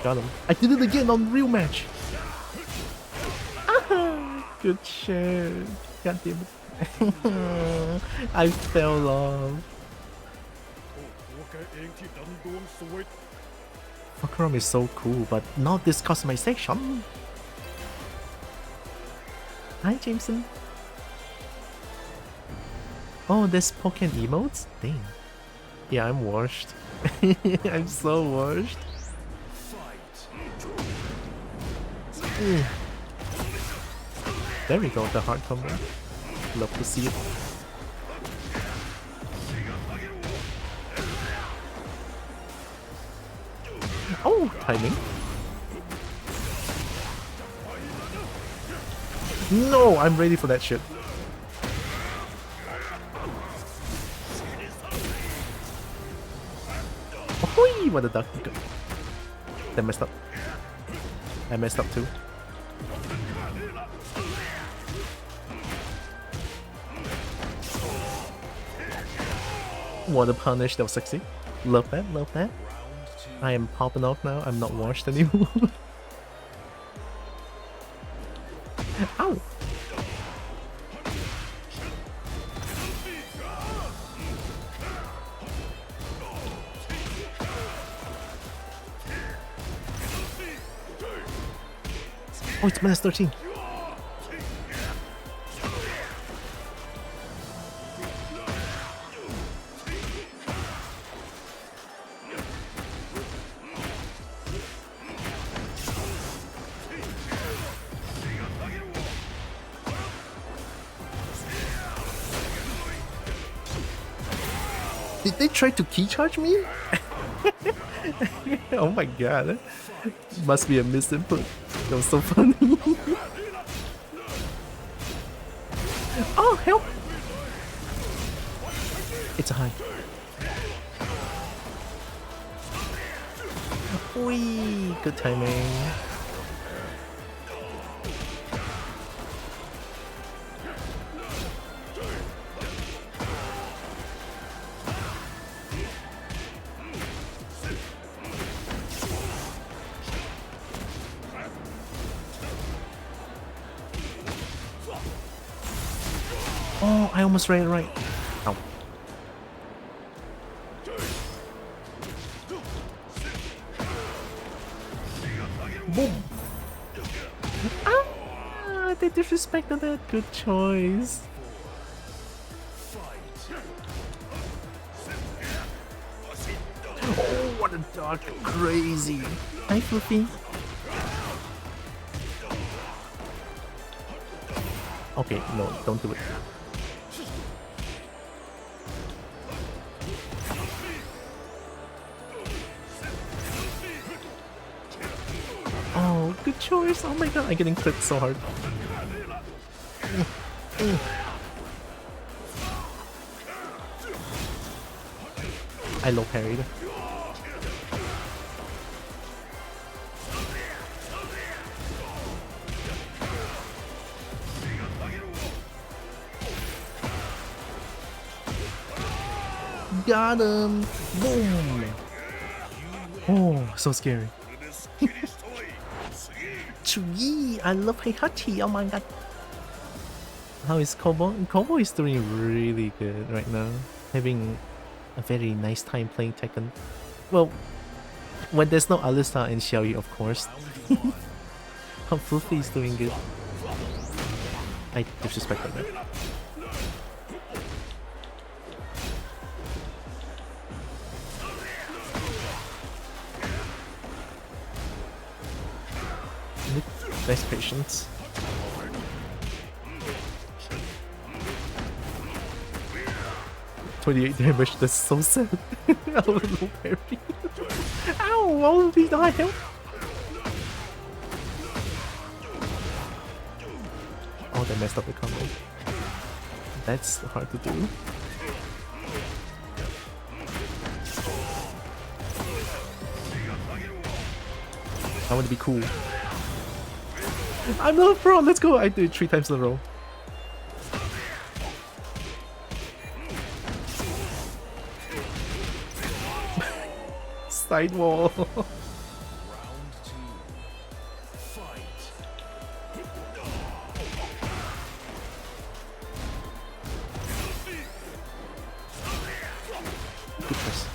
Got him. I did it again on real match. Good shit. God damn it. I fell off. Fahkumram is so cool, but not this customization. Hi, Jameson. Oh, there's Pokken emotes? Dang. Yeah, I'm washed. I'm so washed. There we go, the hard combo. Love to see it. Oh, timing. No, I'm ready for that shit. Oh, what a duck. That messed up. I messed up too. What a punish, that was sexy. Love that, love that. I am popping off now, I'm not washed anymore. Ow! Oh, it's -13. Did they try to key charge me? Oh my god. Must be a misinput. That was so funny. Oh, help! It's a high. Whee! Good timing. Oh, I almost read it right. Ow. Boom. Ah, they disrespected that. Good choice. Oh, what a dark, crazy. Hi, Fluffy. Okay, no, don't do it. Oh, good choice. Oh my god, I'm getting clipped so hard. I low parried. Got him! Boom! Oh, so scary. Chui! I love Heihachi! Oh my god! How is Kobo? Kobo is doing really good right now. Having a very nice time playing Tekken. Well, when there's no Alista and Xiaoyu, of course. How Fluffy is doing good. I disrespected that. Nice patience. $28 damage, that's so sad. I will low parry. Ow, all of these die help. Oh, they messed up the combo. That's hard to do. I want to be cool. I'm not a pro, let's go! I did it 3 times in a row. Side wall. Good press.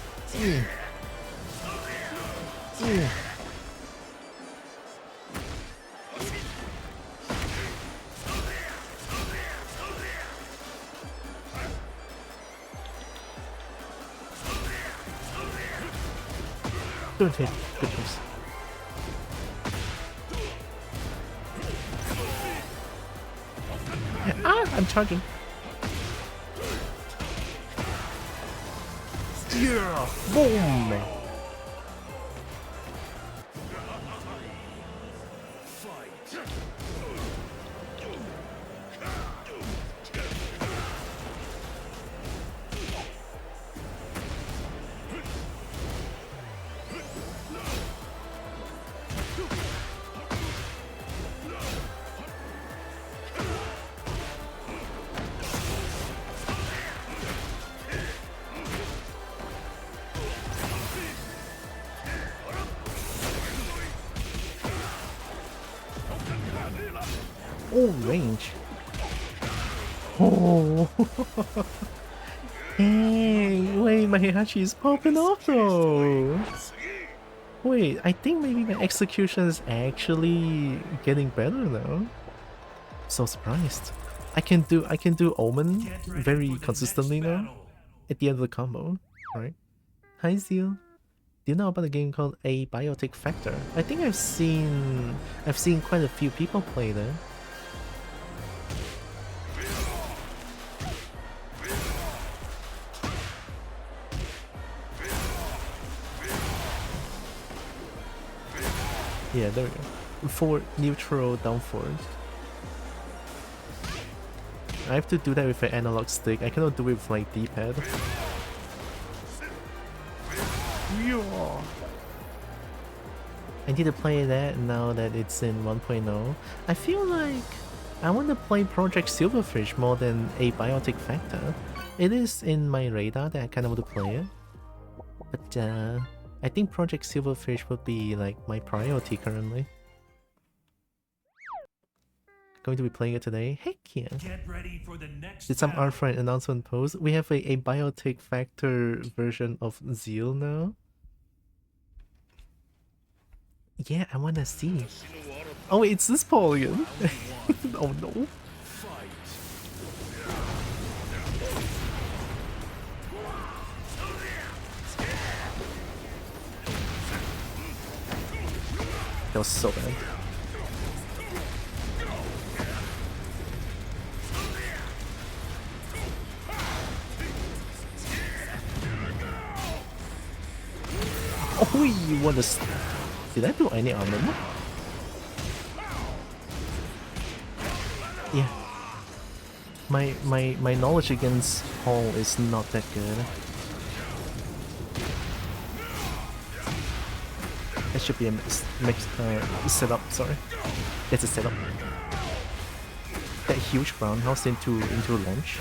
Don't hit. Good press. Ah, I'm charging. Yeah, boom. Oh, range. Oh. Hey, wait, my Heihachi is popping off though. Wait, I think maybe my execution is actually getting better now. So surprised. I can do Omen very consistently now at the end of the combo, right? Hi Zeal. Do you know about a game called A Biotic Factor? I think I've seen quite a few people play that. Yeah, there we go. Forward, neutral, down forward. I have to do that with an analog stick. I cannot do it with like D-pad. I need to play that now that it's in 1.0. I feel like I want to play Project Silverfish more than A Biotic Factor. It is in my radar that I kind of want to play it. But I think Project Silverfish would be like my priority currently. going to be playing it today. Heck yeah. Get ready for the next Did some battle. art for an announcement post. We have a biotech factor version of Zeal now. Yeah, I wanna see. Oh wait, it's this Paul again. Oh no. That was so bad. Oh, you want to? Did I do any armor? Yeah. My knowledge against Paul is not that good. That should be a mixed setup. Sorry, it's a setup. That huge roundhouse into launch.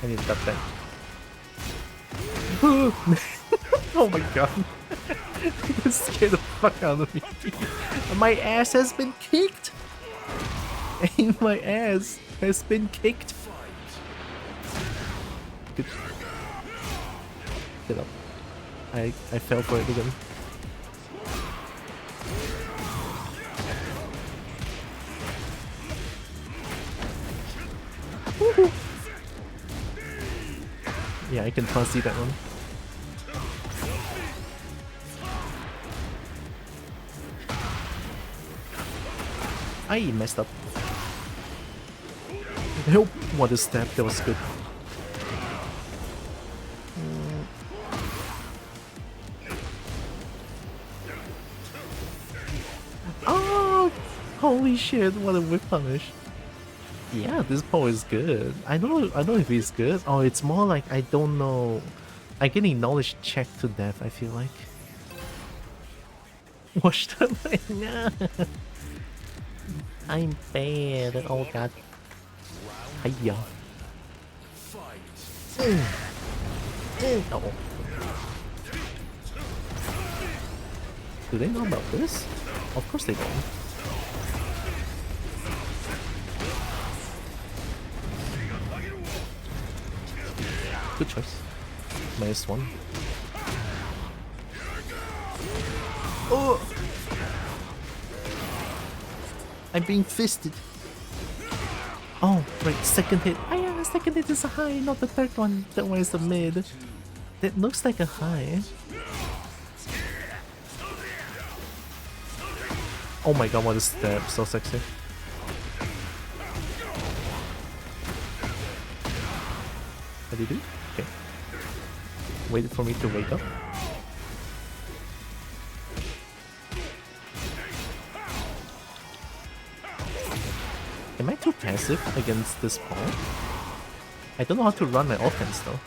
I need to duck that. Oh my god. That scared the fuck out of me. My ass has been kicked! My ass has been kicked. Good. Get up. I fell for it again. Woohoo. Yeah, I can see that one. I messed up. Help! What a step, that was good. Oh! Holy shit, what a whip punish. Yeah, this Poe is good. I don't know if he's good. Oh, it's more like I don't know. I'm getting knowledge checked to death, I feel like. Watch that right now. I'm bad. Oh god. Hiya. Oh. Do they know about this? Of course they don't. Good choice. -1. Oh! I'm being fisted. Oh, right, second hit. Ah yeah, second hit is a high, not the third one. That one is the mid. That looks like a high. Oh my god, what a step. So sexy. What do you do? Okay. Waited for me to wake up. Am I too passive against this ball? I don't know how to run my offense though.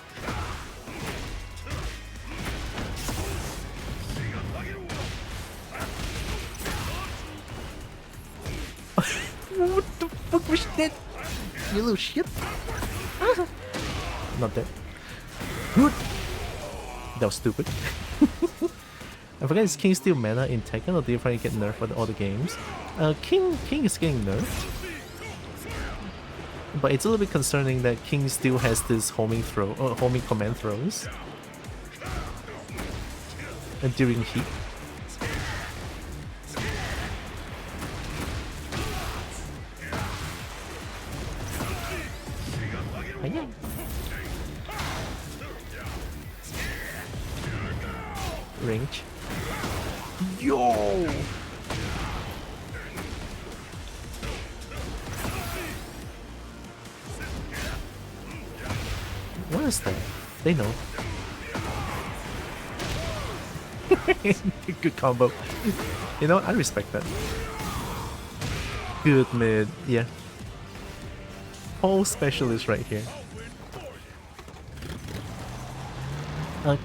What the fuck was that? You little shit. Not dead. That was stupid. I forget, is King still meta in Tekken or do you finally get nerfed for all the games? King is getting nerfed. But it's a little bit concerning that King still has this homing command throws. And during heat. Yeah. Range. Yo! What is that? They know. Good combo. You know, I respect that. Good mid, yeah. Whole specialist right here.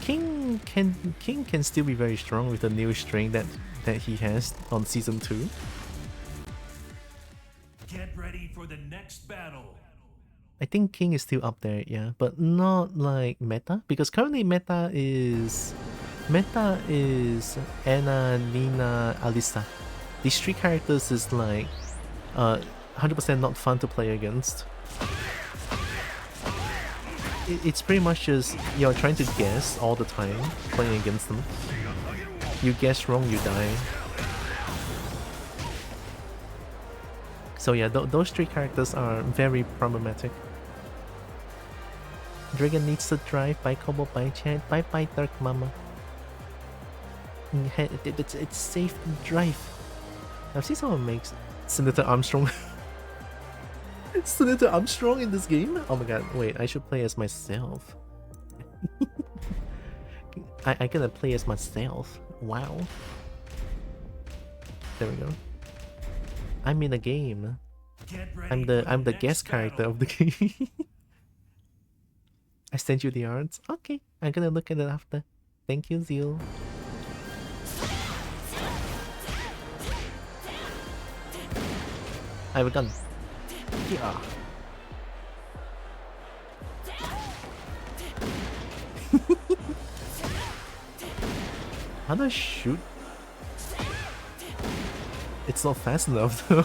King can still be very strong with the new string that he has on season 2. Get ready for the next battle. I think King is still up there, yeah, but not like meta, because currently meta is Anna, Nina, Alisa. these three characters is like 100% not fun to play against. It's pretty much just you're trying to guess all the time playing against them. You guess wrong, you die. So yeah, those three characters are very problematic. Dragon needs to drive by Kobo by chat. Bye bye Dark Mama. It's safe to drive. I've seen someone makes Senator Armstrong. Senator Armstrong in this game? Oh my god, wait, I should play as myself. I gotta play as myself. Wow. There we go. I'm in a game. I'm the guest character of the game. I sent you the art. Okay, I'm gonna look at it after. Thank you, Zeal. I have a gun. Yeah. How do I shoot? It's not fast enough though.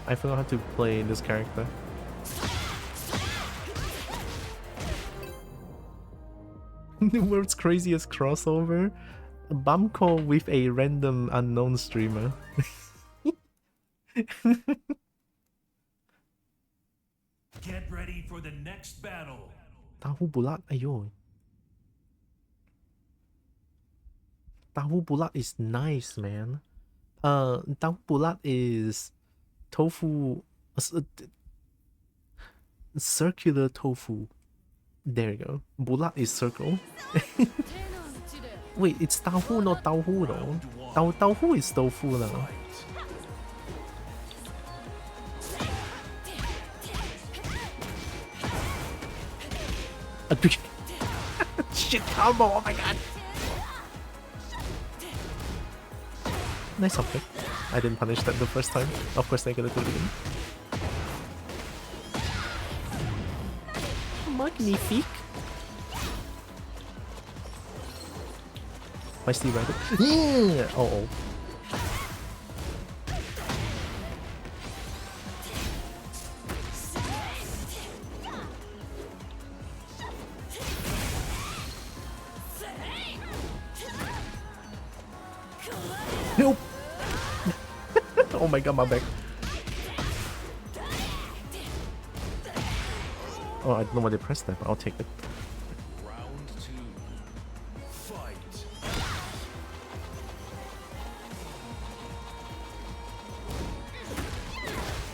I forgot how to play this character. The world's craziest crossover? Bumco with a random unknown streamer. Get ready for the next battle. Tahu bulat, ayo. Tahu bulat is nice, man. Tahu bulat is tofu, circular tofu. There you go. Bulat is circle. Wait, it's tahu, not tauhu though. Tauhu is tofu now. Shit combo, oh my god. Nice upkick. I didn't punish that the first time. Of course I gotta do it again. Magnifique. Feisty rabbit. Yeah. Oh. Help! Oh my god, my back. Oh, I don't know why they pressed that, but I'll take it. Round 2. Fight.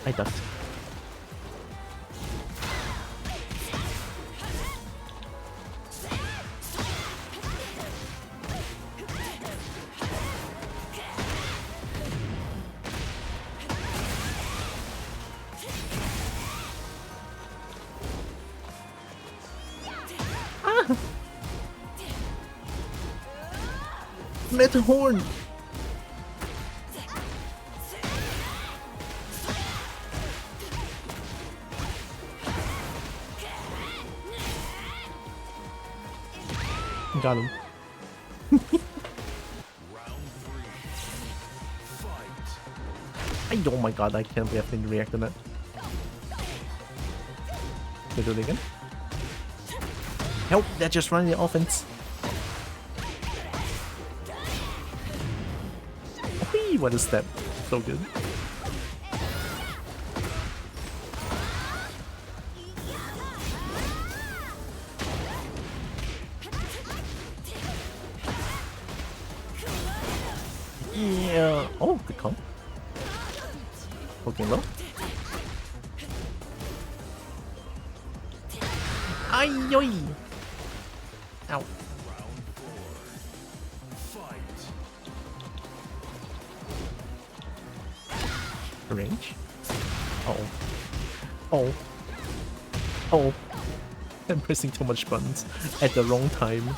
I ducked. Metal horn! Got him. Round 3. Fight. Oh my god, I can't believe I didn't react to that. Can I do it again? Help! They're just running the offense. Whee! What a step. So good. Yeah. Oh, good comp. Poking low. Ay, yoy. Ow. Round 4. Fight. Range. Oh. Oh. Oh. I'm pressing too much buttons at the wrong time.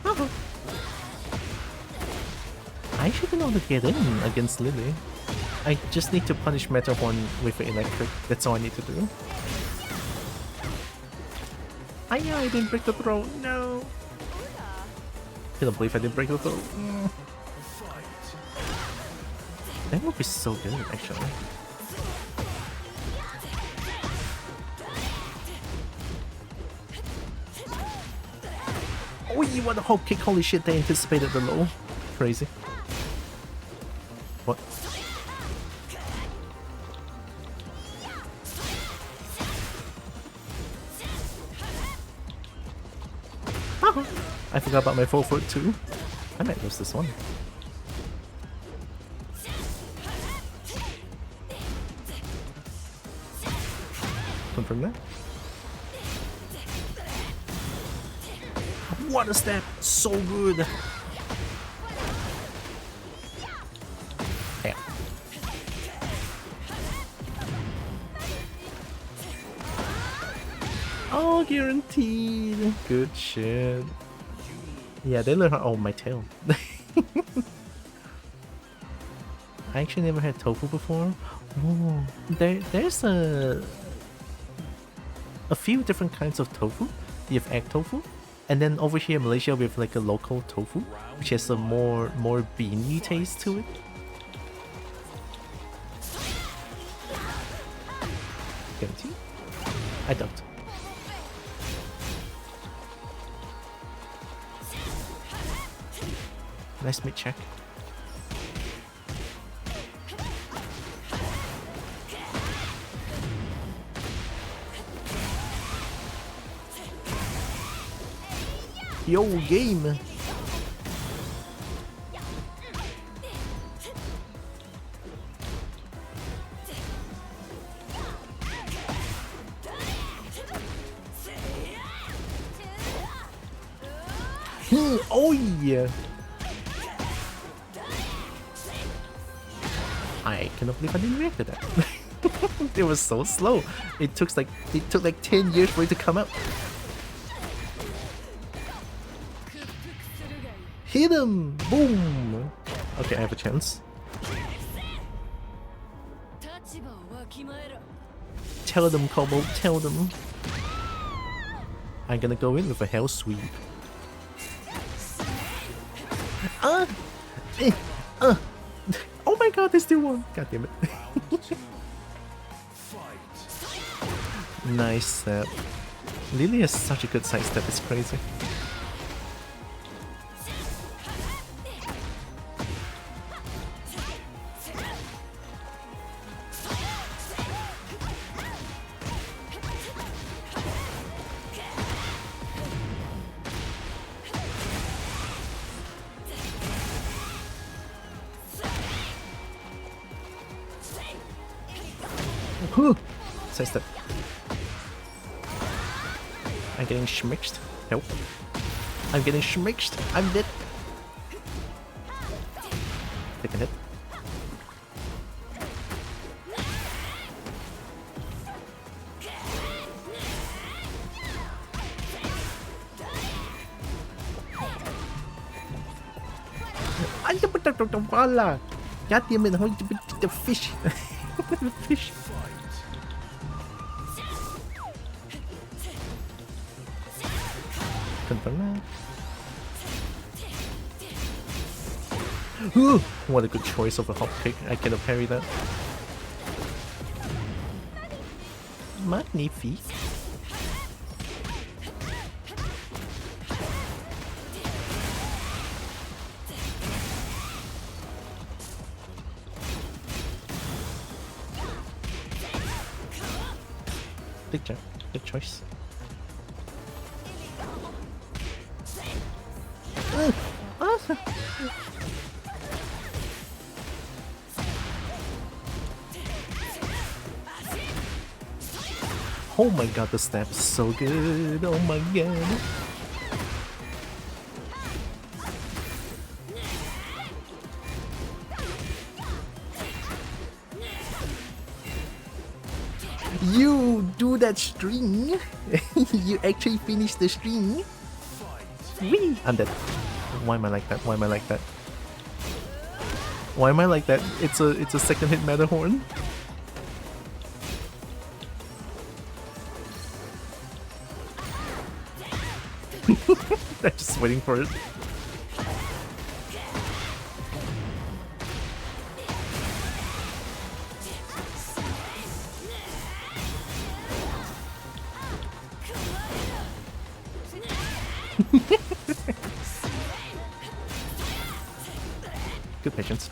Uh-huh. I should be able to get in against Lily. I just need to punish Metahorn with electric. That's all I need to do. I didn't break the throw. No. I can't believe I didn't break the throw. That would be so good, actually. Oh, you want a hop kick? Holy shit, they anticipated the low. Crazy. What? I forgot about my 4-foot too. I might lose this one. Confirm that. What a step! So good! Yeah. Oh, guaranteed! Good shit. Yeah, they learn how. Oh, my tail. I actually never had tofu before. Oh, there's a few different kinds of tofu. You have egg tofu, and then over here in Malaysia we have like a local tofu, which has a more beany taste to it. Guarantee? I doubt. Nice mid check. Yo, game! Oh yeah! I cannot believe I didn't react to that. It was so slow. It took like 10 years for it to come out. Hit him! Boom! Okay, I have a chance. Tell them, Kobo, tell them. I'm gonna go in with a hell sweep. Oh my god, they still won! God damn it. Nice step. Lily has such a good side step, it's crazy. Side step. I'm getting schmixed. Help. I'm getting schmixed. I'm dead. Take a hit. God damn it, the fish. The fish. Confirm that. Ooh, what a good choice of a hop kick. I cannot parry that. Magnifique. Big jump, good choice. Oh my god, the snap is so good. Oh my god. You do that string. You actually finish the string. Wee! I'm dead. Why am I like that? Why am I like that? Why am I like that? It's a second hit Matterhorn. I'm just waiting for it. Good patience.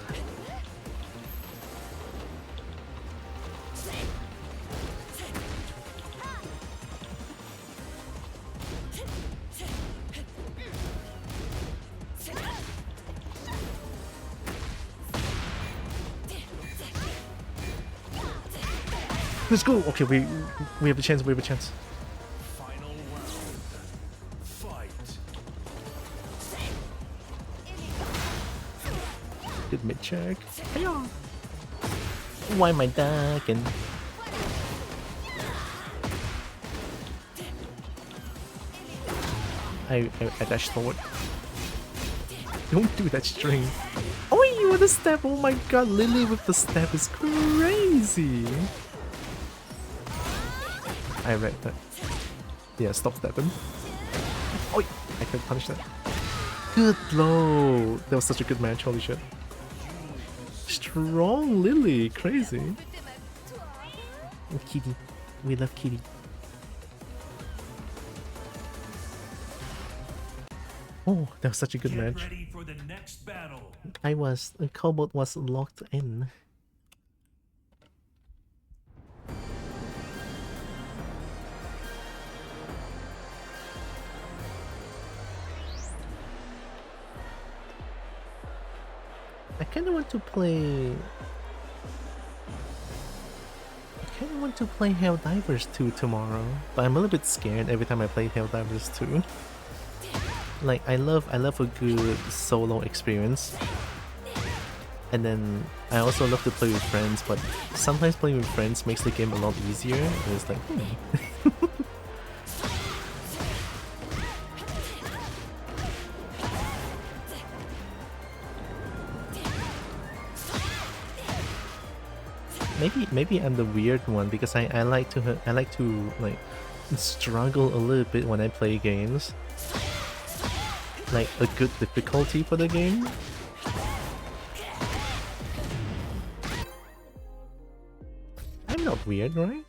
Let's go. Okay, we have a chance. We have a chance. Final round. Fight. Good mid check. Why am I ducking? I dashed forward. Don't do that string. Oh, you with the step! Oh my god, Lily with the step is crazy. I read that. Yeah, stop stepping. Oh, I could punish that. Good blow. That was such a good match. Holy shit. Strong Lily, crazy. Oh, Kitty, we love Kitty. Oh, that was such a good Get match. ready for the next battle. Kobo was locked in. I kinda want to play Helldivers 2 tomorrow, but I'm a little bit scared every time I play Helldivers 2. Like I love a good solo experience. And then I also love to play with friends, but sometimes playing with friends makes the game a lot easier. And it's like, Maybe I'm the weird one because I like to like struggle a little bit when I play games. Like a good difficulty for the game. I'm not weird, right?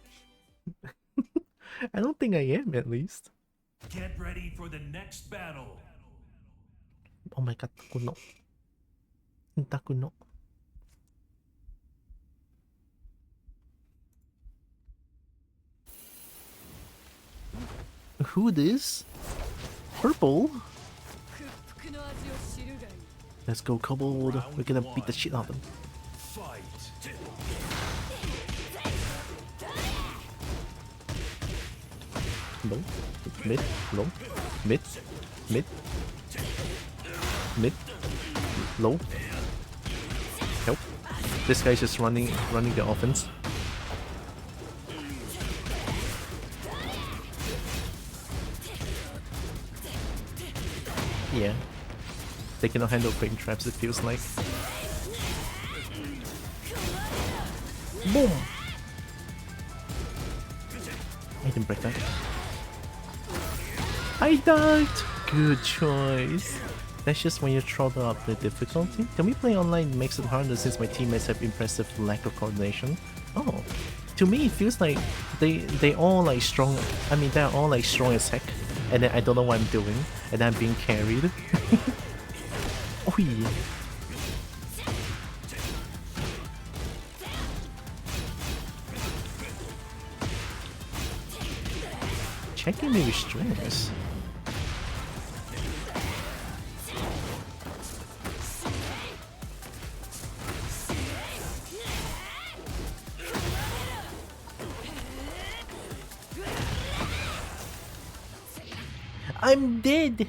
I don't think I am, at least. Get ready for the next battle. Oh my god, Takuno. Takuno. Who this? Purple? Let's go, Kobold. We're gonna beat the shit out of them. Fight. Low, mid, low, mid, mid, mid, low. Help. This guy's just running the offense. Yeah. They cannot handle frame traps, it feels like. Boom! I didn't break that. I died! Good choice. That's just when you throttle up the difficulty. Can we play online makes it harder since my teammates have impressive lack of coordination? Oh. To me it feels like they all like strong. I mean they're all like strong as heck. And then I don't know what I'm doing. And I'm being carried. Oh yeah. Checking the restraints. I'm dead!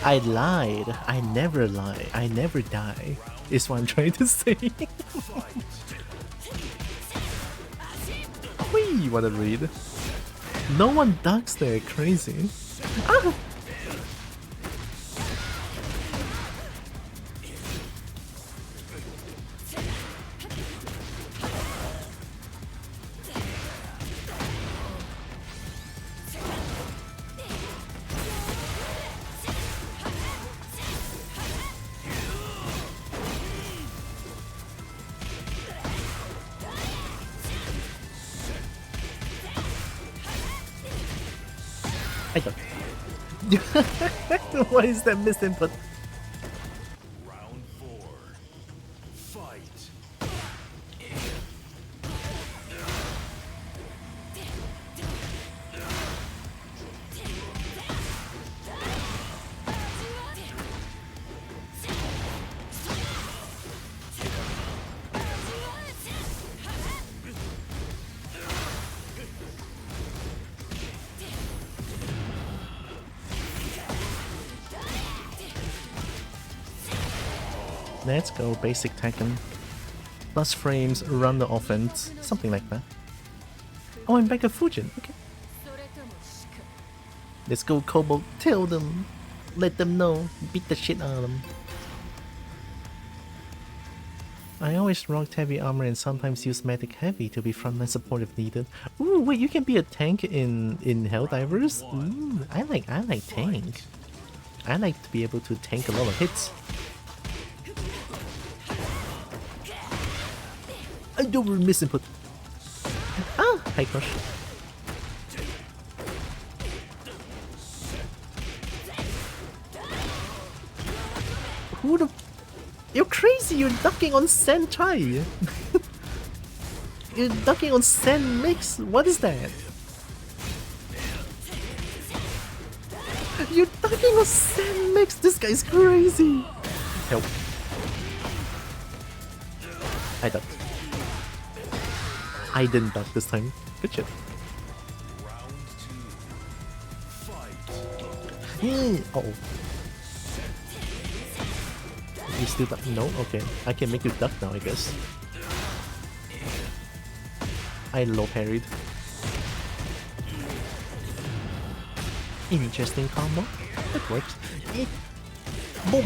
I lied. I never lie. I never die. Is what I'm trying to say. Whee! What a read. No one ducks there. Crazy. Ah! I don't. What is that misinput? Round 4. Fight. Let's go basic Tekken. Plus frames, run the offense, something like that. Oh, I'm back at Fujin. Okay. Let's go, Kobo. Tell them. Let them know. Beat the shit out of them. I always rocked heavy armor and sometimes use medic heavy to be frontline support if needed. Ooh, wait, you can be a tank in Helldivers? Ooh, I like tank. I like to be able to tank a lot of hits. I don't misinput. Ah, high crush. Who the? You're crazy! You're ducking on Sen Chai! You're ducking on Sen Mix! What is that? You're ducking on Sen Mix! This guy's crazy! Help. I ducked. I didn't duck this time. Good shit. Round 2. Fight. Uh-oh. You still duck? No? Okay. I can make you duck now, I guess. I low parried. Interesting combo. It works. Boom!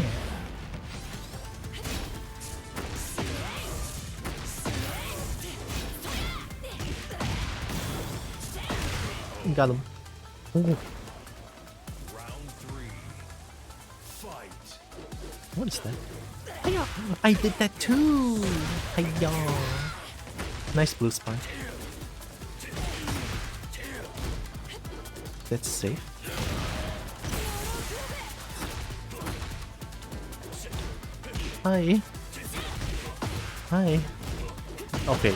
Got him. Ooh. Round 3. Fight. What is that? Hiya! I did that too! Hiya! Nice blue spine. That's safe. Hi. Hi. Okay.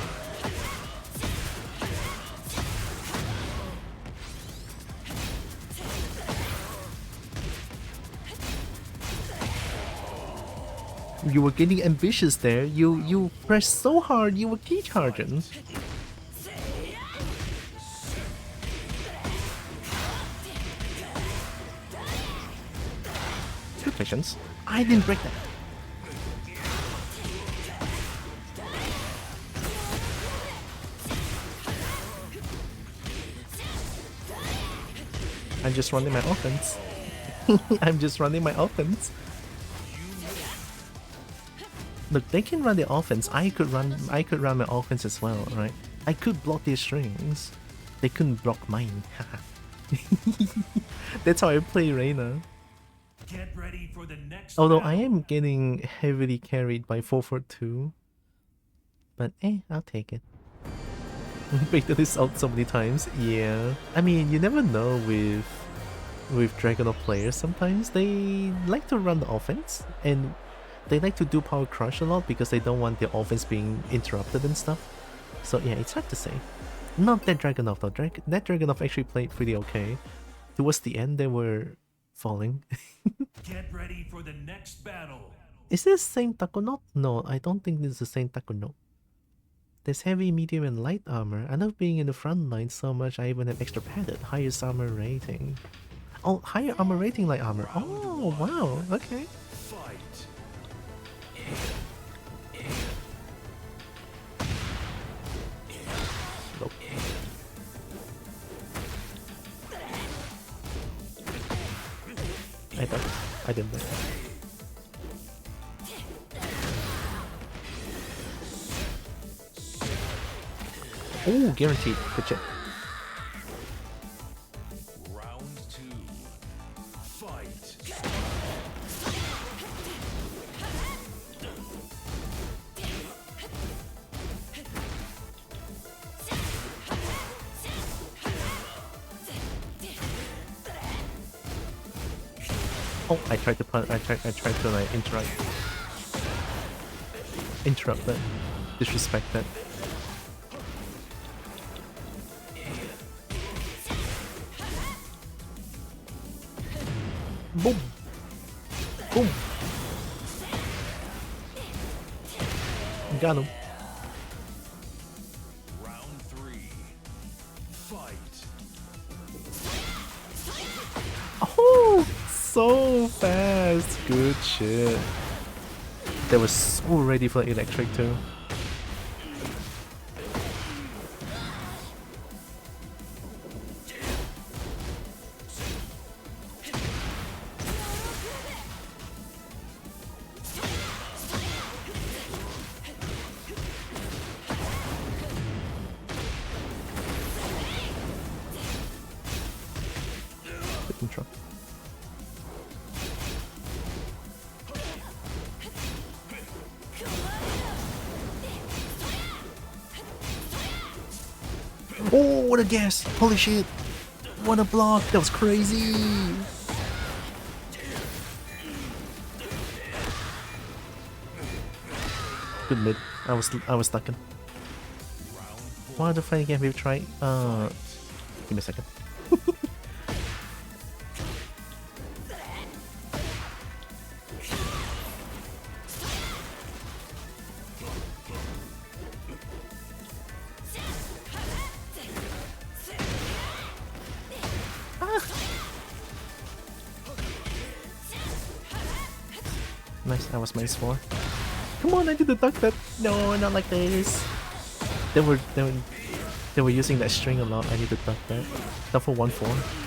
You were getting ambitious there. You pressed so hard you were key charging. Good patience. I didn't break that. I'm just running my offense. I'm just running my offense. Look, they can run the offense. I could run my offense as well, right? I could block their strings. They couldn't block mine. That's how I play Reina. Get ready for the next Although battle. I am getting heavily carried by 442. But I'll take it. Baited this out so many times. Yeah. I mean, you never know with Dragunov players. Sometimes they like to run the offense and they like to do power crush a lot because they don't want their offense being interrupted and stuff. So yeah, it's hard to say. Not that Dragunov though. That Dragunov actually played pretty okay. Towards the end, they were falling. Get ready for the next battle. Is this the same Takonot? No, I don't think this is the same Takonot. There's heavy, medium, and light armor. I love being in the front line so much I even have extra padded. Highest armor rating. Oh, higher armor rating, light armor. Oh, wow. Okay. Fight. Nope. I didn't know. Oh, guaranteed. Good shit. Round 2. Fight. Oh, I tried to pun. I tried to like interrupt that, disrespect that. Boom, boom. Got him. Round 3. Fight. Oh, so fast. Good shit. They were so ready for electric too. Good intro. Oh, what a guess! Holy shit! What a block! That was crazy! Good mid. I was stuck in. Why the fighting game we've tried? Give me a second. Nice, that was my score. Come on, I did the duck that. No, not like this. They were using that string a lot. I need to duck that. Duck for 1-4.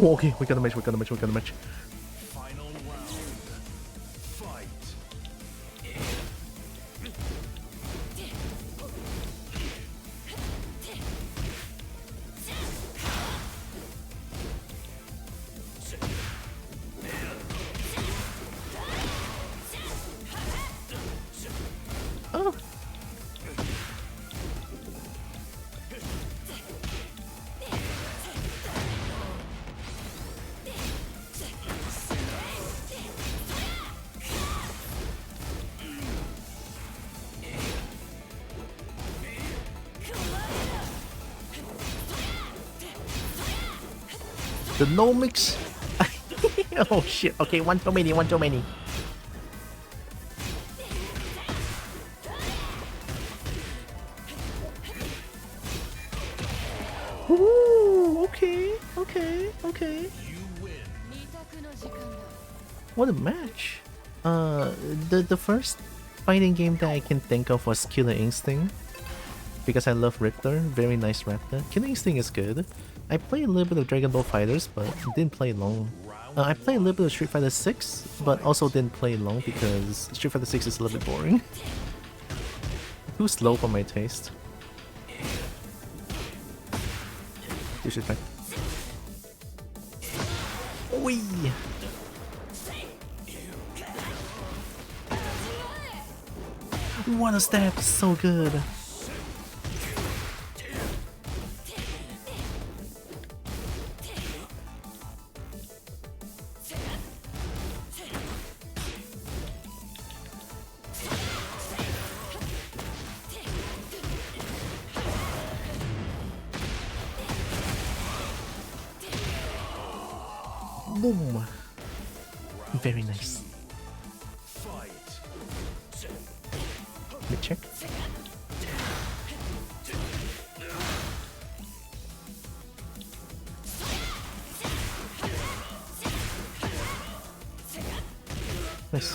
Oh, okay, we got a match, we got a match, we got a match. Final round. Fight. Oh. The no mix. Oh shit. Okay, one too many, one too many. Ooh, okay, okay, okay. You win. What a match. The first fighting game that I can think of was Killer Instinct. Because I love Richter, very nice Raptor. Killer Instinct is good. I played a little bit of Dragon Ball Fighters, but didn't play long. I played a little bit of Street Fighter 6, but also didn't play long because Street Fighter 6 is a little bit boring. Too slow for my taste. Disrespect. Oi! What a step! So good! Boom! Very nice. Mid check. Nice.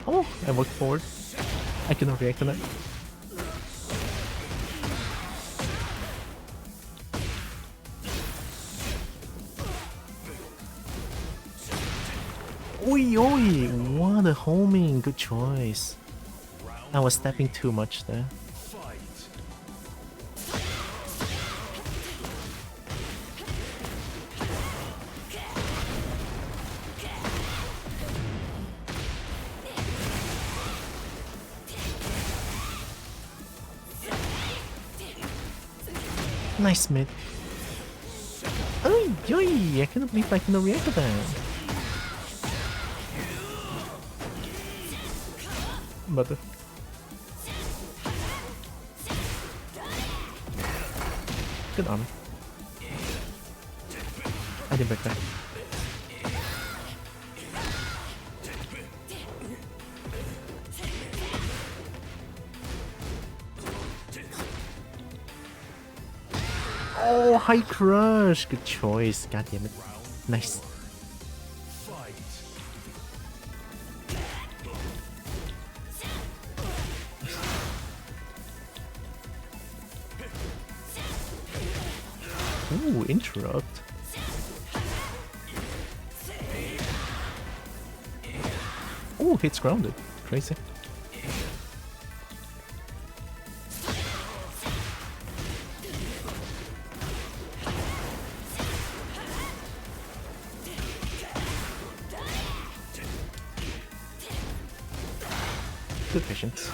Oh, I walked forward. I cannot react to that. Oi oi! What a homing! Good choice. I was stepping too much there. Nice mid. Oh, yoy! I cannot believe I can react to that. But good armor. I didn't break that. Oh, high crush! Good choice. God damn it. Nice. Ooh, interrupt. Ooh, hits grounded. Crazy. Good patience.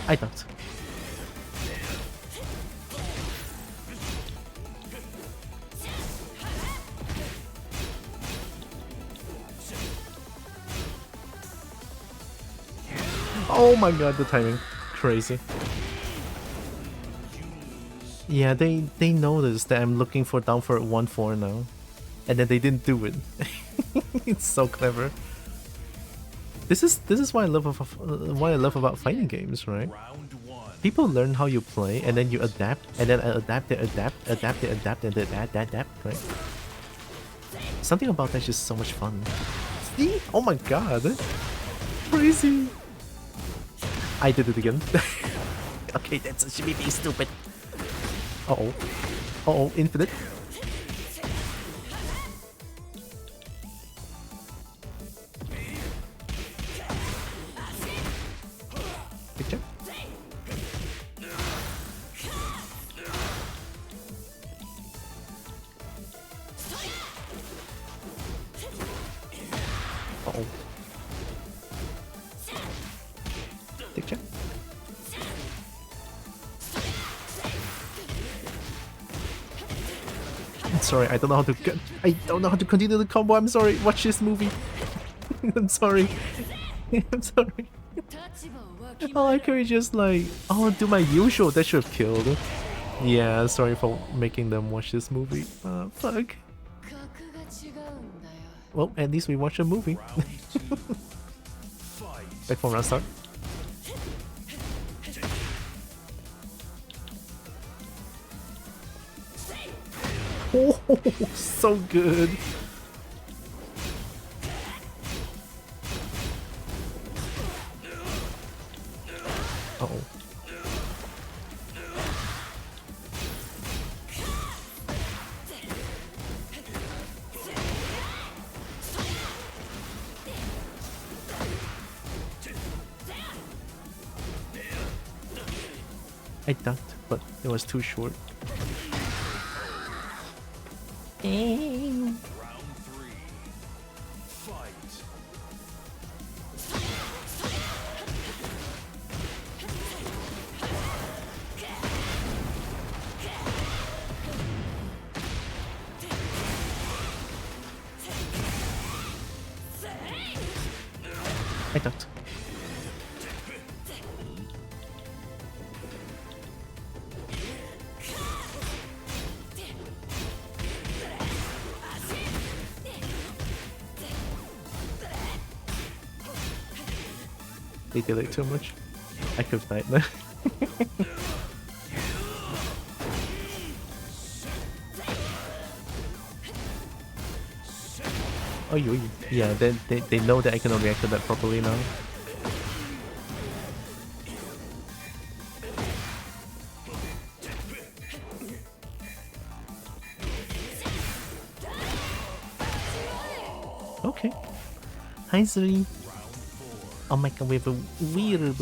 I thought. Oh my god, the timing. Crazy. Yeah, they noticed that I'm looking for down for 1-4 now. And then they didn't do it. It's so clever. This is what I love about fighting games, right? People learn how you play and then you adapt and then adapt, and then adapt, right? Something about that's just so much fun. See? Oh my god. Crazy. I did it again. Okay, that's should be stupid. Uh-oh. Uh-oh, infinite. Picture. Uh-oh. Picture. I'm sorry, I don't know how to continue the combo. I'm sorry. Watch this movie. I'm sorry. I'm sorry. Oh, I could just like, oh, do my usual. That should have killed. Yeah, sorry for making them watch this movie. Fuck. Well, at least we watch a movie. Back from round start. Oh, so good. Uh-oh. I ducked, but it was too short. Round 3. Fight. I ducked. They delayed too much. I could have died there. Oh, yeah, they know that I cannot react to that properly now. Okay. Hi, Zuri. Oh my god, we have a weird.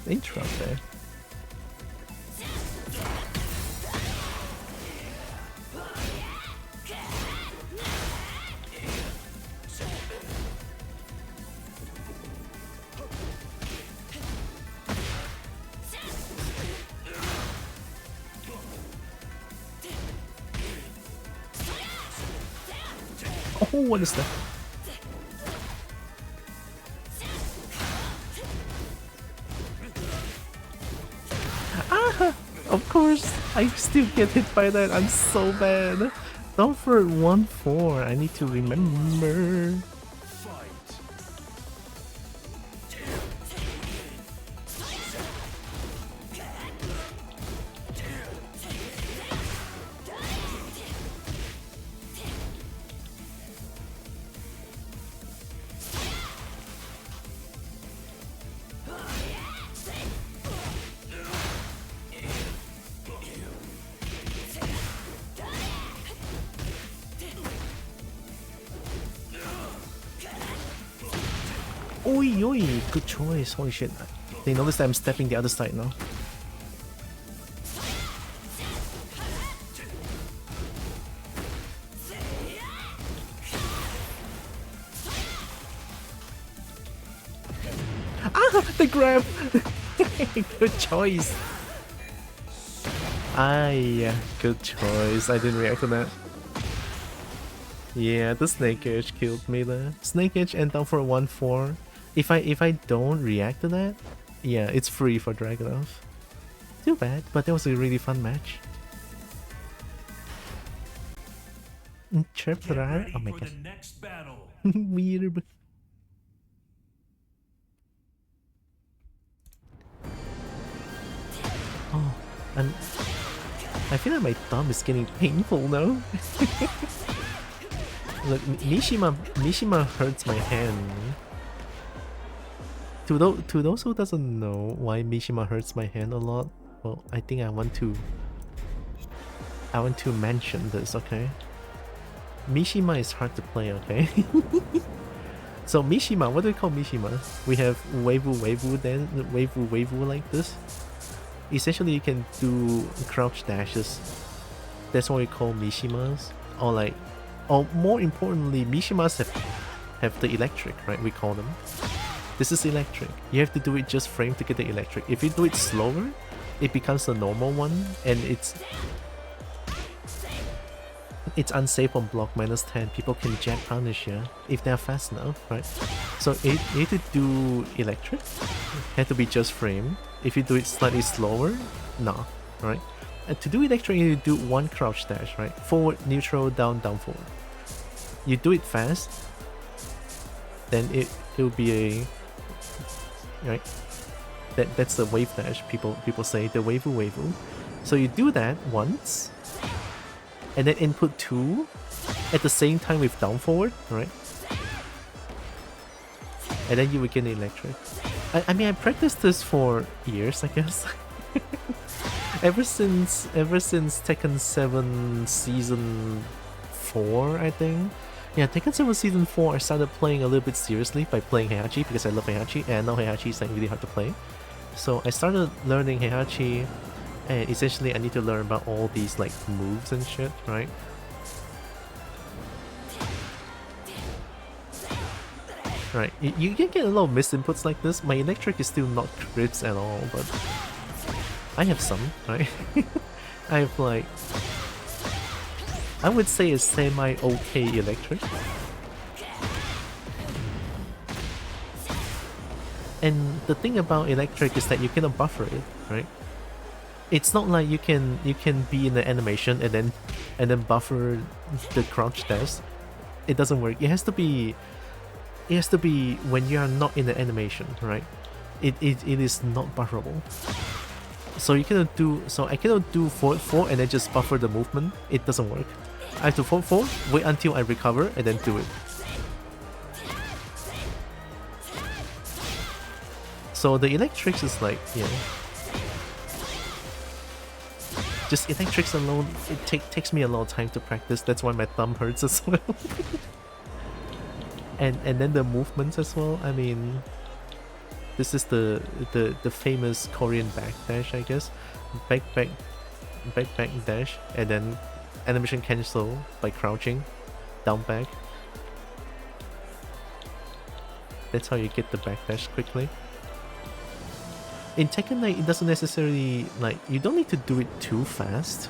interrupt there. Oh, what is that? Ah, of course, I still get hit by that. I'm so bad. Down for 1-4. I need to remember. Oi, oi, good choice. Holy shit. They notice that I'm stepping the other side now. Ah, the grab. Good choice. Yeah, good choice. I didn't react to that. Yeah, the snake edge killed me there. Snake edge and down for 1-4. If I don't react to that, yeah, it's free for Dragunov. Too bad, but that was a really fun match. Interpreter? Oh my god. Weird. Oh, I feel like my thumb is getting painful now. Look, Mishima hurts my hand. To those who doesn't know why Mishima hurts my hand a lot, well, I think I want to mention this, okay? Mishima is hard to play, okay? So Mishima, what do we call Mishima? We have Weiwu then, Weiwu like this. Essentially you can do crouch dashes. That's what we call Mishimas. Or more importantly, Mishimas have the electric, right? We call them. This is electric. You have to do it just frame to get the electric. If you do it slower, it becomes a normal one, and it's unsafe on block -10. People can jack punish you if they're fast enough, right? So you need to do electric. Have to be just frame. If you do it slightly slower, nah, right? And to do electric, you need to do one crouch dash, right? Forward, neutral, down, down, forward. You do it fast, then it'll be a right. That's the wave dash. People say the waifu. So you do that once, and then input 2 at the same time with down forward, right? And then you will get the electric. I mean, I practiced this for years, I guess. ever since Tekken 7 Season 4, I think. Yeah, Tekken 7 Season 4, I started playing a little bit seriously by playing Heihachi because I love Heihachi, and I know Heihachi is like really hard to play. So I started learning Heihachi, and essentially I need to learn about all these like moves and shit, right? Right, you can get a lot of misinputs like this. My electric is still not crits at all, but I have some, right? I have like, I would say a semi-okay electric. And the thing about electric is that you cannot buffer it, right? It's not like you can be in the animation and then buffer the crouch dash. It doesn't work. It has to be when you are not in the animation, right? It is not bufferable. So you cannot do, so I cannot do forward and then just buffer the movement. It doesn't work. I have to forward, wait until I recover, and then do it. So the electrics is like, yeah. Just electrics alone, it takes me a lot of time to practice. That's why my thumb hurts as well. and then the movements as well. I mean, This is the famous Korean backdash, I guess. Back dash, and then animation cancel by crouching, down back. That's how you get the backdash quickly. In Tekken 9, it doesn't necessarily, like, you don't need to do it too fast.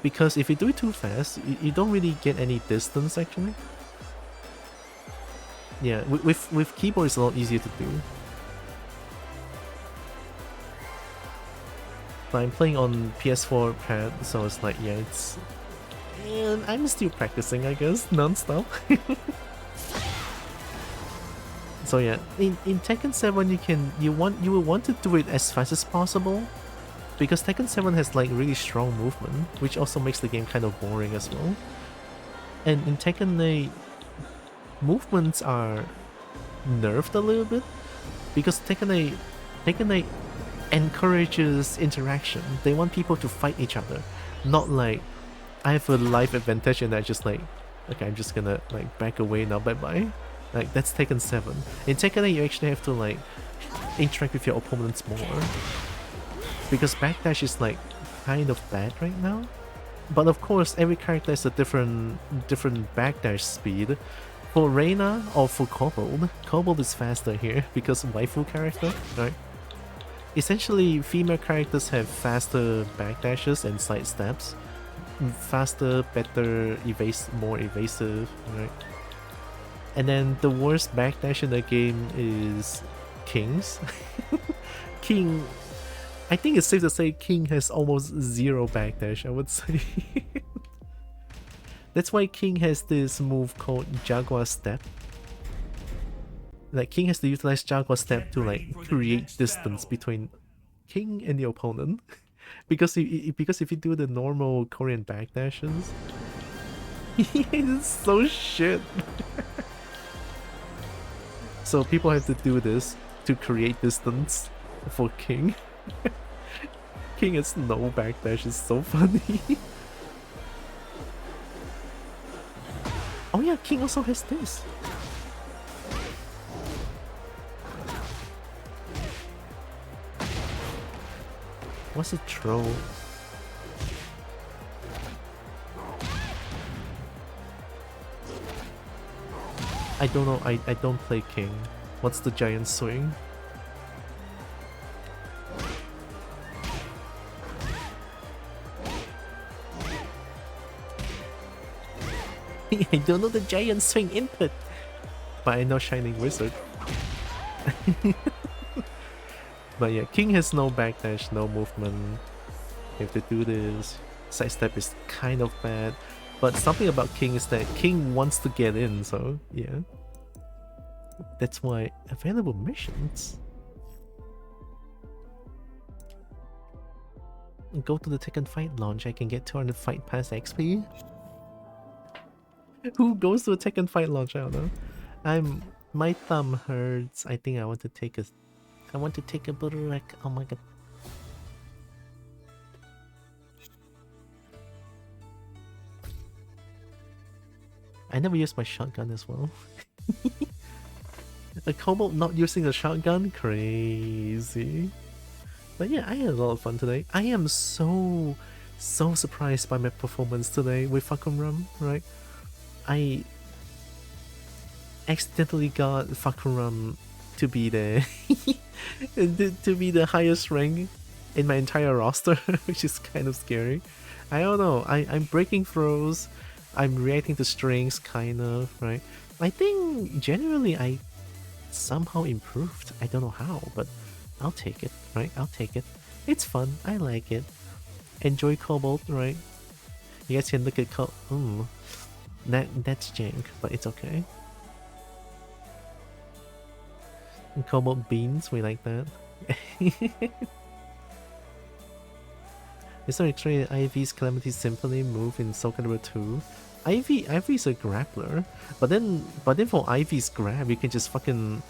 Because if you do it too fast, you don't really get any distance, actually. Yeah, with keyboard it's a lot easier to do. But I'm playing on PS4 pad, so it's like, yeah, it's... And I'm still practicing, I guess, non-stop. So yeah, in Tekken 7 you will want to do it as fast as possible, because Tekken 7 has like really strong movement, which also makes the game kind of boring as well. And in Tekken 8, movements are nerfed a little bit, because Tekken 8 encourages interaction. They want people to fight each other, not like I have a life advantage and I just like, okay, I'm just gonna like back away now, bye bye. Like, that's Tekken 7. In Tekken 8, you actually have to like interact with your opponents more, because backdash is like kind of bad right now. But of course, every character has a different backdash speed. For Reina or for Kobold is faster here because waifu character, right? Essentially, female characters have faster backdashes and side steps. Faster, better, more evasive, right? And then the worst backdash in the game is King's. King, I think it's safe to say King has almost zero backdash, I would say. That's why King has this move called Jaguar Step. Like, King has to utilize Jaguar Step to like create distance between King and the opponent. because if you do the normal Korean backdashes, it's so shit. So people have to do this to create distance for King. King has no backdash, it's so funny. Oh yeah, King also has this. What's a throw? I don't know, I don't play King. What's the giant swing? I don't know the giant swing input, but I know Shining Wizard. But yeah, King has no backdash, no movement. You have to do this. Sidestep is kind of bad. But something about King is that King wants to get in, so yeah. That's why available missions. Go to the Tekken Fight launch, I can get 200 Fight Pass XP. Who goes to a Tekken Fight launch? I don't know. My thumb hurts. I think I want to take a break. Oh my god. I never used my shotgun as well. A Kobold not using a shotgun? Crazy. But yeah, I had a lot of fun today. I am so surprised by my performance today with Fahkumram, right? I accidentally got Fahkumram to be the to be the highest rank in my entire roster, which is kind of scary. I don't know. I'm breaking throws. I'm reacting to strings, kind of, right? I think generally I somehow improved. I don't know how, but I'll take it, right? I'll take it. It's fun. I like it. Enjoy Kobold, right? You guys can look at that's jank, but it's okay. And Kobold beans, we like that. Is there actually Ivy's Calamity Symphony move in Soul Calibur 2? Ivy's a grappler, but then for Ivy's grab, you can just fucking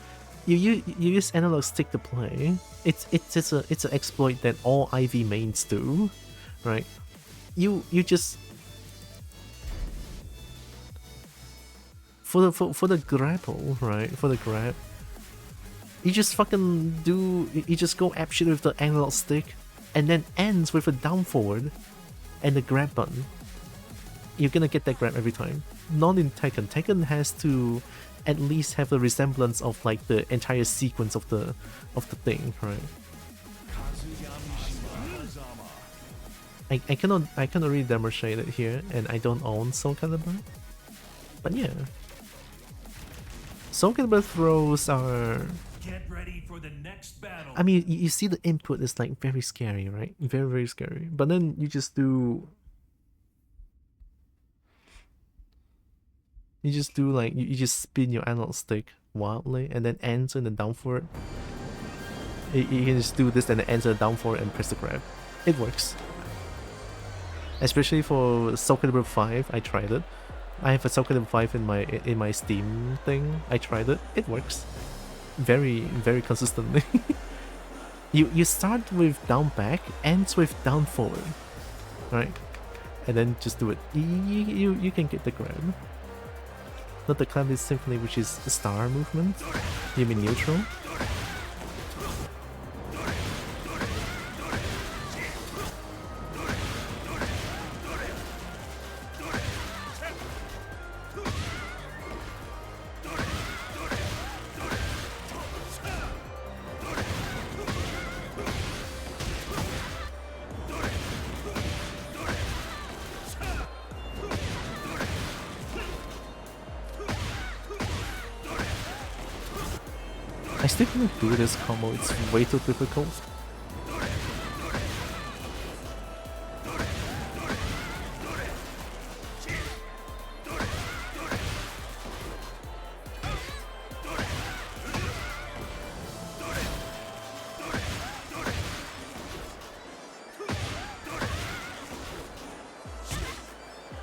you use analog stick to play. It's an exploit that all Ivy mains do, right? You just for the grapple, right? For the grab, You just fucking do, you just go app shit with the analog stick, and then ends with a down forward and the grab button. You're gonna get that grab every time. Not in Tekken. Tekken has to at least have a resemblance of like the entire sequence of the thing, right? I cannot really demonstrate it here, and I don't own Soul Calibur. But yeah. Soul Calibur throws are... Get ready for the next battle. I mean, you see the input is like very scary, right? Very, very scary. But then you just do... You just do like, you just spin your analog stick wildly and then enter in the down forward. You can just do this and then enter the down forward and press the grab. It works. Especially for Soul Calibur 5, I tried it. I have a Soul Calibur 5 in my Steam thing. I tried it. It works. Very, very consistently. You start with down back, ends with down forward. Right? And then just do it. You can get the grab. Not the Clouded Symphony, which is the star movement. You mean neutral? I still can't do this combo, it's way too difficult.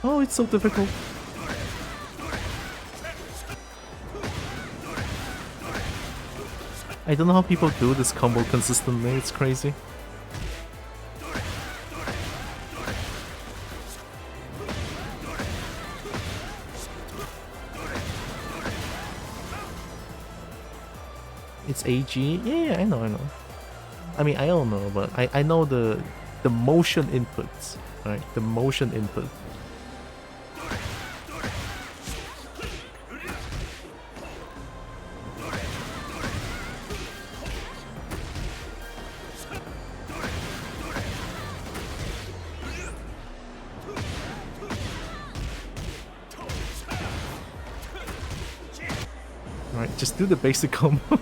Oh, it's so difficult. I don't know how people do this combo consistently, it's crazy. It's AG? Yeah, I know. I mean, I don't know, but I know the motion inputs, right? The motion input. Right, just do the basic combo.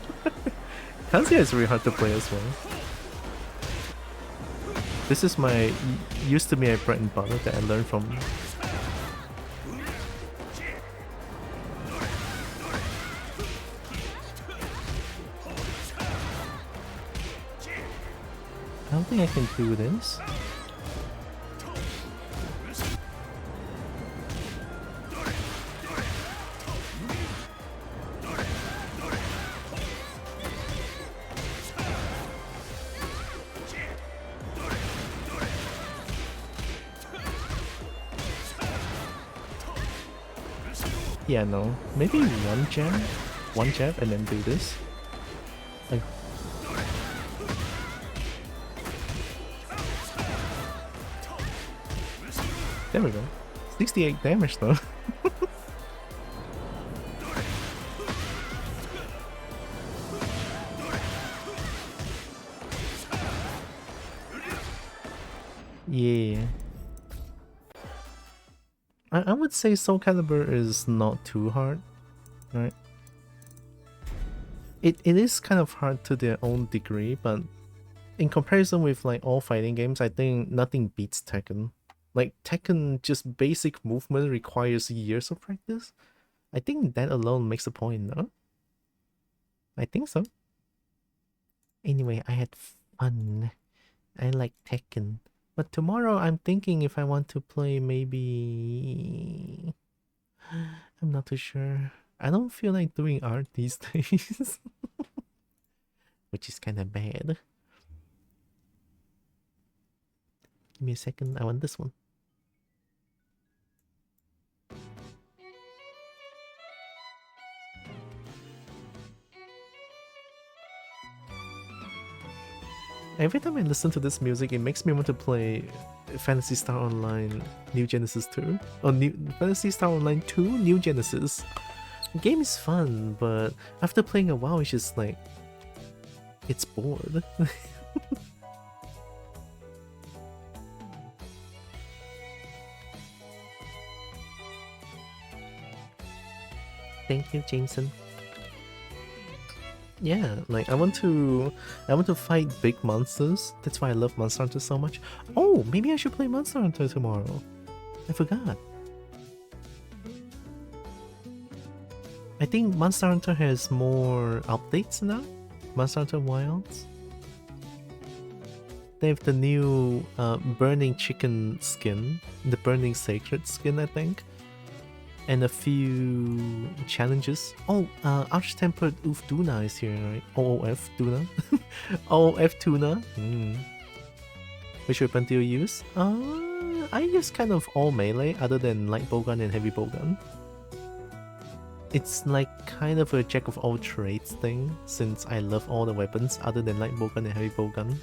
Kazuya is really hard to play as well. This is my used to be my bread and butter that I learned from. I don't think I can do this. Yeah, no. Maybe one jab and then do this. Like, there we go. 68 damage though. Yeah. I would say Soul Calibur is not too hard, right? It is kind of hard to their own degree, but in comparison with like all fighting games, I think nothing beats Tekken. Like Tekken, just basic movement requires years of practice. I think that alone makes a point, no? I think so. Anyway, I had fun. I like Tekken. But tomorrow I'm thinking if I want to play maybe... I'm not too sure. I don't feel like doing art these days. Which is kind of bad. Give me a second, I want this one. Every time I listen to this music, it makes me want to play Phantasy Star Online New Genesis 2. Or Phantasy Star Online 2 New Genesis. The game is fun, but after playing a while, it's just like... it's bored. Thank you, Jameson. Yeah, like I want to fight big monsters. That's why I love Monster Hunter so much. Oh, maybe I should play Monster Hunter tomorrow. I forgot. I think Monster Hunter has more updates now. Monster Hunter Wilds. They have the new Burning Chicken skin, the Burning Sacred skin, I think. And a few challenges. Oh, Arch-Tempered Oof Duna is here, right? OOF Duna. OOF Tuna. Which weapon do you use? I use kind of all melee other than light bowgun and heavy bowgun. It's like kind of a jack of all trades thing, since I love all the weapons other than light bowgun and heavy bowgun.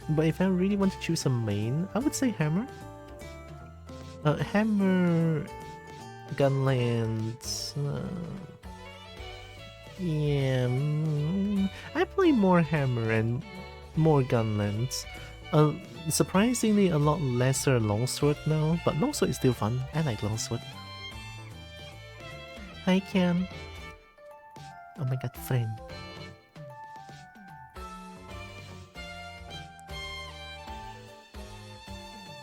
But if I really want to choose a main, I would say hammer. Hammer, Gunlands. Yeah, I play more hammer and more Gunlands. Surprisingly, a lot lesser longsword now, but longsword is still fun. I like longsword. Hi, Cam. Oh my god, friend.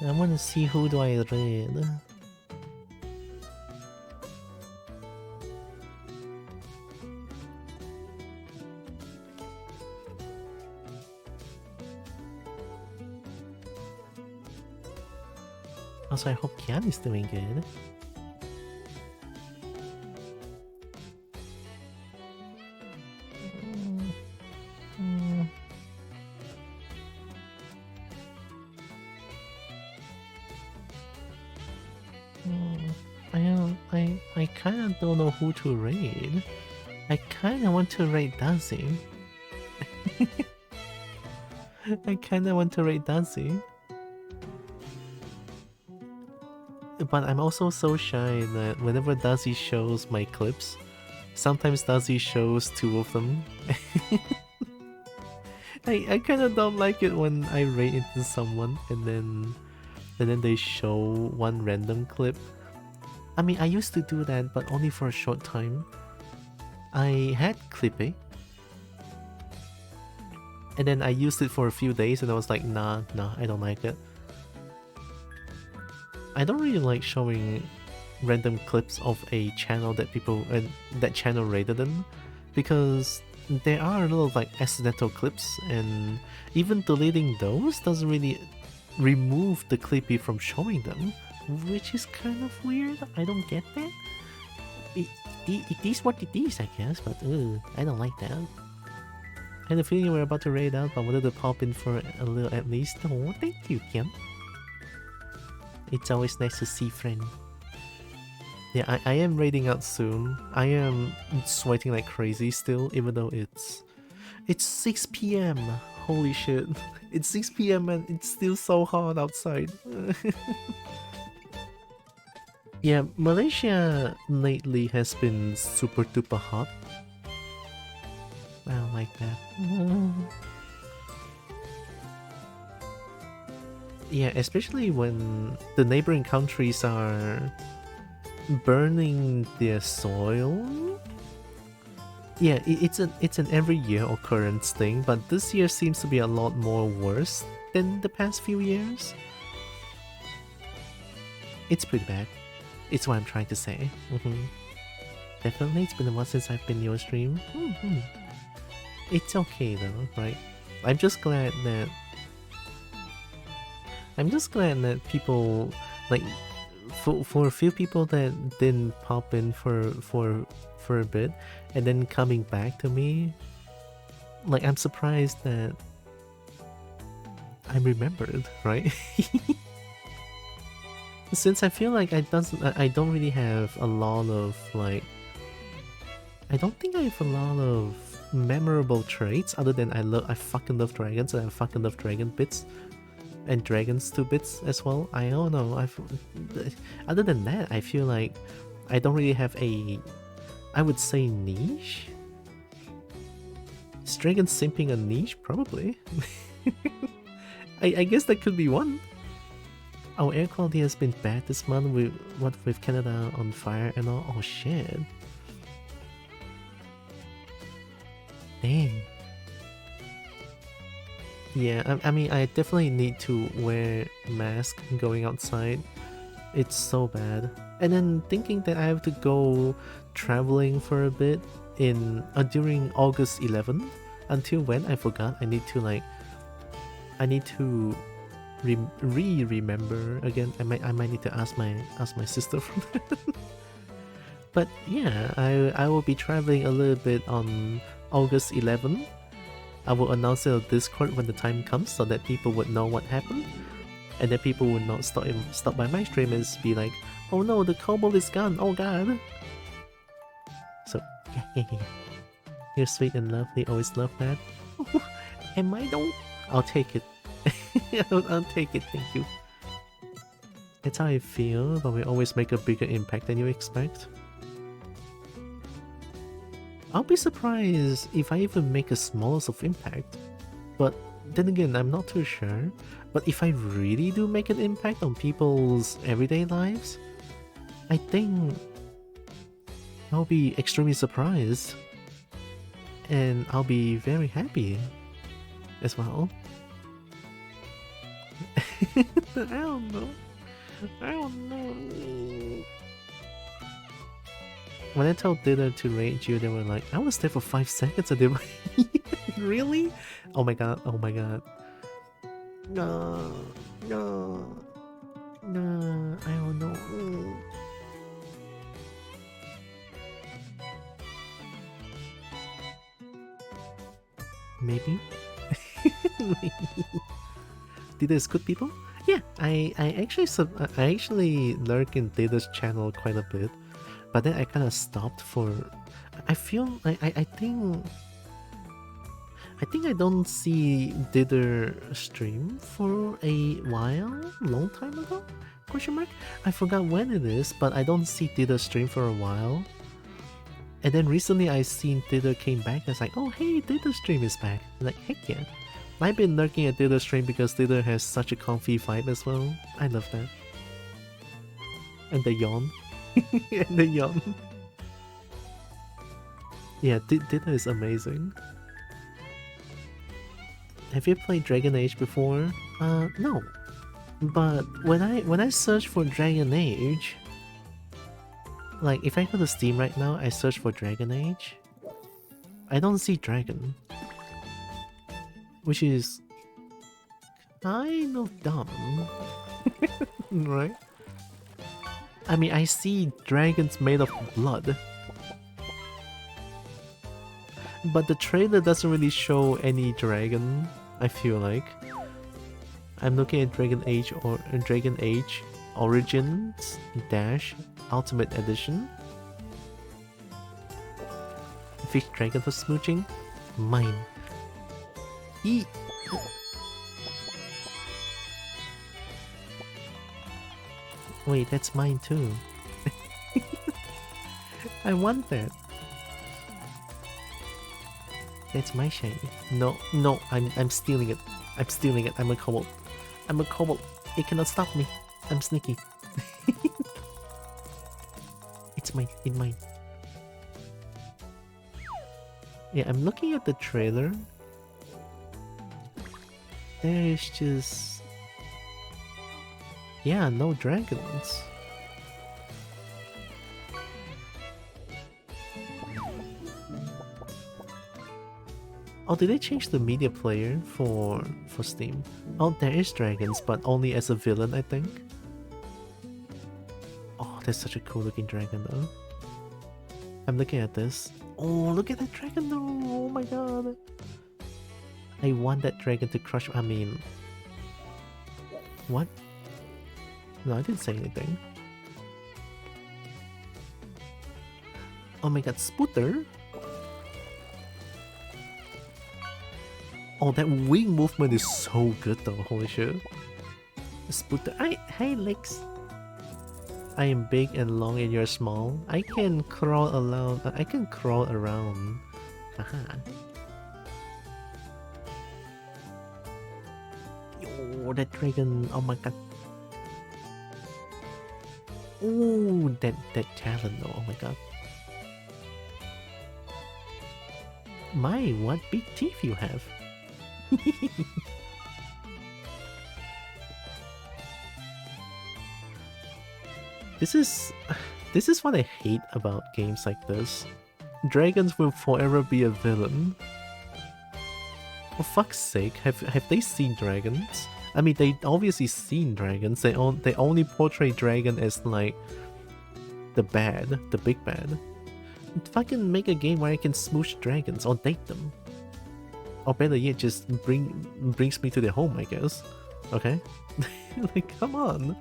I want to see who do I raid. Also, I hope Kian is doing good. I kinda don't know who to raid. I kinda want to raid Dazi. I kinda want to raid Dazi. But I'm also so shy that whenever Dazi shows my clips, sometimes Dazi shows two of them. I kinda don't like it when I raid into someone and then they show one random clip. I mean, I used to do that, but only for a short time. I had Clippy, and then I used it for a few days, and I was like, nah, I don't like it. I don't really like showing random clips of a channel that that channel rated them, because there are a lot of like accidental clips, and even deleting those doesn't really remove the Clippy from showing them. Which is kind of weird. I don't get that. It is what it is, I guess, but I don't like that. I had a feeling we were about to raid out, but wanted to pop in for a little at least. Oh, thank you, Kim. It's always nice to see friend. Yeah, I am raiding out soon. I am sweating like crazy still, even though it's 6 PM. Holy shit. It's 6 PM and it's still so hot outside. Yeah, Malaysia lately has been super duper hot. I don't like that. Yeah, especially when the neighboring countries are burning their soil. Yeah, it's an every year occurrence thing, but this year seems to be a lot more worse than the past few years. It's pretty bad. It's what I'm trying to say. Definitely, it's been a while since I've been in your stream. It's okay though, right? I'm just glad that people, like, for a few people that didn't pop in for a bit and then coming back to me, like, I'm surprised that I'm remembered, right? Since I feel like I don't really have a lot of, like, I don't think I have a lot of memorable traits other than I fucking love dragons and I fucking love dragon bits and dragons 2 bits as well. I don't know. Other than that, I feel like I don't really have a, I would say, niche. Is dragon simping a niche? Probably. I guess that could be one. Our air quality has been bad this month with Canada on fire and all. Oh shit. Dang. Yeah, I mean, I definitely need to wear mask going outside. It's so bad. And then thinking that I have to go traveling for a bit in during August 11. Until when? I forgot. I need to remember again. I might need to ask my sister from that. But yeah, I will be traveling a little bit on August 11. I will announce it on Discord when the time comes so that people would know what happened. And then people would not stop by my stream and be like, oh no, the kobold is gone, oh god. So, yeah. You're sweet and lovely, always love that. Am I though? I'll take it. I'll take it, thank you. That's how I feel, but we always make a bigger impact than you expect. I'll be surprised if I even make a smallest of impact. But then again, I'm not too sure. But if I really do make an impact on people's everyday lives, I think I'll be extremely surprised. And I'll be very happy as well. I don't know. When I told Dither to raid you, they were like, I was there for 5 seconds and they were really? Oh my god, oh my god. No, I don't know. Maybe? Dither is good people? Yeah, I actually lurk in Dither's channel quite a bit. But then I kind of stopped for. I feel like I think I don't see Dither stream for a while, long time ago? Question mark? I forgot when it is, but I don't see Dither stream for a while. And then recently I seen Dither came back. I was like, oh hey, Dither stream is back. I'm like, heck yeah. I've been lurking at Dither stream because Dither has such a comfy vibe as well. I love that. And the yawn. And the yawn. Yeah, Dither is amazing. Have you played Dragon Age before? No. But when I search for Dragon Age, like if I go to Steam right now, I search for Dragon Age, I don't see dragon, which is kind of dumb, right? I mean, I see dragons made of blood, but the trailer doesn't really show any dragon, I feel like. I'm looking at Dragon Age or Dragon Age Origins Dash Ultimate Edition. Fish dragon for smooching? Mine. Eat. Wait, that's mine too. I want that. That's my shiny. No, I'm stealing it. I'm stealing it. I'm a kobold. I'm a kobold. It cannot stop me. I'm sneaky. It's mine. It's mine. Yeah, I'm looking at the trailer. There's just... yeah, no dragons. Oh, did they change the media player for Steam? Oh, there is dragons, but only as a villain, I think. Oh, that's such a cool looking dragon though. I'm looking at this. Oh, look at that dragon though! Oh my god! I want that dragon to crush... I mean... what? No, I didn't say anything. Oh my god, Spooter? Oh, that wing movement is so good though, holy shit. Spooter, hey Lex. I am big and long and you're small. I can crawl around. I can crawl around. Haha. Oh, that dragon! Oh my god. Oh, that talent though. Oh my god. My, what big teeth you have. This is what I hate about games like this. Dragons will forever be a villain. For fuck's sake, have they seen dragons? I mean, they obviously seen dragons. They only portray dragon as like the big bad. Fucking make a game where I can smoosh dragons or date them. Or better yet, just brings me to their home, I guess. Okay? Like, come on.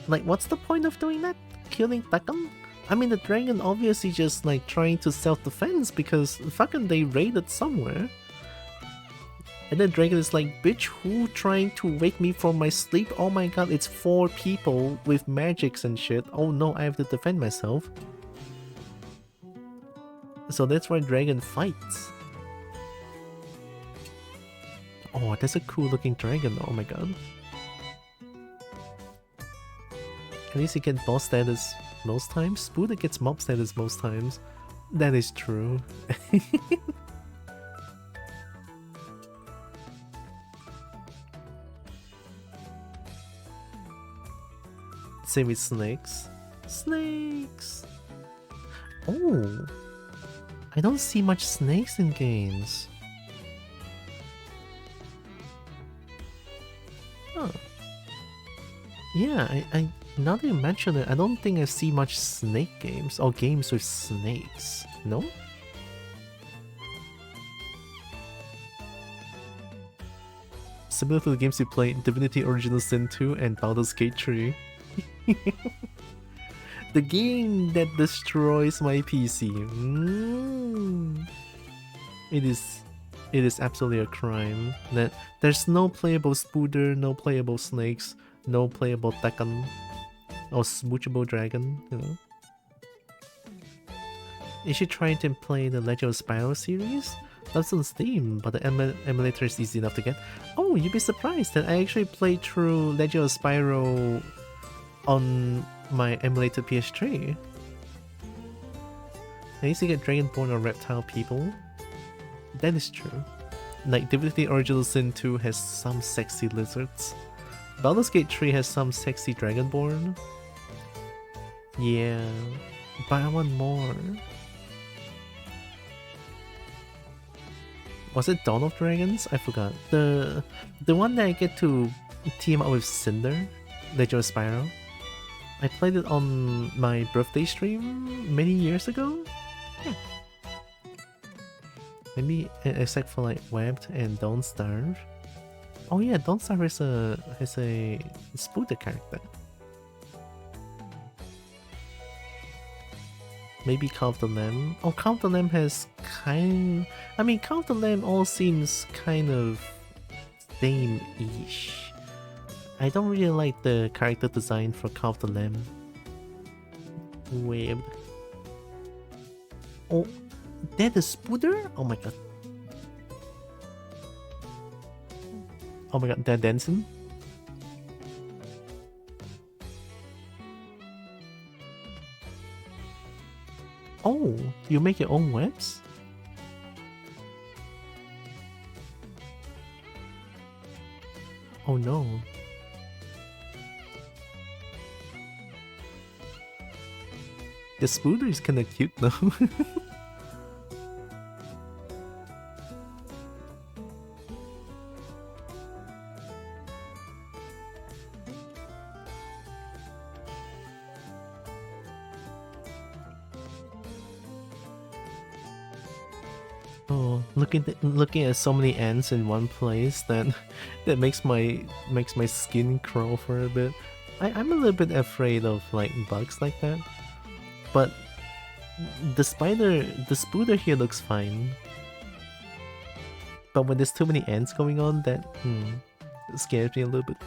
Like, what's the point of doing that? Killing Takam? I mean, the dragon obviously just like trying to self-defense because fucking they raided somewhere. And then dragon is like, bitch, who trying to wake me from my sleep? Oh my god, it's 4 people with magics and shit. Oh no, I have to defend myself. So that's why dragon fights. Oh, that's a cool looking dragon. Oh my god. At least he gets boss status most times. Buddha gets mob status most times. That is true. Same with snakes. Snakes! Oh! I don't see much snakes in games. Huh. Yeah, I now that you mention it, I don't think I see much snake games or games with snakes. No? Similar to the games you play in Divinity Original Sin 2 and Baldur's Gate 3. The game that destroys my PC. It is absolutely a crime. That there's no playable Spooder, no playable snakes, no playable Tekken, or smoochable dragon, you know. You should try to play the Legend of Spyro series. That's on Steam, but the emulator is easy enough to get. Oh, you'd be surprised that I actually played through Legend of Spyro on my emulated PS3. I used to get Dragonborn or Reptile people. That is true. Like, Divinity Original Sin 2 has some sexy lizards. Baldur's Gate 3 has some sexy Dragonborn. Yeah, but I want more. Was it Dawn of Dragons? I forgot. The one that I get to team up with Cinder, Legend of Spyro. I played it on my birthday stream many years ago. Yeah. Maybe except for like Webbed and Don't Starve. Oh yeah, Don't Starve has a Spooder character. Maybe Call of the Lamb. Oh, Call of the Lamb has kind... I mean, Call of the Lamb all seems kind of same-ish. I don't really like the character design for Call of the Lamb. Weird. Oh, that is Spooder? Oh my god. Oh my god, they're dancing? Oh, you make your own webs? Oh no. The Spooder is kinda cute though. Oh, looking at so many ants in one place that makes my skin crawl for a bit. I'm a little bit afraid of like bugs like that. But the spooder here looks fine. But when there's too many ants going on, that scares me a little bit.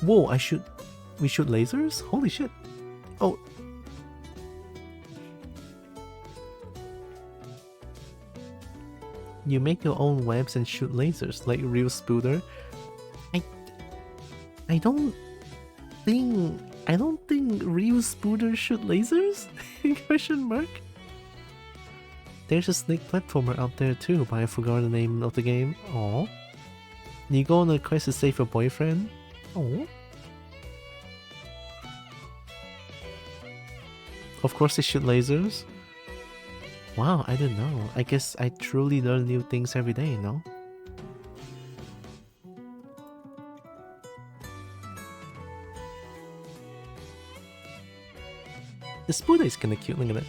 Whoa, we shoot lasers? Holy shit. Oh. You make your own webs and shoot lasers like real spooder. I don't think real spooters shoot lasers? Question mark. There's a snake platformer out there too, but I forgot the name of the game. Oh. You go on a quest to save your boyfriend? Oh. Of course they shoot lasers. Wow, I don't know. I guess I truly learn new things every day, no? The spooder is kinda cute, look at that.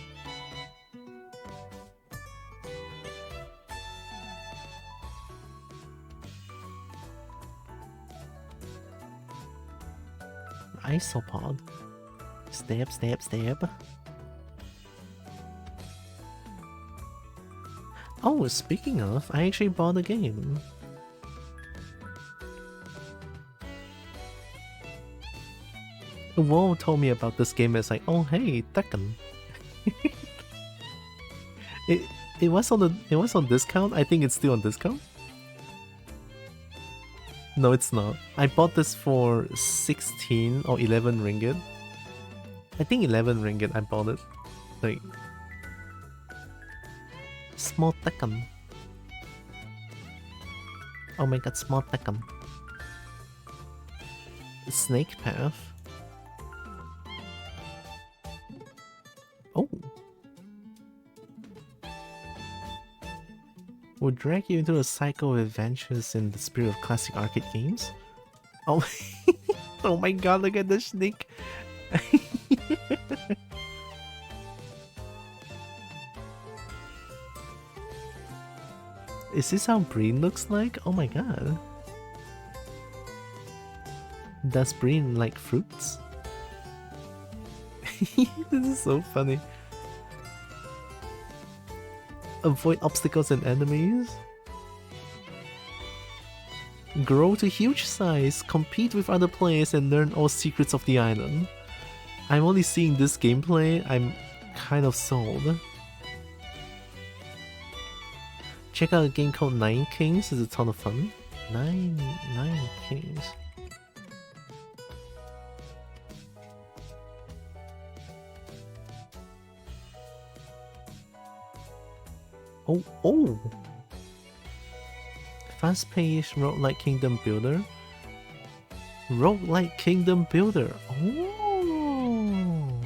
Isopod. Stab, stab, stab. Oh, speaking of, I actually bought a game. Whoa told me about this game. It's like, oh hey, Tekken. it was on discount. I think it's still on discount. No, it's not. I bought this for 16 or 11 ringgit. I think 11 ringgit I bought it. Like, small Tekken. Oh my god, small Tekken. Snake Path. Oh. Will drag you into a cycle of adventures in the spirit of classic arcade games. Oh, oh my god, look at the snake. Is this how Breen looks like? Oh my god. Does Breen like fruits? This is so funny. Avoid obstacles and enemies. Grow to huge size, compete with other players and learn all secrets of the island. I'm only seeing this gameplay, I'm kind of sold. Check out a game called Nine Kings, it's a ton of fun. Nine Kings. Oh! Fast-paced roguelike kingdom builder. Roguelike kingdom builder. Oh!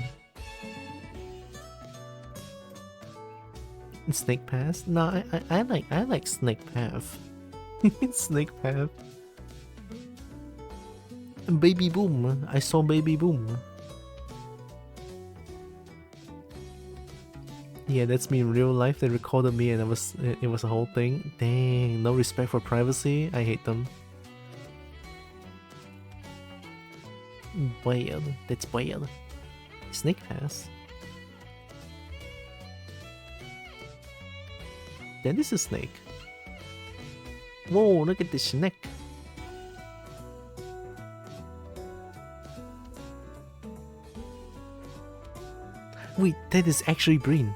Snake Path? No, I like Snake Path. Snake Path. Baby Boom. I saw Baby Boom. Yeah, that's me in real life. They recorded me and it was a whole thing. Dang, no respect for privacy. I hate them. Weird. That's weird. Snake Pass. That is a snake. Whoa, look at this snake. Wait, that is actually Breen.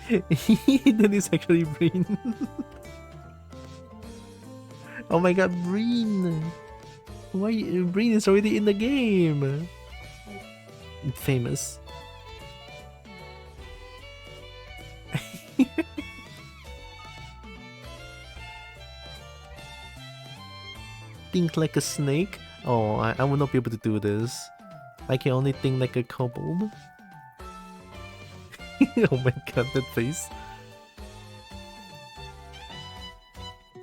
That is actually Breen. Oh my god, Breen! Why Breen is already in the game? Famous. Think like a snake? Oh, I will not be able to do this. I can only think like a kobold. Oh my god, that face.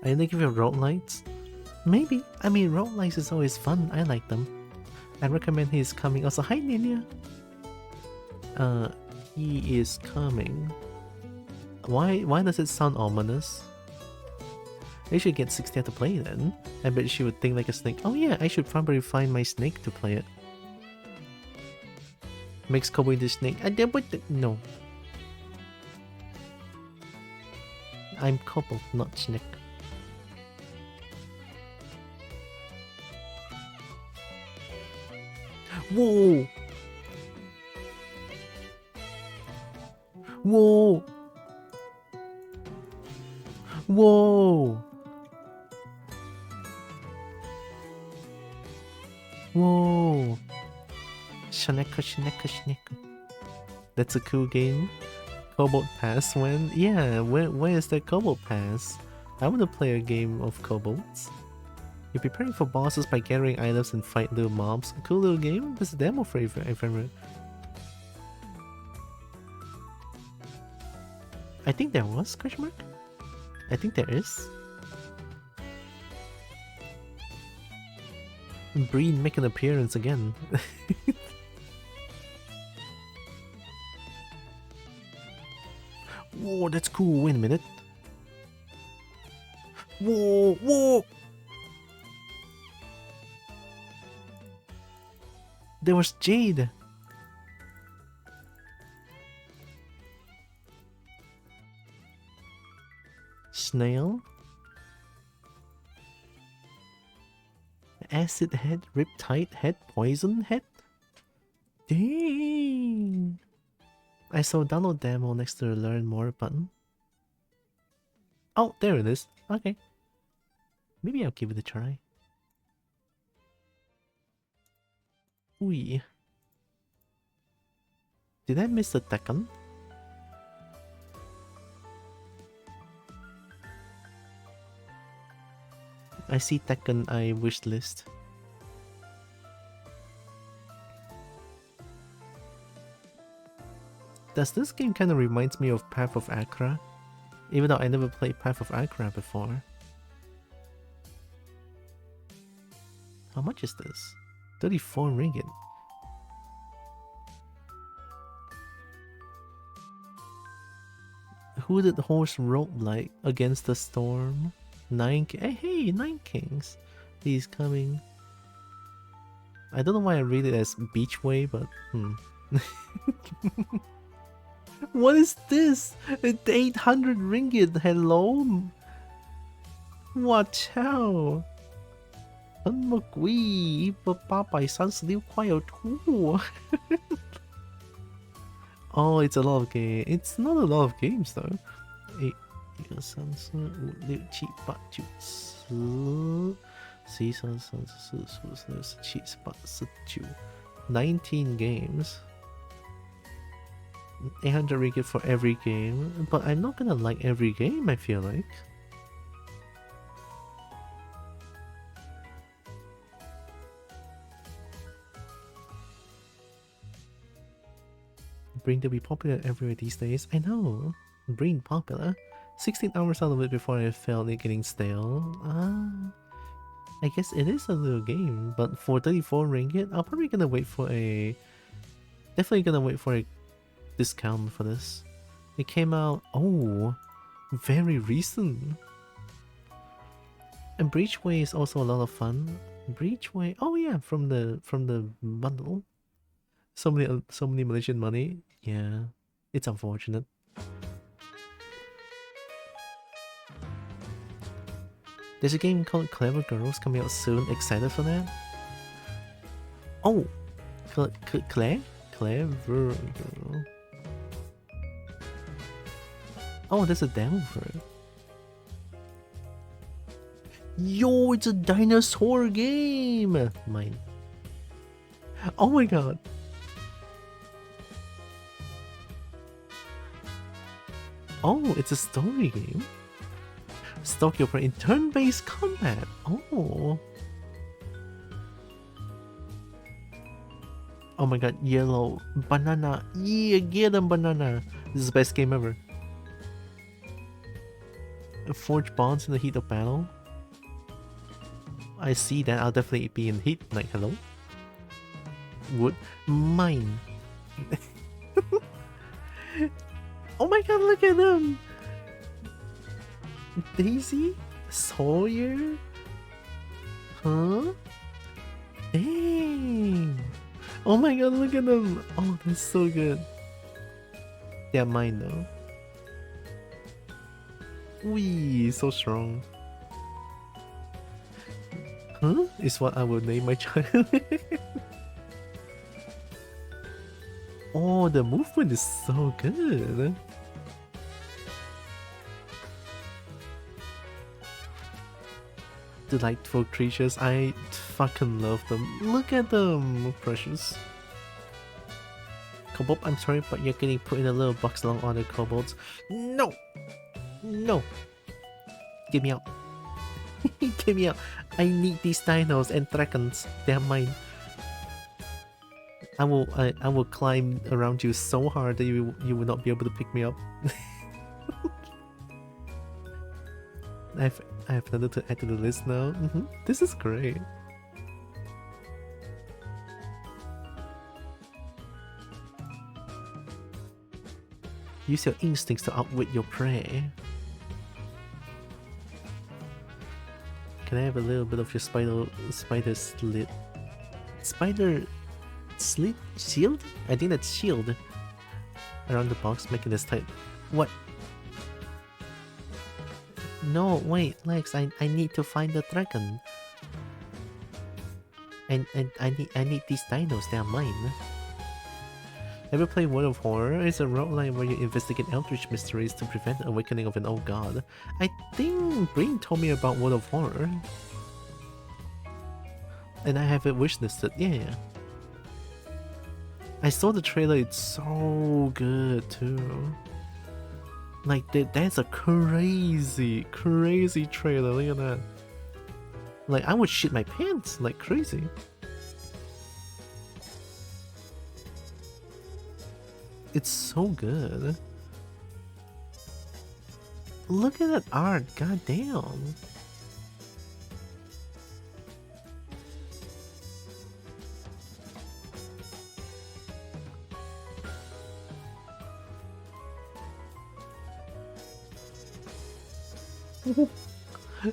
Are you thinking of roguelites? Maybe. I mean, roguelites is always fun. I like them. I recommend he's coming. Also, hi Ninia. He is coming. Why does it sound ominous? I should get 60 to play then. I bet she would think like a snake. Oh yeah, I should probably find my snake to play it. Makes Kobo into snake. No. I'm Kobo, not snake. Whoa! Whoa! Whoa! Whoa! Shaneka. That's a cool game. Kobold Pass when? Yeah, where is that Kobold Pass? I want to play a game of kobolds. You're preparing for bosses by gathering items and fight little mobs. A cool little game? There's a demo for it if I remember. I think there was, question mark? I think there is. Breen make an appearance again. Whoa, that's cool. Wait a minute. Whoa! There was Jade. Snail. Acid head, riptide head, poison head. Dang. I saw download demo next to the learn more button. Oh, there it is. Okay. Maybe I'll give it a try. Ooh. Did I miss the Tekken? I see Tekken I wishlist. Does this game kind of reminds me of Path of Akra? Even though I never played Path of Akra before. How much is this? 34 ringgit. Hooded horse roguelike against the storm. Hey, 9 kings. He's coming. I don't know why I read it as Beachway, but What is this? 800 ringgit. Hello. Watch out. 很么贵，836块有吐。Oh, it's a lot of game. It's not a lot of games though. 1、2、3、4、5、6、7、8、9、10、11、12、13、14、15、16、17、18、19 19 games. 800 ringgit for every game, but I'm not gonna like every game, I feel like. Bring to be popular everywhere these days. I know. Bring popular. 16 hours out of it before I felt it getting stale. I guess it is a little game, but for 34 ringgit, I'm probably gonna wait for a... Definitely gonna wait for a discount for this. It came out... Oh! Very recent! And Breachway is also a lot of fun. Breachway... Oh yeah, from the bundle. So many Malaysian money. Yeah, it's unfortunate. There's a game called Clever Girls coming out soon. Excited for that? Oh, Clever Girl. Oh, there's a demo for it. Yo, it's a dinosaur game. Mine. Oh my god. Oh, it's a story game. Stalk your prey in turn-based combat. Oh. Oh my god, yellow banana. Yeah, get them banana. This is the best game ever. Forge bonds in the heat of battle. I see that. I'll definitely be in heat. Like, hello? Wood. Mine. Oh my god, look at them! Daisy? Sawyer? Huh? Dang! Oh my god, look at them! Oh, that's so good. They're mine though. Wee, so strong. Huh? Is what I will name my child. Oh, the movement is so good. Delightful creatures, I fucking love them. Look at them, precious. Kobold, I'm sorry, but you're getting put in a little box along other kobolds. No! No! Get me out. Get me out. I need these dinos and dragons. They're mine. I will climb around you so hard that you will not be able to pick me up. I have another to add to the list now. This is great. Use your instincts to outwit your prey. Can I have a little bit of your spider slit? Spider slit? Shield? I think that's shield. Around the box, making this tight. What? No, wait, Lex, I need to find the dragon. And I need these dinos, they are mine. Ever play World of Horror? It's a roguelike where you investigate eldritch mysteries to prevent the awakening of an old god. I think Brain told me about World of Horror. And I have it wishlisted, yeah. I saw the trailer, it's so good too. Like, that's a crazy trailer, look at that. Like, I would shit my pants like crazy. It's so good. Look at that art, goddamn.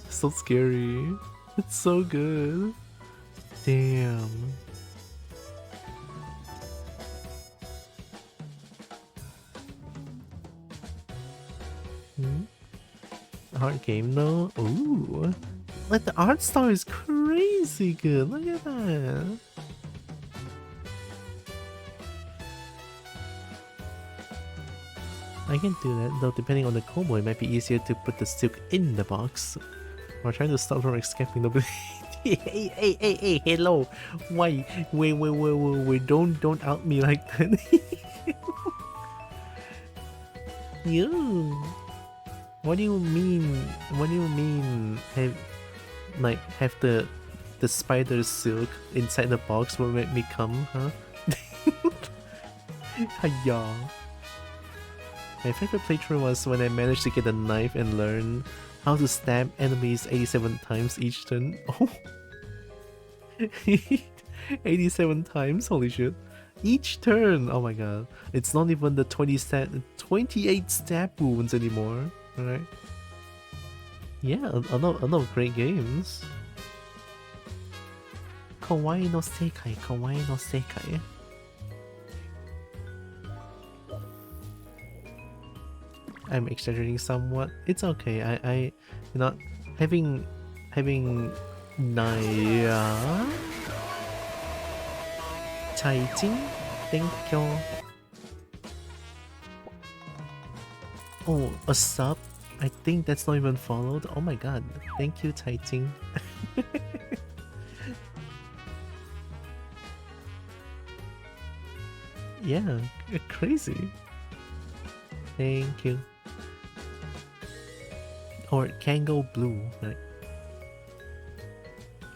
So scary. It's so good. Damn. Hard game though. Ooh. Like the art style is crazy good. Look at that. I can do that, though depending on the combo it might be easier to put the silk in the box. We're trying to stop from escaping the hey, hello. Why? Wait, don't out me like that. You. What do you mean? What do you mean? Have the spider silk inside the box will make me come, huh? Hiya. My favorite playthrough was when I managed to get a knife and learn how to stab enemies 87 times each turn. Oh, 87 times, holy shit. Each turn, oh my god. It's not even the 28 stab wounds anymore, alright? Yeah, a lot of great games. Kawaii no Sekai, Kawaii no Sekai. I'm exaggerating somewhat. It's okay. I you know, having Naya Taijin, thank you. Oh, a sub? I think that's not even followed. Oh my god. Thank you, Taijin. Yeah, crazy. Thank you. Or Kango Blue, right?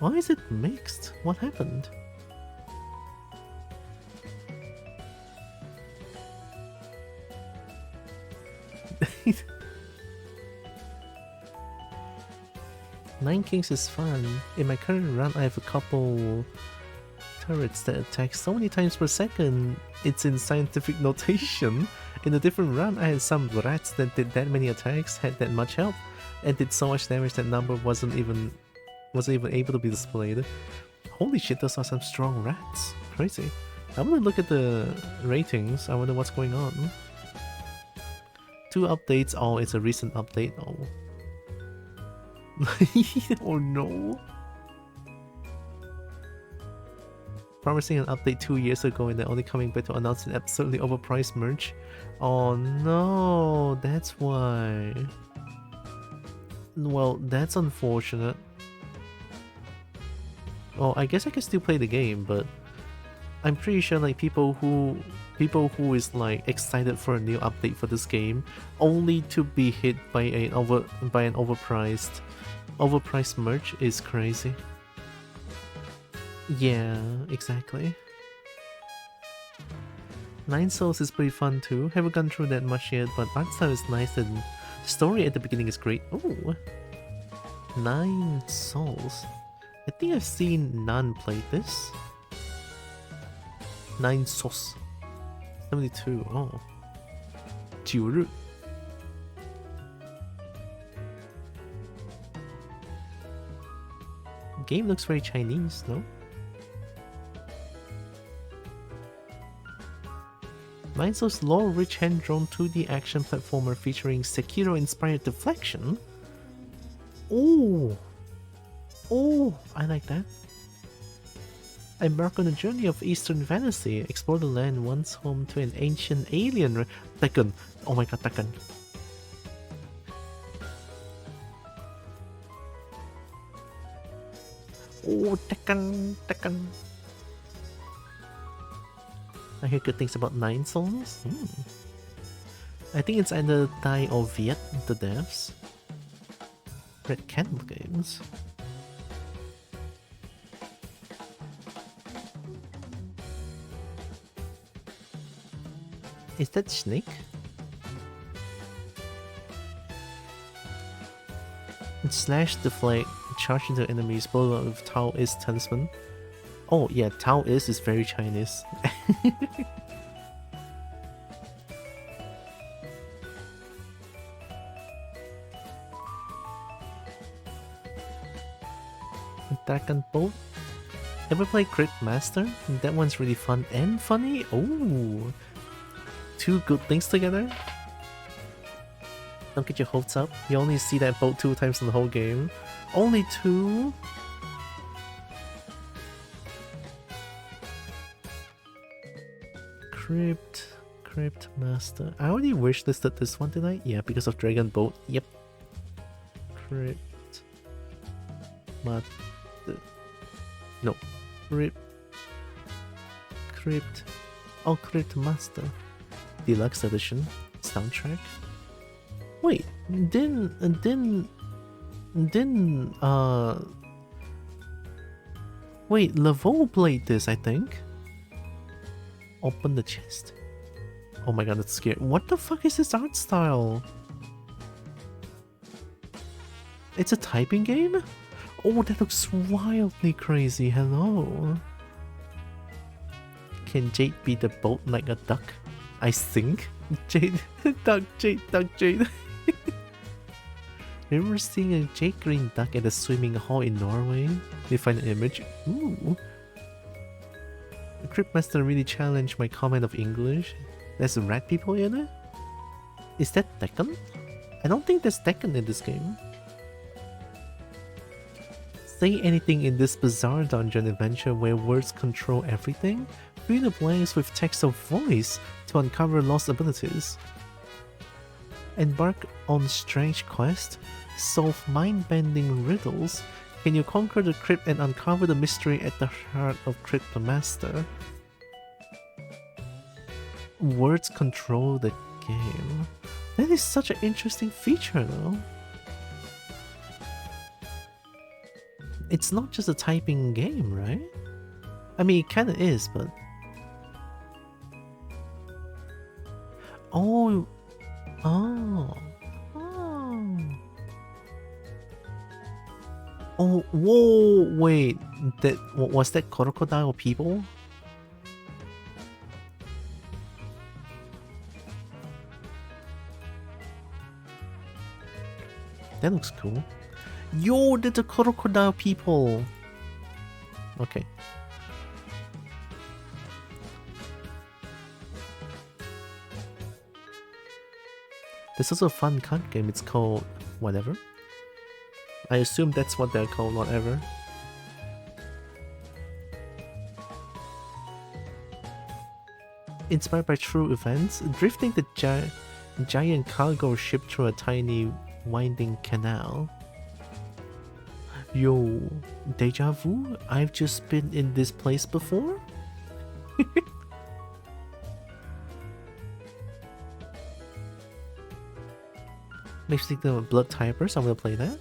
Why is it mixed? What happened? Nine Kings is fun. In my current run, I have a couple turrets that attack so many times per second. It's in scientific notation. In a different run, I had some rats that did that many attacks, had that much health, and did so much damage that number wasn't even able to be displayed. Holy shit, those are some strong rats. Crazy. I want to look at the ratings. I wonder what's going on. 2 updates. Oh, it's a recent update. Oh. Oh no. Promising an update 2 years ago and then only coming back to announce an absolutely overpriced merch. Oh no, that's why. Well, that's unfortunate. Oh, I guess I can still play the game, but I'm pretty sure like people who is like excited for a new update for this game only to be hit by an overpriced merch is crazy. Yeah, exactly. 9 Souls is pretty fun too. Haven't gone through that much yet, but art style is nice and story at the beginning is great. Oh, 9 Souls. I think I've seen Nan play this. 9 Souls. 72. Oh. 9日. Game looks very Chinese, no? 9 Souls lore-rich hand-drawn 2D action platformer featuring Sekiro-inspired deflection? Oh! Oh, I like that. Embark on a journey of Eastern fantasy. Explore the land once home to an ancient alien. Tekken. Oh my god, Tekken. Oh, Tekken, Tekken. I hear good things about 9 Souls. I think it's either Thai or Viet, the devs. Red Candle Games. Is that Snake? Slash deflect, charge into enemies, blow with Taoist talisman. Oh yeah, Taoist is very Chinese. Dragon Boat. Ever play Crit Master? That one's really fun and funny. Oh, 2 good things together. Don't get your hopes up. You only see that boat 2 times in the whole game. Only 2? Crypt Master. I already wishlisted this one, did I? Yeah, because of Dragon Boat. Yep. Crypt Master. No. Crypt. Oh, Crypt Master. Deluxe Edition. Soundtrack. Wait, wait, Laveau played this, I think. Open the chest. Oh my god, that's scary. What the fuck is this art style? It's a typing game? Oh, that looks wildly crazy. Hello. Can Jade be the boat like a duck? I think. Jade. Duck Jade. Remember seeing a jade green duck at a swimming hall in Norway? They find an image. Ooh. The Crypt Master really challenged my comment of English. There's rat people in it? Is that Tekken? I don't think there's Tekken in this game. Say anything in this bizarre dungeon adventure where words control everything? Fill the blanks with text or voice to uncover lost abilities. Embark on strange quest? Solve mind-bending riddles? Can you conquer the crypt and uncover the mystery at the heart of Crypt Master? Words control the game. That is such an interesting feature though. It's not just a typing game, right? I mean, it kinda is, but... Oh... Oh... Oh... Oh, whoa, wait, was that crocodile people? That looks cool. Yo, they're the crocodile people. Okay. There's also a fun card game. It's called whatever. I assume that's what they're called, whatever. Inspired by true events, drifting the giant cargo ship through a tiny winding canal. Yo, deja vu? I've just been in this place before? Makes me think of Blood Typers. I'm gonna play that.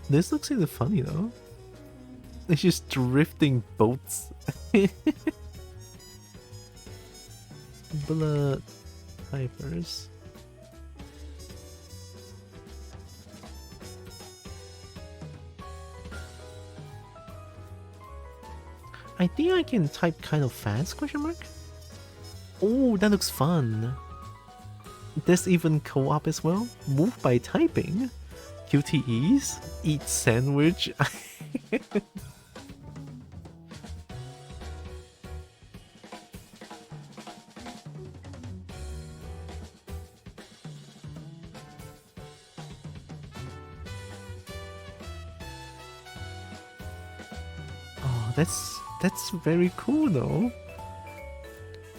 This looks kind of funny though. It's just drifting boats. Blood Typers. I think I can type kind of fast, question mark? Oh, that looks fun. There's even co-op as well. Move by typing. QTEs. Eat sandwich. Oh, that's very cool though.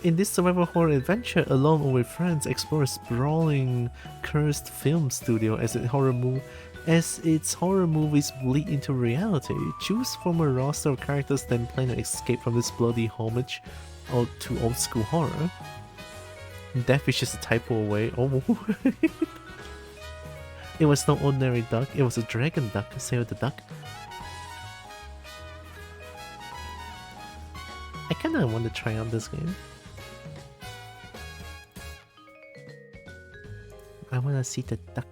In this survival horror adventure, alone or with friends, explore a sprawling, cursed film studio as its horror movies bleed into reality. Choose from a roster of characters, then plan to escape from this bloody homage to old school horror. Death is just a typo away. Oh, it was no ordinary duck. It was a dragon duck. Save the duck. I kinda want to try out this game. I wanna see the duck.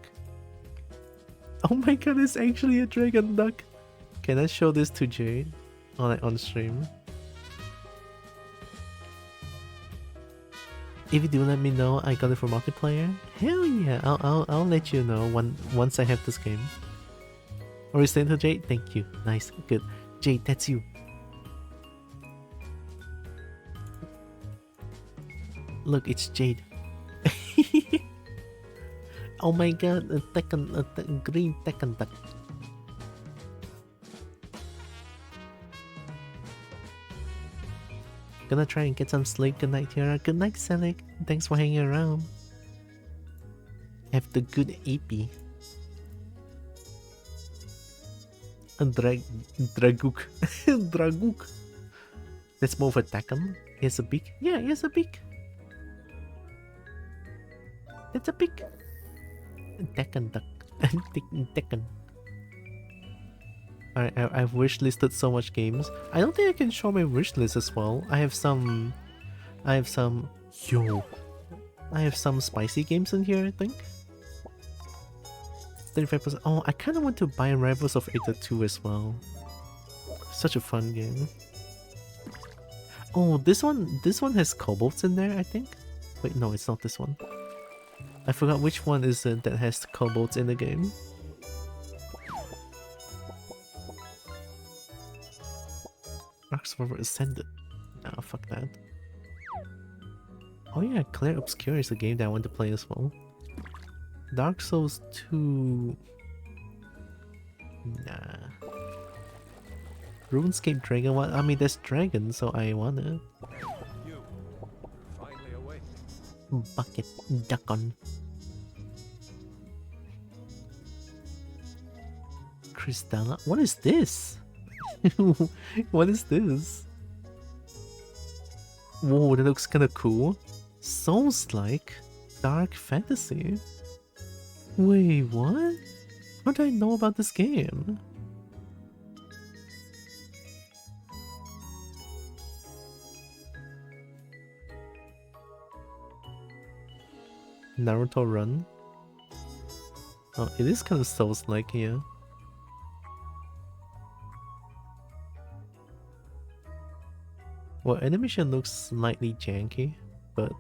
Oh my god, it's actually a dragon duck. Can I show this to Jade on stream? If you do let me know I got it for multiplayer, hell yeah, I'll let you know once I have this game. Or is to Jade? Thank you. Nice, good. Jade, that's you. Look, it's Jade. Oh my god, a green Tekken duck. Gonna try and get some sleep. Good night, Tiara. Good night, Selic. Thanks for hanging around. Have the good AP. Draguk. Draguk. Let's move a Tekken. He has a beak. Yeah, he has a beak. It's a beak. Tekken duck. Tekken. I've wish listed so much games. I don't think I can show my wish list as well. I have some spicy games in here, I think. 35%. Oh, I kinda want to buy Rivals of Aether 2 as well. Such a fun game. Oh, this one has kobolds in there, I think. Wait, no, it's not this one. I forgot which one is it that has kobolds in the game. Dark Survivor Ascended. Nah, fuck that. Oh yeah, Claire Obscure is a game that I want to play as well. Dark Souls 2... Nah. RuneScape Dragon, what? I mean, there's dragons, so I wanna. You finally awake. Bucket Duckon. Crystalla? What is this? What is this? Whoa, that looks kinda cool. Souls-like dark fantasy. Wait, what? How do I know about this game? Naruto Run. Oh, it is kind of Souls-like here. Well, animation looks slightly janky, but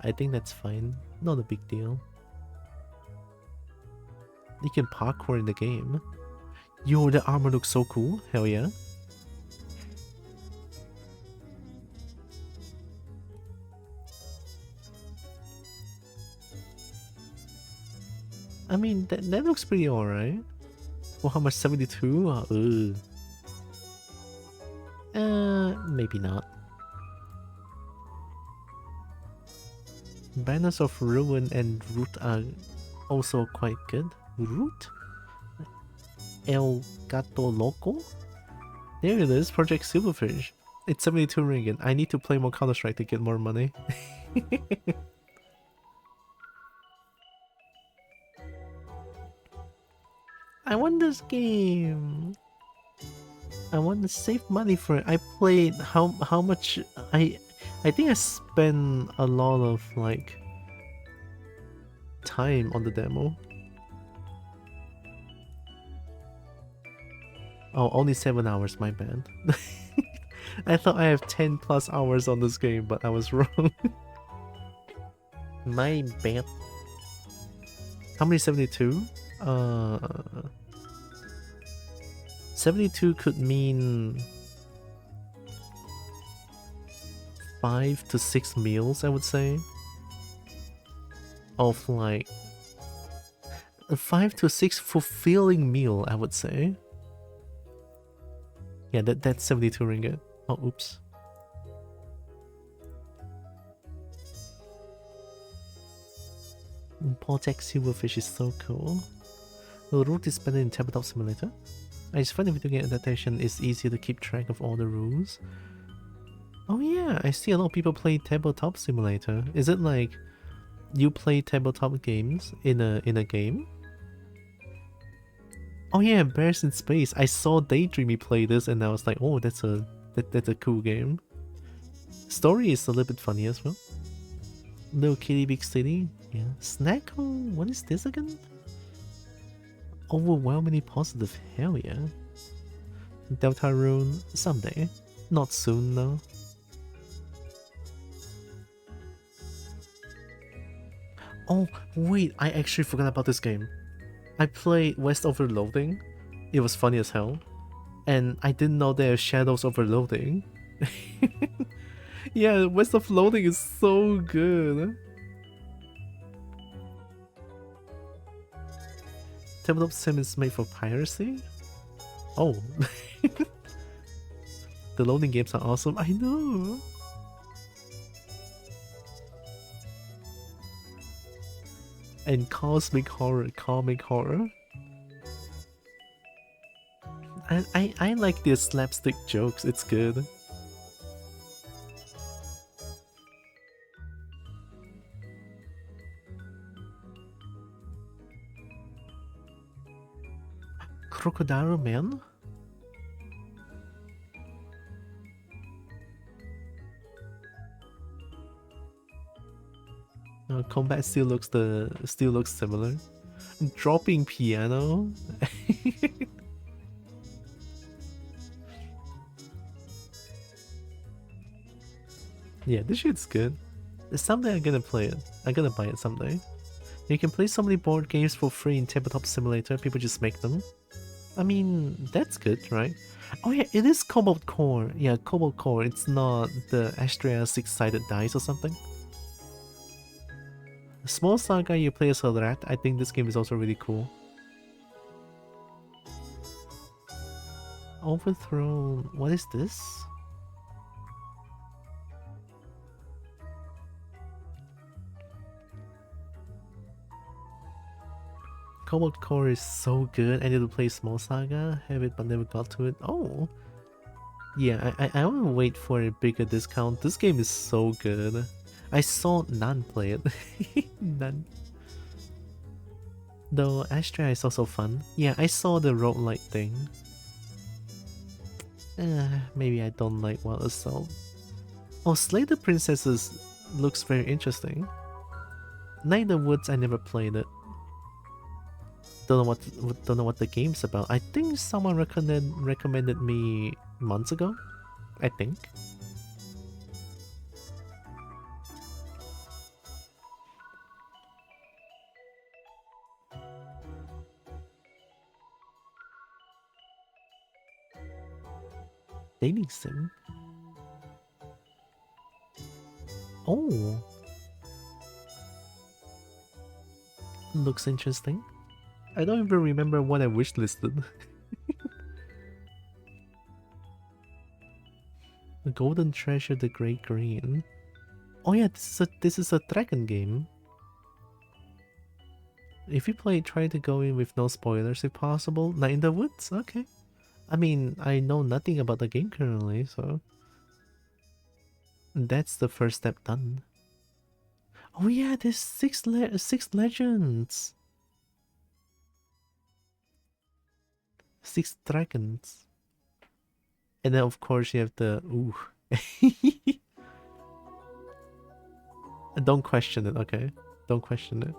I think that's fine. Not a big deal. You can parkour in the game. Yo, the armor looks so cool. Hell yeah. I mean, that looks pretty alright. For how much? 72? Maybe not. Banners of Ruin and Root are also quite good. Root? El Gato Loco? There it is, Project Silverfish. It's 72 ringgit. I need to play more Counter-Strike to get more money. I want this game. I want to save money for it. I played how much I think I spent a lot of like time on the demo. Oh, only 7 hours, my bad. I thought I have 10 plus hours on this game, but I was wrong. My bad. How many 72? 72 could mean 5 to 6 meals, I would say. Of like a 5 to 6 fulfilling meal, I would say. Yeah, that's 72 ringgit. Oh, oops. Portex Silverfish is so cool. The route is better in Tabletop Simulator. I just find the video game adaptation is easier to keep track of all the rules. Oh yeah, I see a lot of people play Tabletop Simulator. Is it like you play tabletop games in a game? Oh yeah, Bears in Space. I saw Daydreamy play this and I was like, oh, that's a cool game. Story is a little bit funny as well. Little Kitty Big City. Yeah. Snackle? What is this again? Overwhelmingly positive. Hell yeah. Deltarune someday. Not soon though. Oh wait, I actually forgot about this game. I played West Overloading. It was funny as hell. And I didn't know there's Shadows Overloading. Yeah, West Overloading is so good. Tabletop sim is made for piracy? Oh. The loading games are awesome. I know. And cosmic horror, comic horror. I like the slapstick jokes, it's good. Crocodile Man? Combat still looks similar. Dropping piano. Yeah, this shit's good. Someday I'm gonna play it. I'm gonna buy it someday. You can play so many board games for free in Tabletop Simulator. People just make them. I mean, that's good, right? Oh yeah, it is Cobalt Core. Yeah, Cobalt Core. It's not the Astrea 6-sided dice or something. Small Saga, you play as a rat. I think this game is also really cool. Overthrown. What is this? Cobalt Core is so good. I need to play Small Saga. Have it but never got to it. Oh. Yeah, I want to wait for a bigger discount. This game is so good. I saw Nan play it. Nan. Though Astrea is also fun. Yeah, I saw the roguelike thing. Maybe I don't like Wild Assault. Oh, Slay the Princesses looks very interesting. Night in the Woods, I never played it. Don't know what the game's about. I think someone recommended me months ago. I think. Dating sim. Oh. Looks interesting. I don't even remember what I wishlisted. The Golden Treasure, the Great Green. Oh yeah, this is a dragon game. If you play, try to go in with no spoilers if possible. Night in the Woods? Okay. I mean, I know nothing about the game currently, so... That's the first step done. Oh yeah, there's six legends! 6 dragons. And then of course you have the... Ooh. Don't question it, okay? Don't question it.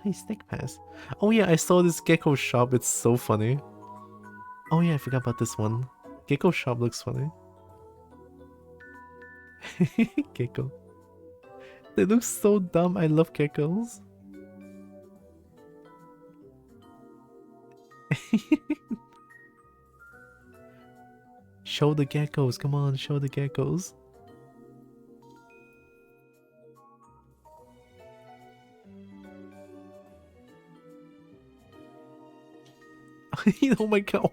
Hey, Stick Pass. Oh yeah, I saw this Gecko shop, it's so funny. Oh yeah, I forgot about this one. Gecko shop looks funny. Gecko. They look so dumb, I love geckos. Show the geckos, come on, show the geckos. Oh my god.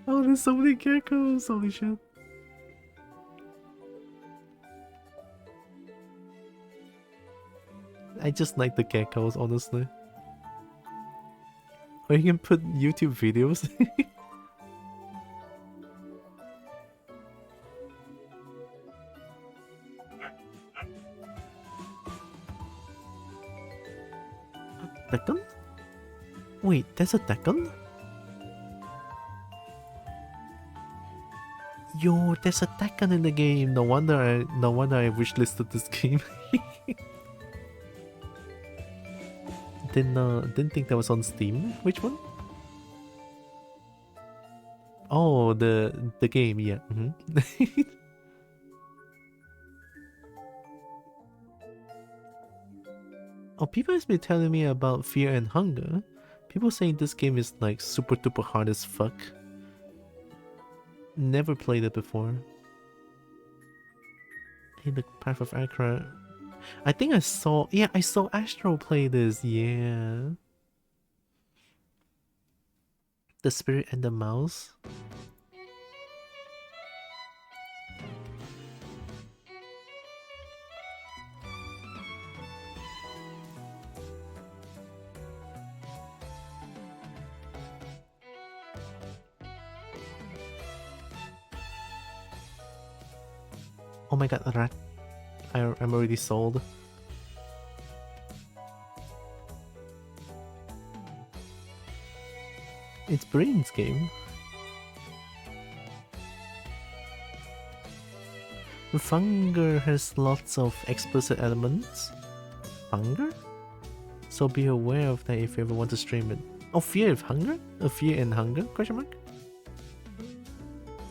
Oh, there's so many geckos, holy shit. I just like the geckos, honestly. Or you can put YouTube videos. Tekken? Wait, there's a Tekken? Yo, there's a Tekken in the game. No wonder I wishlisted this game. Didn't think that was on Steam. Which one? Oh, the game, yeah. Oh, people has been telling me about Fear and Hunger. People saying this game is like super duper hard as fuck. Never played it before. Hey, the Path of Akra. I think I saw Astro play this, yeah. The Spirit and the Mouse. Oh my god, rat. I'm already sold. It's Brain's game. Hunger has lots of explicit elements. Hunger? So be aware of that if you ever want to stream it. Oh, Fear of Hunger? Fear and Hunger? Question mark?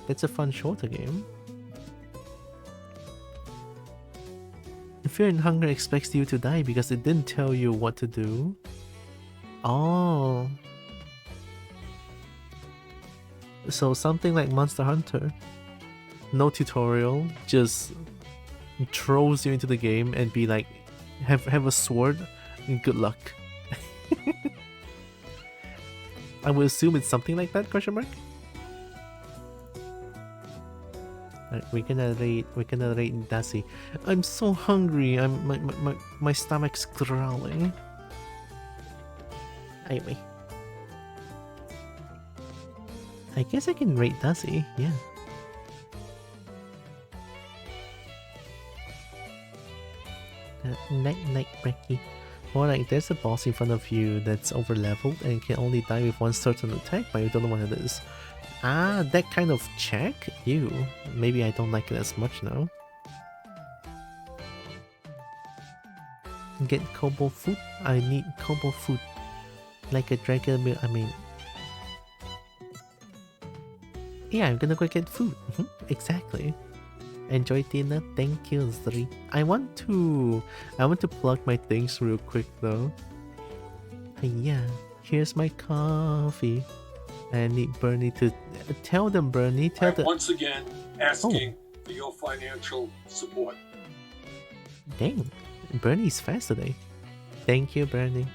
That's a fun shorter game. Fear and Hunger expects you to die because it didn't tell you what to do. Oh. So something like Monster Hunter. No tutorial, just throws you into the game and be like, have a sword and good luck. I would assume it's something like that, question mark? We're gonna rate Dasi. I'm so hungry. My stomach's growling. Anyway, I guess I can rate Dasi. Yeah. Night Brecky. Or like there's a boss in front of you that's over leveled and can only die with one certain attack, but you don't know what it is. Ah, that kind of check? Ew. Maybe I don't like it as much now. Get Kobo food? I need Kobo food. Like a dragon meal, I mean... Yeah, I'm gonna go get food. Exactly. Enjoy dinner. Thank you, Zri. I want to plug my things real quick though. Yeah. Here's my coffee. I need Bernie to tell them, Bernie. Tell I'm them. once again asking for your financial support. Dang, Bernie's fast today. Thank you, Bernie.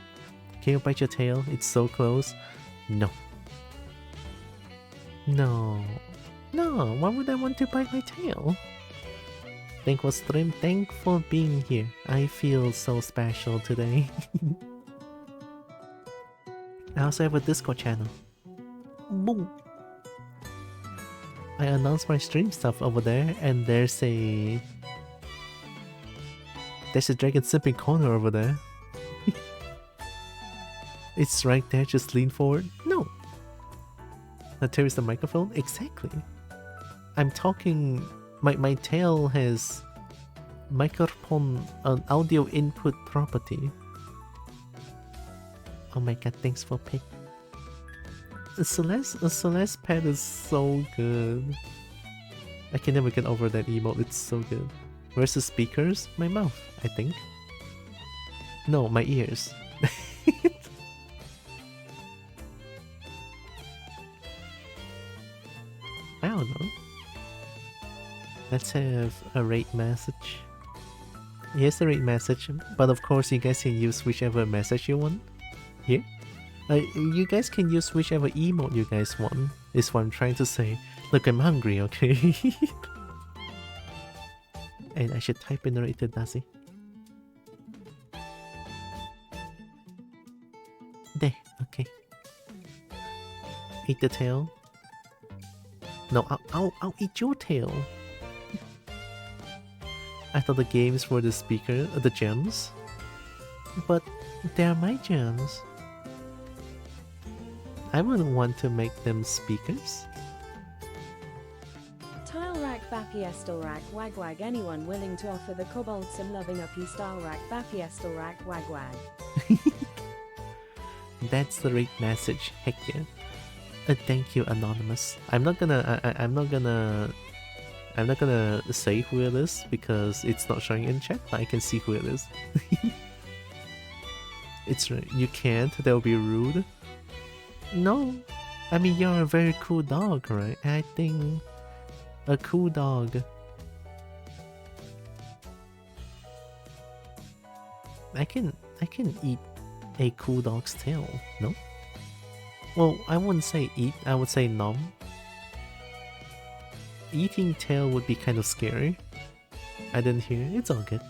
Can you bite your tail? It's so close. No. No. No, why would I want to bite my tail? Thank for stream. Thank for being here. I feel so special today. I also have a Discord channel. Boom. I announced my stream stuff over there, and there's a dragon sipping corner over there. It's right there, just lean forward. No. There is the microphone? Exactly. I'm talking... My tail has microphone, an audio input property. Oh my god, thanks for pick. Celeste's pet is so good. I can never get over that emote, it's so good. Where's the speakers? My mouth, I think. No, my ears. I don't know. Let's have a rate message. Here's the rate message, but of course you guys can use whichever message you want. Here. You guys can use whichever emote you guys want, is what I'm trying to say. Look, I'm hungry, okay? And I should type in the rated Nazi. There, okay. Eat the tail. No, I'll eat your tail. I thought the games were the speaker, the gems. But they're my gems. I wouldn't want to make them speakers. Tile rack Bapiestal rack wag wag. Anyone willing to offer the kobold some loving uppy style rack Bapiestal rack wag wag. That's the rate message. Heck yeah. Thank you, Anonymous. I'm not gonna say who it is because it's not showing in chat, but I can see who it is. It's right. You can't. That would be rude. No, I mean you're a very cool dog, right? I think a cool dog. I can eat a cool dog's tail. No. Well, I wouldn't say eat. I would say nom. Eating tail would be kind of scary. I didn't hear. It's all good.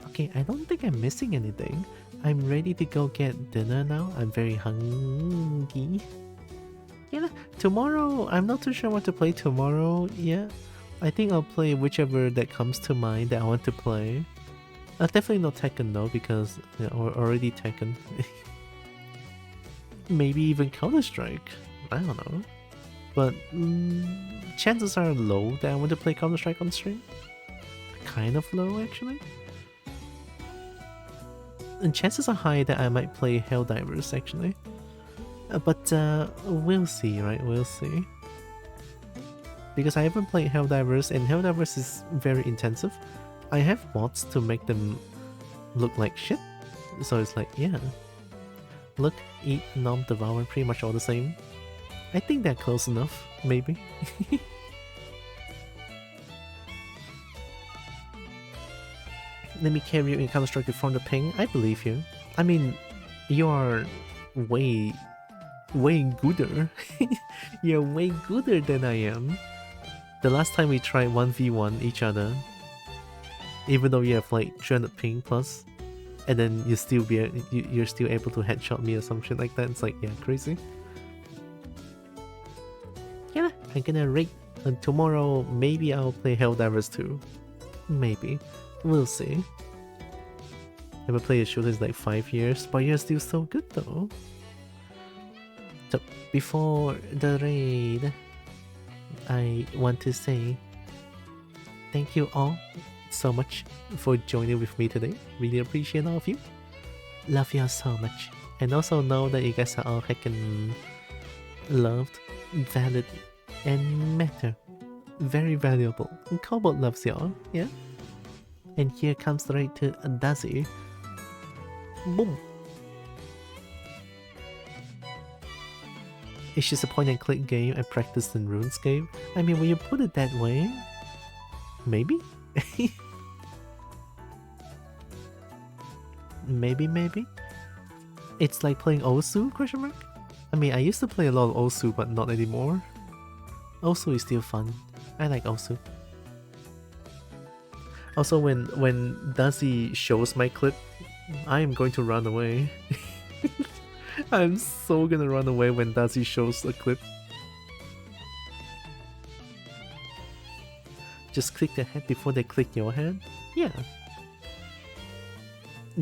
Okay, I don't think I'm missing anything. I'm ready to go get dinner now. I'm very hungry. Yeah, tomorrow, I'm not too sure what to play tomorrow yet. I think I'll play whichever that comes to mind that I want to play. Definitely not Tekken though, because already Tekken. Maybe even Counter-Strike. I don't know. But chances are low that I want to play Counter-Strike on stream. Kind of low actually. And chances are high that I might play Helldivers actually. But we'll see, right? We'll see. Because I haven't played Helldivers, and Helldivers is very intensive. I have mods to make them look like shit. So it's like, yeah. Look, eat, nom, devour, pretty much all the same. I think they're close enough, maybe. Let me carry you in Counter-Strike from the ping. I believe you. I mean, you are way gooder. You're way gooder than I am. The last time we tried 1v1 each other, even though you have like 300 ping plus, and then you're still able to headshot me or some shit like that. It's like, yeah, crazy. Yeah, I'm gonna rate. And tomorrow, maybe I'll play Helldivers too. Maybe. We'll see. I haven't played a shooter in like 5 years, but you're still so good though. So, before the raid, I want to say thank you all so much for joining with me today. Really appreciate all of you. Love you all so much. And also know that you guys are all heckin' loved, valid, and matter. Very valuable. And Kobo loves y'all, yeah? And here comes right to Dazi. Boom. It's just a point and click game I practiced in RuneScape. I mean, when you put it that way, maybe? maybe? It's like playing Osu, question mark? I mean, I used to play a lot of Osu, but not anymore. Osu is still fun. I like Osu. Also, when Dazi shows my clip, I am going to run away. I'm so gonna run away when Dazi shows a clip. Just click the head before they click your head? Yeah.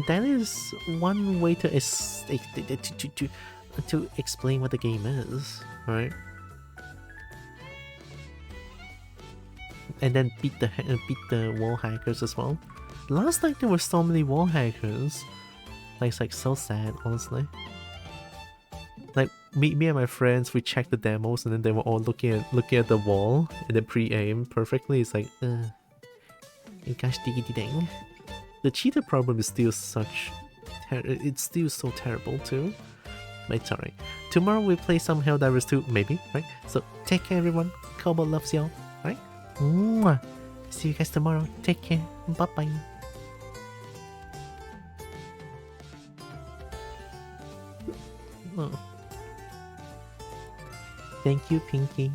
That is one way to explain what the game is, right? And then beat the wall hackers as well. Last night there were so many wall hackers. Like, it's like so sad, honestly. Like me and my friends, we checked the demos and then they were all looking at the wall and then pre-aim perfectly. It's like, gosh dang. The cheater problem is still it's still so terrible too. But it's alright. Tomorrow we play some Helldivers 2, maybe, right? So take care everyone. Kobo loves y'all, right? Mwah. See you guys tomorrow. Take care. Bye bye. Oh. Thank you, Pinky.